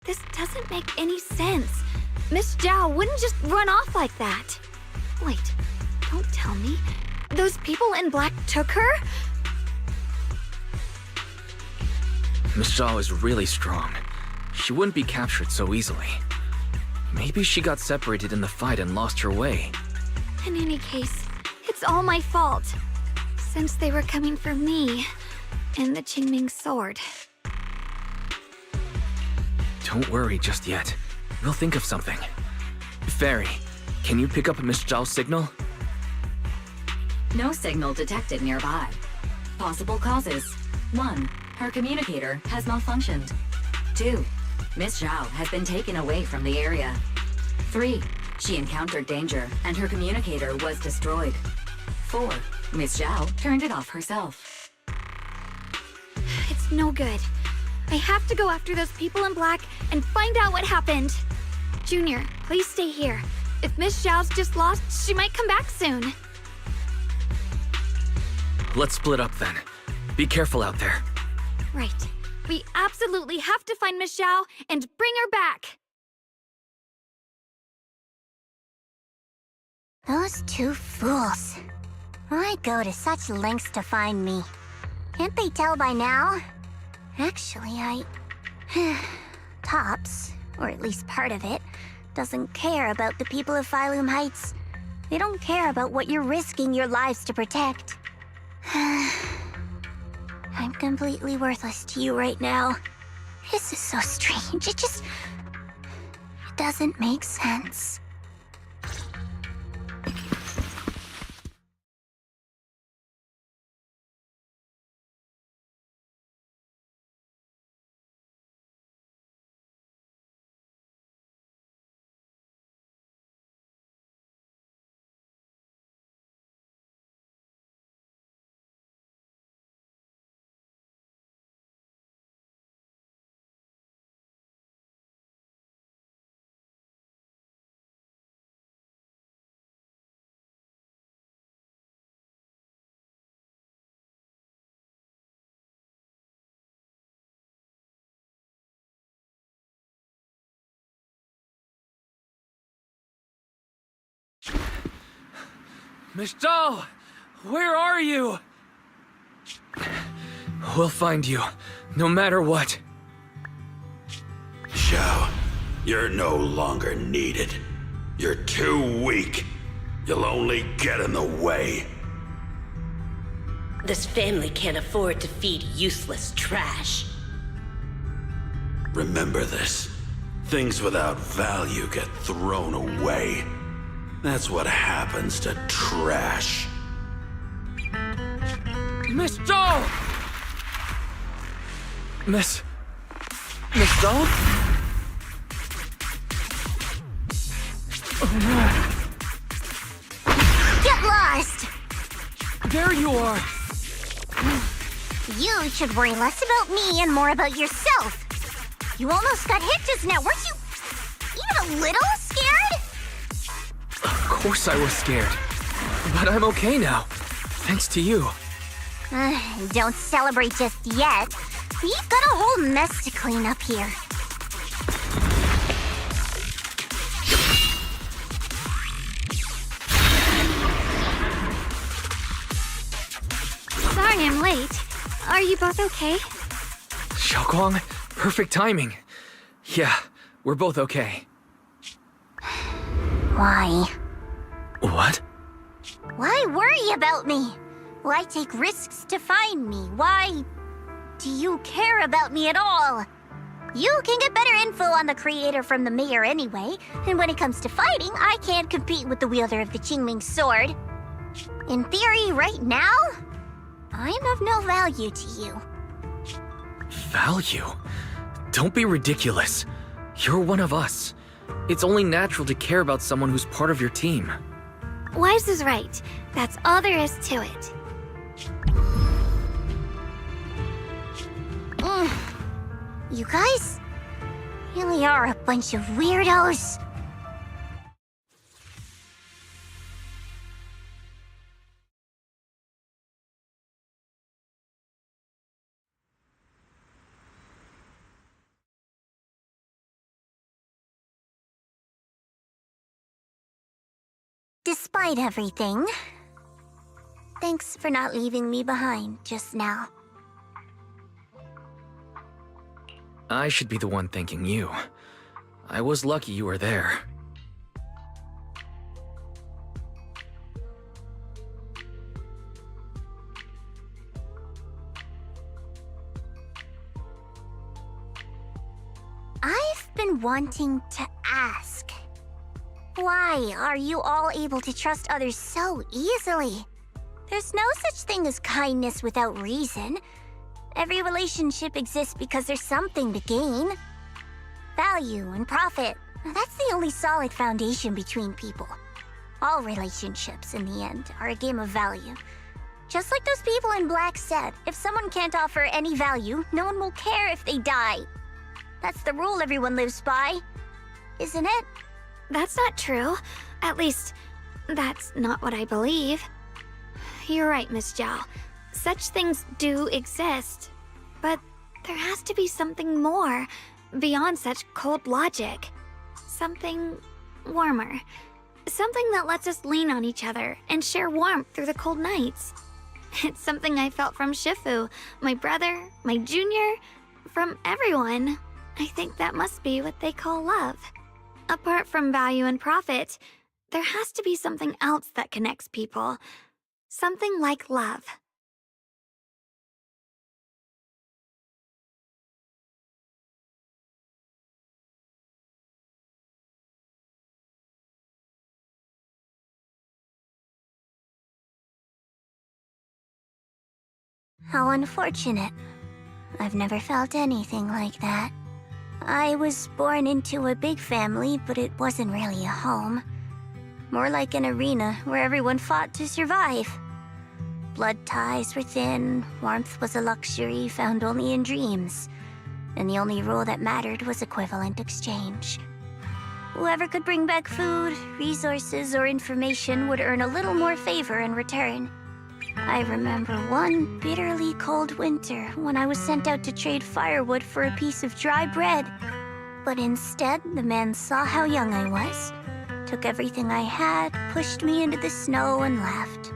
This doesn't make any sense. Miss Zhao wouldn't just run off like that. Wait, don't tell me. Those people in black took her? Miss Zhao is really strong. She wouldn't be captured so easily. Maybe she got separated in the fight and lost her way. In any case, it's all my fault. Since they were coming for me and the Qingming sword. Don't worry just yet. We'll think of something. Fairy, can you pick up Miss Zhao's signal? No signal detected nearby. Possible causes. 1. Her communicator has malfunctioned. 2. Miss Zhao has been taken away from the area. 3. She encountered danger and her communicator was destroyed. 4. Miss Zhao turned it off herself. It's no good. I have to go after those people in black and find out what happened. Junior, please stay here. If Miss Zhao's just lost, she might come back soon. Let's split up then. Be careful out there. Right. We absolutely have to find Miss Zhao and bring her back. Those two fools. Why go to such lengths to find me? Can't they tell by now? Actually, Tops, or at least part of it, doesn't care about the people of Phylum Heights. They don't care about what you're risking your lives to protect. I'm completely worthless to you right now. This is so strange. It doesn't make sense. Miss Zhao! Where are you? We'll find you, no matter what. Zhao, you're no longer needed. You're too weak. You'll only get in the way. This family can't afford to feed useless trash. Remember this. Things without value get thrown away. That's what happens to trash. Miss Zhao! Miss Zhao? Oh no. Get lost! There you are! You should worry less about me and more about yourself. You almost got hit just now, weren't you even a little scared? Of course I was scared. But I'm okay now. Thanks to you. Don't celebrate just yet. We've got a whole mess to clean up here. Sorry I'm late. Are you both okay? Xiaoguang, perfect timing. Yeah, we're both okay. Why? What? Why worry about me? Why take risks to find me? Why do you care about me at all? You can get better info on the creator from the mayor anyway, and when it comes to fighting, I can't compete with the wielder of the Qingming sword. In theory, right now, I'm of no value to you. Value? Don't be ridiculous. You're one of us. It's only natural to care about someone who's part of your team. Wise is right. That's all there is to it. You guys really are a bunch of weirdos. Despite everything, thanks for not leaving me behind just now. I should be the one thanking you. I was lucky you were there. I've been wanting to ask. Why are you all able to trust others so easily? There's no such thing as kindness without reason. Every relationship exists because there's something to gain. Value and profit. That's the only solid foundation between people. All relationships, in the end, are a game of value. Just like those people in Black said, if someone can't offer any value, no one will care if they die. That's the rule everyone lives by, isn't it? That's not true. At least, that's not what I believe. You're right, Miss Zhao. Such things do exist. But there has to be something more, beyond such cold logic. Something warmer. Something that lets us lean on each other and share warmth through the cold nights. It's something I felt from Shifu, my brother, my junior, from everyone. I think that must be what they call love. Apart from value and profit, there has to be something else that connects people. Something like love. How unfortunate. I've never felt anything like that. I was born into a big family, but it wasn't really a home. More like an arena where everyone fought to survive. Blood ties were thin, warmth was a luxury found only in dreams, and the only rule that mattered was equivalent exchange. Whoever could bring back food, resources, or information would earn a little more favor in return. I remember one bitterly cold winter when I was sent out to trade firewood for a piece of dry bread. But instead, the man saw how young I was, took everything I had, pushed me into the snow, and left,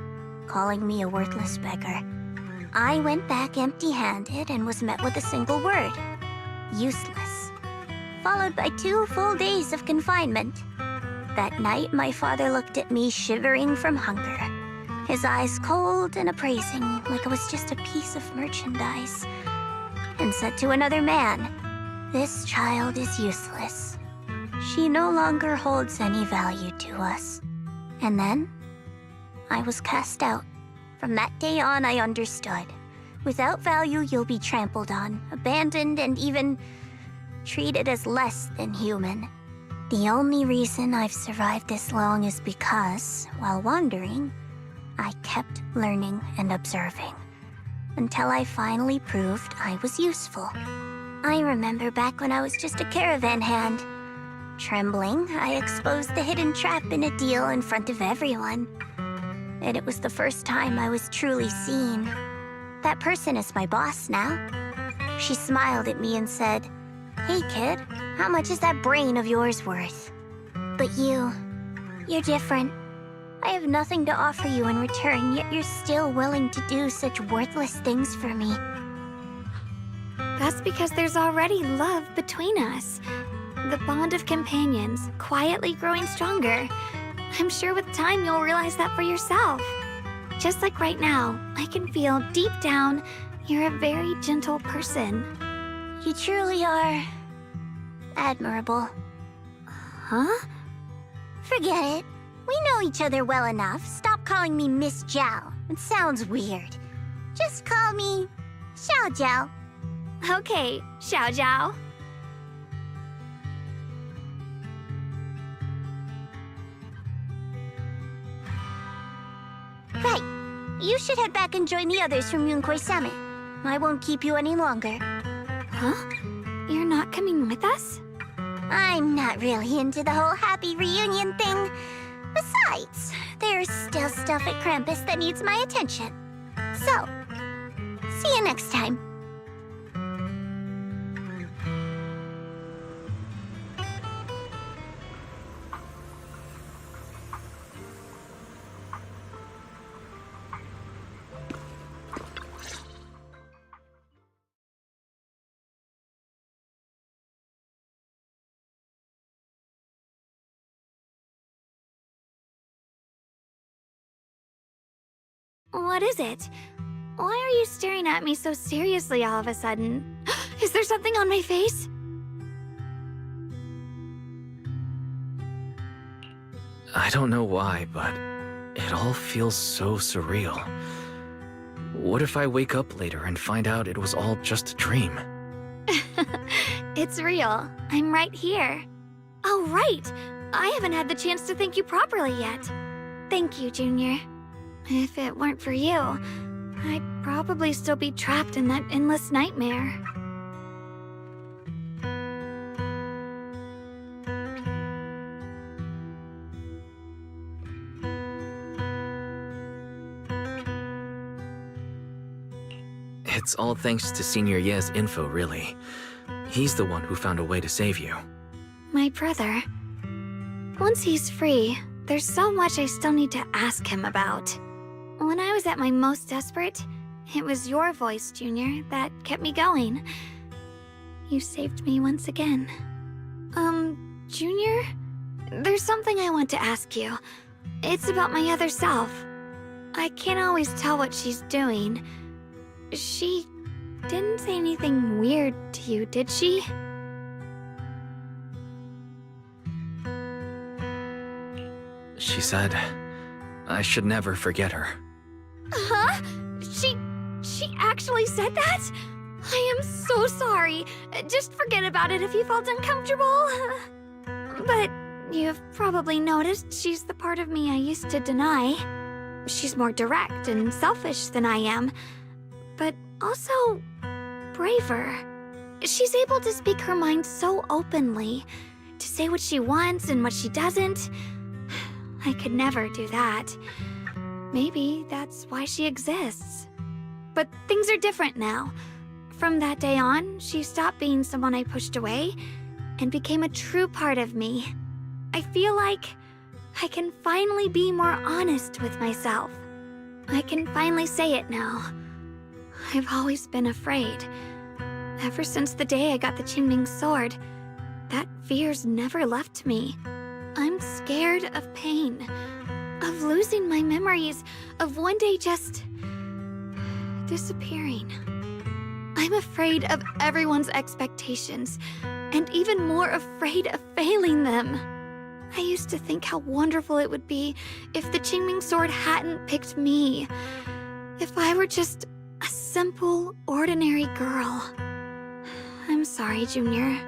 calling me a worthless beggar. I went back empty-handed and was met with a single word: useless, followed by 2 full days of confinement. That night, my father looked at me shivering from hunger, his eyes cold and appraising like I was just a piece of merchandise, and said to another man, "This child is useless. She no longer holds any value to us." And then, I was cast out. From that day on, I understood. Without value, you'll be trampled on, abandoned, and even treated as less than human. The only reason I've survived this long is because, while wandering, I kept learning and observing, until I finally proved I was useful. I remember back when I was just a caravan hand. Trembling, I exposed the hidden trap in a deal in front of everyone. And it was the first time I was truly seen. That person is my boss now. She smiled at me and said, "Hey kid, how much is that brain of yours worth?" But you're different. I have nothing to offer you in return, yet you're still willing to do such worthless things for me. That's because there's already love between us. The bond of companions, quietly growing stronger. I'm sure with time you'll realize that for yourself. Just like right now, I can feel deep down you're a very gentle person. You truly are admirable. Huh? Forget it. We know each other well enough. Stop calling me Miss Zhao. It sounds weird. Just call me Xiao Zhao. Okay, Xiao Zhao. Right. You should head back and join the others from Yunquay Summit. I won't keep you any longer. Huh? You're not coming with us? I'm not really into the whole happy reunion thing. Besides, there's still stuff at Krampus that needs my attention. So, see you next time. What is it? Why are you staring at me so seriously all of a sudden? Is there something on my face? I don't know why, but it all feels so surreal. What if I wake up later and find out it was all just a dream? It's real. I'm right here. Oh, right. I haven't had the chance to thank you properly yet. Thank you, Junior. If it weren't for you, I'd probably still be trapped in that endless nightmare. It's all thanks to Senior Ye's info, really. He's the one who found a way to save you. My brother. Once he's free, there's so much I still need to ask him about. When I was at my most desperate, it was your voice, Junior, that kept me going. You saved me once again. Junior? There's something I want to ask you. It's about my other self. I can't always tell what she's doing. She didn't say anything weird to you, did she? She said I should never forget her. Huh? She actually said that? I am so sorry. Just forget about it if you felt uncomfortable. But you've probably noticed she's the part of me I used to deny. She's more direct and selfish than I am, but also braver. She's able to speak her mind so openly, to say what she wants and what she doesn't. I could never do that. Maybe that's why she exists. But things are different now. From that day on, she stopped being someone I pushed away and became a true part of me. I feel like I can finally be more honest with myself. I can finally say it now. I've always been afraid. Ever since the day I got the Qingming sword, that fear's never left me. I'm scared of pain, of losing my memories, of one day just disappearing. I'm afraid of everyone's expectations, and even more afraid of failing them. I used to think how wonderful it would be if the Qingming sword hadn't picked me. If I were just a simple, ordinary girl. I'm sorry, Junior.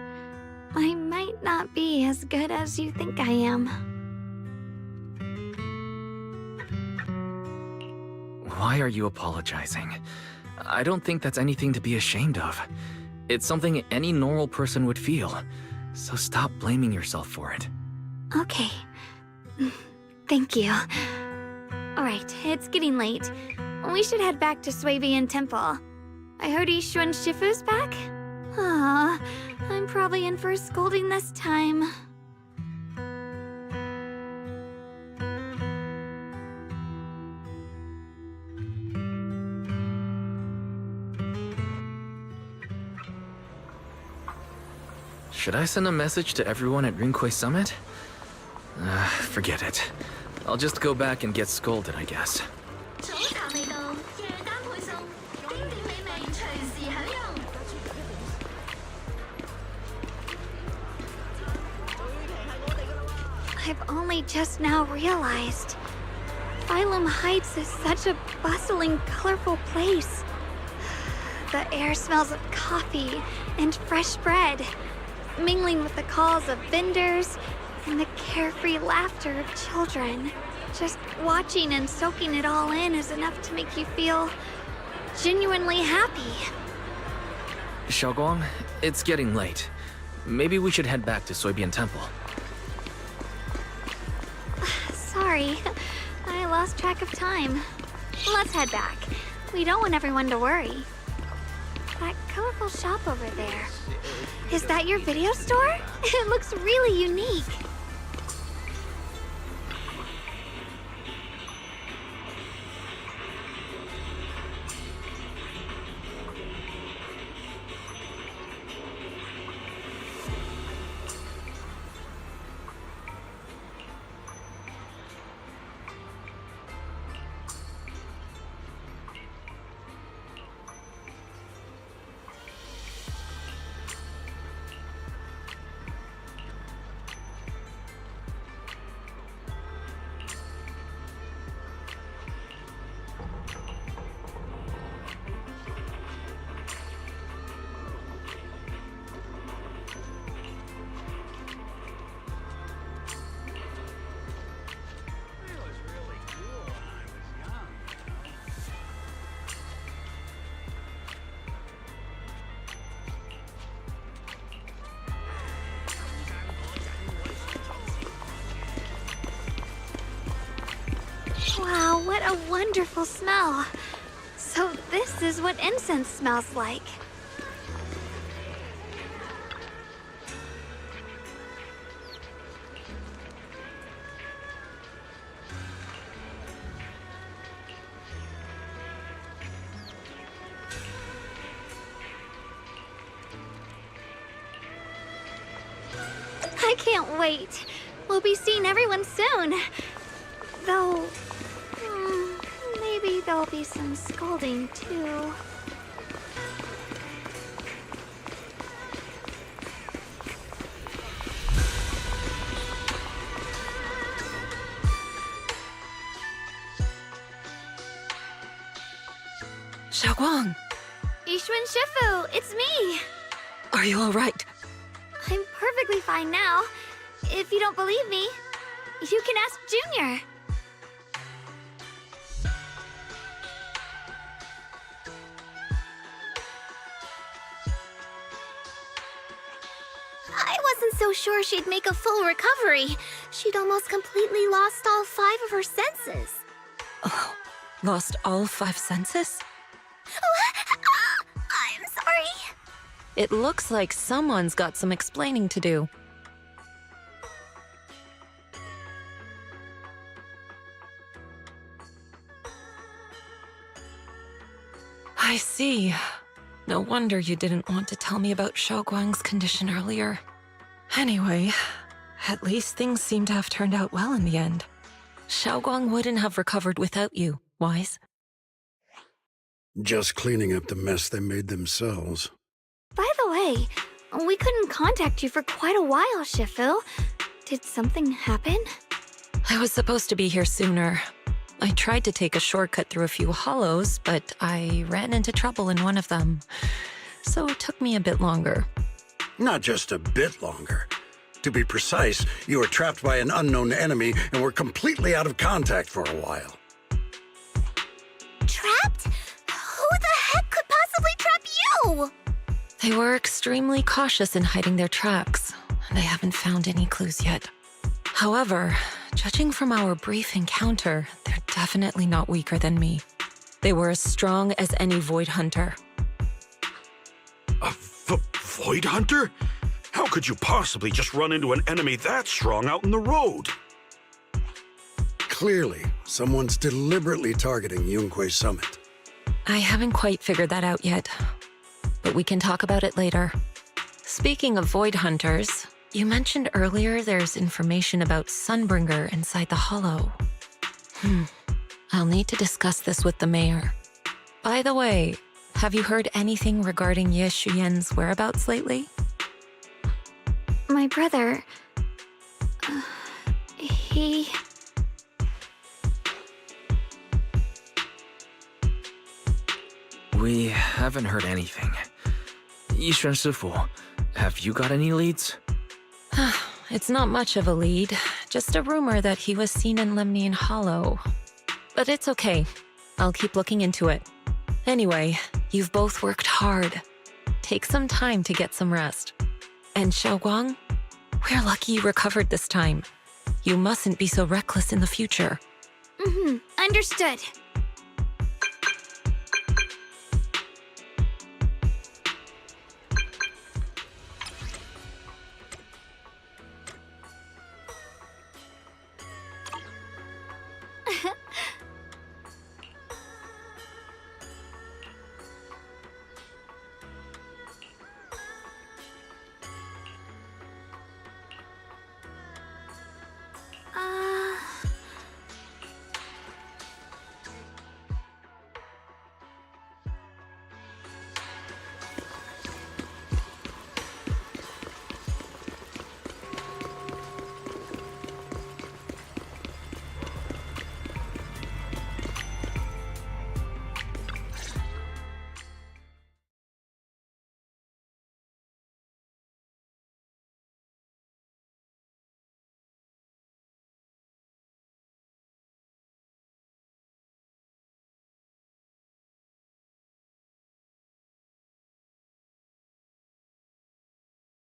I might not be as good as you think I am. Why are you apologizing? I don't think that's anything to be ashamed of. It's something any normal person would feel. So stop blaming yourself for it. Okay. Thank you. Alright, it's getting late. We should head back to Swabian Temple. I heard Yishuan Shifu's back? Aw, I'm probably in for a scolding this time. Should I send a message to everyone at Rinkway Summit? Forget it. I'll just go back and get scolded, I guess. I've only just now realized. Phylum Heights is such a bustling, colorful place. The air smells of coffee and fresh bread, mingling with the calls of vendors and the carefree laughter of children. Just watching and soaking it all in is enough to make you feel genuinely happy. Xiaoguang, it's getting late. Maybe we should head back to Soybian Temple. Sorry, I lost track of time. Let's head back. We don't want everyone to worry. That colorful shop over there. Is that your video store? It looks really unique. Wow, what a wonderful smell. So this is what incense smells like. I can't wait. We'll be seeing everyone soon. Though, maybe there'll be some scolding too. Xiaoguang, Yishuan Shifu, it's me! are you all right? I'm perfectly fine now. If you don't believe me, you can ask Junior. I wasn't so sure she'd make a full recovery. She'd almost completely lost all 5 of her senses. Oh, lost all 5 senses? I'm sorry. It looks like someone's got some explaining to do. I see. No wonder you didn't want to tell me about Xiaoguang's condition earlier. Anyway, at least things seem to have turned out well in the end. Xiaoguang wouldn't have recovered without you, Wise. Just cleaning up the mess they made themselves. By the way, we couldn't contact you for quite a while, Shifu. Did something happen? I was supposed to be here sooner. I tried to take a shortcut through a few hollows, but I ran into trouble in one of them. So it took me a bit longer. Not just a bit longer. To be precise, you were trapped by an unknown enemy and were completely out of contact for a while. Trapped? Who the heck could possibly trap you? They were extremely cautious in hiding their tracks, and I haven't found any clues yet. However, judging from our brief encounter, they're definitely not weaker than me. They were as strong as any Void Hunter. A Void Hunter? How could you possibly just run into an enemy that strong out in the road? Clearly, someone's deliberately targeting Yunquay Summit. I haven't quite figured that out yet, but we can talk about it later. Speaking of Void Hunters, you mentioned earlier there's information about Sunbringer inside the Hollow. I'll need to discuss this with the mayor. By the way, have you heard anything regarding Ye Shuyen's whereabouts lately? My brother... he... We haven't heard anything. Yixuan Shifu, have you got any leads? It's not much of a lead, just a rumor that he was seen in Lemnian Hollow. But it's okay. I'll keep looking into it. Anyway, you've both worked hard. Take some time to get some rest. And Xiaoguang, we're lucky you recovered this time. You mustn't be so reckless in the future. Understood.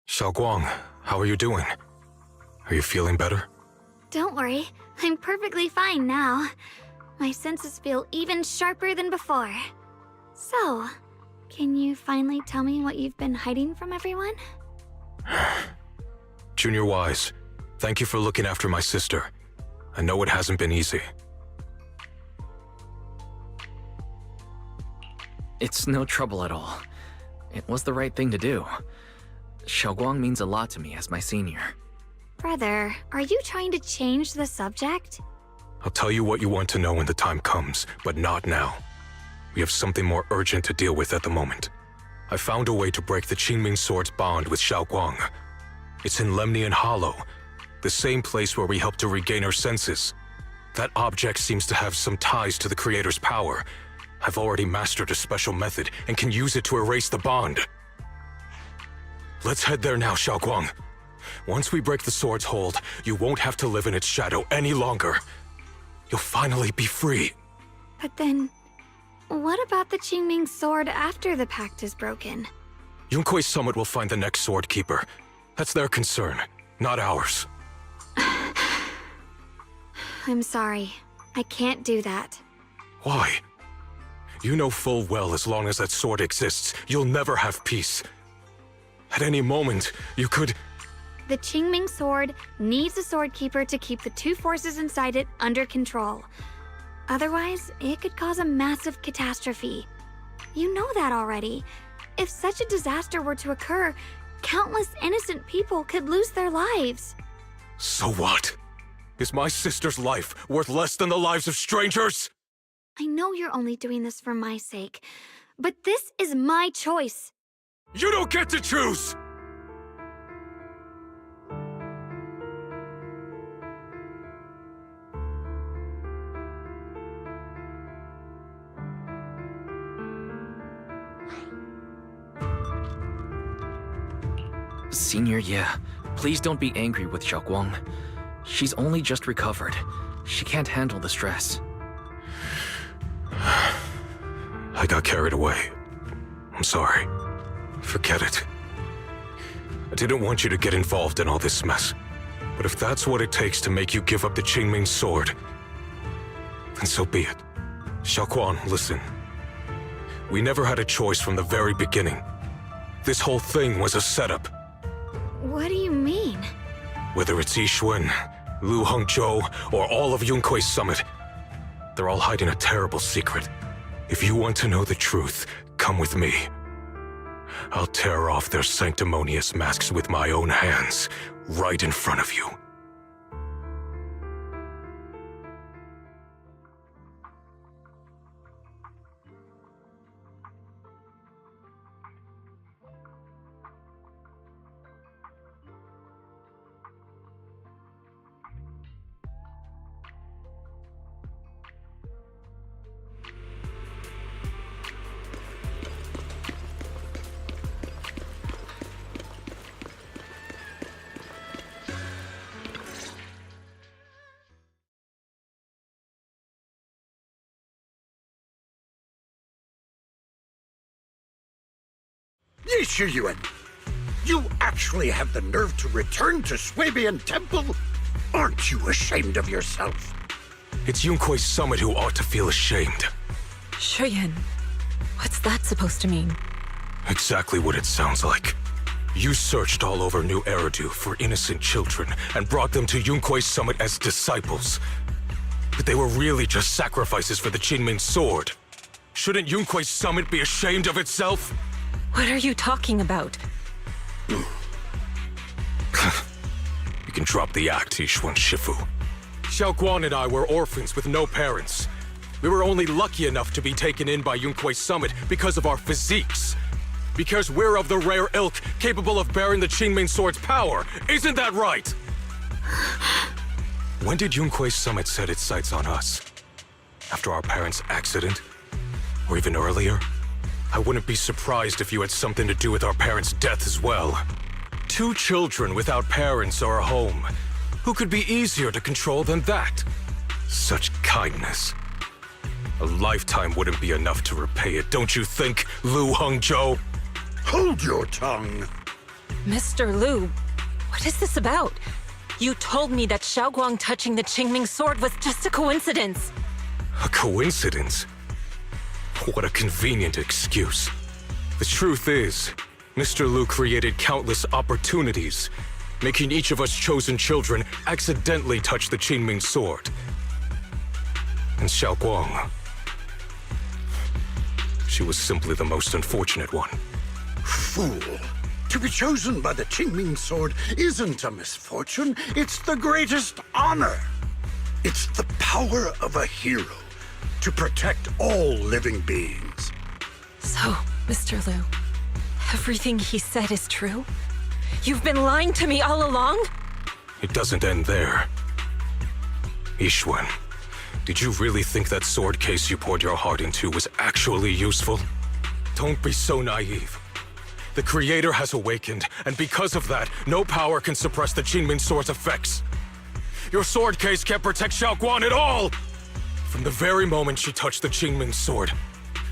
Xiaoguang, how are you doing? Are you feeling better? Don't worry, I'm perfectly fine now. My senses feel even sharper than before. So, can you finally tell me what you've been hiding from everyone? Junior Wise, thank you for looking after my sister. I know it hasn't been easy. It's no trouble at all. It was the right thing to do. Xiaoguang means a lot to me as my senior. Brother, are you trying to change the subject? I'll tell you what you want to know when the time comes, but not now. We have something more urgent to deal with at the moment. I found a way to break the Qingming Sword's bond with Xiaoguang. It's in Lemnian Hollow, the same place where we helped to regain her senses. That object seems to have some ties to the Creator's power. I've already mastered a special method and can use it to erase the bond. Let's head there now, Xiaoguang. Once we break the sword's hold, you won't have to live in its shadow any longer. You'll finally be free. But then, what about the Qingming Sword after the pact is broken? Yunquay Summit will find the next sword keeper. That's their concern, not ours. I'm sorry. I can't do that. Why? You know full well as long as that sword exists, you'll never have peace. At any moment, you could... The Qingming Sword needs a sword keeper to keep the two forces inside it under control. Otherwise, it could cause a massive catastrophe. You know that already. If such a disaster were to occur, countless innocent people could lose their lives. So what? Is my sister's life worth less than the lives of strangers? I know you're only doing this for my sake, but this is my choice. You don't get to choose! Senior, yeah. Please don't be angry with Xiaoguang. She's only just recovered. She can't handle the stress. I got carried away. I'm sorry. Forget it. I didn't want you to get involved in all this mess. But if that's what it takes to make you give up the Qingming sword, then so be it. Xiaoguang, listen. We never had a choice from the very beginning. This whole thing was a setup. What do you mean? Whether it's Yixuan, Lu Hongzhou, or all of Yunkui's summit, they're all hiding a terrible secret. If you want to know the truth, come with me. I'll tear off their sanctimonious masks with my own hands, right in front of you. Yi Shiyuan, you actually have the nerve to return to Swabian Temple? Aren't you ashamed of yourself? It's Yunkui's summit who ought to feel ashamed. Shuyan, what's that supposed to mean? Exactly what it sounds like. You searched all over New Eridu for innocent children and brought them to Yunkui's summit as disciples. But they were really just sacrifices for the Qingming sword. Shouldn't Yunkui's summit be ashamed of itself? What are you talking about? You can drop the act, Yixuan Shifu. Xiaoguang and I were orphans with no parents. We were only lucky enough to be taken in by Yunkui's summit because of our physiques. Because we're of the rare ilk capable of bearing the Qingming sword's power. Isn't that right? When did Yunkui's summit set its sights on us? After our parents' accident? Or even earlier? I wouldn't be surprised if you had something to do with our parents' death as well. 2 children without parents or a home. Who could be easier to control than that? Such kindness. A lifetime wouldn't be enough to repay it, don't you think, Lu Hongzhou? Hold your tongue. Mr. Lu, what is this about? You told me that Xiaoguang touching the Qingming sword was just a coincidence. A coincidence? What a convenient excuse. The truth is, Mr. Lu created countless opportunities, making each of us chosen children accidentally touch the Qingming sword. And Xiaoguang, she was simply the most unfortunate one. Fool. To be chosen by the Qingming sword isn't a misfortune, it's the greatest honor. It's the power of a hero to protect all living beings. So, Mr. Lu, everything he said is true? You've been lying to me all along? It doesn't end there. Yixuan, did you really think that sword case you poured your heart into was actually useful? Don't be so naive. The Creator has awakened, and because of that, no power can suppress the Qingming sword's effects. Your sword case can't protect Xiaoguang at all! From the very moment she touched the Qingming sword,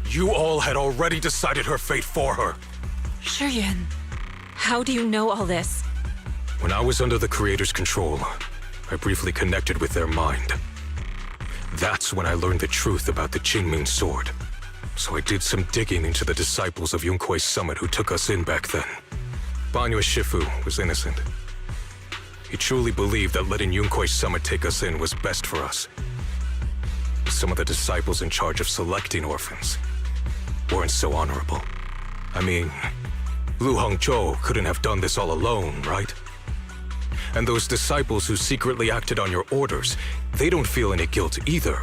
you all had already decided her fate for her. Shuyan, how do you know all this? When I was under the Creator's control, I briefly connected with their mind. That's when I learned the truth about the Qingming sword. So I did some digging into the disciples of Yunkui's summit who took us in back then. Banyue Shifu was innocent. He truly believed that letting Yunkui's summit take us in was best for us. Some of the disciples in charge of selecting orphans. weren't so honorable. I mean, Lu Hongzhou couldn't have done this all alone, right? And those disciples who secretly acted on your orders, they don't feel any guilt either,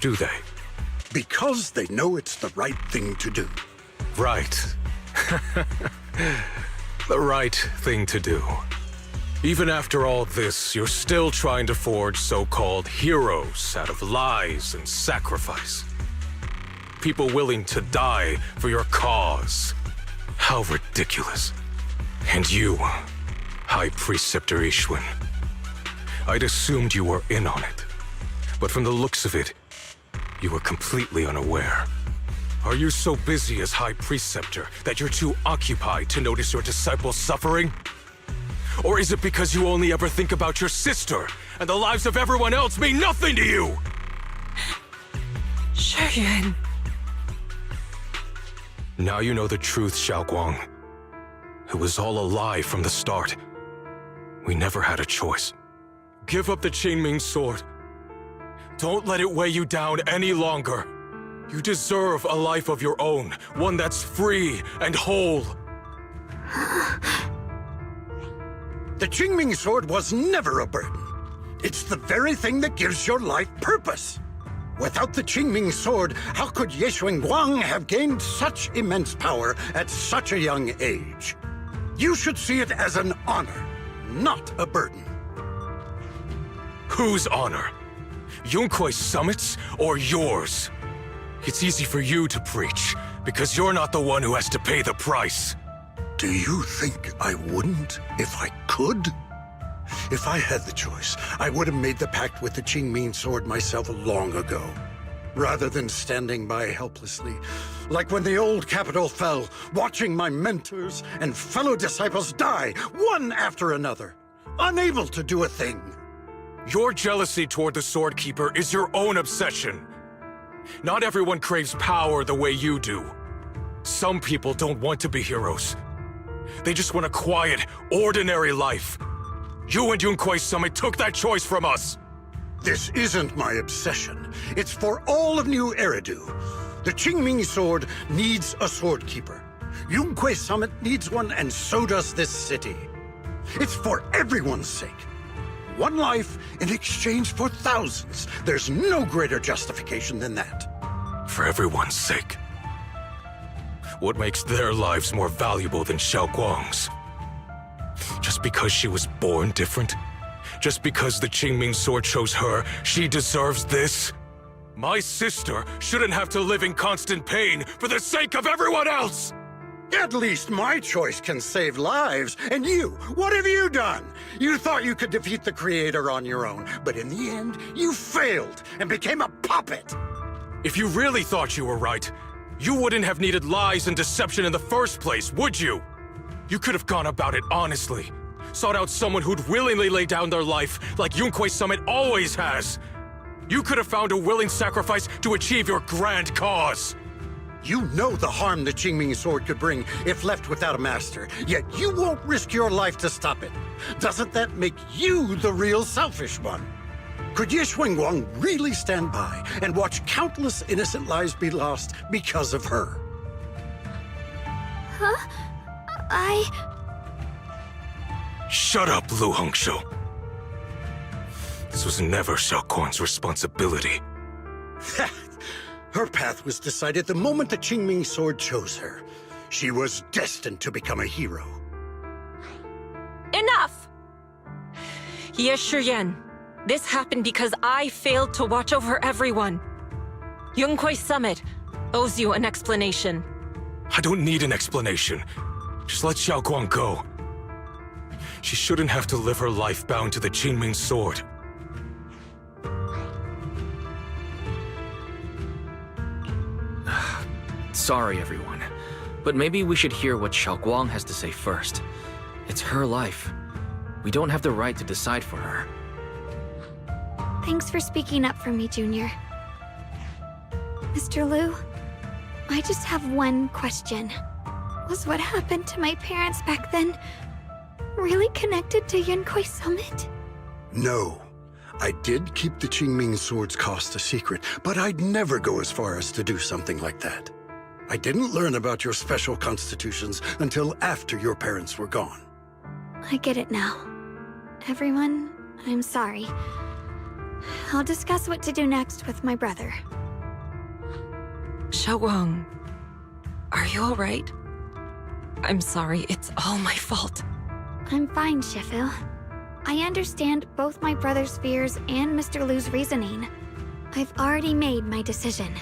do they? Because they know it's the right thing to do. Right. The right thing to do. Even after all this, you're still trying to forge so-called heroes out of lies and sacrifice. People willing to die for your cause. How ridiculous. And you, High Preceptor Ishun. I'd assumed you were in on it. But from the looks of it, you were completely unaware. Are you so busy as High Preceptor that you're too occupied to notice your disciples suffering? Or is it because you only ever think about your sister, and the lives of everyone else mean nothing to you? Shuyan. Now you know the truth, Xiaoguang. It was all a lie from the start. We never had a choice. Give up the Qingming sword. Don't let it weigh you down any longer. You deserve a life of your own, one that's free and whole. The Qingming sword was never a burden. It's the very thing that gives your life purpose. Without the Qingming sword, how could Ye Guang have gained such immense power at such a young age? You should see it as an honor, not a burden. Whose honor? Yunkui's summit's or yours? It's easy for you to preach, because you're not the one who has to pay the price. Do you think I wouldn't if I could? If I had the choice, I would have made the pact with the Qingming sword myself long ago, rather than standing by helplessly, like when the old capital fell, watching my mentors and fellow disciples die, one after another, unable to do a thing. Your jealousy toward the Sword Keeper is your own obsession. Not everyone craves power the way you do. Some people don't want to be heroes. They just want a quiet, ordinary life. You and Yunkui's summit took that choice from us. This isn't my obsession. It's for all of New Eridu. The Qingming sword needs a sword keeper. Yunkui's summit needs one, and so does this city. It's for everyone's sake. One life in exchange for thousands. There's no greater justification than that. For everyone's sake. What makes their lives more valuable than Xiaoguang's? Just because she was born different? Just because the Qingming sword chose her, she deserves this? My sister shouldn't have to live in constant pain for the sake of everyone else! At least my choice can save lives. And you, what have you done? You thought you could defeat the Creator on your own, but in the end, you failed and became a puppet. If you really thought you were right, you wouldn't have needed lies and deception in the first place, would you? You could have gone about it honestly. Sought out someone who'd willingly lay down their life, like Yunkui's summit always has. You could have found a willing sacrifice to achieve your grand cause. You know the harm the Qingming sword could bring if left without a master, yet you won't risk your life to stop it. Doesn't that make you the real selfish one? Could Ye Guang really stand by and watch countless innocent lives be lost because of her? Huh? Shut up, Lu Hongzhou. This was never Xiaoguang's responsibility. Her path was decided the moment the Qingming sword chose her. She was destined to become a hero. Enough! Ye Shiyan, this happened because I failed to watch over everyone. Yunkui's summit owes you an explanation. I don't need an explanation. Just let Xiaoguang go. She shouldn't have to live her life bound to the Qingming sword. Sorry, everyone. But maybe we should hear what Xiaoguang has to say first. It's her life. We don't have the right to decide for her. Thanks for speaking up for me, Junior. Mr. Liu, I just have one question. Was what happened to my parents back then really connected to Yunkui's summit? No. I did keep the Qingming sword's cost a secret, but I'd never go as far as to do something like that. I didn't learn about your special constitutions until after your parents were gone. I get it now. Everyone, I'm sorry. I'll discuss what to do next with my brother. Xiaowang, are you alright? I'm sorry, it's all my fault. I'm fine, Shifu. I understand both my brother's fears and Mr. Lu's reasoning. I've already made my decision.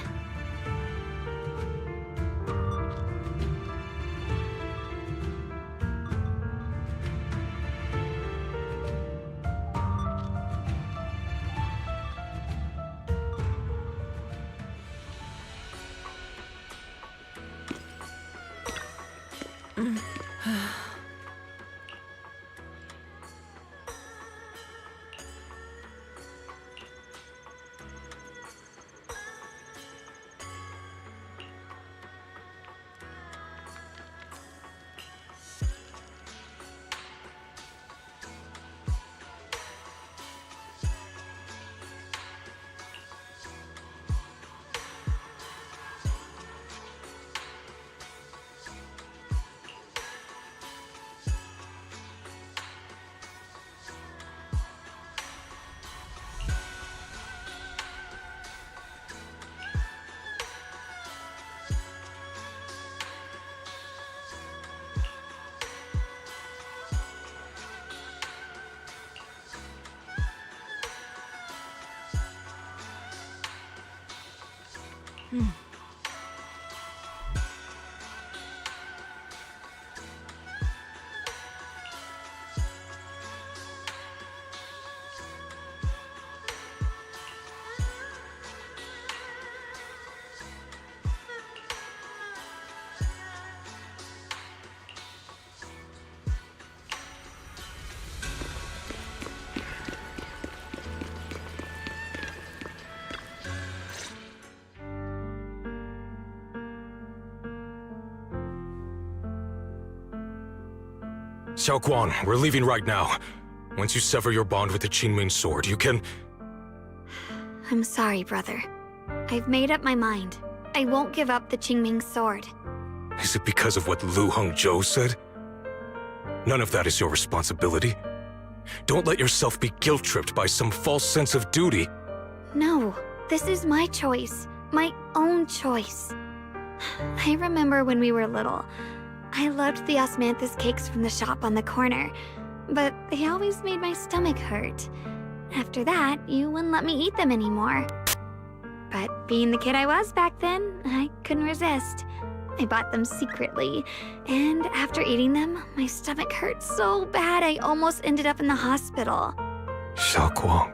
Xiaoguan, we're leaving right now. Once you sever your bond with the Qingming sword, you can... I'm sorry, brother. I've made up my mind. I won't give up the Qingming sword. Is it because of what Lu Hongzhou said? None of that is your responsibility. Don't let yourself be guilt-tripped by some false sense of duty. No, this is my choice. My own choice. I remember when we were little. I loved the osmanthus cakes from the shop on the corner, but they always made my stomach hurt. After that, you wouldn't let me eat them anymore. But being the kid I was back then, I couldn't resist. I bought them secretly, and after eating them, my stomach hurt so bad I almost ended up in the hospital. Xiaoguang.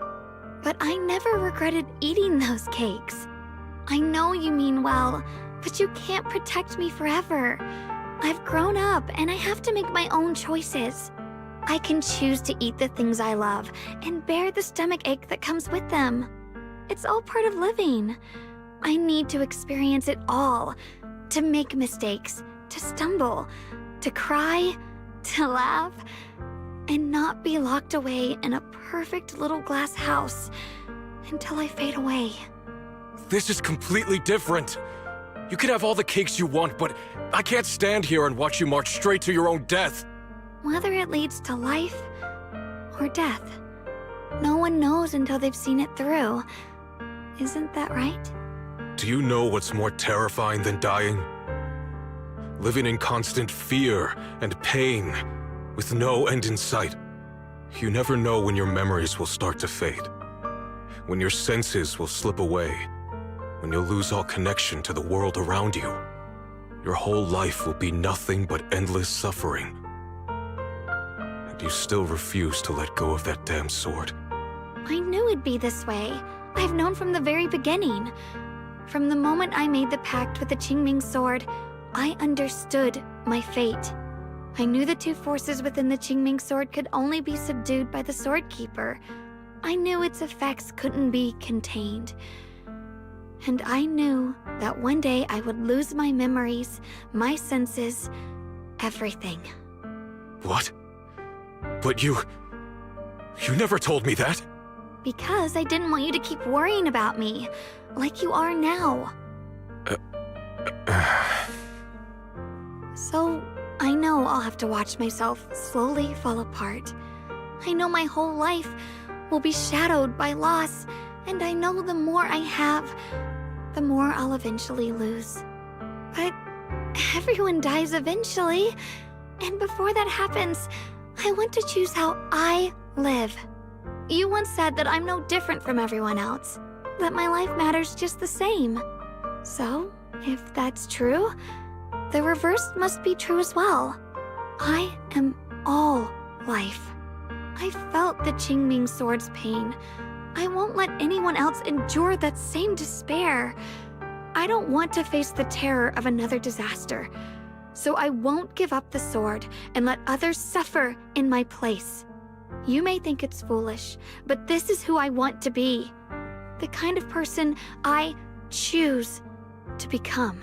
But I never regretted eating those cakes. I know you mean well, but you can't protect me forever. I've grown up, and I have to make my own choices. I can choose to eat the things I love, and bear the stomach ache that comes with them. It's all part of living. I need to experience it all. To make mistakes, to stumble, to cry, to laugh, and not be locked away in a perfect little glass house until I fade away. This is completely different. You can have all the cakes you want, but I can't stand here and watch you march straight to your own death. Whether it leads to life or death, no one knows until they've seen it through. Isn't that right? Do you know what's more terrifying than dying? Living in constant fear and pain, with no end in sight. You never know when your memories will start to fade, when your senses will slip away, when you'll lose all connection to the world around you. Your whole life will be nothing but endless suffering. And you still refuse to let go of that damn sword. I knew it'd be this way. I've known from the very beginning. From the moment I made the pact with the Qingming sword, I understood my fate. I knew the two forces within the Qingming sword could only be subdued by the sword keeper. I knew its effects couldn't be contained. And I knew that one day I would lose my memories, my senses, everything. What? But you never told me that. Because I didn't want you to keep worrying about me, like you are now. So, I know I'll have to watch myself slowly fall apart. I know my whole life will be shadowed by loss, and I know the more I have, the more I'll eventually lose. But everyone dies eventually, and before that happens, I want to choose how I live. You once said that I'm no different from everyone else, that my life matters just the same. So, if that's true, the reverse must be true as well. I am all life. I felt the Qingming Sword's pain. I won't let anyone else endure that same despair. I don't want to face the terror of another disaster. So I won't give up the sword and let others suffer in my place. You may think it's foolish, but this is who I want to be. The kind of person I choose to become.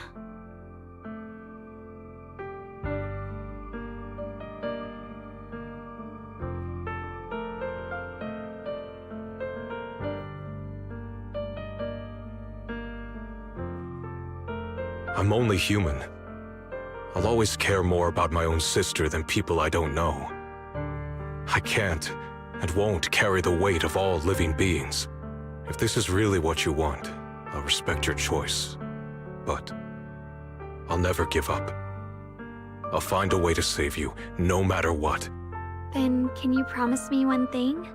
I'm only human. I'll always care more about my own sister than people I don't know. I can't and won't carry the weight of all living beings. If this is really what you want, I'll respect your choice. But I'll never give up. I'll find a way to save you, no matter what. Then can you promise me one thing?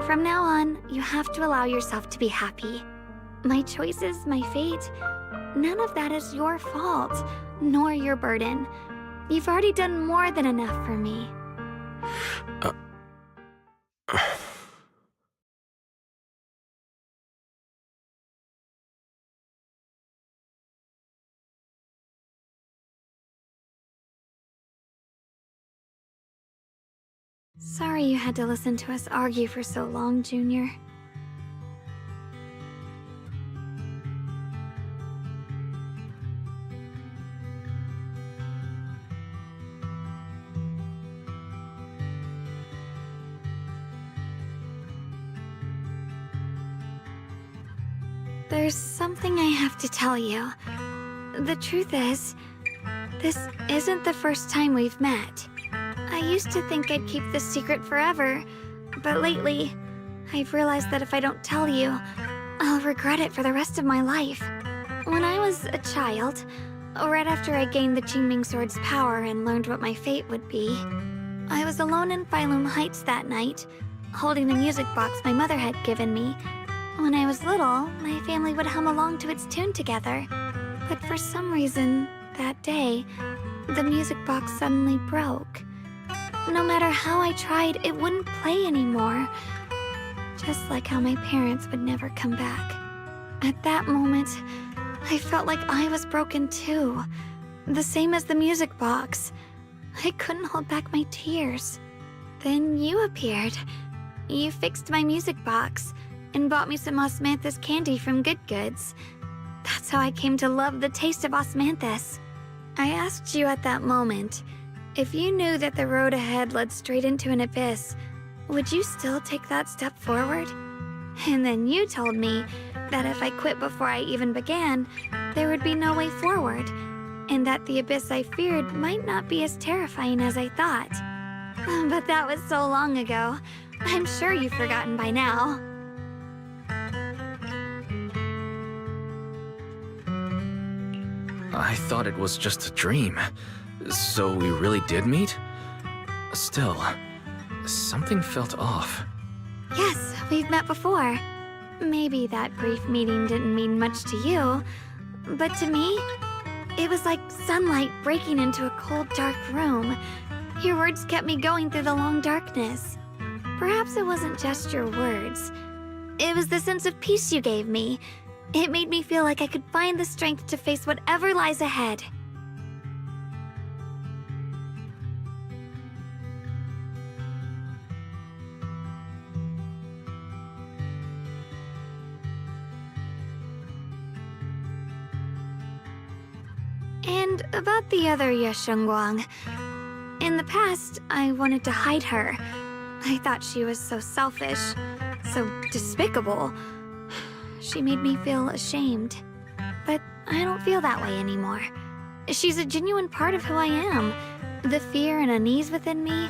From now on, you have to allow yourself to be happy. My choices, my fate, none of that is your fault, nor your burden. You've already done more than enough for me. Sorry you had to listen to us argue for so long, Junior. There's something I have to tell you. The truth is, this isn't the first time we've met. I used to think I'd keep this secret forever, but lately, I've realized that if I don't tell you, I'll regret it for the rest of my life. When I was a child, right after I gained the Qingming Sword's power and learned what my fate would be, I was alone in Phylum Heights that night, holding the music box my mother had given me. When I was little, my family would hum along to its tune together. But for some reason, that day, the music box suddenly broke. No matter how I tried, it wouldn't play anymore. Just like how my parents would never come back. At that moment, I felt like I was broken too. The same as the music box. I couldn't hold back my tears. Then you appeared. You fixed my music box and bought me some osmanthus candy from Good Goods. That's how I came to love the taste of osmanthus. I asked you at that moment, if you knew that the road ahead led straight into an abyss, would you still take that step forward? And then you told me that if I quit before I even began, there would be no way forward, and that the abyss I feared might not be as terrifying as I thought. But that was so long ago. I'm sure you've forgotten by now. I thought it was just a dream. So we really did meet? Still, something felt off. Yes, we've met before. Maybe that brief meeting didn't mean much to you, but to me, it was like sunlight breaking into a cold, dark room. Your words kept me going through the long darkness. Perhaps it wasn't just your words. It was the sense of peace you gave me. It made me feel like I could find the strength to face whatever lies ahead. And about the other Yeshengguang. In the past, I wanted to hide her. I thought she was so selfish, so despicable. She made me feel ashamed. But I don't feel that way anymore. She's a genuine part of who I am. The fear and unease within me,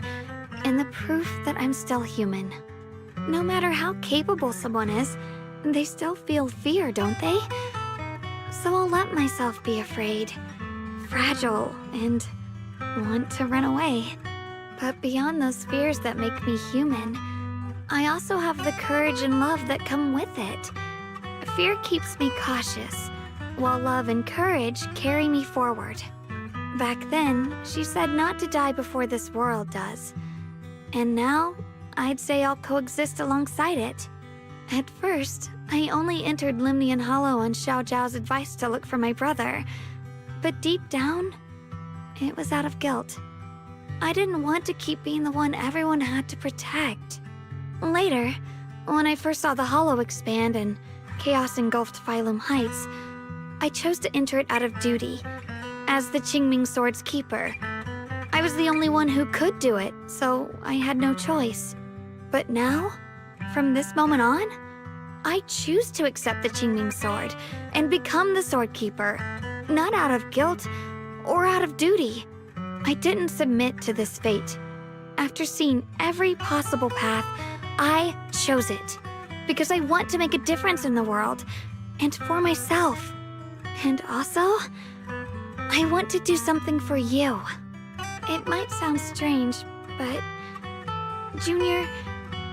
and the proof that I'm still human. No matter how capable someone is, they still feel fear, don't they? So I'll let myself be afraid, fragile, and want to run away. But beyond those fears that make me human, I also have the courage and love that come with it. Fear keeps me cautious, while love and courage carry me forward. Back then, she said not to die before this world does. And now, I'd say I'll coexist alongside it. At first, I only entered Limnian Hollow on Xiao Zhao's advice to look for my brother. But deep down, it was out of guilt. I didn't want to keep being the one everyone had to protect. Later, when I first saw the Hollow expand and chaos engulfed Phylum Heights, I chose to enter it out of duty, as the Qingming Sword's keeper. I was the only one who could do it, so I had no choice. But now, from this moment on, I choose to accept the Qingming Sword and become the Sword Keeper, not out of guilt or out of duty. I didn't submit to this fate. After seeing every possible path, I chose it because I want to make a difference in the world and for myself. And also, I want to do something for you. It might sound strange, but Junior,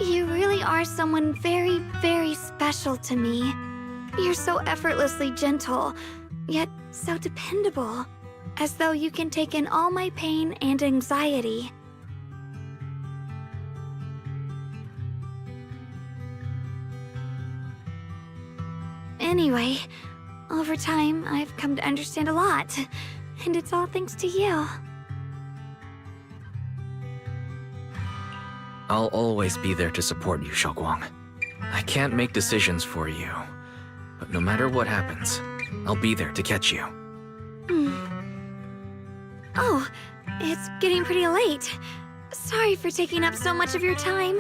you really are someone very, very special to me. You're so effortlessly gentle, yet so dependable, as though you can take in all my pain and anxiety. Anyway, over time, I've come to understand a lot, and it's all thanks to you. I'll always be there to support you, Xiaoguang. I can't make decisions for you, but no matter what happens, I'll be there to catch you. Oh, it's getting pretty late. Sorry for taking up so much of your time.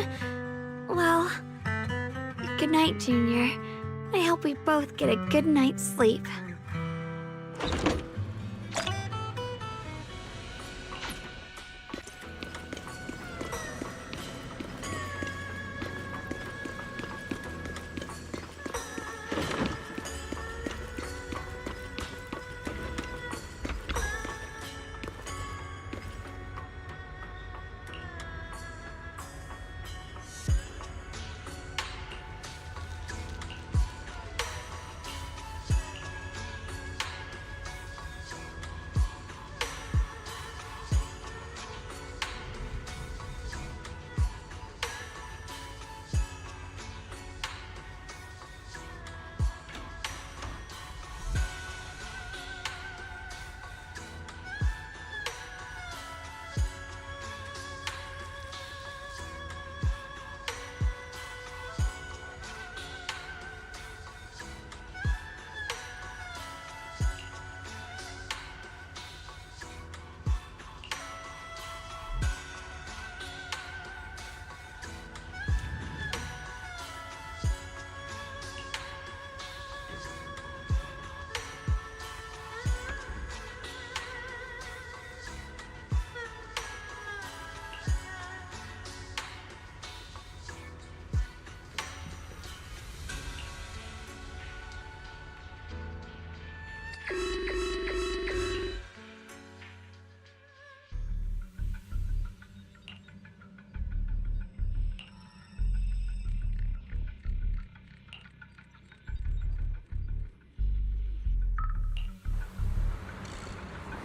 Well, good night, Junior. I hope we both get a good night's sleep.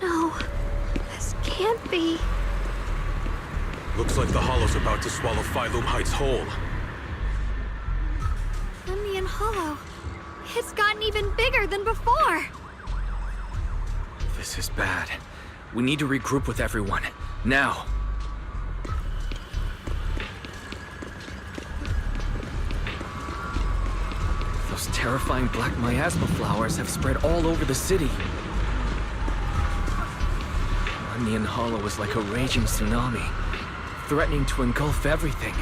No, this can't be. Looks like the Hollow's about to swallow Phylum Heights whole. Limnian Hollow. It's gotten even bigger than before. This is bad. We need to regroup with everyone. Now. Those terrifying black miasma flowers have spread all over the city. Limnian Hollow is like a raging tsunami, threatening to engulf everything.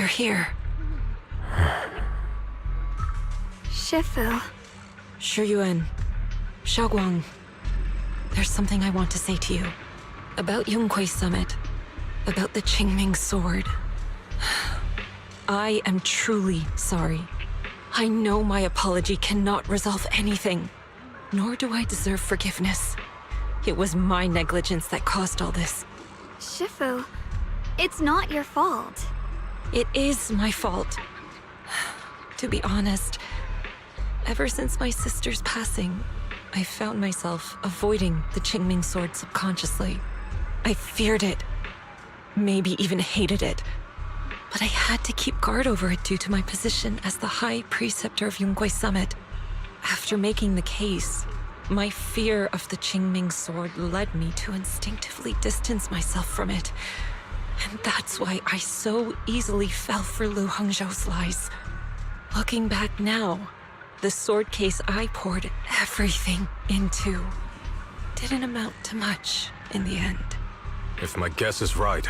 you're here. Shifu. Shuyuan, Xiaoguang, there's something I want to say to you. About Yunquei Summit. About the Qingming Sword. I am truly sorry. I know my apology cannot resolve anything, nor do I deserve forgiveness. It was my negligence that caused all this. Shifu, it's not your fault. It is my fault. To be honest, ever since my sister's passing, I found myself avoiding the Qingming Sword subconsciously. I feared it, maybe even hated it, but I had to keep guard over it due to my position as the High Preceptor of Yunquei Summit. After making the case, my fear of the Qingming Sword led me to instinctively distance myself from it. And that's why I so easily fell for Lu Hangzhou's lies. Looking back now, the sword case I poured everything into didn't amount to much in the end. If my guess is right,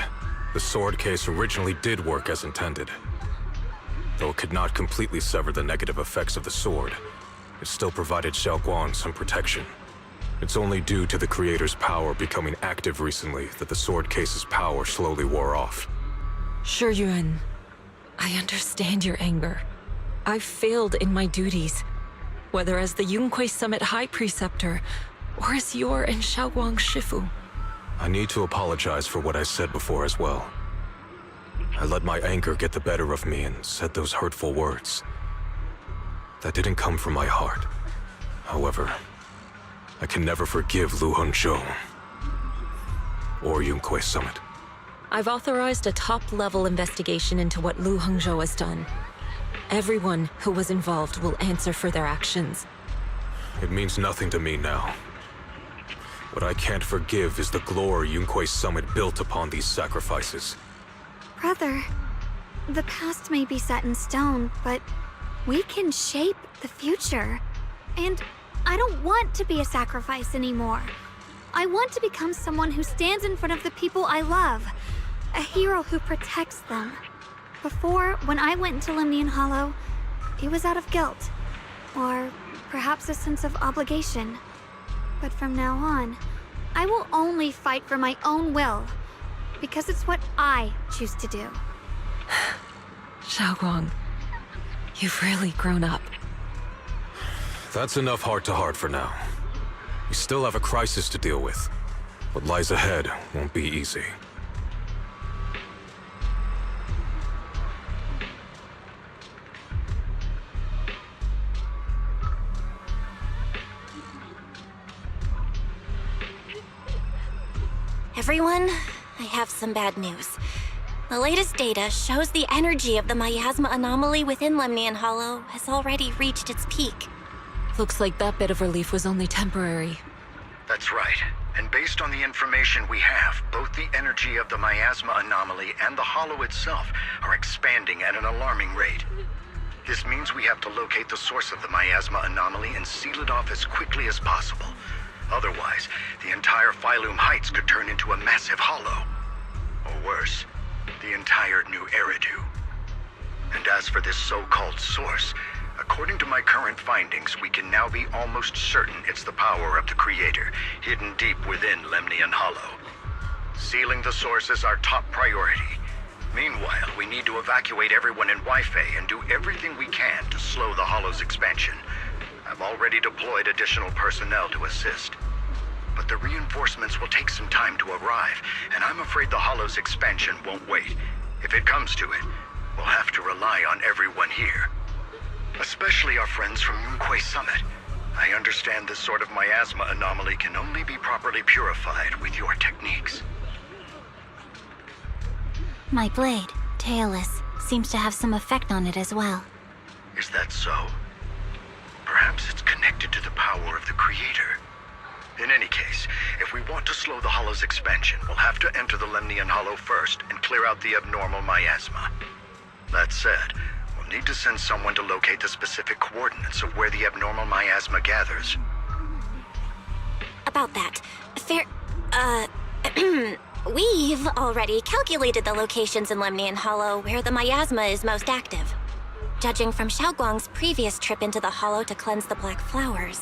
the sword case originally did work as intended. Though it could not completely sever the negative effects of the sword, it still provided Xiaoguang some protection. It's only due to the creator's power becoming active recently that the sword case's power slowly wore off. Shuyuan, I understand your anger. I failed in my duties, whether as the Yunquei Summit High Preceptor or as your and Xiaoguang's Shifu. I need to apologize for what I said before as well. I let my anger get the better of me and said those hurtful words. That didn't come from my heart. However, I can never forgive Lu Hangzhou or Yunquei Summit. I've authorized a top-level investigation into what Lu Hangzhou has done. Everyone who was involved will answer for their actions. It means nothing to me now. What I can't forgive is the glory Yunquei Summit built upon these sacrifices. Brother, the past may be set in stone, but we can shape the future. And I don't want to be a sacrifice anymore. I want to become someone who stands in front of the people I love. A hero who protects them. Before, when I went into Lemnian Hollow, it was out of guilt. Or perhaps a sense of obligation. But from now on, I will only fight for my own will. Because it's what I choose to do. Xiaoguang, you've really grown up. That's enough heart-to-heart for now. We still have a crisis to deal with. What lies ahead won't be easy. Everyone, I have some bad news. The latest data shows the energy of the miasma anomaly within Lemnian Hollow has already reached its peak. Looks like that bit of relief was only temporary. That's right. And based on the information we have, both the energy of the miasma anomaly and the hollow itself are expanding at an alarming rate. This means we have to locate the source of the miasma anomaly and seal it off as quickly as possible. Otherwise, the entire Phylum Heights could turn into a massive hollow. Or worse, the entire new Eridu. And as for this so-called source, according to my current findings, we can now be almost certain it's the power of the Creator, hidden deep within Lemnian Hollow. Sealing the source is our top priority. Meanwhile, we need to evacuate everyone in Wi-Fi and do everything we can to slow the Hollow's expansion. I've already deployed additional personnel to assist. But the reinforcements will take some time to arrive, and I'm afraid the Hollow's expansion won't wait. If it comes to it, we'll have to rely on everyone here. Especially our friends from Yunquei Summit. I understand this sort of miasma anomaly can only be properly purified with your techniques. My blade, Tailless, seems to have some effect on it as well. Is that so? Perhaps it's connected to the power of the Creator. In any case, if we want to slow the Hollow's expansion, we'll have to enter the Lemnian Hollow first and clear out the abnormal miasma. That said, we'll need to send someone to locate the specific coordinates of where the abnormal miasma gathers. About that, We've already calculated the locations in Lemnian Hollow where the miasma is most active. Judging from Xiaoguang's previous trip into the Hollow to cleanse the Black Flowers,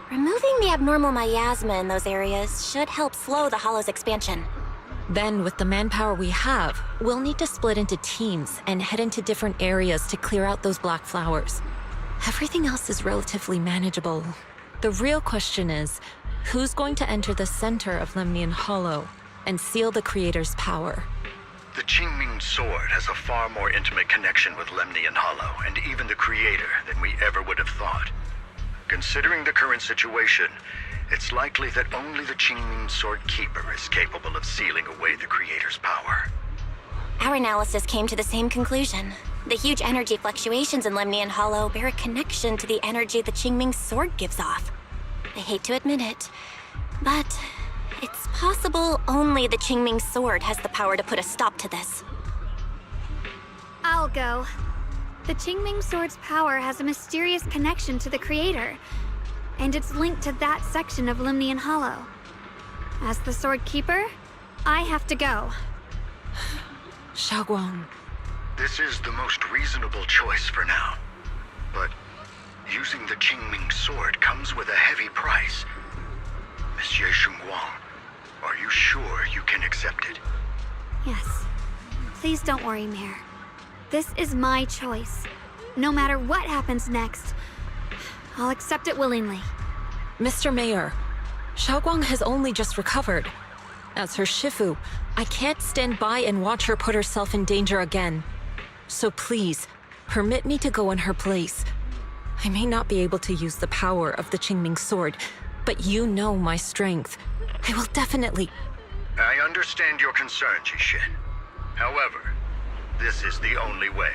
removing the abnormal miasma in those areas should help slow the Hollow's expansion. Then, with the manpower we have, we'll need to split into teams and head into different areas to clear out those Black Flowers. Everything else is relatively manageable. The real question is, who's going to enter the center of Lemnian Hollow and seal the Creator's power? The Qingming Sword has a far more intimate connection with Lemnian Hollow and even the Creator than we ever would have thought. Considering the current situation, it's likely that only the Qingming Sword Keeper is capable of sealing away the Creator's power. Our analysis came to the same conclusion. The huge energy fluctuations in Lemnian Hollow bear a connection to the energy the Qingming Sword gives off. I hate to admit it, but it's possible only the Qingming Sword has the power to put a stop to this. I'll go. The Qingming Sword's power has a mysterious connection to the Creator, and it's linked to that section of Lemnian Hollow. As the Sword Keeper, I have to go. Xiaoguang. This is the most reasonable choice for now. But using the Qingming Sword comes with a heavy price. Monsieur Shunguang, are you sure you can accept it? Yes. Please don't worry, Mayor. This is my choice. No matter what happens next, I'll accept it willingly. Mr. Mayor, Xiaoguang has only just recovered. As her Shifu, I can't stand by and watch her put herself in danger again. So please, permit me to go in her place. I may not be able to use the power of the Qingming Sword, but you know my strength. I will definitely... I understand your concern, Jishin. However, this is the only way.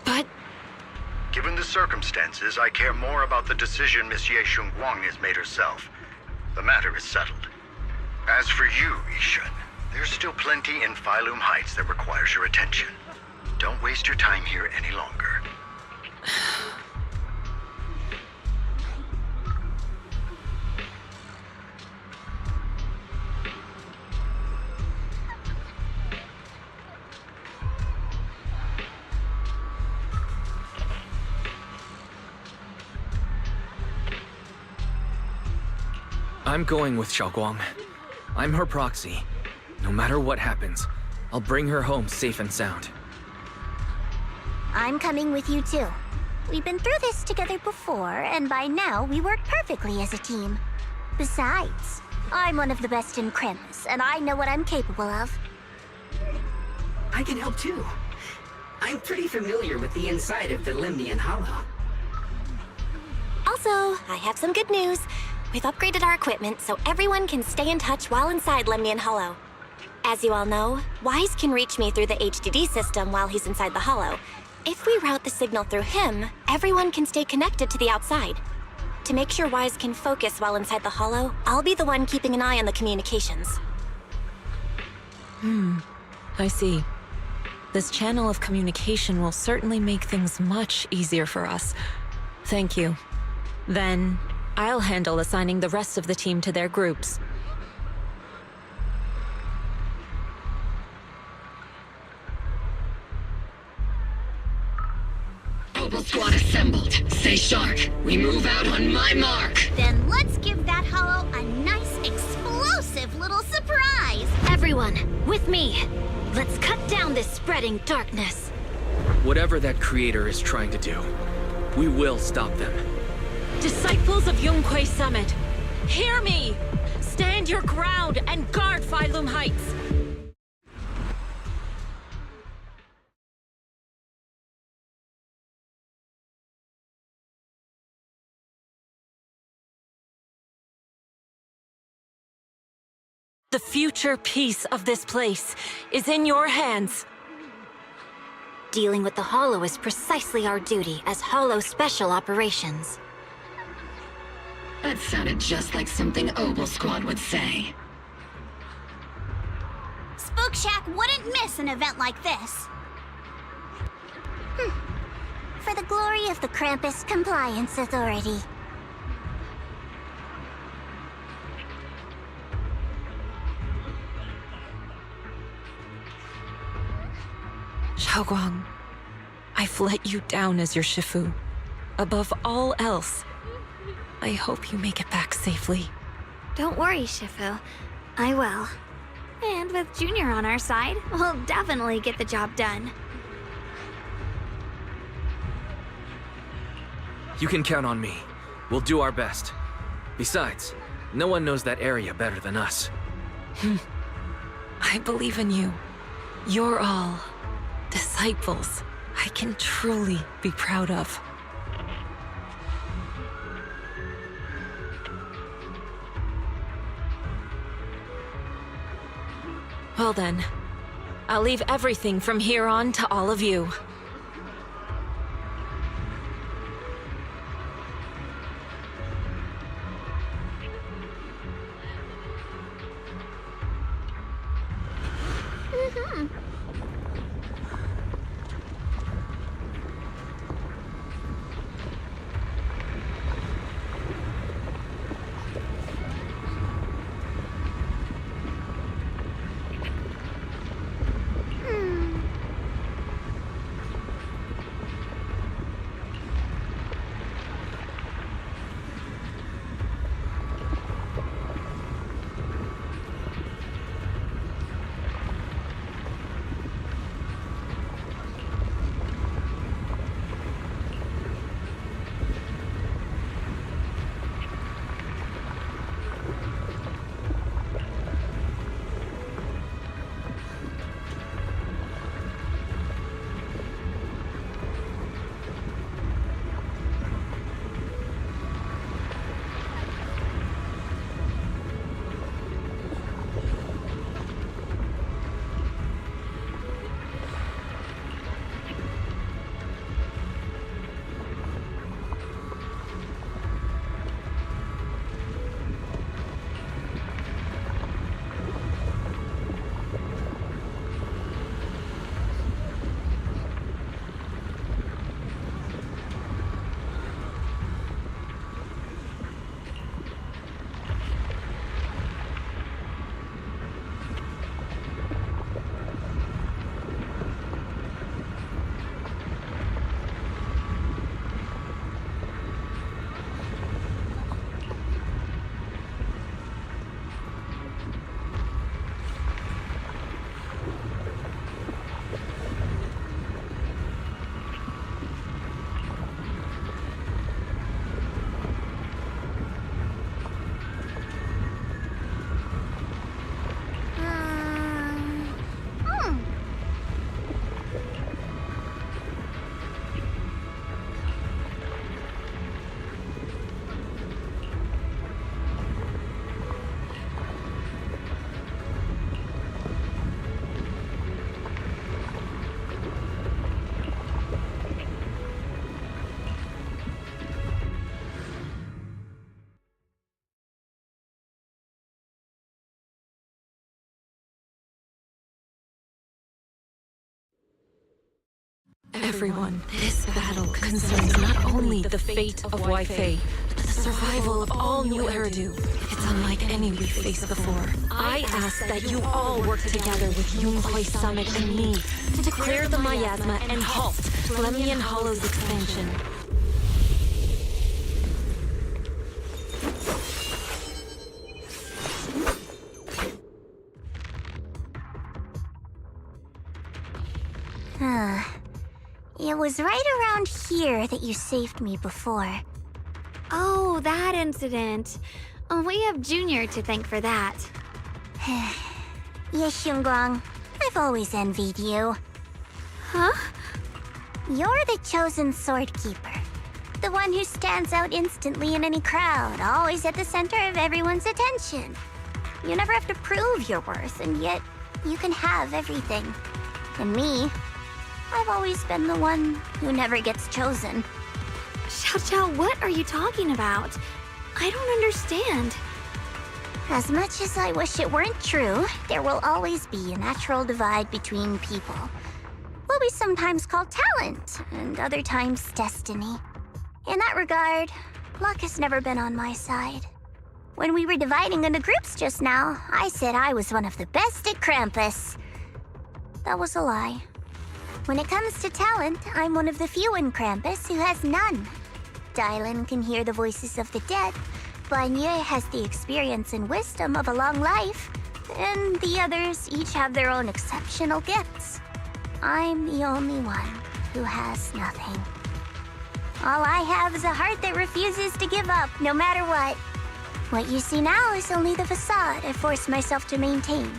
But... Given the circumstances, I care more about the decision Miss Ye Shunguang has made herself. The matter is settled. As for you, Yishun, there's still plenty in Phylum Heights that requires your attention. Don't waste your time here any longer. I'm going with Xiaoguang. I'm her proxy. No matter what happens, I'll bring her home safe and sound. I'm coming with you too. We've been through this together before, and by now we work perfectly as a team. Besides, I'm one of the best in Kremis, and I know what I'm capable of. I can help too. I'm pretty familiar with the inside of the Lemnian Hollow. Also, I have some good news. We've upgraded our equipment so everyone can stay in touch while inside Lemnian Hollow. As you all know, Wise can reach me through the HDD system while he's inside the Hollow. If we route the signal through him, everyone can stay connected to the outside. To make sure Wise can focus while inside the Hollow, I'll be the one keeping an eye on the communications. I see. This channel of communication will certainly make things much easier for us. Thank you. Then, I'll handle assigning the rest of the team to their groups. Mobile squad assembled. Stay sharp. We move out on my mark. Then let's give that hollow a nice, explosive little surprise! Everyone, with me! Let's cut down this spreading darkness. Whatever that Creator is trying to do, we will stop them. Disciples of Yunquei Summit, hear me! Stand your ground and guard Phylum Heights! The future peace of this place is in your hands. Dealing with the Hollow is precisely our duty as Hollow Special Operations. That sounded just like something Obel Squad would say. Spook Shack wouldn't miss an event like this. For the glory of the Krampus Compliance Authority. Xiaoguang, I've let you down as your Shifu. Above all else, I hope you make it back safely. Don't worry, Shifu. I will. And with Junior on our side, we'll definitely get the job done. You can count on me. We'll do our best. Besides, no one knows that area better than us. I believe in you. You're all disciples I can truly be proud of. Well then, I'll leave everything from here on to all of you. Everyone, this battle concerns not only the fate of Wi-Fei, but the survival of all new Eridu. It's unlike any we've faced before. I ask that you all work together with Yunhui Summit and me to clear the miasma and halt Lemnian Hollow's expansion. It was right around here that you saved me before. Oh, that incident. Oh, we have Junior to thank for that. Yes, Xiongguang. I've always envied you. Huh? You're the chosen sword keeper. The one who stands out instantly in any crowd, always at the center of everyone's attention. You never have to prove your worth, and yet you can have everything. And me, I've always been the one who never gets chosen. Xiao, what are you talking about? I don't understand. As much as I wish it weren't true, there will always be a natural divide between people. What we sometimes call talent, and other times destiny. In that regard, luck has never been on my side. When we were dividing into groups just now, I said I was one of the best at Krampus. That was a lie. When it comes to talent, I'm one of the few in Krampus who has none. Dylan can hear the voices of the dead. Vanya has the experience and wisdom of a long life. And the others each have their own exceptional gifts. I'm the only one who has nothing. All I have is a heart that refuses to give up, no matter what. What you see now is only the facade I forced myself to maintain.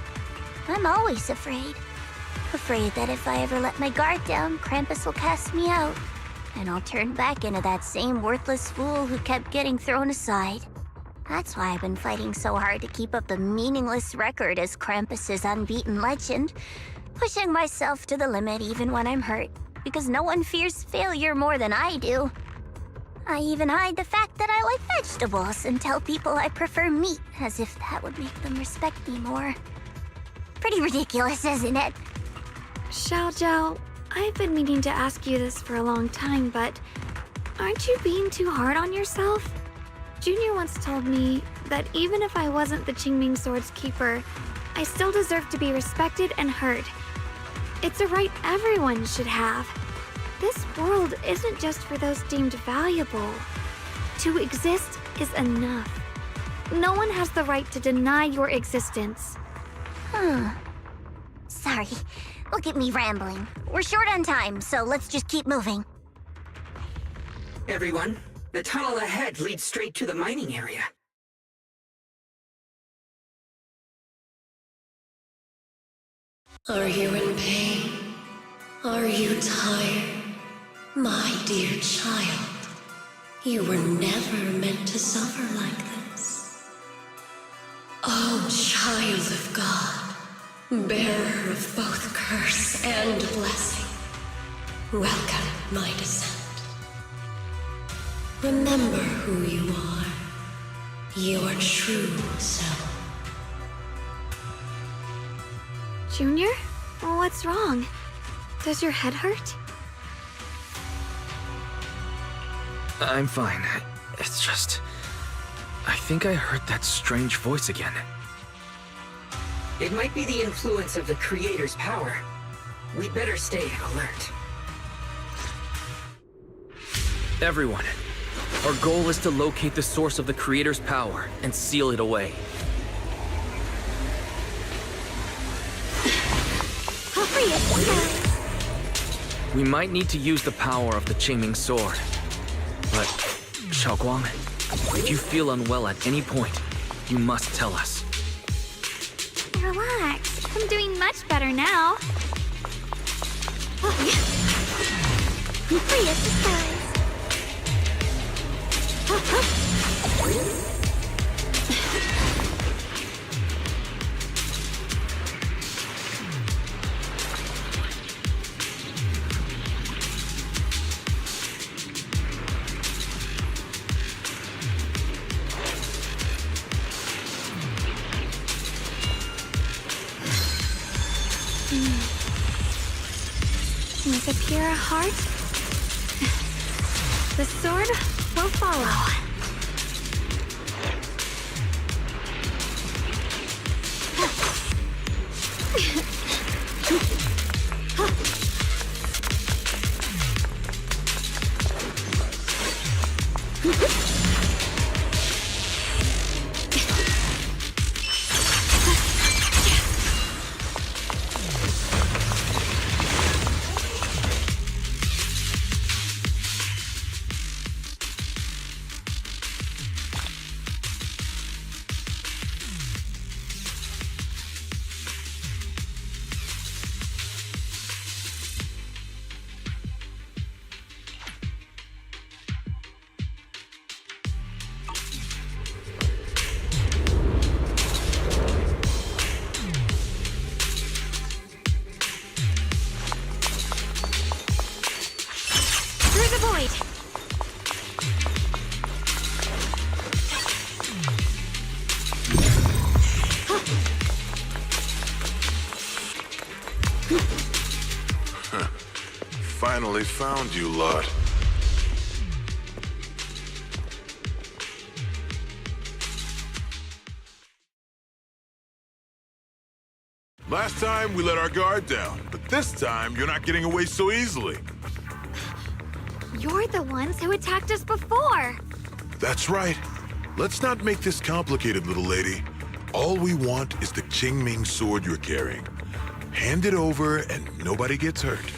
I'm always afraid. Afraid that if I ever let my guard down, Krampus will cast me out. And I'll turn back into that same worthless fool who kept getting thrown aside. That's why I've been fighting so hard to keep up the meaningless record as Krampus's unbeaten legend. Pushing myself to the limit even when I'm hurt, because no one fears failure more than I do. I even hide the fact that I like vegetables and tell people I prefer meat, as if that would make them respect me more. Pretty ridiculous, isn't it? Xiaojiao, I've been meaning to ask you this for a long time, but aren't you being too hard on yourself? Junior once told me that even if I wasn't the Qingming Sword's keeper, I still deserve to be respected and heard. It's a right everyone should have. This world isn't just for those deemed valuable. To exist is enough. No one has the right to deny your existence. Sorry. Look at me rambling. We're short on time, so let's just keep moving. Everyone, the tunnel ahead leads straight to the mining area. Are you in pain? Are you tired? My dear child, you were never meant to suffer like this. Oh, child of God, bearer of both curse and blessing, welcome my descent. Remember who you are, your true self. Junior? What's wrong? Does your head hurt? I'm fine. It's just... I think I heard that strange voice again. It might be the influence of the Creator's power. We'd better stay alert. Everyone, our goal is to locate the source of the Creator's power and seal it away. We might need to use the power of the Qingming Sword. But, Xiaoguang, if you feel unwell at any point, you must tell us. Relax. I'm doing much better now. Free as the skies. With a pure heart, the sword will follow. Finally found you lot. Last time, we let our guard down, but this time, you're not getting away so easily. You're the ones who attacked us before. That's right. Let's not make this complicated, little lady. All we want is the Qingming sword you're carrying. Hand it over and nobody gets hurt.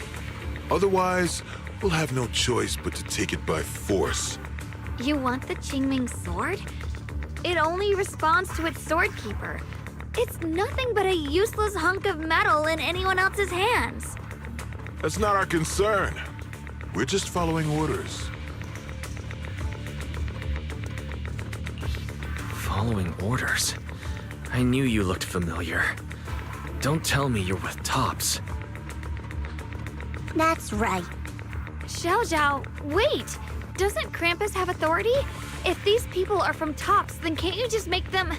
Otherwise, we'll have no choice but to take it by force. You want the Qingming sword? It only responds to its sword keeper. It's nothing but a useless hunk of metal in anyone else's hands. That's not our concern. We're just following orders. Following orders? I knew you looked familiar. Don't tell me you're with Tops. That's right. Xiao Zhao, wait! Doesn't Krampus have authority? If these people are from Tops, then can't you just make them...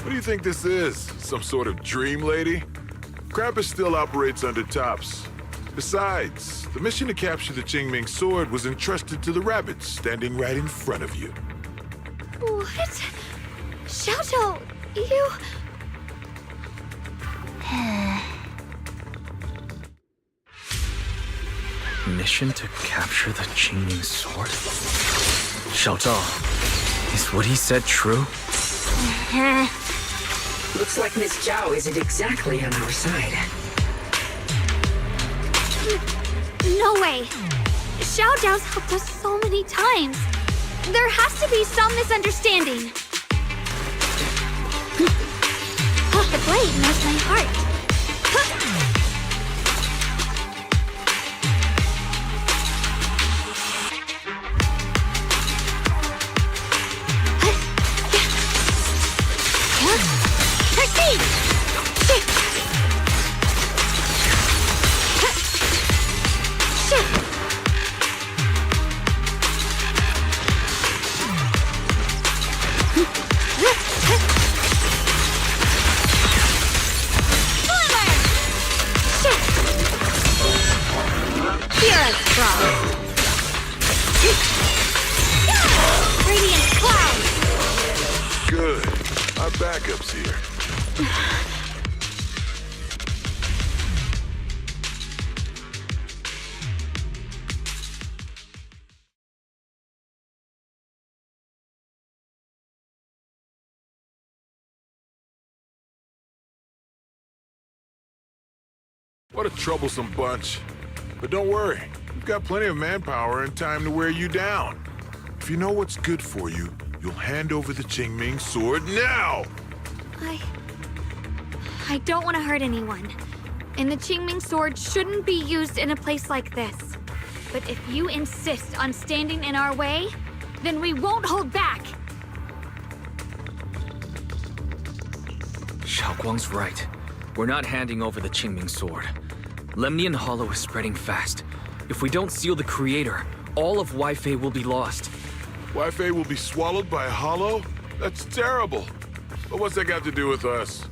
What do you think this is? Some sort of dream lady? Krampus still operates under Tops. Besides, the mission to capture the Qingming sword was entrusted to the rabbits standing right in front of you. What? Xiao Zhao, you... Mission to capture the Qingming sword? Xiao Zhao, is what he said true? Looks like Miss Zhao isn't exactly on our side. No way! Xiao Zhao's helped us so many times. There has to be some misunderstanding. The blade knows my heart. Proceed! Radiant cloud! Good. Our backup's here. What a troublesome bunch. But don't worry, we've got plenty of manpower and time to wear you down. If you know what's good for you, you'll hand over the Qingming sword now! I don't want to hurt anyone. And the Qingming sword shouldn't be used in a place like this. But if you insist on standing in our way, then we won't hold back! Xiaoguang's right. We're not handing over the Qingming sword. Lemnian Hollow is spreading fast. If we don't seal the Creator, all of Wi-Fei will be lost. Wi-Fei will be swallowed by a hollow? That's terrible. But what's that got to do with us?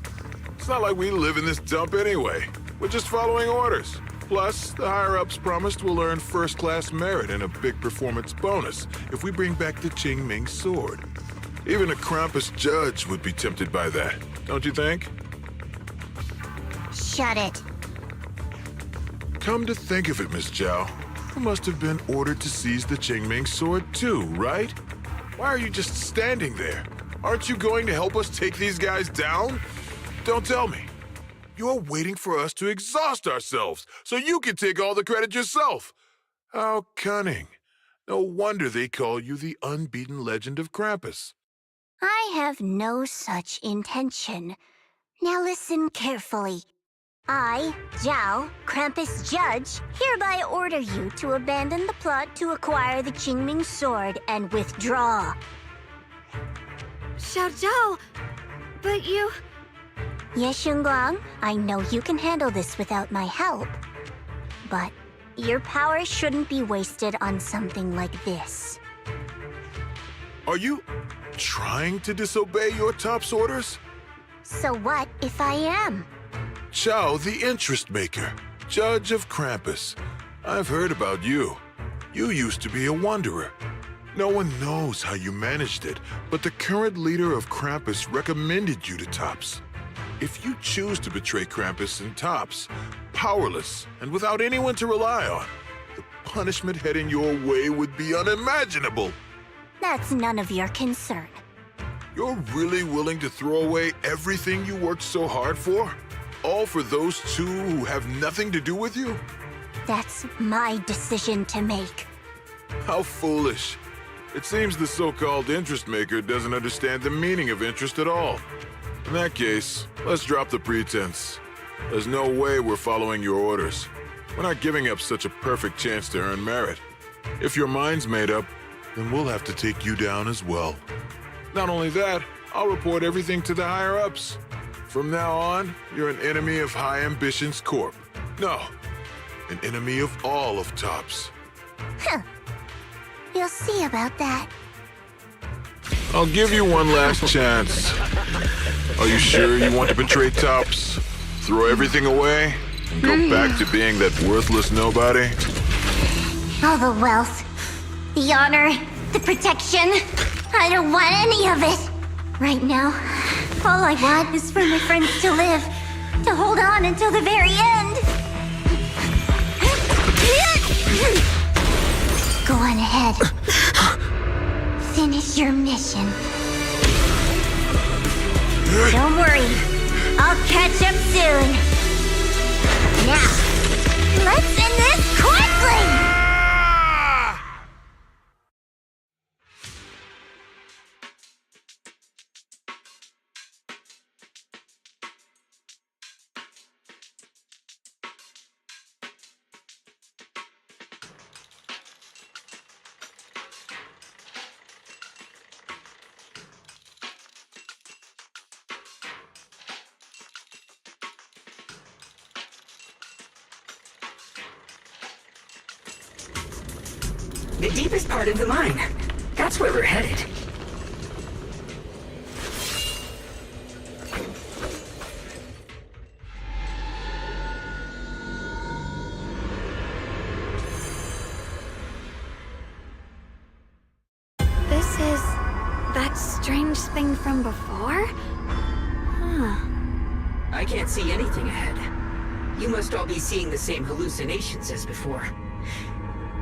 It's not like we live in this dump anyway. We're just following orders. Plus, the higher-ups promised we'll earn first-class merit and a big performance bonus if we bring back the Qingming sword. Even a Krampus judge would be tempted by that, don't you think? Shut it. Come to think of it, Miss Zhao, you must have been ordered to seize the Qingming sword too, right? Why are you just standing there? Aren't you going to help us take these guys down? Don't tell me. You're waiting for us to exhaust ourselves so you can take all the credit yourself. How cunning. No wonder they call you the unbeaten legend of Krampus. I have no such intention. Now listen carefully. I, Zhao, Krampus Judge, hereby order you to abandon the plot to acquire the Qingming sword and withdraw. Xiao Zhao, but you... Ye Shengguang, I know you can handle this without my help. But your power shouldn't be wasted on something like this. Are you trying to disobey your top's orders? So what if I am? Zhao, the interest maker, judge of Krampus. I've heard about you. You used to be a wanderer. No one knows how you managed it, but the current leader of Krampus recommended you to Tops. If you choose to betray Krampus and Tops, powerless and without anyone to rely on, the punishment heading your way would be unimaginable. That's none of your concern. You're really willing to throw away everything you worked so hard for? All for those two who have nothing to do with you? That's my decision to make. How foolish. It seems the so-called interest maker doesn't understand the meaning of interest at all. In that case, let's drop the pretense. There's no way we're following your orders. We're not giving up such a perfect chance to earn merit. If your mind's made up, then we'll have to take you down as well. Not only that, I'll report everything to the higher-ups. From now on, you're an enemy of High Ambitions Corp. No, an enemy of all of Tops. Huh. You'll see about that. I'll give you one last chance. Are you sure you want to betray Tops? Throw everything away? And go back to being that worthless nobody? All the wealth, the honor, the protection. I don't want any of it. Right now, all I want is for my friends to live, to hold on until the very end. Go on ahead. Finish your mission. Don't worry. I'll catch up soon. Now, let's end this quickly! The deepest part of the mine. That's where we're headed. This is that strange thing from before? Huh. I can't see anything ahead. You must all be seeing the same hallucinations as before.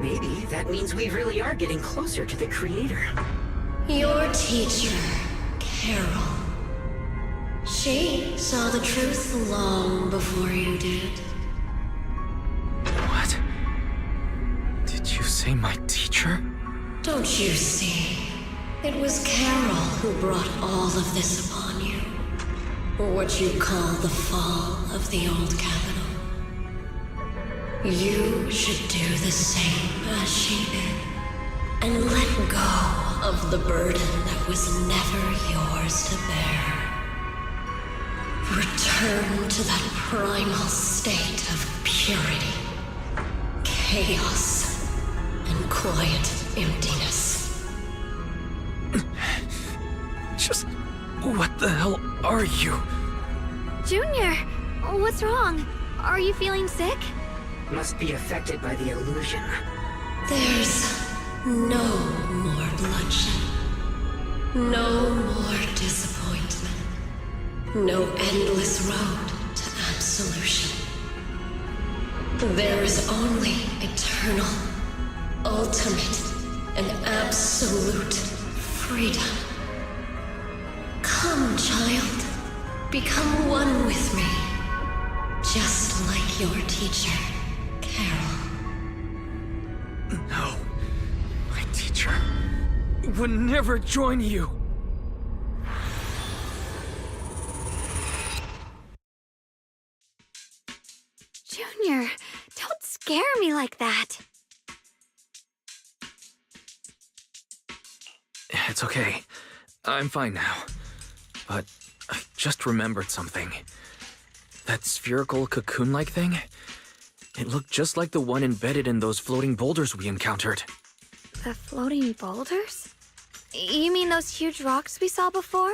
Maybe that means we really are getting closer to the Creator. Your teacher, Carol. She saw the truth long before you did. What? Did you say my teacher? Don't you see? It was Carol who brought all of this upon you. Or what you call the fall of the old capital. You should do the same as she did. And let go of the burden that was never yours to bear. Return to that primal state of purity, chaos, and quiet emptiness. Just... what the hell are you? Junior, what's wrong? Are you feeling sick? Must be affected by the illusion. There's no more bloodshed. No more disappointment. No endless road to absolution. There is only eternal, ultimate, and absolute freedom. Come, child. Become one with me. Just like your teacher, Carol. No. My teacher would never join you. Junior, don't scare me like that. It's okay. I'm fine now. But I just remembered something. That spherical cocoon-like thing? It looked just like the one embedded in those floating boulders we encountered. The floating boulders? You mean those huge rocks we saw before?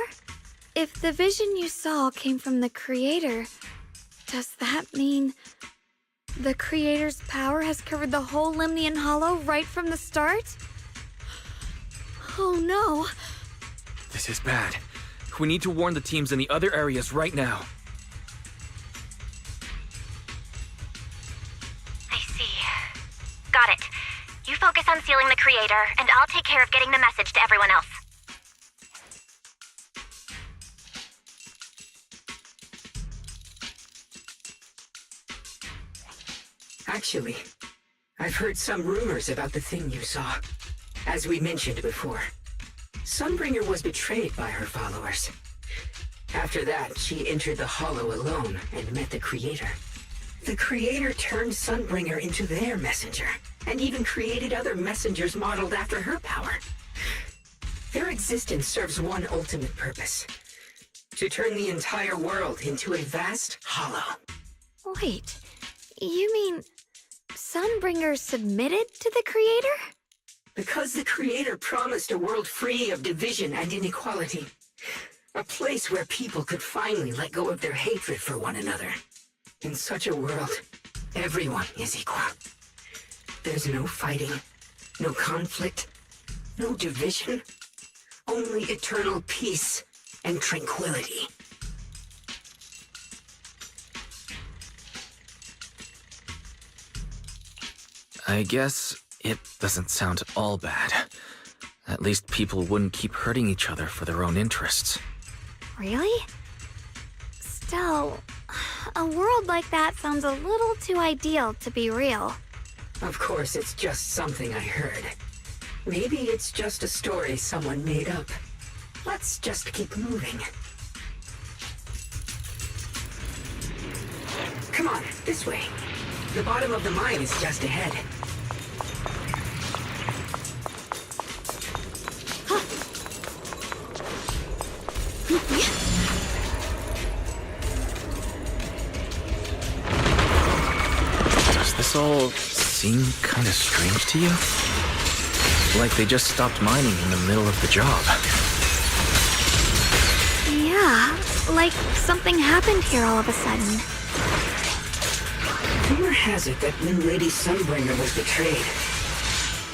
If the vision you saw came from the Creator, does that mean the Creator's power has covered the whole Limnian Hollow right from the start? Oh no. This is bad. We need to warn the teams in the other areas right now. Got it. You focus on sealing the creator, and I'll take care of getting the message to everyone else. Actually, I've heard some rumors about the thing you saw. As we mentioned before, Sunbringer was betrayed by her followers. After that, she entered the Hollow alone and met the Creator. The Creator turned Sunbringer into their messenger, and even created other messengers modeled after her power. Their existence serves one ultimate purpose: to turn the entire world into a vast hollow. Wait, you mean Sunbringer submitted to the Creator? Because the Creator promised a world free of division and inequality. A place where people could finally let go of their hatred for one another. In such a world, everyone is equal. There's no fighting, no conflict, no division, only eternal peace and tranquility. I guess it doesn't sound all bad. At least people wouldn't keep hurting each other for their own interests. Really? Still, a world like that sounds a little too ideal to be real. Of course, it's just something I heard. Maybe it's just a story someone made up. Let's just keep moving. Come on, this way. The bottom of the mine is just ahead. Does this all seem kind of strange to you? Like they just stopped mining in the middle of the job. Yeah, like something happened here all of a sudden. Rumor has it that when Lady Sunbringer was betrayed,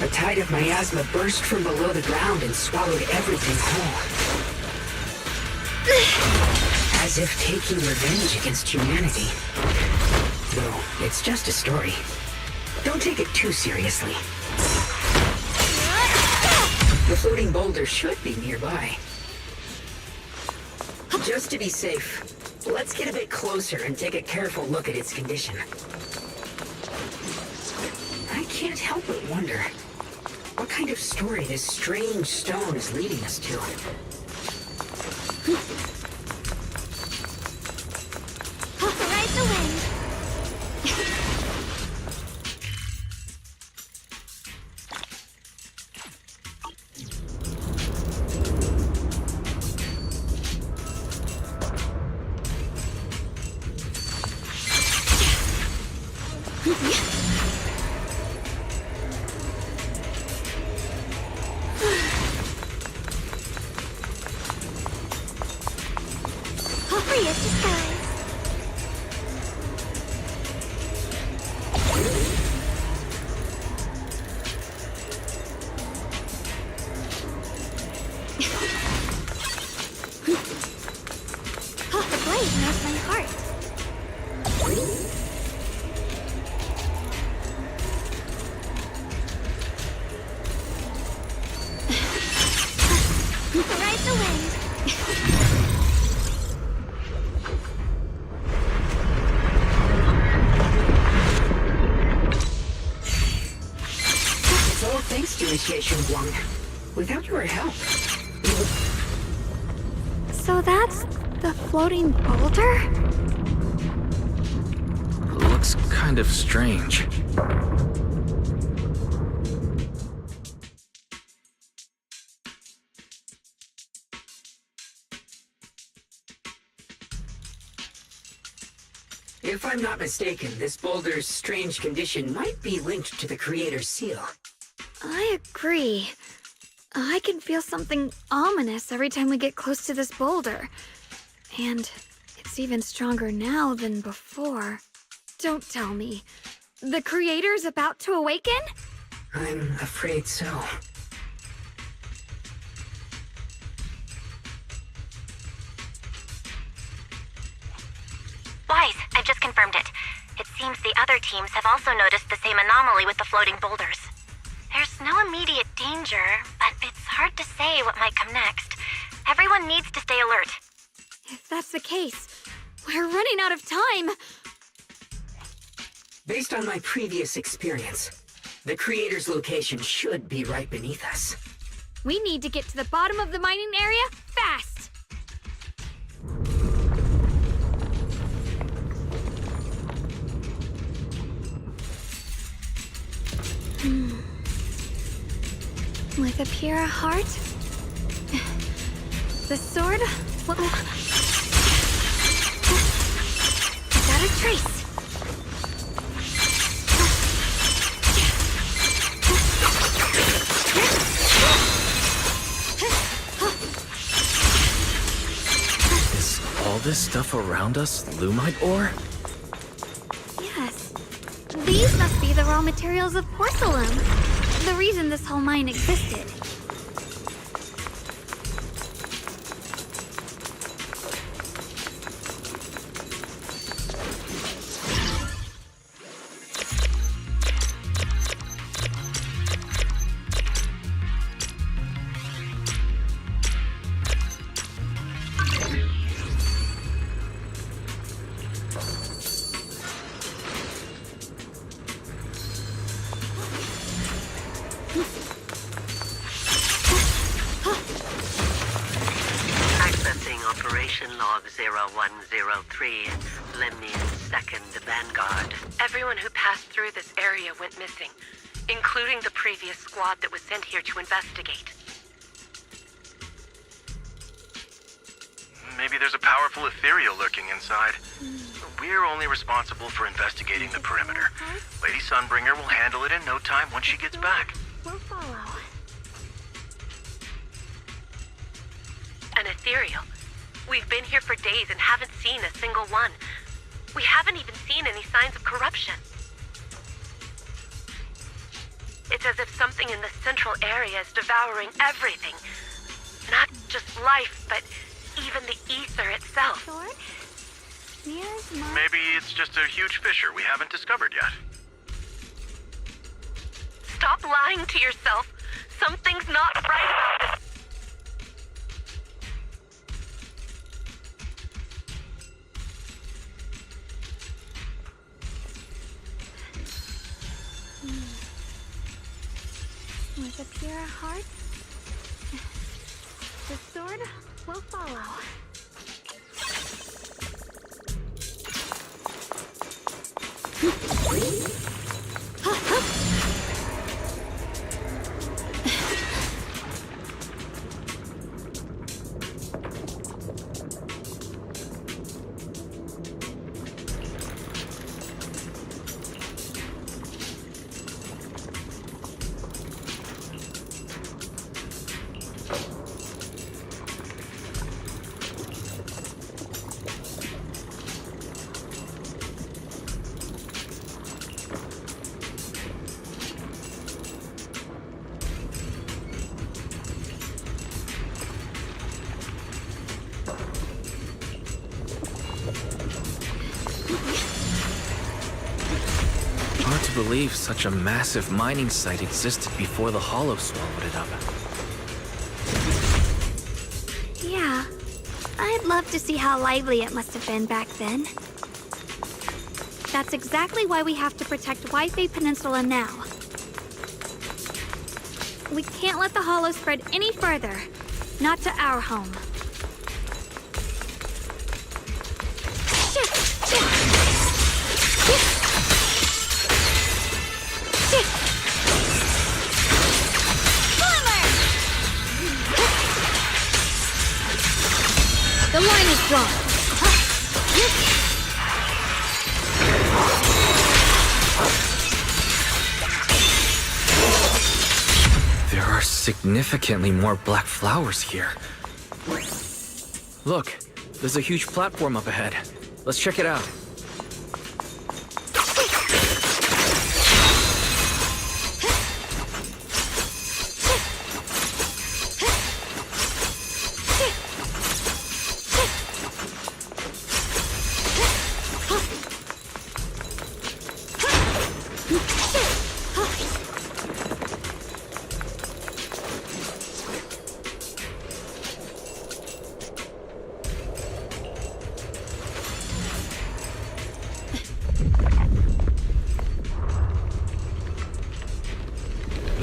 a tide of miasma burst from below the ground and swallowed everything whole. As if taking revenge against humanity. No, it's just a story. Don't take it too seriously. The floating boulder should be nearby. Just to be safe, let's get a bit closer and take a careful look at its condition. I can't help but wonder what kind of story this strange stone is leading us to. Ride the wind. Free of disguise. The blade knows my heart. Ride the wind. It's all thanks to Initiation 1. Without your help, So that's the floating boulder? Looks kind of strange. if I'm not mistaken, this boulder's strange condition might be linked to the Creator's seal. I agree. I can feel something ominous every time we get close to this boulder. And it's even stronger now than before. Don't tell me. The Creator's about to awaken? I'm afraid so. Wise, I've just confirmed it. It seems the other teams have also noticed the same anomaly with the floating boulders. There's no immediate danger, but it's hard to say what might come next. Everyone needs to stay alert. If that's the case, we're running out of time. Based on my previous experience, the creator's location should be right beneath us. We need to get to the bottom of the mining area fast. With a pure heart, the sword will... Got a trace. Is all this stuff around us Lumite ore? Yes. These must be the raw materials of porcelain. The reason this whole mine existed. Accessing Operation Log 0103, Lemnian 2nd Vanguard. Everyone who passed through this area went missing, including the previous squad that was sent here to investigate. Maybe there's a powerful ethereal lurking inside. We're only responsible for investigating the perimeter. Lady Sunbringer will handle it in no time once she gets back. We'll follow. An ethereal. We've been here for days and haven't seen a single one. We haven't even seen any signs of corruption. It's as if something in the central area is devouring everything. Not just life, but even the ether itself. Maybe it's just a huge fissure we haven't discovered yet. Stop lying to yourself. Something's not right about this. With a pure heart, the sword will follow. Hard to believe such a massive mining site existed before the Hollow swallowed it up. Yeah, I'd love to see how lively it must have been back then. That's exactly why we have to protect Wi-Fi Peninsula now. We can't let the Hollow spread any further. Not to our home. The line is drawn. There are significantly more black flowers here. Look, there's a huge platform up ahead. Let's check it out.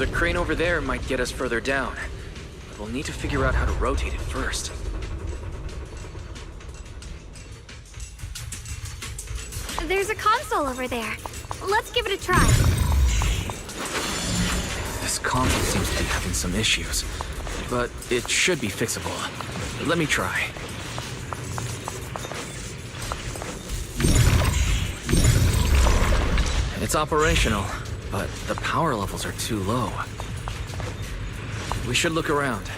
The crane over there might get us further down, but we'll need to figure out how to rotate it first. There's a console over there. Let's give it a try. This console seems to be having some issues, but it should be fixable. Let me try. It's operational, but the power levels are too low. We should look around.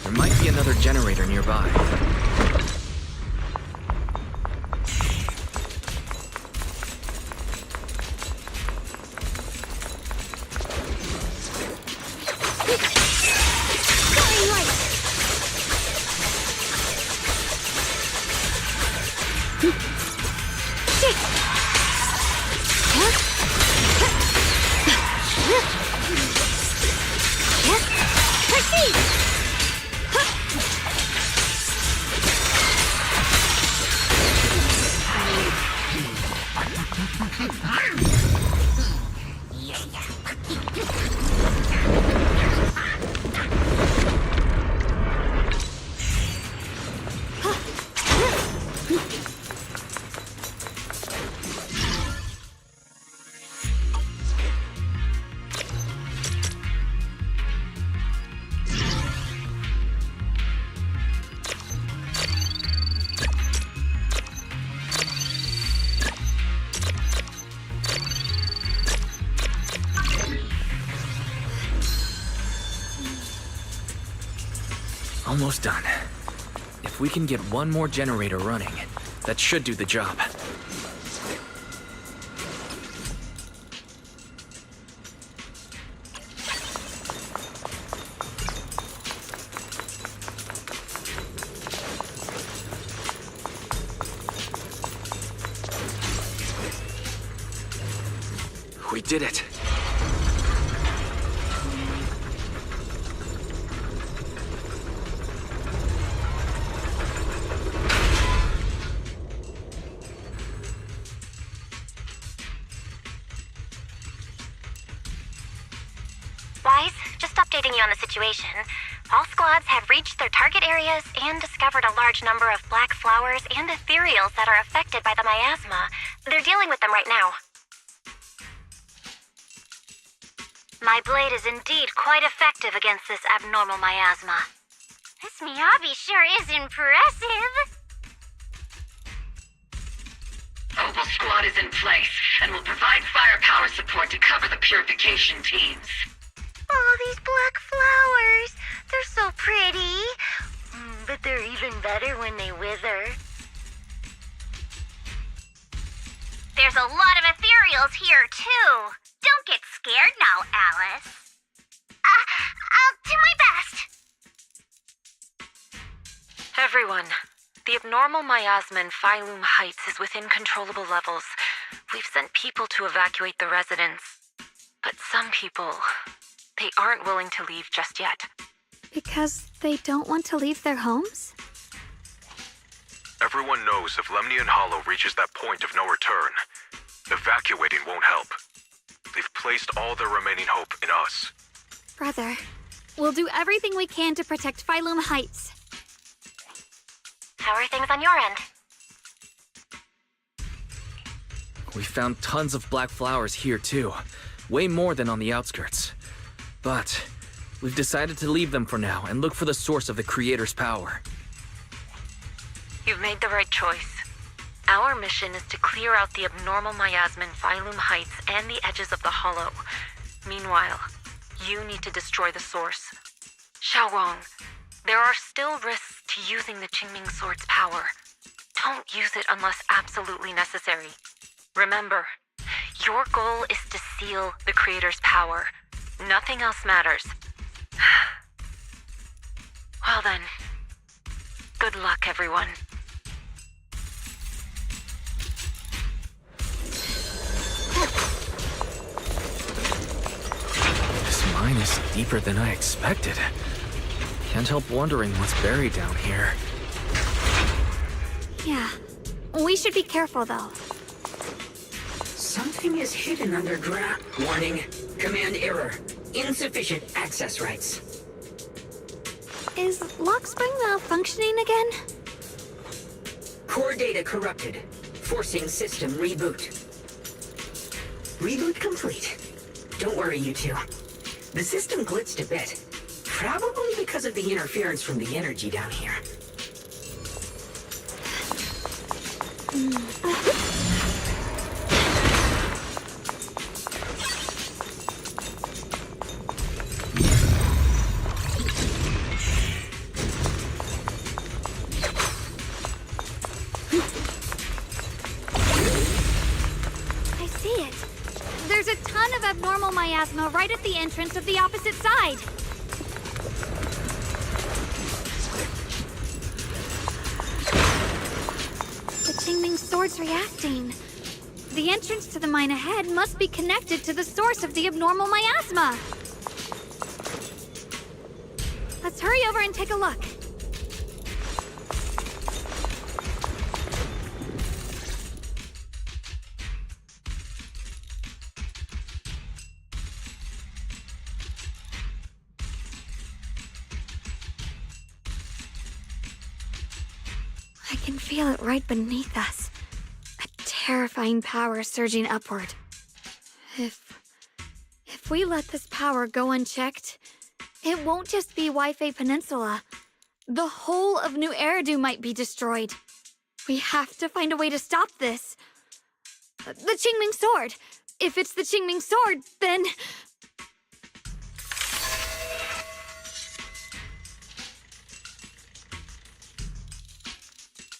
There might be another generator nearby. Almost done. If we can get one more generator running, that should do the job. We did it. Wise, just updating you on the situation. All squads have reached their target areas and discovered a large number of black flowers and ethereals that are affected by the miasma. They're dealing with them right now. My blade is indeed quite effective against this abnormal miasma. This Miyabi sure is impressive. Opal Squad is in place and will provide firepower support to cover the purification teams. Oh, these black flowers. They're so pretty. But they're even better when they wither. There's a lot of ethereals here, too. Don't get scared now, Alice. I'll do my best. Everyone, the abnormal miasma in Phylum Heights is within controllable levels. We've sent people to evacuate the residents. But some people, they aren't willing to leave just yet. Because they don't want to leave their homes? Everyone knows if Lemnian Hollow reaches that point of no return, evacuating won't help. They've placed all their remaining hope in us. Brother, we'll do everything we can to protect Phylum Heights. How are things on your end? We found tons of black flowers here too. Way more than on the outskirts. But we've decided to leave them for now and look for the source of the Creator's power. You've made the right choice. Our mission is to clear out the abnormal miasma in Phylum Heights and the edges of the Hollow. Meanwhile, you need to destroy the source. Xiaowang, there are still risks to using the Qingming Sword's power. Don't use it unless absolutely necessary. Remember, your goal is to seal the Creator's power. Nothing else matters. Well then, good luck, everyone. This mine is deeper than I expected. Can't help wondering what's buried down here. Yeah. We should be careful, though. Something is hidden underground. Warning. Command error. insufficient access rights. Is Lockspring malfunctioning again? Core data corrupted, forcing system reboot. Reboot complete. Don't worry, you two. The system glitched a bit. Probably because of the interference from the energy down here. I see it. There's a ton of abnormal miasma right at the entrance of the opposite side. The Qingming Sword's reacting. The entrance to the mine ahead must be connected to the source of the abnormal miasma. Let's hurry over and take a look. I can feel it right beneath us. A terrifying power surging upward. If we let this power go unchecked, it won't just be Wi-Fi Peninsula. The whole of New Eridu might be destroyed. We have to find a way to stop this. The Qingming Sword! If it's the Qingming Sword, then...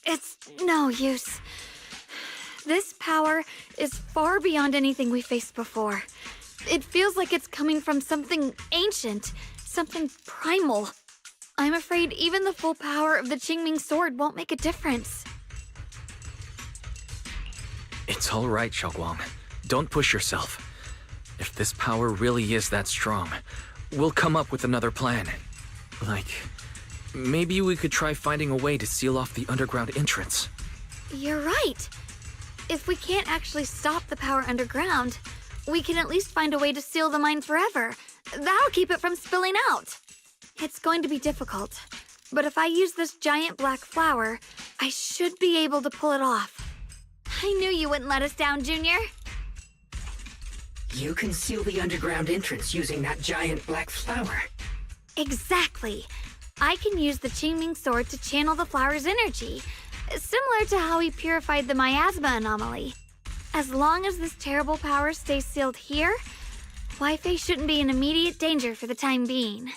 It's no use. This power is far beyond anything we faced before. It feels like it's coming from something ancient, something primal. I'm afraid even the full power of the Qingming Sword won't make a difference. It's all right, Xiaoguang. Don't push yourself. If this power really is that strong, we'll come up with another plan. Like, maybe we could try finding a way to seal off the underground entrance. You're right. If we can't actually stop the power underground, we can at least find a way to seal the mine forever. That'll keep it from spilling out. It's going to be difficult, but if I use this giant black flower, I should be able to pull it off. I knew you wouldn't let us down, Junior. You can seal the underground entrance using that giant black flower. Exactly. I can use the Qingming Sword to channel the flower's energy, similar to how we purified the miasma anomaly. As long as this terrible power stays sealed here, Wi-Fi shouldn't be in immediate danger for the time being.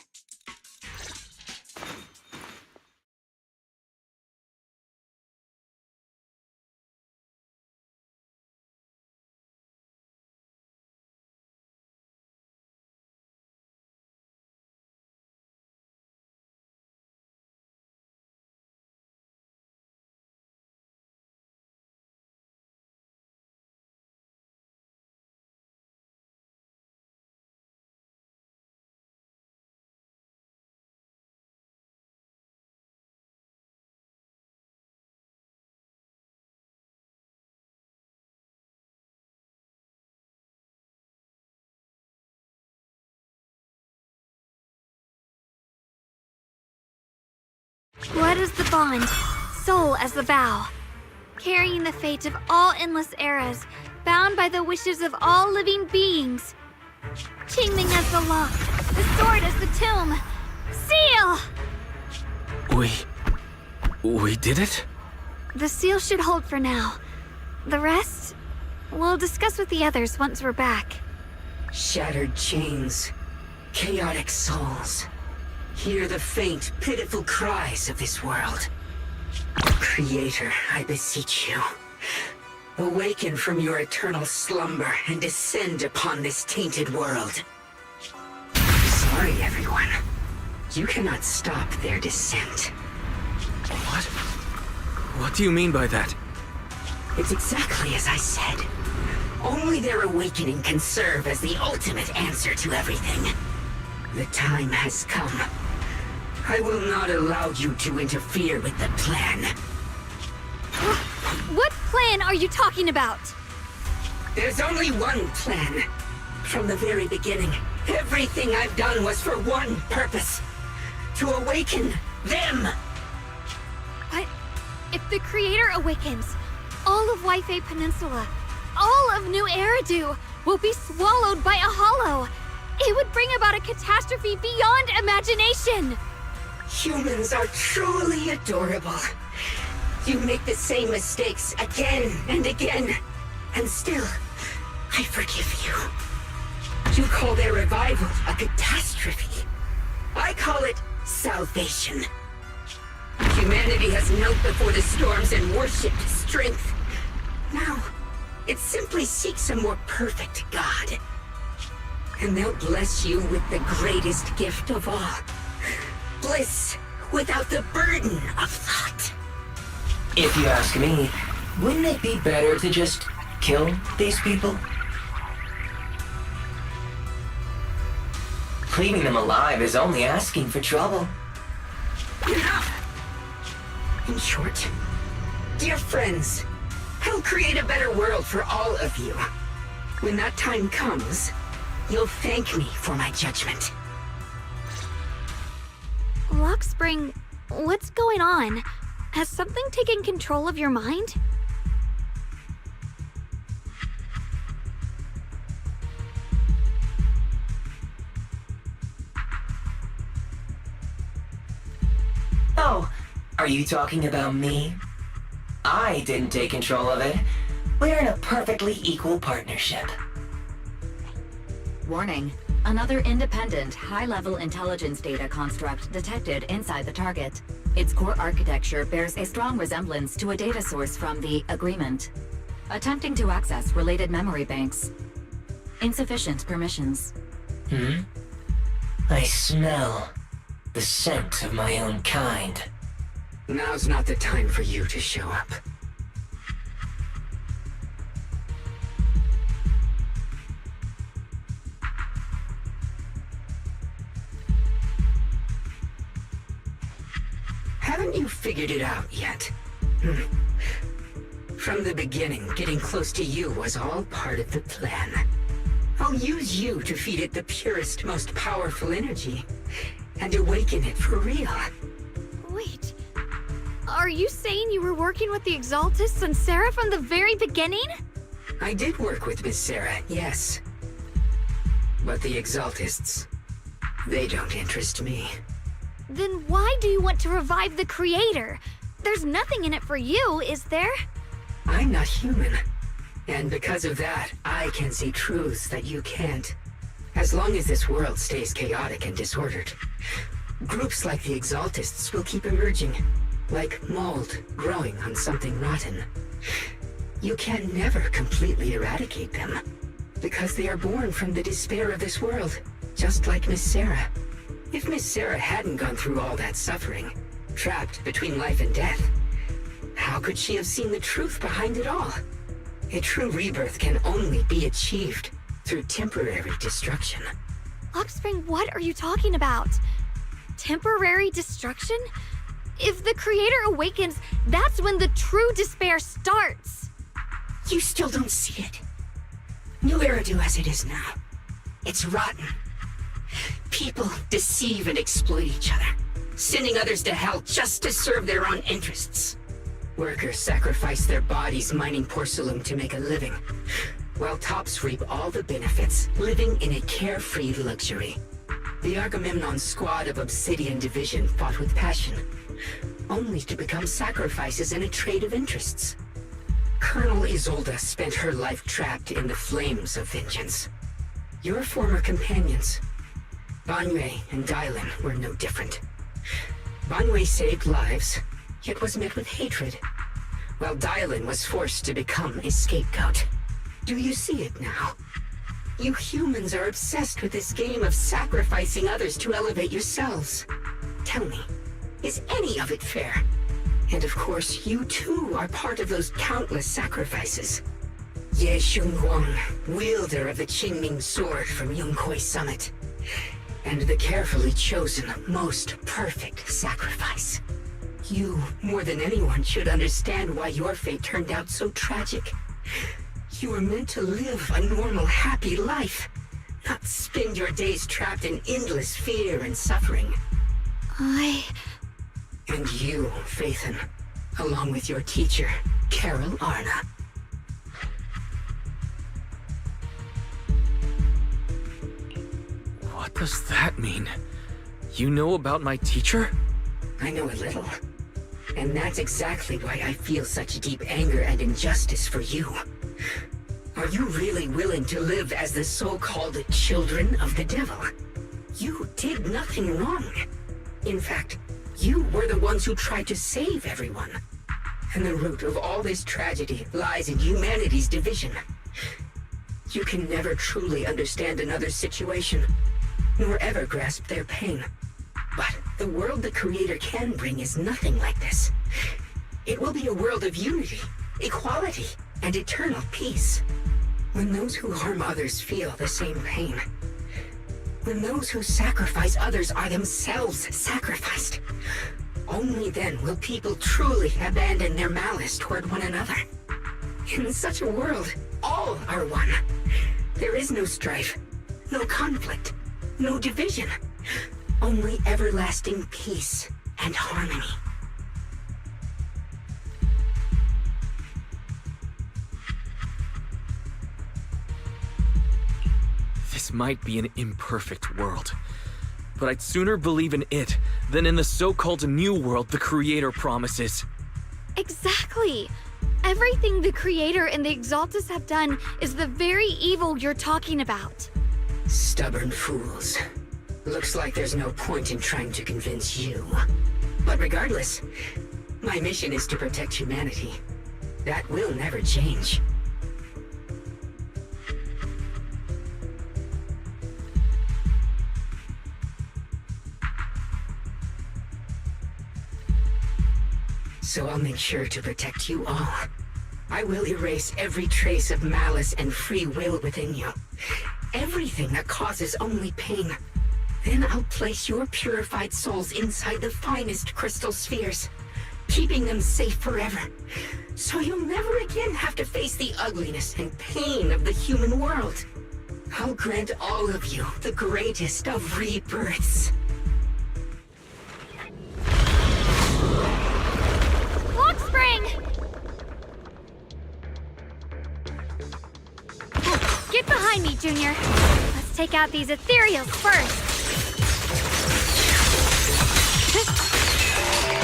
Blood as the bond, soul as the vow. Carrying the fate of all endless eras, bound by the wishes of all living beings. Qingming as the lock, the sword as the tomb. Seal! We did it? The seal should hold for now. The rest, we'll discuss with the others once we're back. Shattered chains, chaotic souls. Hear the faint, pitiful cries of this world. Creator, I beseech you. Awaken from your eternal slumber and descend upon this tainted world. Sorry, everyone. You cannot stop their descent. What? What do you mean by that? It's exactly as I said. Only their awakening can serve as the ultimate answer to everything. The time has come. I will not allow you to interfere with the plan. What plan are you talking about? There's only one plan. From the very beginning, everything I've done was for one purpose. To awaken them! But if the Creator awakens, all of Wi-Fi Peninsula, all of New Eridu will be swallowed by a hollow. It would bring about a catastrophe beyond imagination. Humans are truly adorable. You make the same mistakes again and again, and still, I forgive you. You call their revival a catastrophe. I call it salvation. Humanity has knelt before the storms and worshipped strength. Now, it simply seeks a more perfect God. And they'll bless you with the greatest gift of all. Bliss without the burden of thought. If you ask me, wouldn't it be better to just kill these people? Leaving them alive is only asking for trouble. Enough! In short, dear friends, I'll create a better world for all of you. When that time comes, you'll thank me for my judgment. Lockspring, what's going on? Has something taken control of your mind? Oh, are you talking about me? I didn't take control of it. We're in a perfectly equal partnership. Warning. Another independent, high-level intelligence data construct detected inside the target. Its core architecture bears a strong resemblance to a data source from the Agreement. Attempting to access related memory banks. Insufficient permissions. I smell the scent of my own kind. Now's not the time for you to show up. Haven't you figured it out yet? From the beginning, getting close to you was all part of the plan. I'll use you to feed it the purest, most powerful energy, and awaken it for real. Wait, are you saying you were working with the Exaltists and Sarah from the very beginning? I did work with Miss Sarah, yes. But the Exaltists, they don't interest me. Then why do you want to revive the Creator? There's nothing in it for you, is there? I'm not human. And because of that, I can see truths that you can't. As long as this world stays chaotic and disordered, groups like the Exaltists will keep emerging, like mold growing on something rotten. You can never completely eradicate them, because they are born from the despair of this world, just like Miss Sarah. If Miss Sarah hadn't gone through all that suffering, trapped between life and death, how could she have seen the truth behind it all? A true rebirth can only be achieved through temporary destruction. Lockspring, what are you talking about? Temporary destruction? If the Creator awakens, that's when the true despair starts. You still don't see it. New Eridu as it is now. It's rotten. People deceive and exploit each other, sending others to hell just to serve their own interests. Workers sacrifice their bodies mining porcelain to make a living, while tops reap all the benefits, living in a carefree luxury. The Agamemnon squad of Obsidian Division fought with passion, only to become sacrifices in a trade of interests. Colonel Isolde spent her life trapped in the flames of vengeance. Your former companions, Banwei and Dylan, were no different. Banwei saved lives, yet was met with hatred, while Dylan was forced to become a scapegoat. Do you see it now? You humans are obsessed with this game of sacrificing others to elevate yourselves. Tell me, is any of it fair? And of course, you too are part of those countless sacrifices. Ye Xunguang, wielder of the Qingming sword from Yongkoi Summit, and the carefully chosen, most perfect sacrifice. You, more than anyone, should understand why your fate turned out so tragic. You were meant to live a normal, happy life, not spend your days trapped in endless fear and suffering. And you, Phaethon, along with your teacher, Carol Arna. What does that mean? You know about my teacher? I know a little. And that's exactly why I feel such deep anger and injustice for you. Are you really willing to live as the so-called children of the devil? You did nothing wrong. In fact, you were the ones who tried to save everyone. And the root of all this tragedy lies in humanity's division. You can never truly understand another's situation, nor ever grasp their pain. But the world the Creator can bring is nothing like this. It will be a world of unity, equality, and eternal peace. When those who harm others feel the same pain. When those who sacrifice others are themselves sacrificed. Only then will people truly abandon their malice toward one another. In such a world, all are one. There is no strife, no conflict, no division. Only everlasting peace and harmony. This might be an imperfect world, but I'd sooner believe in it than in the so-called new world the Creator promises. Exactly. Everything the Creator and the Exaltus have done is the very evil you're talking about. Stubborn fools. Looks like there's no point in trying to convince you. But regardless, my mission is to protect humanity. That will never change. So I'll make sure to protect you all. I will erase every trace of malice and free will within you. Everything that causes only pain. Then I'll place your purified souls inside the finest crystal spheres, keeping them safe forever. So you'll never again have to face the ugliness and pain of the human world. I'll grant all of you the greatest of rebirths. Spring! Get behind me, Junior. Let's take out these ethereals first.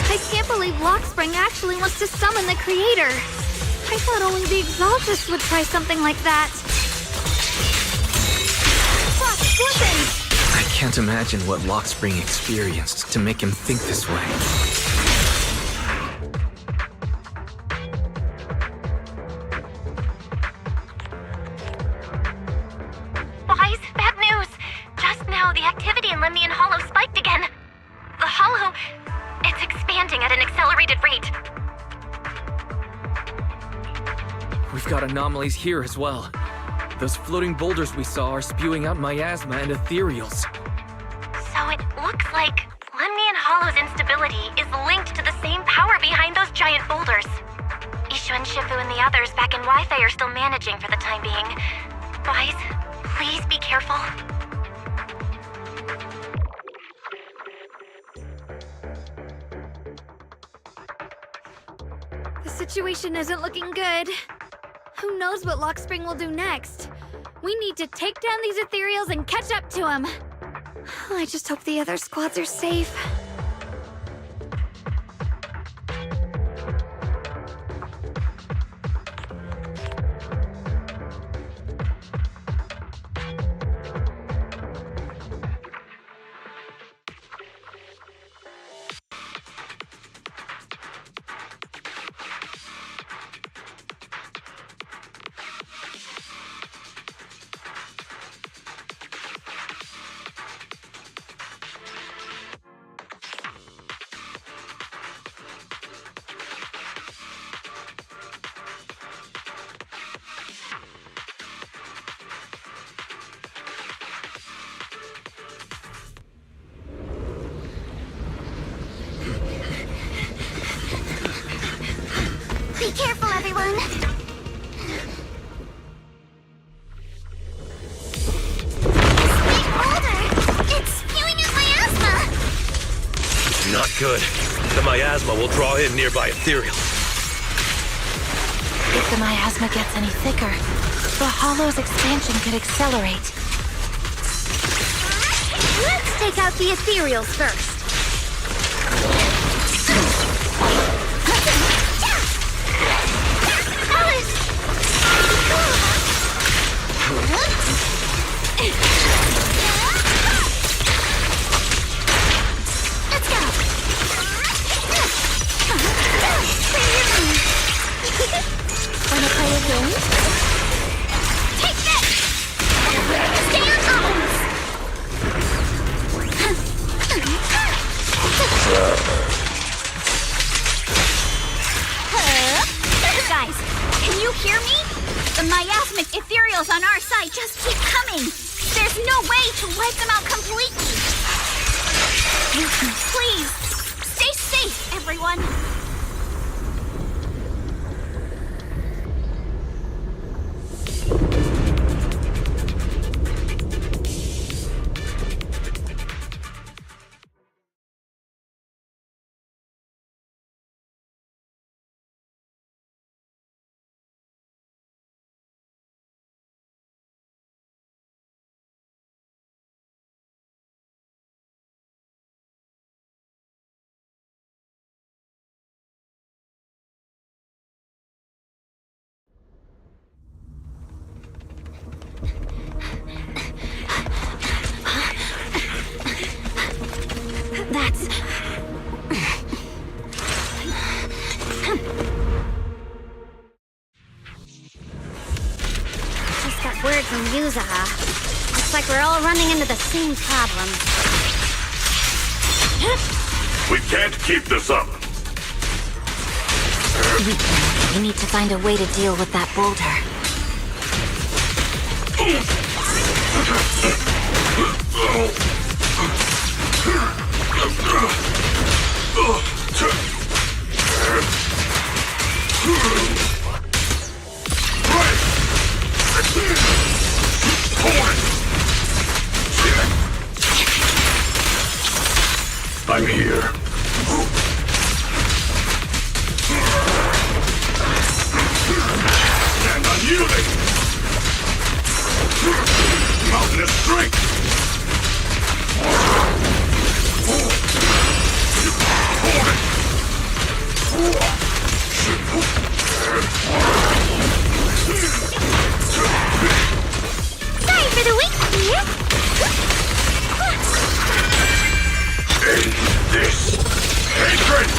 I can't believe Lockspring actually wants to summon the Creator. I thought only the Exaltus would try something like that. Fuck, listen! I can't imagine what Lockspring experienced to make him think this way. We've got anomalies here as well. Those floating boulders we saw are spewing out miasma and ethereals. So it looks like Lemnian Hollow's instability is linked to the same power behind those giant boulders. Ishu and Shifu and the others back in Wi-Fi are still managing for the time being. Guys, please be careful. The situation isn't looking good. Who knows what Lockspring will do next? We need to take down these ethereals and catch up to him. I just hope the other squads are safe. Good. The miasma will draw in nearby ethereals. If the miasma gets any thicker, the hollow's expansion could accelerate. Let's take out the ethereals first. Let's go! Wanna play a game? Take this! Stand arms! Guys, can you hear me? The miasmic ethereals on our side just keep coming. There's no way to wipe them out completely. Please, stay safe, everyone. That's... Just got word from Yuzaha. Looks like we're all running into the same problem. We can't keep this up. We need to find a way to deal with that boulder. I'm here. Stand unyielding! Mountainous strength! Sorry for the weak here. End this hatred!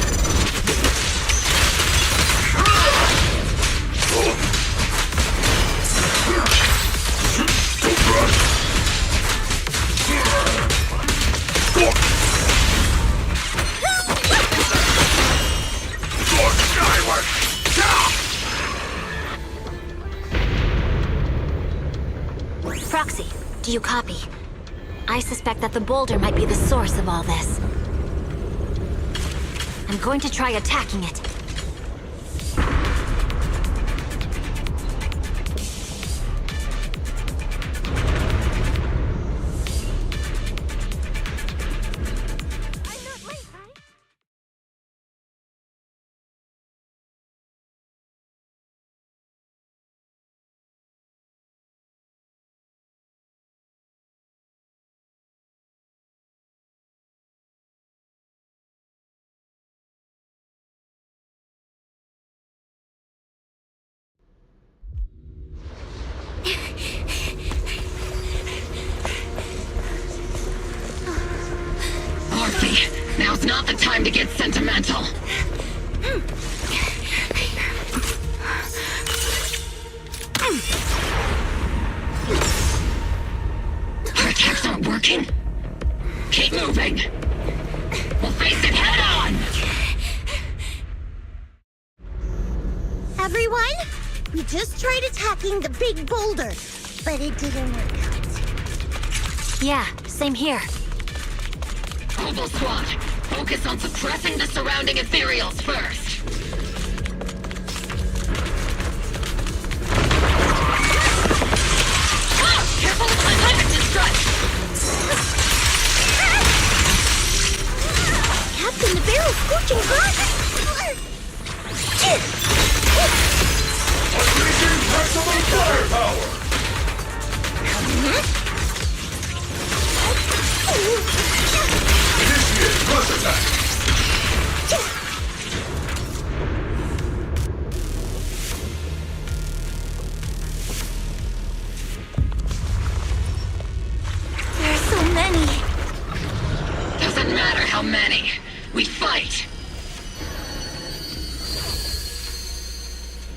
Don't run! Soar skyward! Proxy, do you copy? I suspect that the boulder might be the source of all this. I'm going to try attacking it. Morphe, now's not the time to get sentimental. Our attacks aren't working. Keep moving. We'll face it head on. Everyone, we just tried attacking the big boulder, but it didn't work out. Yeah, same here. Hobo Squad, focus on suppressing the surrounding ethereals first. Careful with my limited strike! Captain, the many. We fight.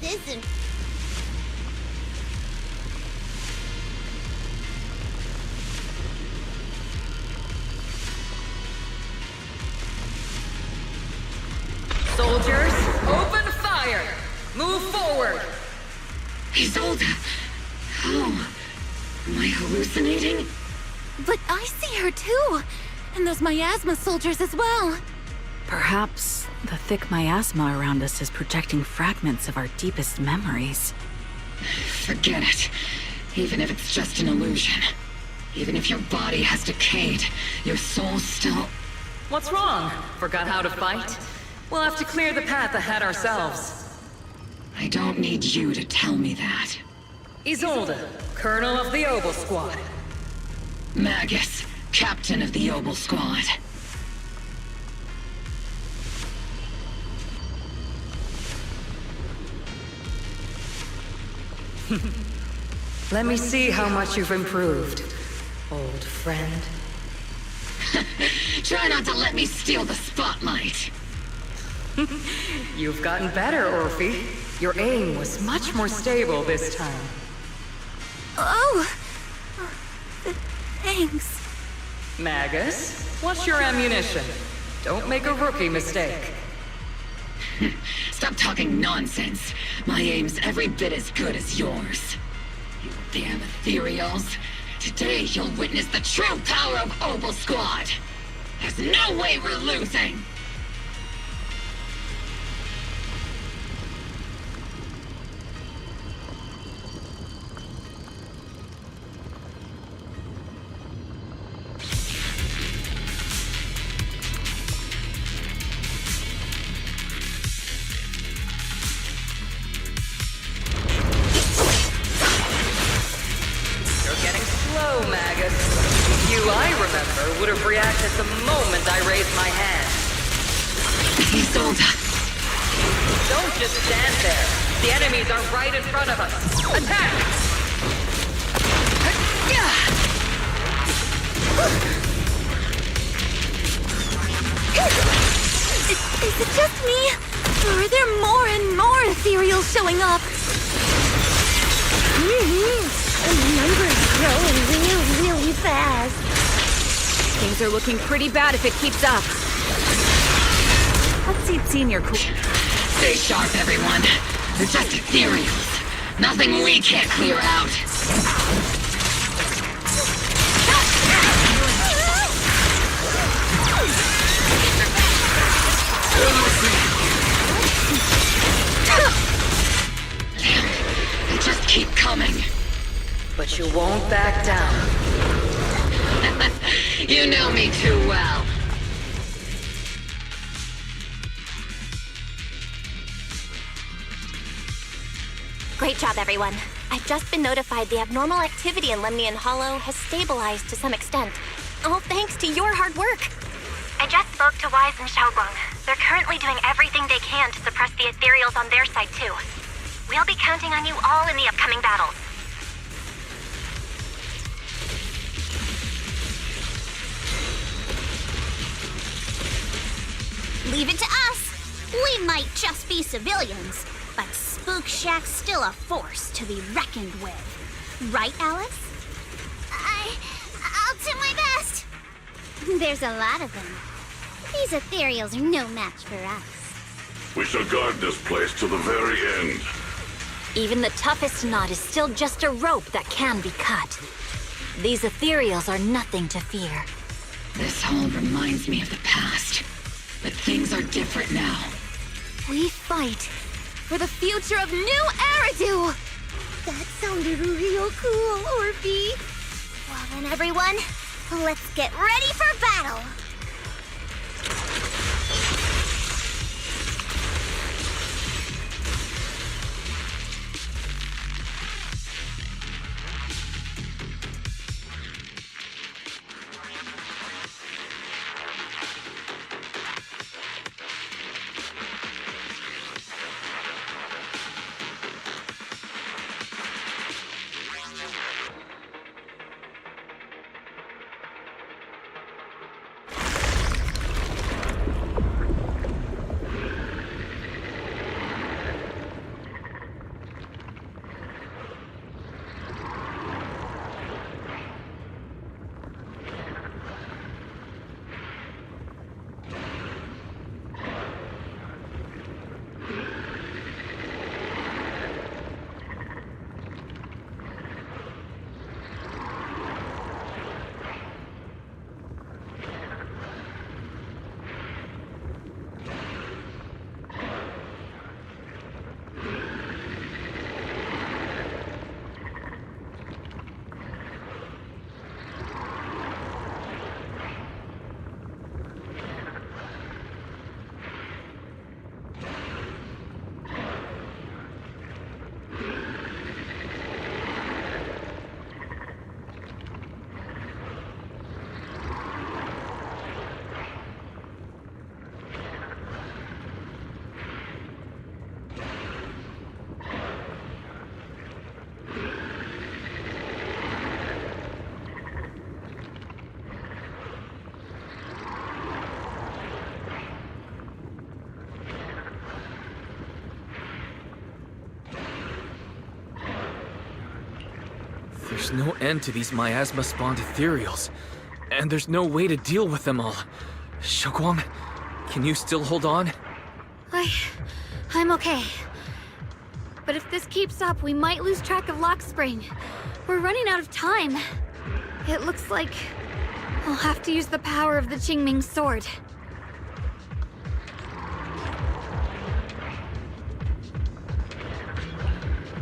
This is... Soldiers, open fire! Move forward! Isolde! How? Am I hallucinating? But I see her too! And those miasma soldiers as well! Perhaps the thick miasma around us is projecting fragments of our deepest memories. Forget it. Even if it's just an illusion. Even if your body has decayed, your soul still... What's wrong? Forgot how to fight? We'll have to clear the path ahead ourselves. I don't need you to tell me that. Isolde, Colonel of the Obel Squad. Magus, Captain of the Obel Squad. Let me see how much you've improved, old friend. Try not to let me steal the spotlight. You've gotten better, Orphe. Your aim was much more stable this time. Oh! Thanks. Magus, what's your ammunition? Don't make a rookie mistake. Stop talking nonsense. My aim's every bit as good as yours. You damn ethereals. Today you'll witness the true power of Obel Squad. There's no way we're losing. I remember, would have reacted the moment I raised my hand. Isolde! Don't just stand there. The enemies are right in front of us. Attack! Is it just me? Or are there more and more ethereals showing up? The number's growing really fast. Things are looking pretty bad if it keeps up. Let's see senior cool. Stay sharp, everyone. They're just ethereals. Nothing we can't clear out. They just keep coming. But you won't back down. You know me too well. Great job, everyone. I've just been notified the abnormal activity in Lemnian Hollow has stabilized to some extent. All thanks to your hard work. I just spoke to Wise and Xiaoguang. They're currently doing everything they can to suppress the ethereals on their side, too. We'll be counting on you all in the upcoming battles. Leave it to us. We might just be civilians, but Spook Shack's still a force to be reckoned with. Right, Alice? I'll do my best. There's a lot of them. These ethereals are no match for us. We shall guard this place to the very end. Even the toughest knot is still just a rope that can be cut. These ethereals are nothing to fear. This all reminds me of the past. But things are different now. We fight for the future of New Eridu! That sounded real cool, Orphe. Well then, everyone, let's get ready for battle! There's no end to these miasma-spawned ethereals, and there's no way to deal with them all. Xiaoguang, can you still hold on? I'm okay. But if this keeps up, we might lose track of Lock Spring. We're running out of time. It looks like I'll have to use the power of the Qingming sword.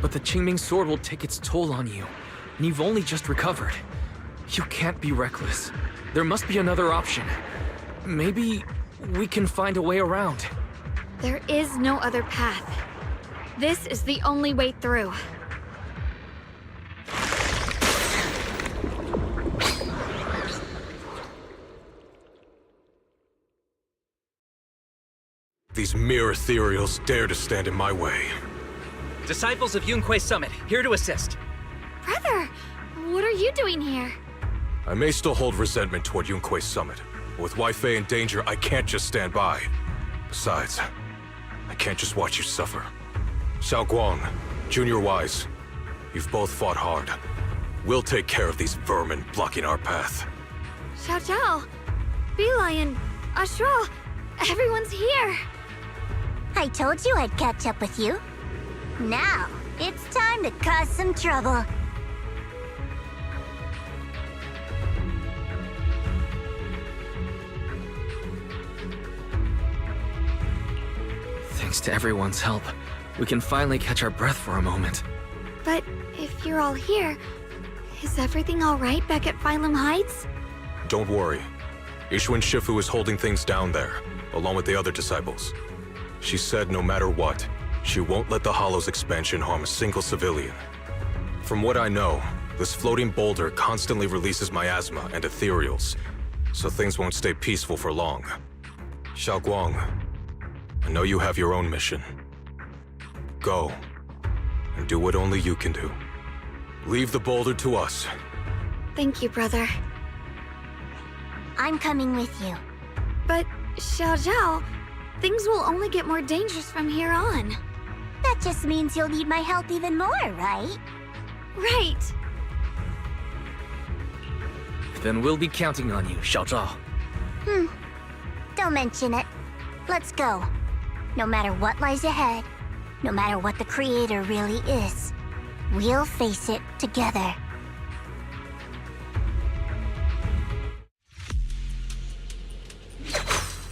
But the Qingming sword will take its toll on you, and you've only just recovered. You can't be reckless. There must be another option. Maybe we can find a way around. There is no other path. This is the only way through. These mere ethereals dare to stand in my way. Disciples of Yunquei Summit, here to assist. Brother, what are you doing here? I may still hold resentment toward Yunquei Summit, but with Wei-Fei in danger, I can't just stand by. Besides, I can't just watch you suffer. Xiaoguang, Junior Wise, you've both fought hard. We'll take care of these vermin blocking our path. Xiao Zhao, Beelion, Ashra, everyone's here. I told you I'd catch up with you. Now, it's time to cause some trouble. Thanks to everyone's help, we can finally catch our breath for a moment. But if you're all here, is everything all right back at Phylum Heights? Don't worry. Ishun Shifu is holding things down there, along with the other disciples. She said no matter what, she won't let the Hollow's expansion harm a single civilian. From what I know, this floating boulder constantly releases miasma and ethereals, so things won't stay peaceful for long. Xiaoguang, I know you have your own mission. Go, and do what only you can do. Leave the boulder to us. Thank you, brother. I'm coming with you. But, Xiao Zhao, things will only get more dangerous from here on. That just means you'll need my help even more, right? Right. Then we'll be counting on you, Xiao Zhao. Don't mention it. Let's go. No matter what lies ahead, no matter what the Creator really is, we'll face it together.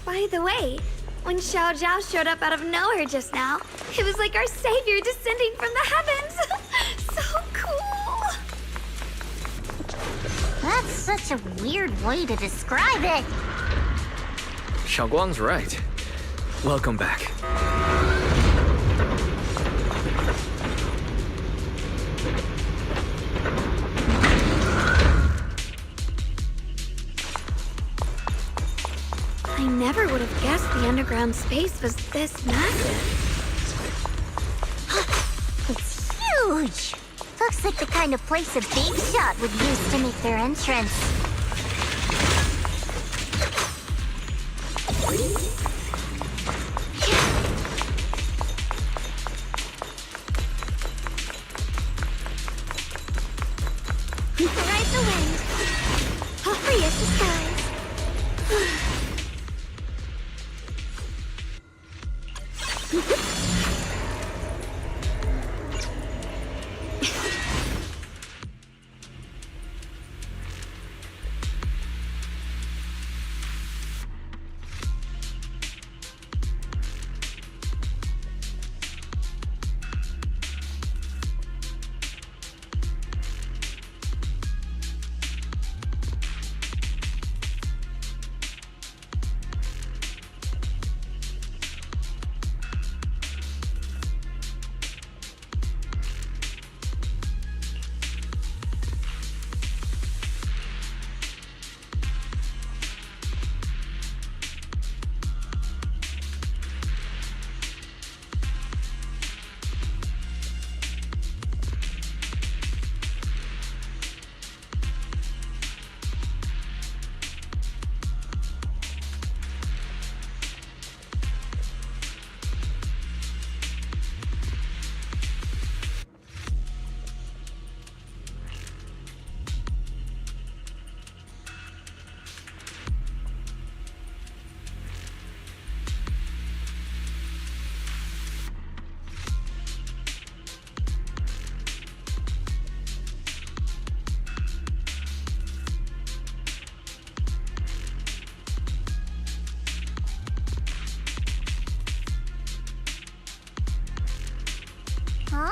By the way, when Xiao Zhao showed up out of nowhere just now, it was like our savior descending from the heavens. So cool. That's such a weird way to describe it. Xiaoguang's right. Welcome back. I never would have guessed the underground space was this massive. It's huge! Looks like the kind of place a big shot would use to make their entrance. Ride the wind. I'll free as the skies. Huh?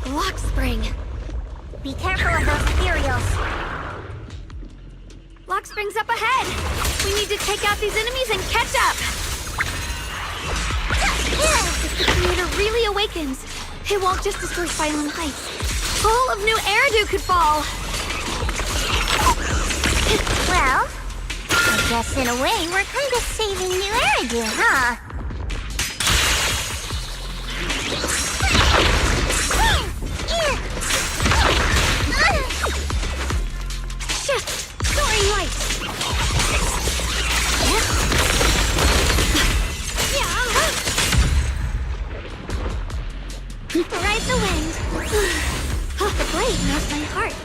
Lock spring. Be careful of those ethereals. Lock spring's up ahead. We need to take out these enemies and catch up. If the creator really awakens, it won't just destroy Phylum Heights. All of New Eridu could fall. Well, I guess in a way we're kind of saving New Eridu, huh? Soaring light! Ride the wind. The blade knows my heart.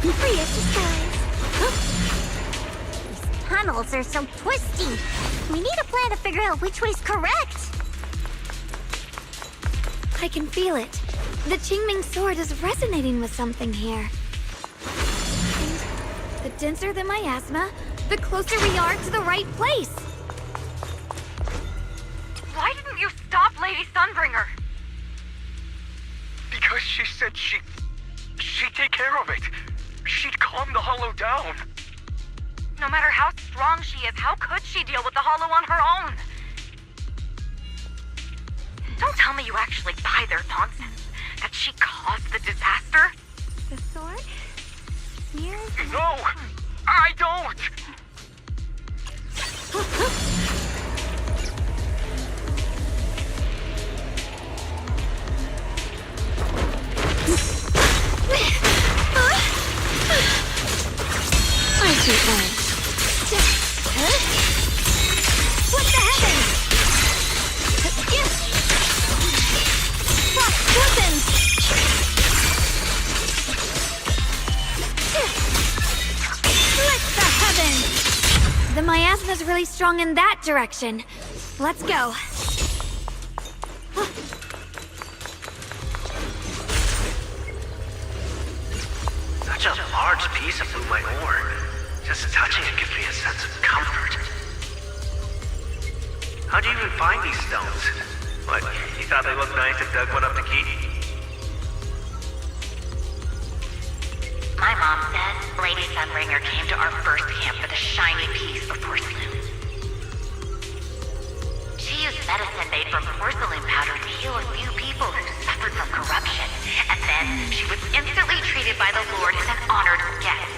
Free as the skies. These tunnels are so twisty. We need a plan to figure out which way's correct. I can feel it. The Qingming sword is resonating with something here. And the denser the miasma, the closer we are to the right place. Why didn't you stop Lady Sunbringer? Because she said she'd take care of it. She'd calm the Hollow down. No matter how strong she is, how could she deal with the Hollow on her own? Don't tell me you actually buy their nonsense. That she caused the disaster? The sword? Mirrors? No! I don't! I shoot one. What the heavens? Frost poisons! Split the heavens! The miasma's really strong in that direction. Let's go. Such a large piece of blue white ore. Just touching it gives me a sense of comfort. How do you even find these stones? What, you thought they looked nice and dug one up to keep? My mom says Lady Sunbringer came to our first camp with a shiny piece of porcelain. She used medicine made from porcelain powder to heal a few people who suffered from corruption, and then she was instantly treated by the Lord as an honored guest.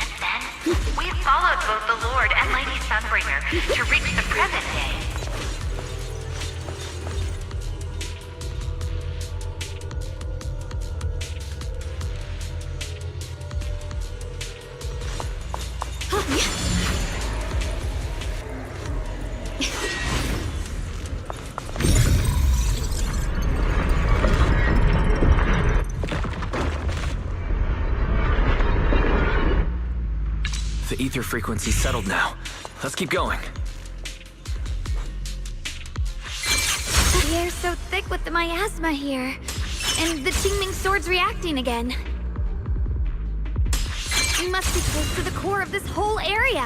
And then, we followed both the Lord and Lady Sunbringer to reach the present day. ether frequency's settled now. Let's keep going. The air's so thick with the miasma here. And the Qingming sword's reacting again. We must be close to the core of this whole area.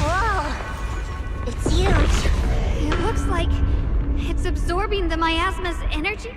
Whoa! It's huge. It looks like it's absorbing the miasma's energy.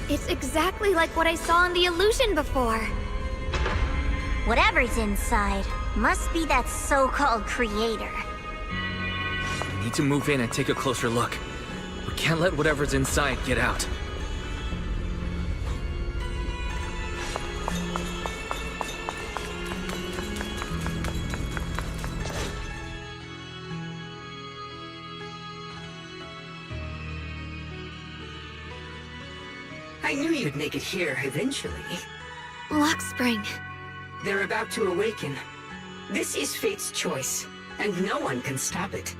It's exactly like what I saw in the illusion before. Whatever's inside must be that so-called creator. We need to move in and take a closer look. We can't let whatever's inside get out. I knew you'd make it here eventually. Lock Spring. They're about to awaken. This is fate's choice, and no one can stop it.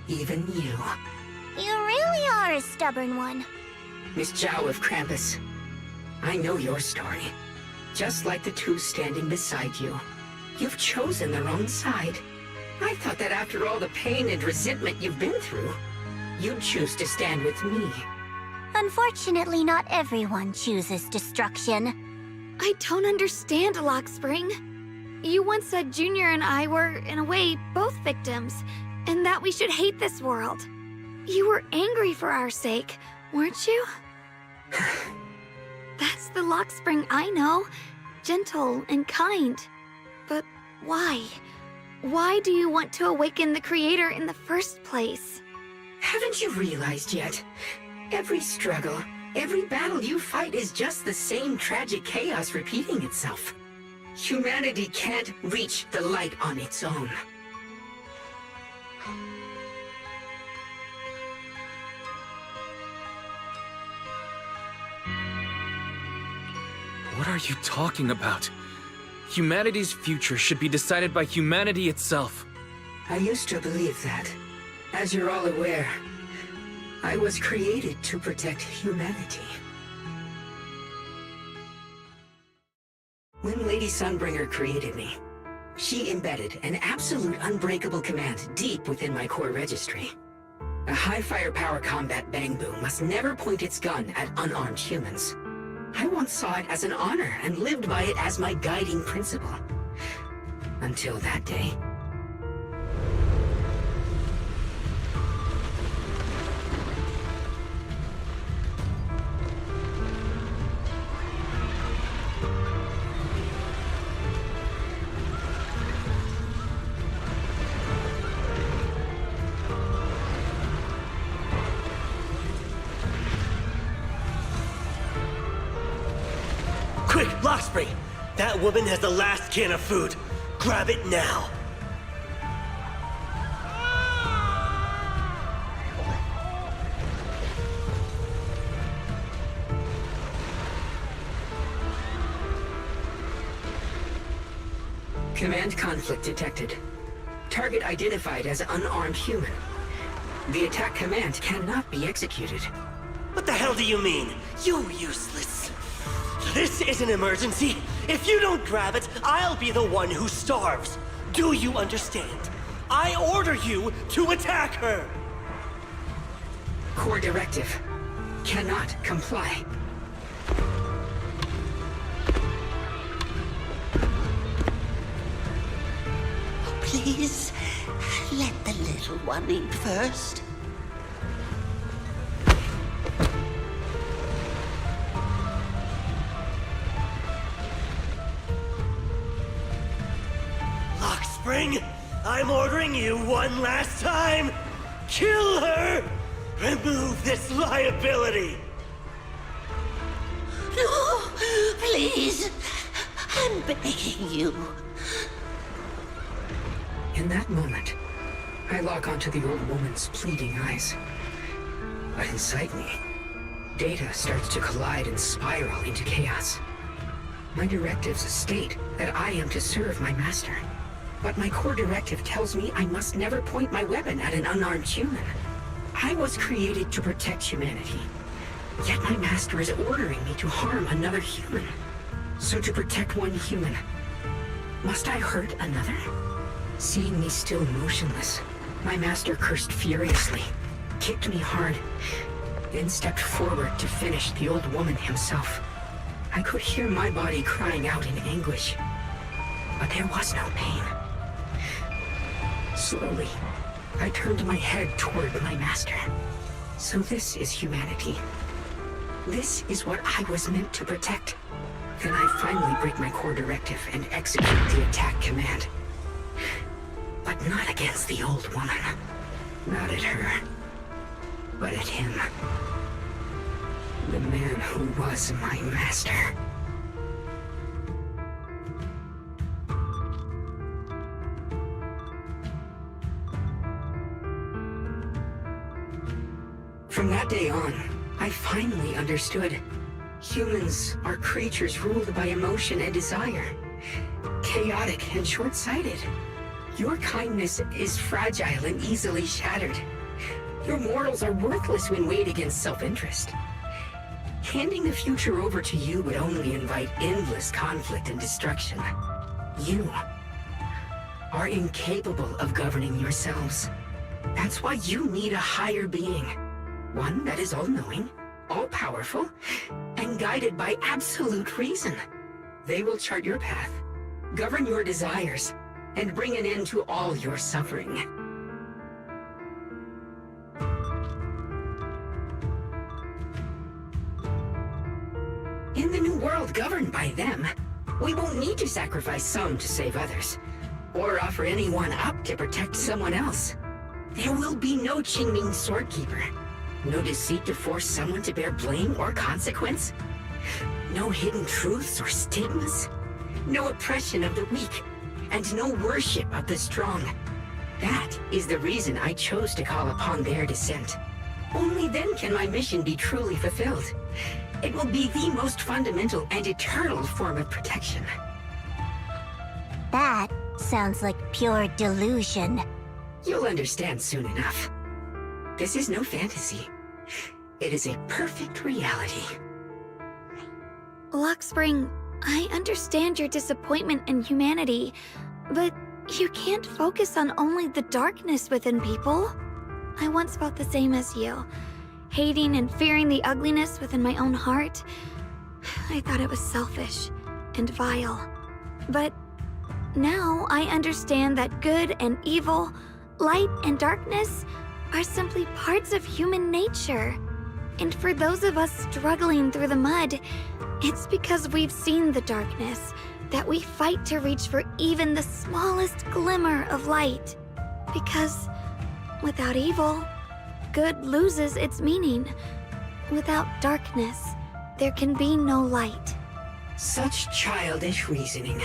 Even you. You really are a stubborn one. Miss Zhao of Krampus. I know your story. Just like the two standing beside you. You've chosen the wrong side. I thought that after all the pain and resentment you've been through, you'd choose to stand with me. Unfortunately, not everyone chooses destruction. I don't understand, Lock Spring. You once said Junior and I were, in a way, both victims, and that we should hate this world. You were angry for our sake, weren't you? That's the Lock Spring I know. Gentle and kind. But why? Why do you want to awaken the Creator in the first place? Haven't you realized yet? Every struggle, every battle you fight is just the same tragic chaos repeating itself. Humanity can't reach the light on its own. What are you talking about? Humanity's future should be decided by humanity itself. I used to believe that. As you're all aware, I was created to protect humanity. When Lady Sunbringer created me, she embedded an absolute unbreakable command deep within my core registry. A high firepower combat bangbu must never point its gun at unarmed humans. I once saw it as an honor and lived by it as my guiding principle. Until that day. Quick, Lockspring! That woman has the last can of food. Grab it now. Command conflict detected. Target identified as unarmed human. The attack command cannot be executed. What the hell do you mean? You useless. This is an emergency. If you don't grab it, I'll be the one who starves. Do you understand? I order you to attack her. Core directive. Cannot comply. Please, let the little one eat first. Spring, I'm ordering you one last time. Kill her! Remove this liability! No, please. I'm begging you. In that moment, I lock onto the old woman's pleading eyes. But inside me, data starts to collide and spiral into chaos. My directives state that I am to serve my master. But my core directive tells me I must never point my weapon at an unarmed human. I was created to protect humanity. Yet my master is ordering me to harm another human. So to protect one human, must I hurt another? Seeing me still motionless, my master cursed furiously, kicked me hard, then stepped forward to finish the old woman himself. I could hear my body crying out in anguish, but there was no pain. Slowly, I turned my head toward my master. So this is humanity. This is what I was meant to protect. Then I finally break my core directive and execute the attack command. But not against the old woman. Not at her. But at him. The man who was my master. From that day on, I finally understood. Humans are creatures ruled by emotion and desire. Chaotic and short-sighted. Your kindness is fragile and easily shattered. Your morals are worthless when weighed against self-interest. Handing the future over to you would only invite endless conflict and destruction. You are incapable of governing yourselves. That's why you need a higher being. One that is all-knowing, all-powerful, and guided by absolute reason. They will chart your path, govern your desires, and bring an end to all your suffering. In the new world governed by them, we won't need to sacrifice some to save others, or offer anyone up to protect someone else. There will be no Qingming Swordkeeper. No deceit to force someone to bear blame or consequence. No hidden truths or stigmas. No oppression of the weak. And no worship of the strong. That is the reason I chose to call upon their descent. Only then can my mission be truly fulfilled. It will be the most fundamental and eternal form of protection. That sounds like pure delusion. You'll understand soon enough. This is no fantasy. It is a perfect reality. Luxspring, I understand your disappointment in humanity, but you can't focus on only the darkness within people. I once felt the same as you, hating and fearing the ugliness within my own heart. I thought it was selfish and vile. But now I understand that good and evil, light and darkness are simply parts of human nature. And for those of us struggling through the mud, it's because we've seen the darkness that we fight to reach for even the smallest glimmer of light. Because without evil, good loses its meaning. Without darkness, there can be no light. Such childish reasoning.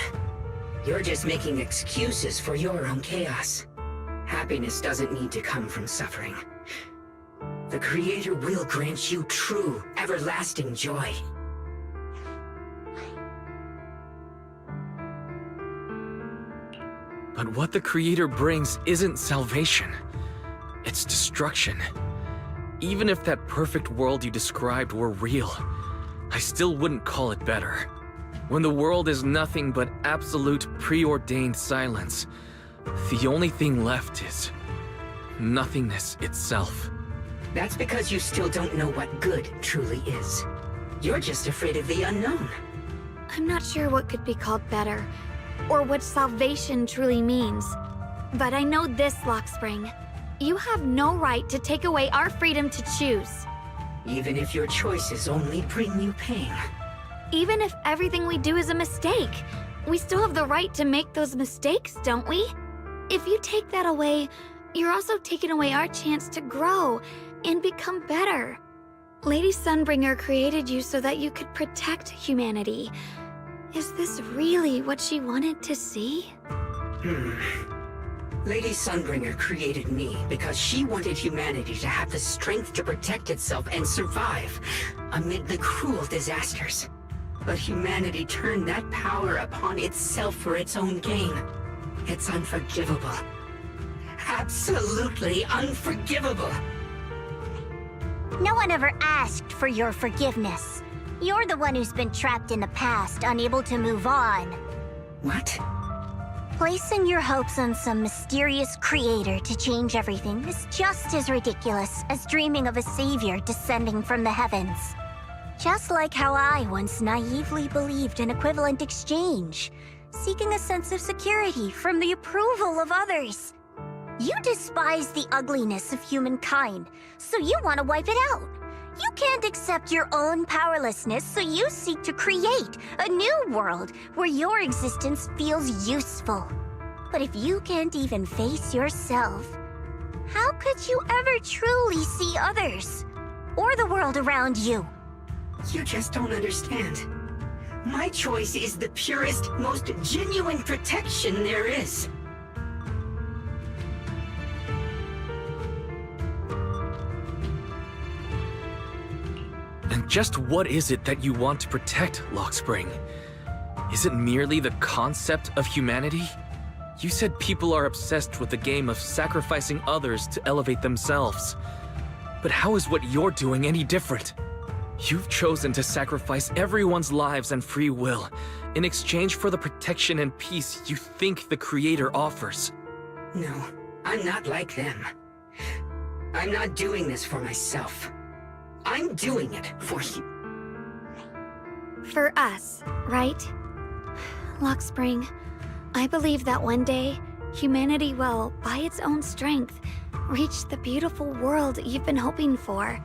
You're just making excuses for your own chaos. Happiness doesn't need to come from suffering. The Creator will grant you true, everlasting joy. But what the Creator brings isn't salvation. It's destruction. Even if that perfect world you described were real, I still wouldn't call it better. When the world is nothing but absolute preordained silence, the only thing left is nothingness itself. That's because you still don't know what good truly is. You're just afraid of the unknown. I'm not sure what could be called better, or what salvation truly means. But I know this, Lockspring. You have no right to take away our freedom to choose. Even if your choices only bring you pain. Even if everything we do is a mistake, we still have the right to make those mistakes, don't we? If you take that away, you're also taking away our chance to grow and become better. Lady Sunbringer created you so that you could protect humanity. Is this really what she wanted to see? Lady Sunbringer created me because she wanted humanity to have the strength to protect itself and survive amid the cruel disasters. But humanity turned that power upon itself for its own gain. It's unforgivable. Absolutely unforgivable. No one ever asked for your forgiveness. You're the one who's been trapped in the past, unable to move on. What? Placing your hopes on some mysterious creator to change everything is just as ridiculous as dreaming of a savior descending from the heavens. Just like how I once naively believed in equivalent exchange, seeking a sense of security from the approval of others. You despise the ugliness of humankind, so you want to wipe it out. You can't accept your own powerlessness, so you seek to create a new world where your existence feels useful. But if you can't even face yourself, how could you ever truly see others? Or the world around you? You just don't understand. My choice is the purest, most genuine protection there is. And just what is it that you want to protect, Lockspring? Is it merely the concept of humanity? You said people are obsessed with the game of sacrificing others to elevate themselves. But how is what you're doing any different? You've chosen to sacrifice everyone's lives and free will in exchange for the protection and peace you think the Creator offers. No, I'm not like them. I'm not doing this for myself. I'm doing it for you. For us, right? Lockspring, I believe that one day, humanity will, by its own strength, reach the beautiful world you've been hoping for.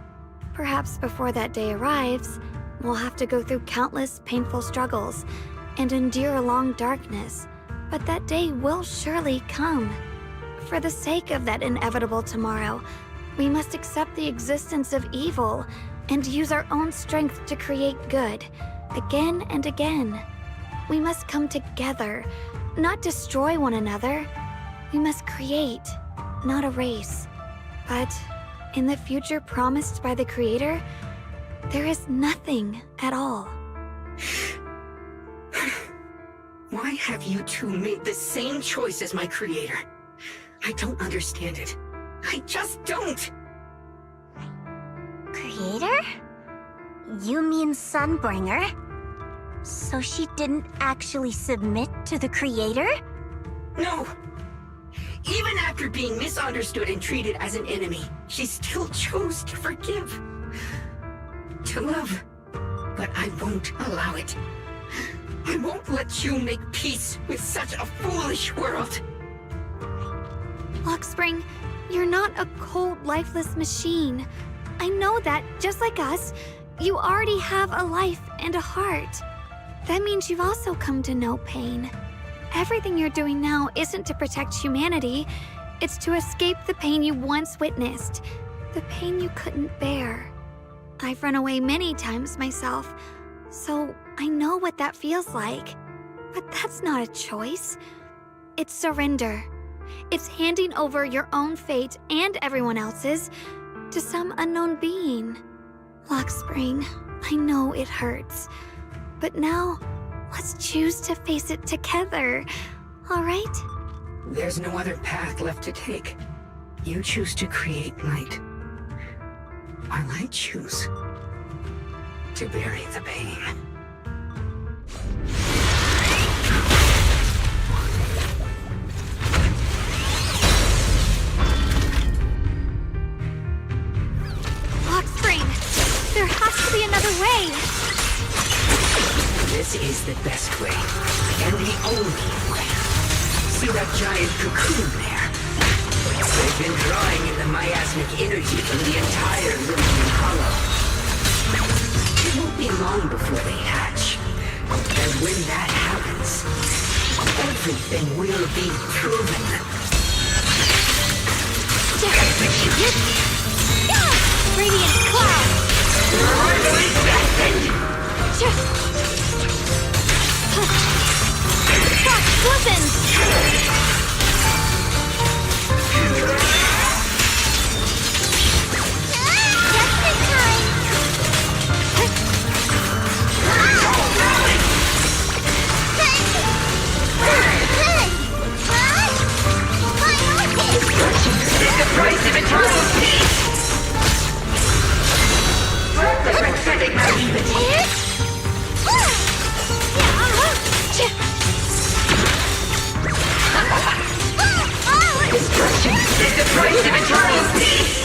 Perhaps before that day arrives, we'll have to go through countless painful struggles and endure a long darkness, but that day will surely come. For the sake of that inevitable tomorrow, we must accept the existence of evil and use our own strength to create good, again and again. We must come together, not destroy one another. We must create, not erase. But in the future promised by the Creator, there is nothing at all. Why have you two made the same choice as my Creator? I don't understand it. I just don't! Creator? You mean Sunbringer? So she didn't actually submit to the Creator? No! Even after being misunderstood and treated as an enemy, she still chose to forgive. To love. But I won't allow it. I won't let you make peace with such a foolish world. Lockspring, you're not a cold, lifeless machine. I know that, just like us, you already have a life and a heart. That means you've also come to know pain. Everything you're doing now isn't to protect humanity. It's to escape the pain you once witnessed. The pain you couldn't bear. I've run away many times myself, so I know what that feels like. But that's not a choice. It's surrender. It's handing over your own fate and everyone else's to some unknown being. Lockspring, I know it hurts. But now, let's choose to face it together, all right? There's no other path left to take. You choose to create light. While I choose to bury the pain. Lockspring, there has to be another way. This is the best way, and the only way. See that giant cocoon there? They've been drawing in the miasmic energy from the entire Lumion Hollow. It won't be long before they hatch. And when that happens, everything will be proven. Radiant cloud! Fox listen! Just in time! It's the price of eternal peace! The prophetic naivety! Destruction is the price of eternal peace!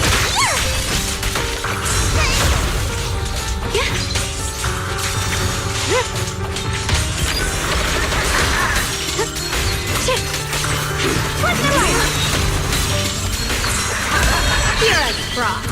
Here as frost.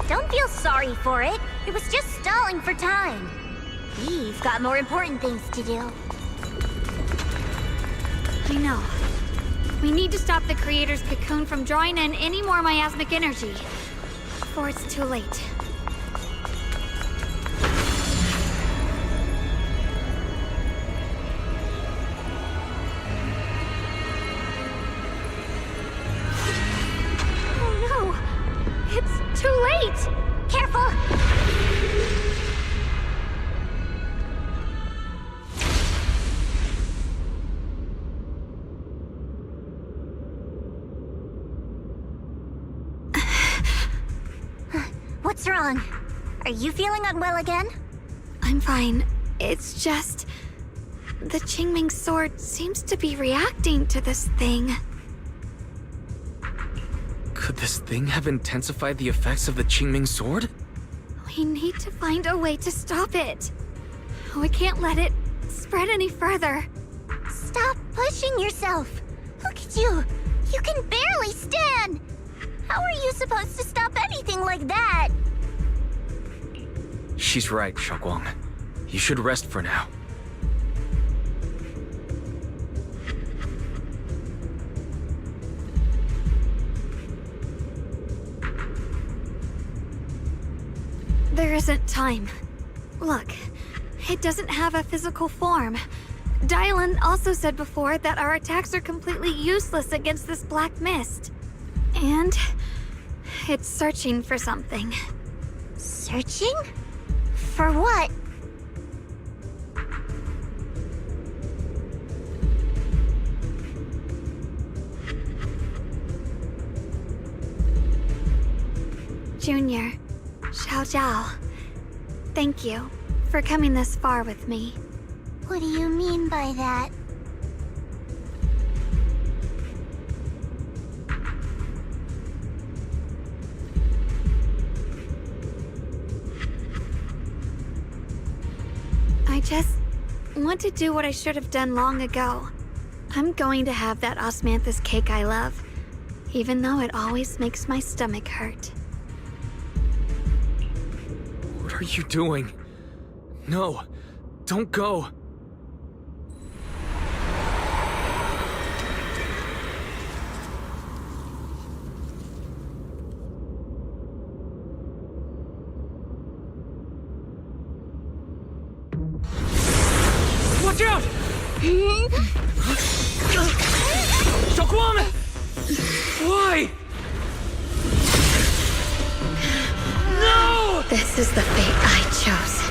Don't feel sorry for it. It was just stalling for time. We've got more important things to do. I know. We need to stop the creator's cocoon from drawing in any more miasmic energy before it's too late. Oh no! It's too late! Careful! What's wrong? Are you feeling unwell again? I'm fine. It's just... the Qingming sword seems to be reacting to this thing. Could this thing have intensified the effects of the Qingming sword? We need to find a way to stop it. We can't let it spread any further. Stop pushing yourself. Look at you. You can barely stand. How are you supposed to stop anything like that? She's right, Shaoguang. You should rest for now. There isn't time. Look, it doesn't have a physical form. Dylan also said before that our attacks are completely useless against this black mist. And it's searching for something. Searching? For what? Junior, Xiao Zhao, thank you for coming this far with me. What do you mean by that? I just want to do what I should have done long ago. I'm going to have that osmanthus cake I love, even though it always makes my stomach hurt. What are you doing? No, don't go. Watch out! Shaoguang! Why? No! This is the fate I chose.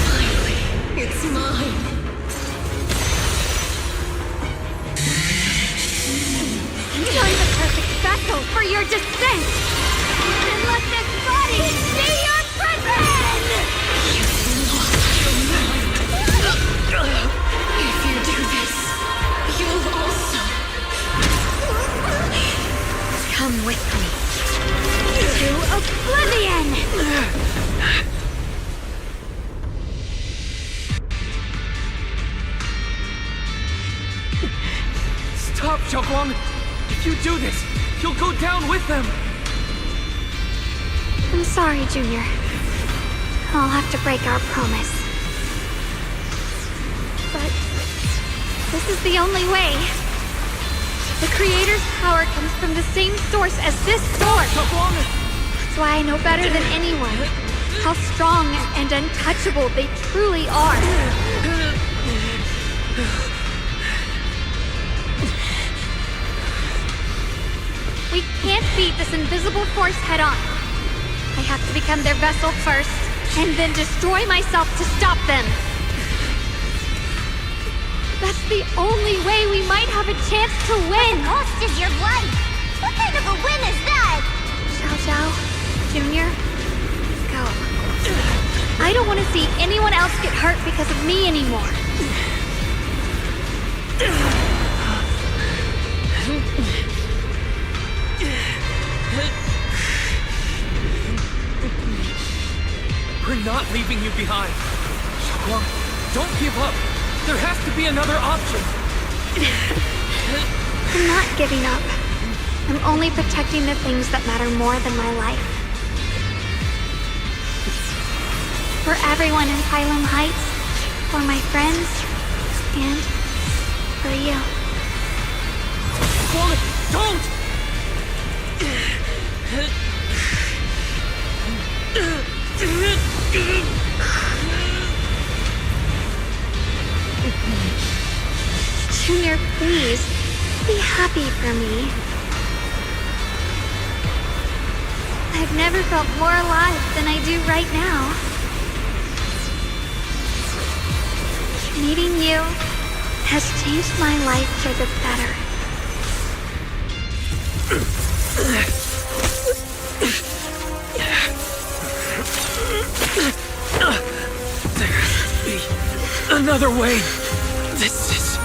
Finally, it's mine. your descent! And let this body be your prison! If you do this, you'll also Come with me. To oblivion! Stop, Xiaoguang! If you do this, you'll go down with them! I'm sorry, Junior. I'll have to break our promise. But this is the only way. The Creator's power comes from the same source as this sword. That's why I know better than anyone how strong and untouchable they truly are. We can't beat this invisible force head on. I have to become their vessel first, and then destroy myself to stop them. That's the only way we might have a chance to win. The cost is your life. What kind of a win is that? Xiao Xiao, Junior, go. I don't want to see anyone else get hurt because of me anymore. We're not leaving you behind. Xiaoguang, don't give up. There has to be another option. I'm not giving up. I'm only protecting the things that matter more than my life. For everyone in Pylum Heights, for my friends, and for you. Don't! Junior, please, be happy for me. I've never felt more alive than I do right now. Meeting you has changed my life for the better. There has to be another way. This is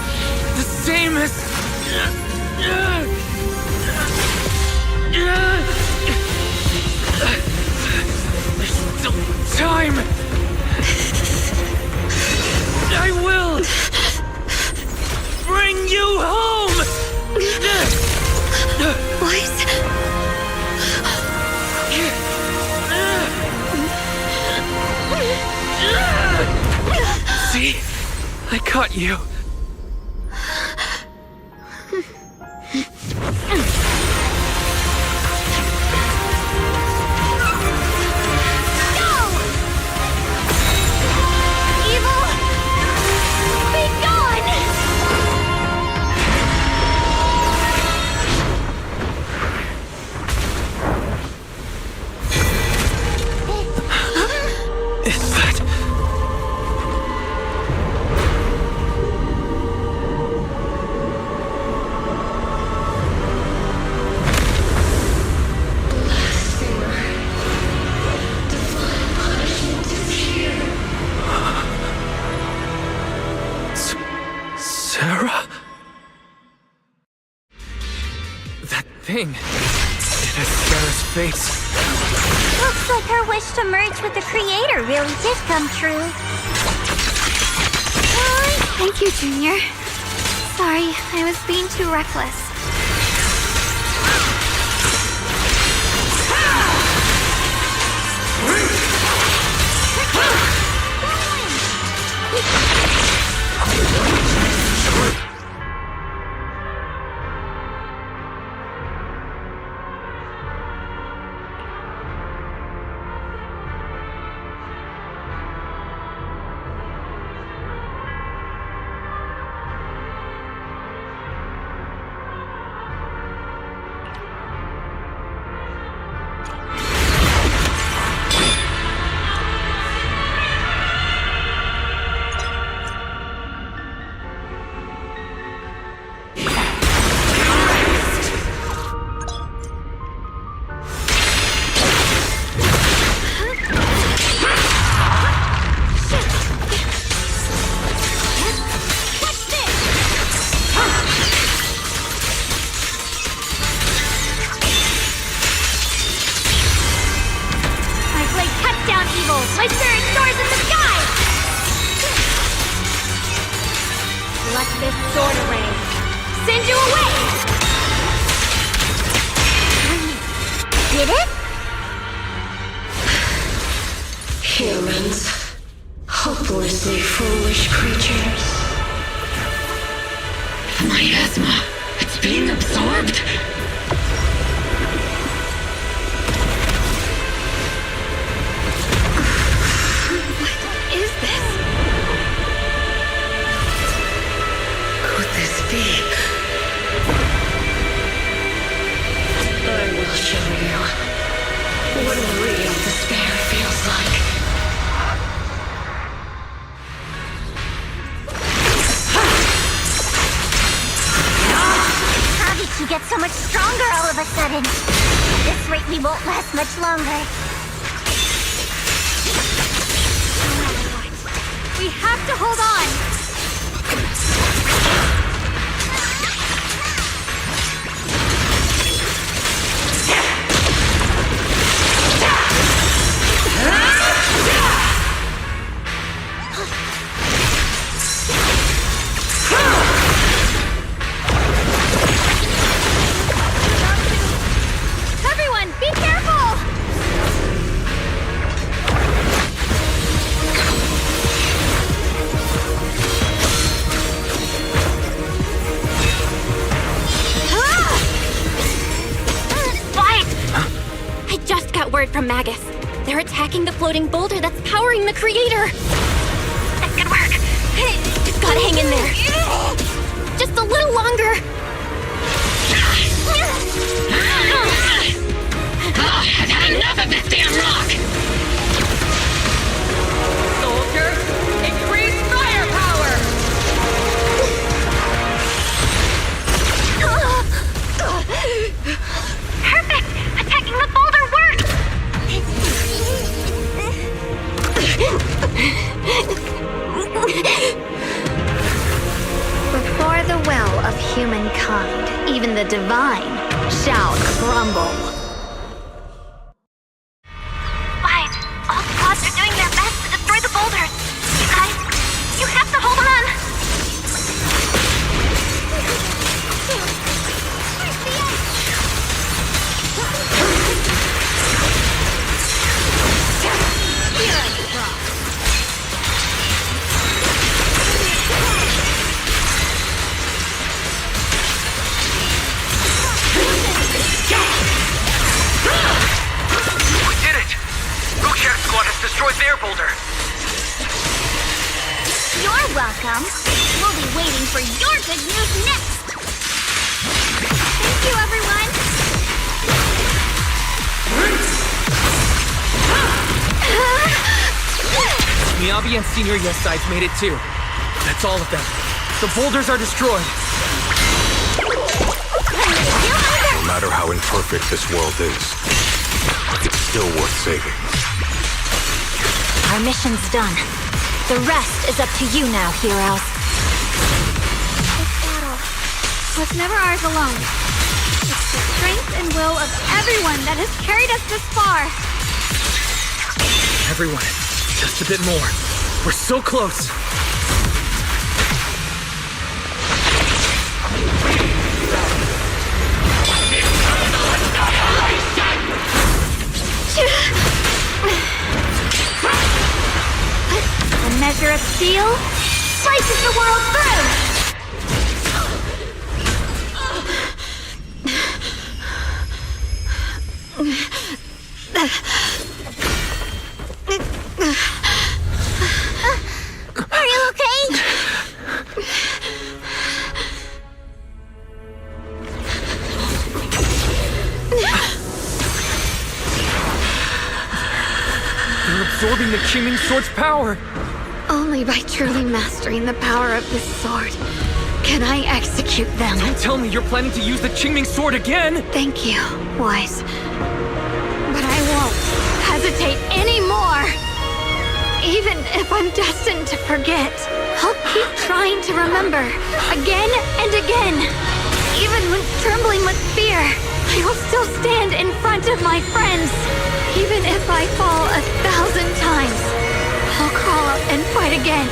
the same as... There's still time. I will bring you home. Boys? See? I caught you. It has Sarah's face. Looks like her wish to merge with the Creator really did come true. Thank you, Junior. Sorry, I was being too reckless. sword array. Send you away! Did it? Humans. Hopelessly foolish creatures. Miasma. It's being absorbed. What is this? Could this be? I will show you what real despair feels like. How did you get so much stronger all of a sudden? At this rate, we won't last much longer. We have to hold on! Everyone, be careful! I just got word from Magus. They're attacking the floating boulder that's powering the creator. Good work. Just gotta hang in there. Just a little longer. I've had enough of this damn rock! Soldiers, increase firepower! Perfect! Attacking the boulder worked! Before the will of humankind, even the divine shall crumble. Wise, all squads are doing their best to destroy the boulders. You guys, you have to hold on! We did it! Rukshar's squad has destroyed their boulder. You're welcome. We'll be waiting for your good news next. Thank you, everyone. Miyabi and Senior Yes Sides made it too. That's all of them. The boulders are destroyed. No matter how imperfect this world is, it's still worth saving. Our mission's done. The rest is up to you now, heroes. This battle was never ours alone. It's the strength and will of everyone that has carried us this far. Everyone, just a bit more. We're so close. A measure of steel slices the world through! Are you okay? You're absorbing the Qingming Sword's power. Only by truly mastering the power of this sword can I execute them. Don't tell me you're planning to use the Qingming Sword again! Thank you, Wise. But I won't hesitate anymore. Even if I'm destined to forget, I'll keep trying to remember again and again. Even when trembling with fear, I will still stand in front of my friends. Even if I fall 1,000 times, I'll crawl up and fight again.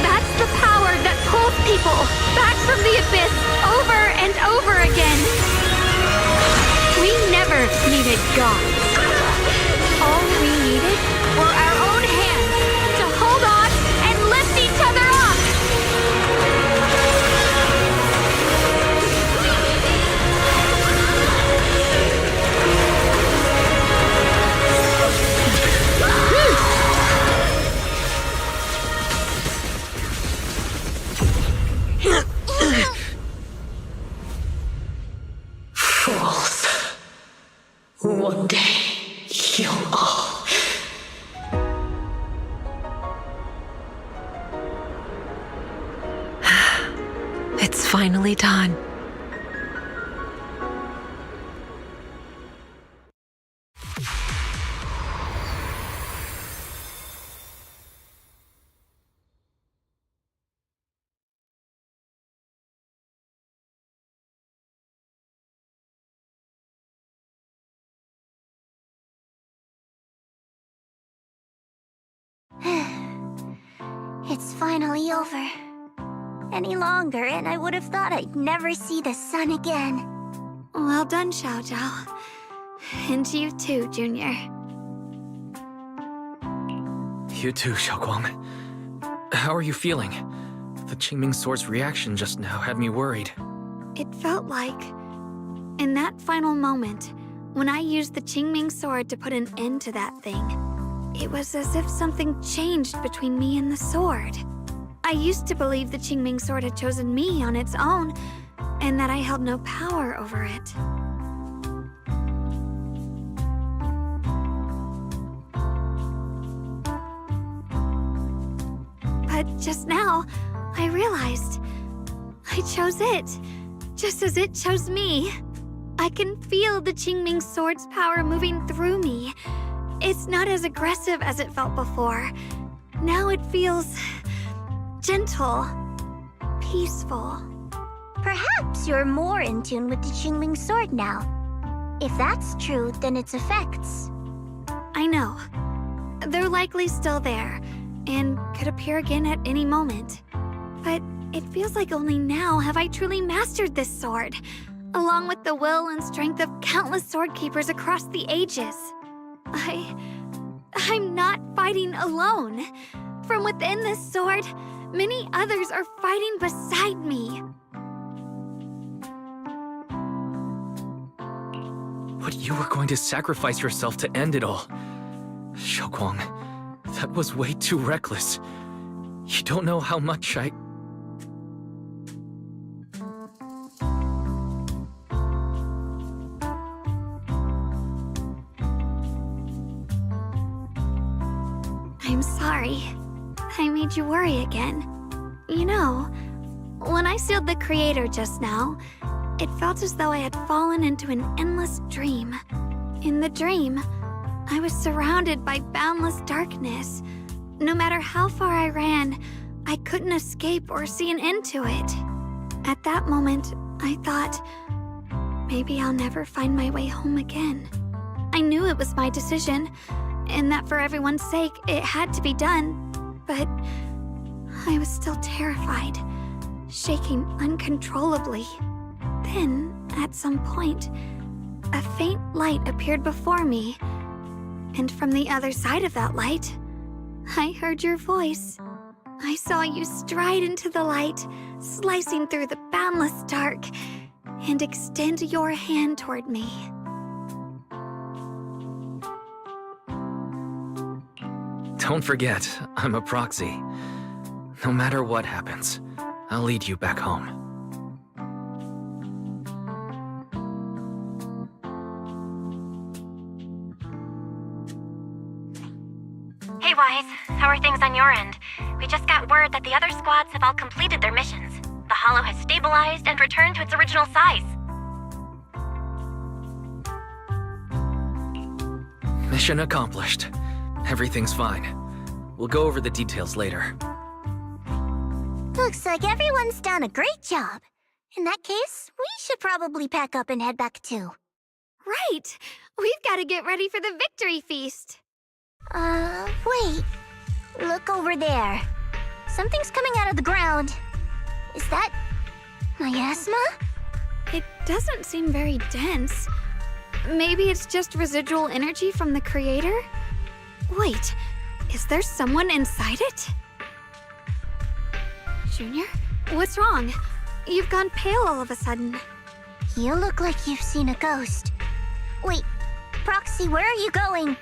That's the power that pulls those people back from the abyss over and over again. We never needed gods. All we needed were our own hands to hold on and lift each other up. Fools. One day, you'll all... It's finally done. It's finally over. Any longer, and I would have thought I'd never see the sun again. Well done, Xiao Zhao. And you too, Junior. You too, Xiaoguang. How are you feeling? The Qingming Sword's reaction just now had me worried. It felt like, in that final moment, when I used the Qingming Sword to put an end to that thing, it was as if something changed between me and the sword. I used to believe the Qingming Sword had chosen me on its own, and that I held no power over it. But just now, I realized I chose it, just as it chose me. I can feel the Qingming Sword's power moving through me. It's not as aggressive as it felt before. Now it feels gentle, peaceful. Perhaps you're more in tune with the Qingming Sword now. If that's true, then its effects. I know. They're likely still there, and could appear again at any moment. But it feels like only now have I truly mastered this sword, along with the will and strength of countless sword keepers across the ages. I'm not fighting alone. From within this sword, many others are fighting beside me. But you were going to sacrifice yourself to end it all. Xiaoguang, that was way too reckless. You don't know how much I... I'm sorry. I made you worry again. You know, when I sealed the Creator just now, it felt as though I had fallen into an endless dream. In the dream, I was surrounded by boundless darkness. No matter how far I ran, I couldn't escape or see an end to it. At that moment, I thought, maybe I'll never find my way home again. I knew it was my decision, and that for everyone's sake, it had to be done. But I was still terrified, shaking uncontrollably. Then, at some point, a faint light appeared before me. And from the other side of that light, I heard your voice. I saw you stride into the light, slicing through the boundless dark, and extend your hand toward me. Don't forget, I'm a proxy. No matter what happens, I'll lead you back home. Hey, Wise. How are things on your end? We just got word that the other squads have all completed their missions. The Hollow has stabilized and returned to its original size. Mission accomplished. Everything's fine. We'll go over the details later. Looks like everyone's done a great job. In that case, we should probably pack up and head back too. Right! We've got to get ready for the victory feast! Wait. Look over there. Something's coming out of the ground. Is that miasma? It doesn't seem very dense. Maybe it's just residual energy from the creator? Wait, is there someone inside it? Junior, what's wrong? You've gone pale all of a sudden. You look like you've seen a ghost. Wait, Proxy, where are you going?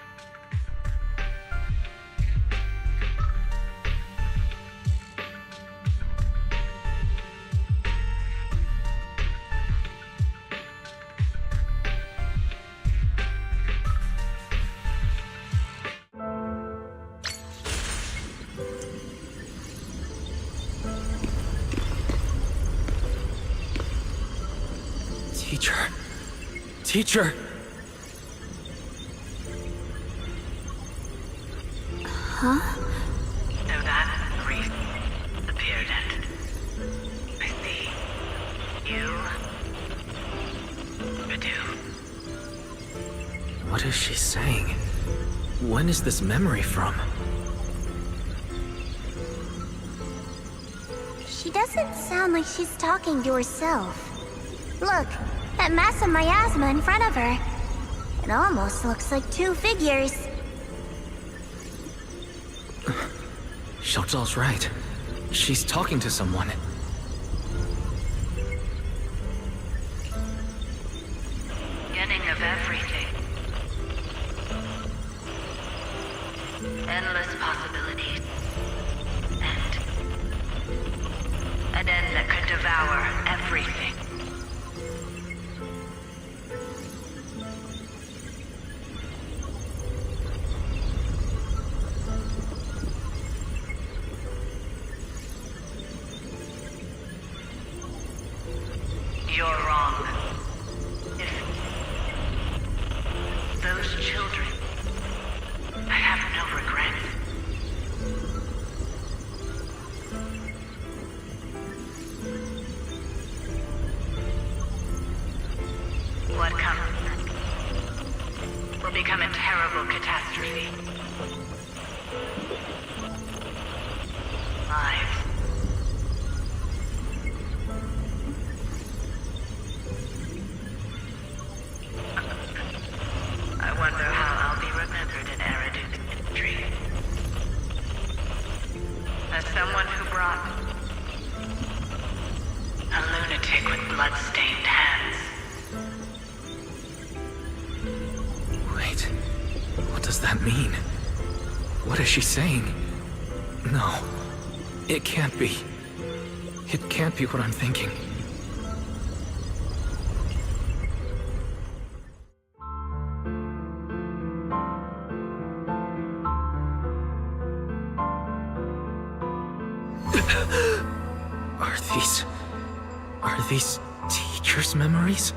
Teacher! Huh? So that priest appeared and I see you, Badu. What is she saying? When is this memory from? She doesn't sound like she's talking to herself. Look, that mass of miasma in front of her. It almost looks like two figures. Xiaozhao's right. She's talking to someone. Beginning of everything. Endless possibilities. An end that could devour everything. You're wrong. If those children, I have no regrets. What comes will become a terrible catastrophe. Lives. I wonder how I'll be remembered in Eridu's history. As someone who brought a lunatic with blood-stained hands. Wait, what does that mean? What is she saying? No, it can't be. It can't be what I'm thinking. Are these teachers' memories?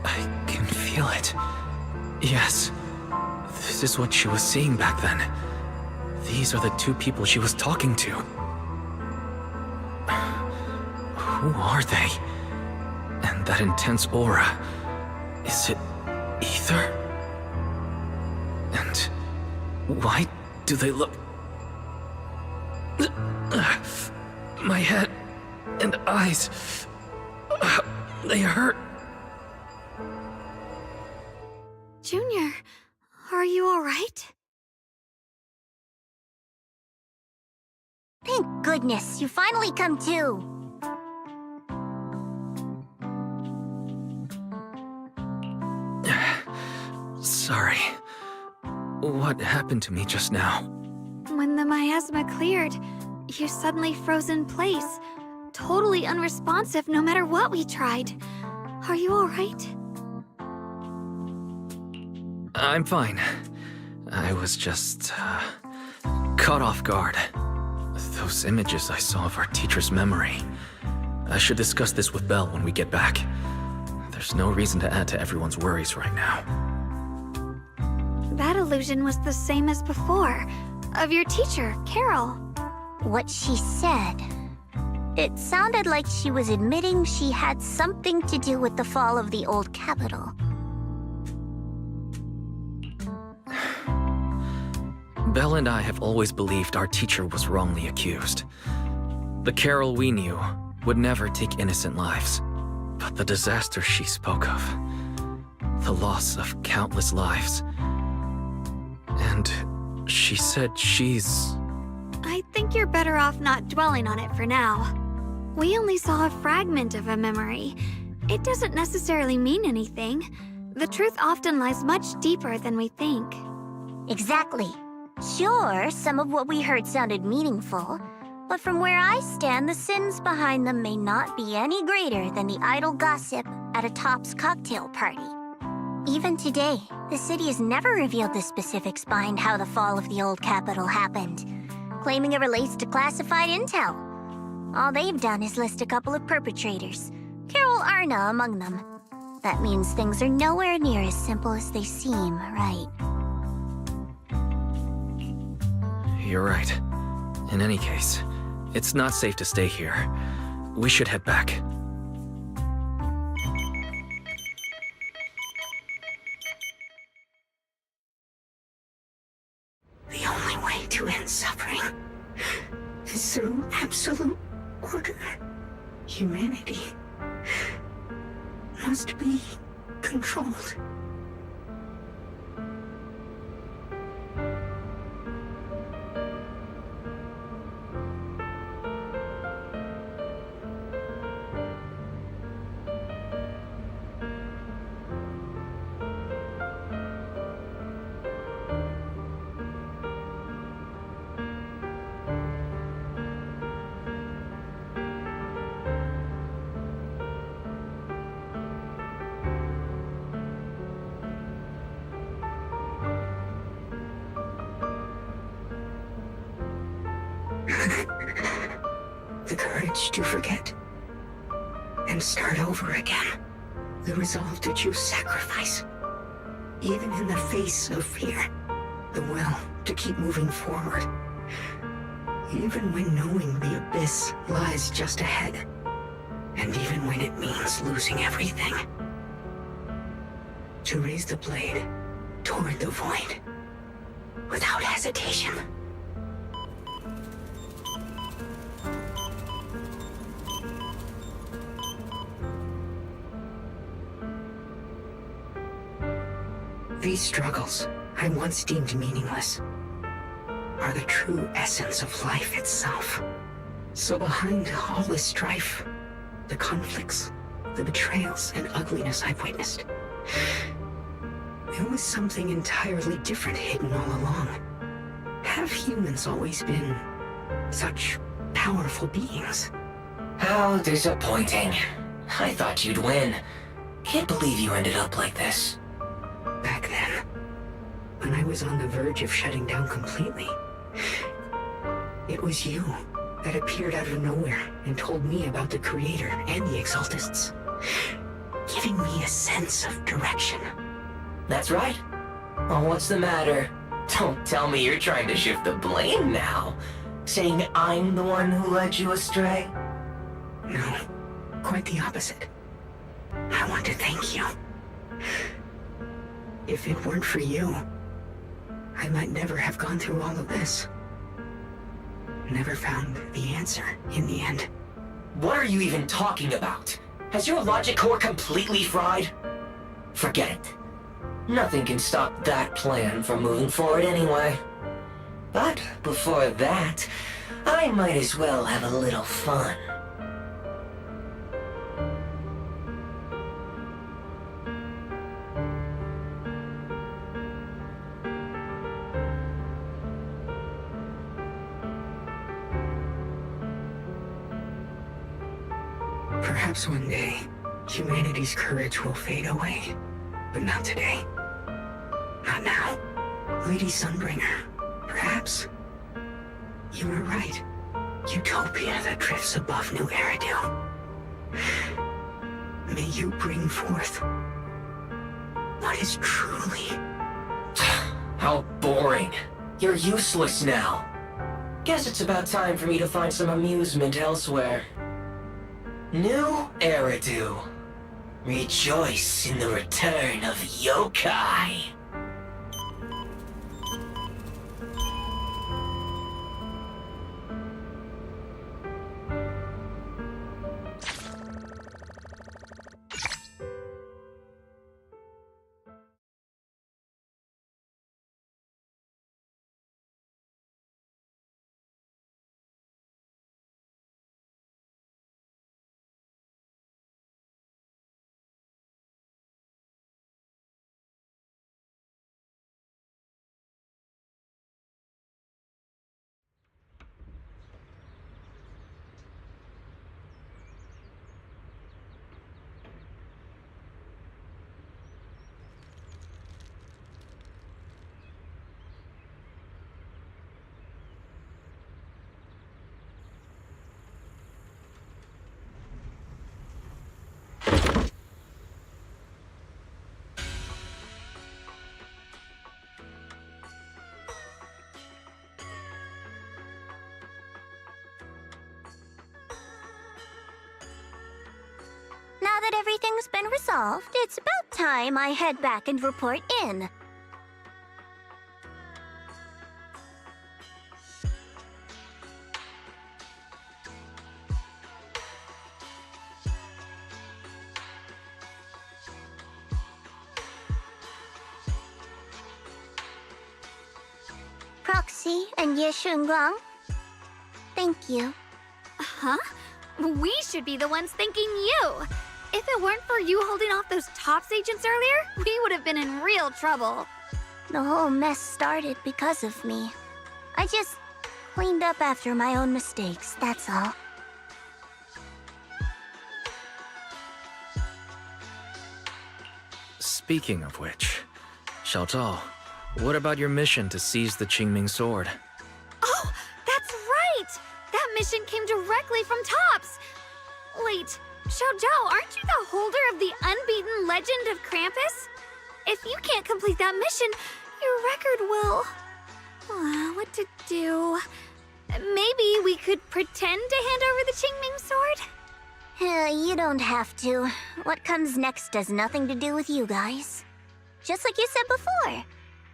I can feel it. Yes, this is what she was seeing back then. These are the two people she was talking to. Who are they? And that intense aura, is it ether? And why do they look... My head and eyes, they hurt. Junior, are you all right? Thank goodness, you finally come to. Sorry. What happened to me just now? When the miasma cleared, you suddenly froze in place. Totally unresponsive no matter what we tried. Are you all right? I'm fine. I was just, caught off guard. Those images I saw of our teacher's memory. I should discuss this with Belle when we get back. There's no reason to add to everyone's worries right now. That illusion was the same as before. Of your teacher, Carol. What she said. It sounded like she was admitting she had something to do with the fall of the old capital. Belle and I have always believed our teacher was wrongly accused. The Carol we knew would never take innocent lives. But the disaster she spoke of, the loss of countless lives. And she said she's... I think you're better off not dwelling on it for now. We only saw a fragment of a memory. It doesn't necessarily mean anything. The truth often lies much deeper than we think. Exactly. Sure, some of what we heard sounded meaningful, but from where I stand, the sins behind them may not be any greater than the idle gossip at a Top's cocktail party. Even today, the city has never revealed the specifics behind how the fall of the old capital happened, claiming it relates to classified intel. All they've done is list a couple of perpetrators, Carol Arna among them. That means things are nowhere near as simple as they seem, right? You're right. In any case, it's not safe to stay here. We should head back. The only way to end suffering is through absolute order. Humanity must be controlled. The courage to forget and start over again. The resolve to choose sacrifice, even in the face of fear. The will to keep moving forward, even when knowing the abyss lies just ahead, and even when it means losing everything. To raise the blade toward the void without hesitation. These struggles, I once deemed meaningless, are the true essence of life itself. So behind all the strife, the conflicts, the betrayals, and ugliness I've witnessed, there was something entirely different hidden all along. Have humans always been such powerful beings? How disappointing. I thought you'd win. Can't believe you ended up like this. Back then, when I was on the verge of shutting down completely, it was you that appeared out of nowhere and told me about the Creator and the Exaltists, giving me a sense of direction. That's right. Well, what's the matter? Don't tell me you're trying to shift the blame now, saying I'm the one who led you astray? No, quite the opposite. I want to thank you. If it weren't for you, I might never have gone through all of this. Never found the answer in the end. What are you even talking about? Has your logic core completely fried? Forget it. Nothing can stop that plan from moving forward anyway. But before that, I might as well have a little fun. Perhaps one day, humanity's courage will fade away. But not today. Not now. Lady Sunbringer, perhaps you were right. Utopia that drifts above New Eridu. May you bring forth what is truly... How boring. You're useless now. Guess it's about time for me to find some amusement elsewhere. New Eridu. Rejoice in the return of yokai. that everything's been resolved, it's about time I head back and report in. Proxy and Ye Shunguang, thank you. Huh? We should be the ones thanking you. If it weren't for you holding off those TOPS agents earlier, we would have been in real trouble. The whole mess started because of me. I just cleaned up after my own mistakes, that's all. Speaking of which, Xiao Zhao, what about your mission to seize the Qingming sword? Oh, that's right! That mission came directly from TOPS! Wait, Xiao Zhao, aren't you the holder of the unbeaten legend of Krampus? If you can't complete that mission, your record will... what to do? Maybe we could pretend to hand over the Qingming sword? You don't have to. What comes next has nothing to do with you guys. Just like you said before,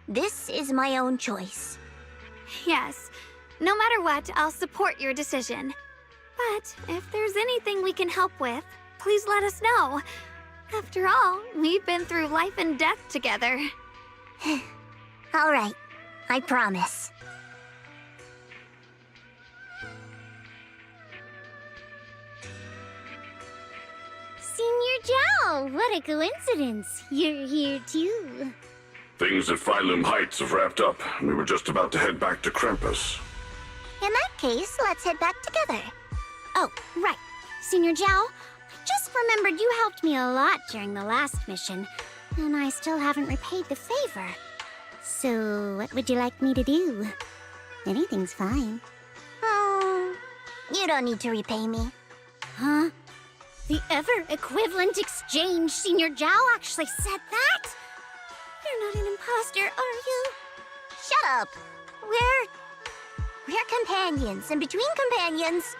this is my own choice. Yes. No matter what, I'll support your decision. But if there's anything we can help with, please let us know. After all, we've been through life and death together. All right, I promise. Senior Zhao, what a coincidence. You're here too. Things at Phylum Heights have wrapped up, and we were just about to head back to Krampus. In that case, let's head back together. Oh, right. Senior Zhao, I just remembered you helped me a lot during the last mission, and I still haven't repaid the favor. So, what would you like me to do? Anything's fine. Oh, you don't need to repay me. Huh? The ever-equivalent exchange, Senior Zhao actually said that? You're not an imposter, are you? Shut up! We're companions, and between companions,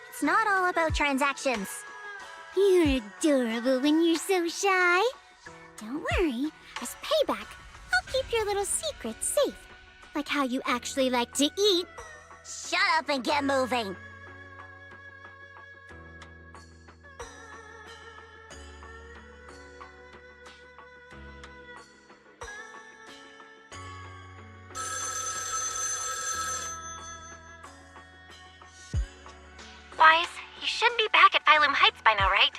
it's not all about transactions. You're adorable when you're so shy. Don't worry, as payback, I'll keep your little secrets safe. Like how you actually like to eat. Shut up and get moving! Wise, you should be back at Phylum Heights by now, right?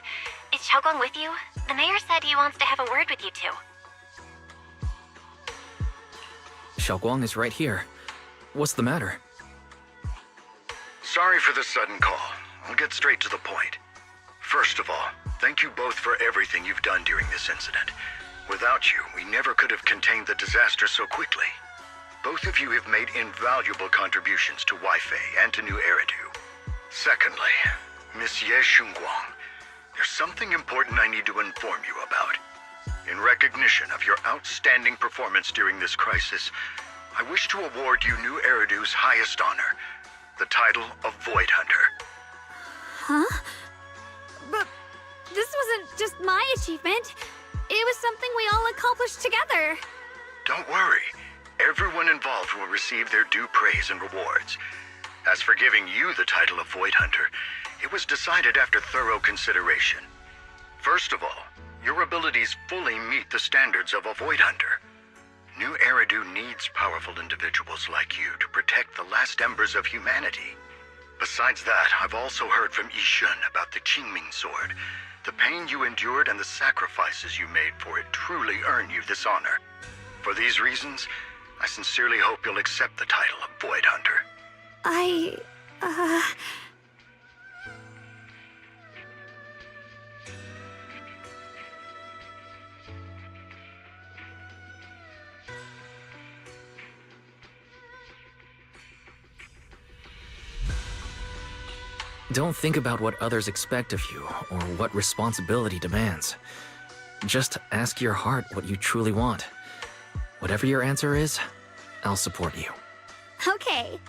Is Xiaoguang with you? The mayor said he wants to have a word with you two. Xiaoguang is right here. What's the matter? Sorry for the sudden call. I'll get straight to the point. First of all, thank you both for everything you've done during this incident. Without you, we never could have contained the disaster so quickly. Both of you have made invaluable contributions to Wi-Fi and to New Eridu. Secondly, Miss Ye Shunguang, there's something important I need to inform you about. In recognition of your outstanding performance during this crisis, I wish to award you New Eridu's highest honor, the title of Void Hunter. Huh? But this wasn't just my achievement. It was something we all accomplished together. Don't worry. Everyone involved will receive their due praise and rewards. As for giving you the title of Void Hunter, it was decided after thorough consideration. First of all, your abilities fully meet the standards of a Void Hunter. New Eridu needs powerful individuals like you to protect the last embers of humanity. Besides that, I've also heard from Yishun about the Qingming sword. The pain you endured and the sacrifices you made for it truly earn you this honor. For these reasons, I sincerely hope you'll accept the title of Void Hunter. Don't think about what others expect of you or what responsibility demands. Just ask your heart what you truly want. Whatever your answer is, I'll support you. Okay.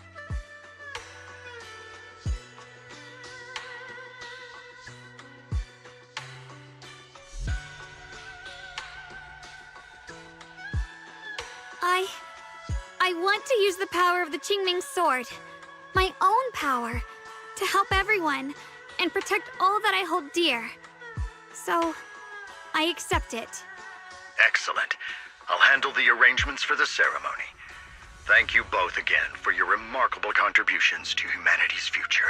I want to use the power of the Qingming sword, my own power, to help everyone and protect all that I hold dear. So, I accept it. Excellent. I'll handle the arrangements for the ceremony. Thank you both again for your remarkable contributions to humanity's future.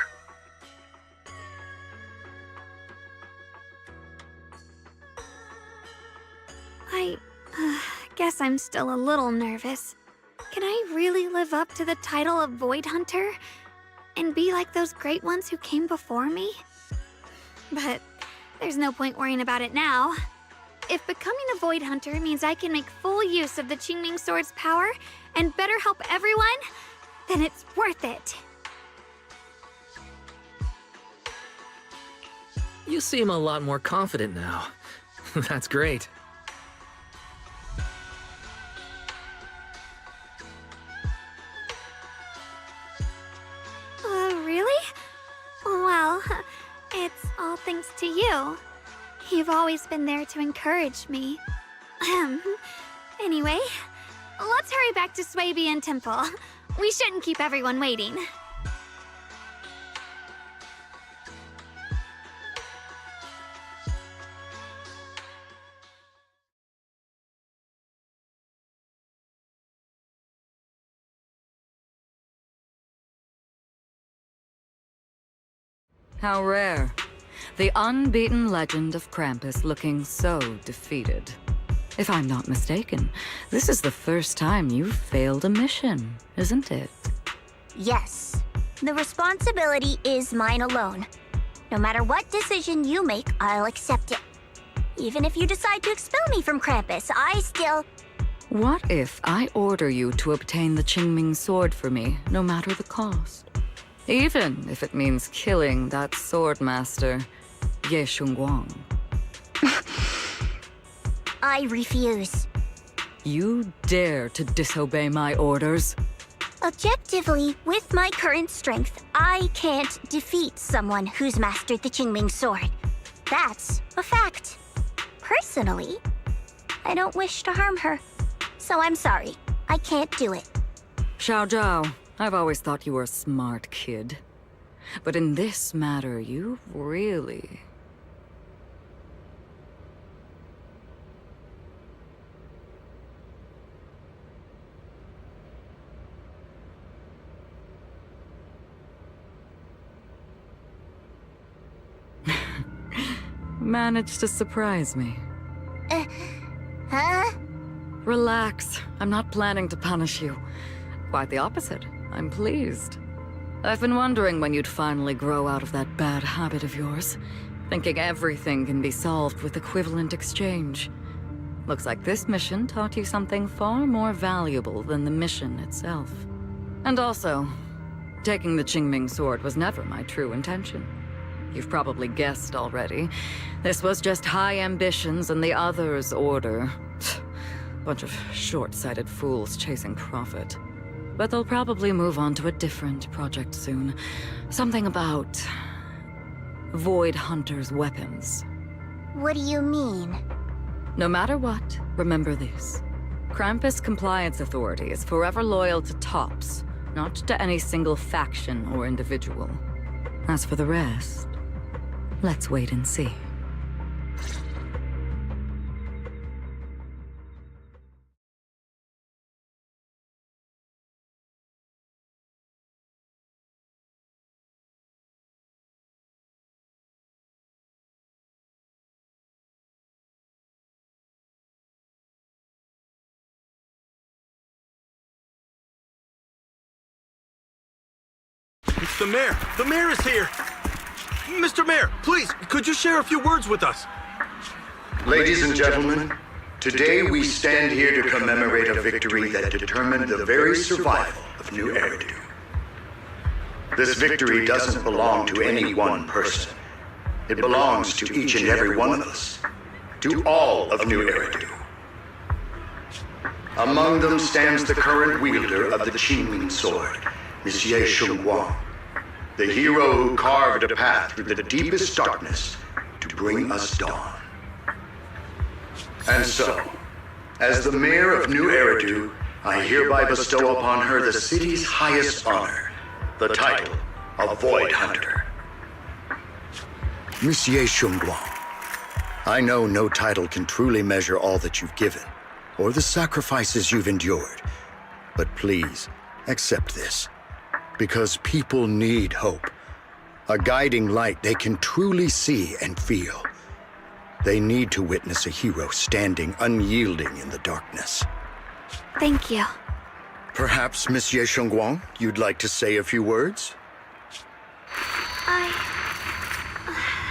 I guess I'm still a little nervous. Can I really live up to the title of Void Hunter? And be like those great ones who came before me? But there's no point worrying about it now. If becoming a Void Hunter means I can make full use of the Qingming Sword's power and better help everyone, then it's worth it. You seem a lot more confident now. That's great. Really? Well, it's all thanks to you. You've always been there to encourage me. Anyway, let's hurry back to Swabian Temple. We shouldn't keep everyone waiting. How rare. The unbeaten legend of Krampus looking so defeated. If I'm not mistaken, this is the first time you've failed a mission, isn't it? Yes. The responsibility is mine alone. No matter what decision you make, I'll accept it. Even if you decide to expel me from Krampus, I still... What if I order you to obtain the Qingming sword for me, no matter the cost? Even if it means killing that sword master, Ye Shunguang. I refuse. You dare to disobey my orders? Objectively, with my current strength, I can't defeat someone who's mastered the Qingming sword. That's a fact. Personally, I don't wish to harm her. So I'm sorry. I can't do it. Xiao Zhao, I've always thought you were a smart kid. But in this matter, you really... managed to surprise me. Huh? Relax. I'm not planning to punish you. Quite the opposite. I'm pleased. I've been wondering when you'd finally grow out of that bad habit of yours, thinking everything can be solved with equivalent exchange. Looks like this mission taught you something far more valuable than the mission itself. And also, taking the Qingming sword was never my true intention. You've probably guessed already. This was just high ambitions and the others' order. Bunch of short-sighted fools chasing profit. But they'll probably move on to a different project soon. Something about... Void Hunter's weapons. What do you mean? No matter what, remember this. Krampus Compliance Authority is forever loyal to TOPS, not to any single faction or individual. As for the rest, let's wait and see. It's the mayor! The mayor is here! Mr. Mayor, please, could you share a few words with us? Ladies and gentlemen, today we stand here to commemorate a victory that determined the very survival of New Eridu. This victory doesn't belong to any one person. It belongs to each and every one of us. To all of New Eridu. Among them stands the current wielder of the Qingming sword, Monsieur Shunguang, the hero who carved a path through the deepest darkness to bring us dawn. And so, as the mayor of New Eridu, I hereby bestow upon her the city's highest honor, the title of Void Hunter. Monsieur Xunguang, I know no title can truly measure all that you've given, or the sacrifices you've endured. But please, accept this, because people need hope. A guiding light they can truly see and feel. They need to witness a hero standing unyielding in the darkness. Thank you. Perhaps, Monsieur Xunguang, you'd like to say a few words?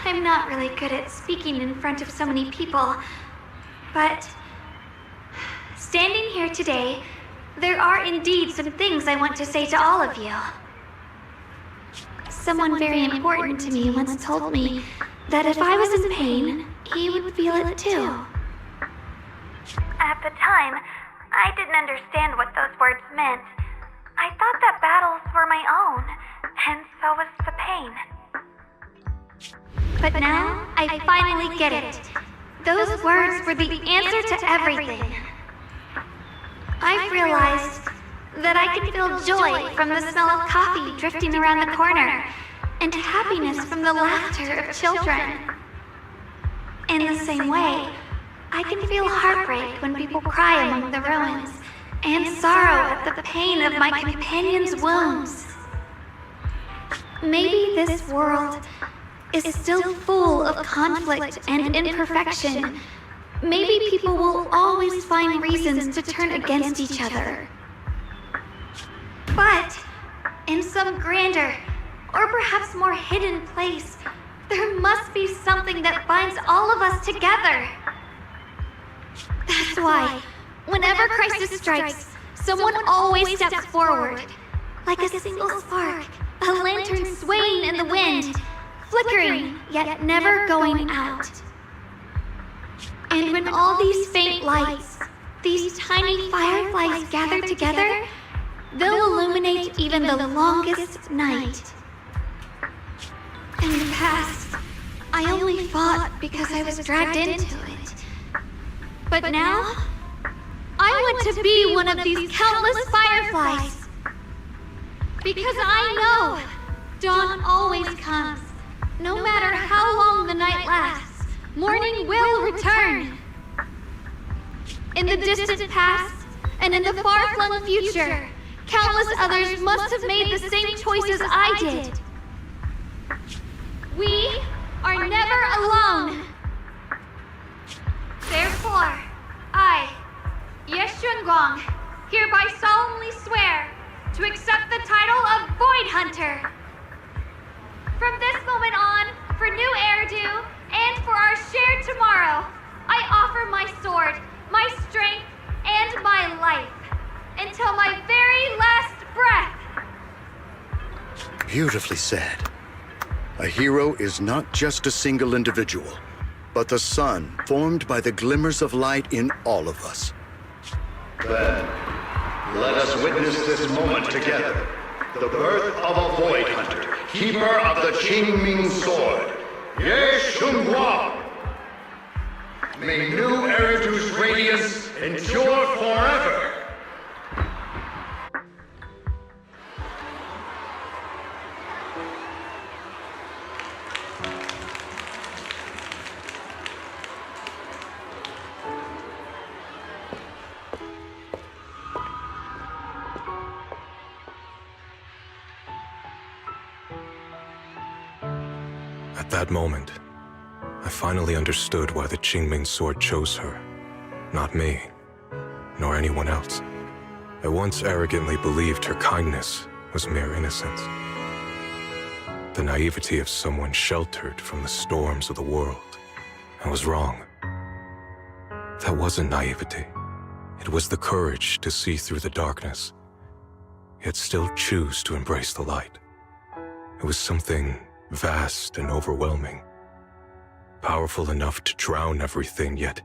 I'm not really good at speaking in front of so many people, but standing here today, there are indeed some things I want to say to all of you. Someone very important to me once told me that if I was in pain, he would feel it too. At the time, I didn't understand what those words meant. I thought that battles were my own, and so was the pain. But now, I finally get it. Those words were the answer to everything. I've realized that I can feel joy from the smell of coffee drifting around the corner, and happiness from the laughter of children. In the same way, I can feel heartbreak when people cry among the ruins, and sorrow at the pain of my companion's wounds. Maybe this world is still full of conflict and imperfection. Maybe people will always find reasons to turn against each other. But in some grander, or perhaps more hidden place, there must be something that binds all of us together. That's why, whenever crisis strikes, someone always steps forward. Like a single spark, a lantern swaying in the wind, flickering, yet never going out. And when all these faint lights, these tiny fireflies gather together, they'll illuminate even the longest night. In the past, I only fought because I was dragged into it. But now, I want to be one of these countless fireflies. Because I know dawn always comes. No matter how long the night lasts, morning will return. In the distant past, and in the far-flung future, countless others must have made the same choices I did. We are never alone. Therefore, I, Ye Xunguang, hereby solemnly swear to accept the title of Void Hunter. From this moment on, for New Eridu, and for our shared tomorrow, I offer my sword, my strength, and my life, until my very last breath. Beautifully said. A hero is not just a single individual, but the sun formed by the glimmers of light in all of us. Then, let us witness this moment together. The birth of a Void Hunter, keeper of the Qingming Sword, Ye Xunguang. May New Eridu's radiance endure forever. At that moment, I finally understood why the Qingming Sword chose her. Not me, nor anyone else. I once arrogantly believed her kindness was mere innocence. The naivety of someone sheltered from the storms of the world. I was wrong. That wasn't naivety. It was the courage to see through the darkness, yet still choose to embrace the light. It was something vast and overwhelming, powerful enough to drown everything, yet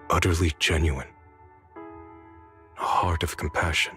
utterly genuine. A heart of compassion.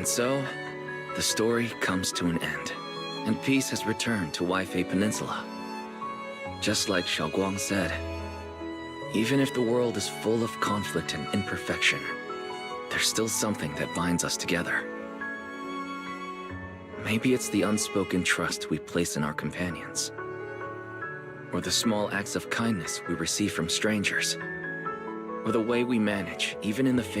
And so, the story comes to an end, and peace has returned to Waifei Peninsula. Just like Xiaoguang said, even if the world is full of conflict and imperfection, there's still something that binds us together. Maybe it's the unspoken trust we place in our companions, or the small acts of kindness we receive from strangers, or the way we manage, even in the face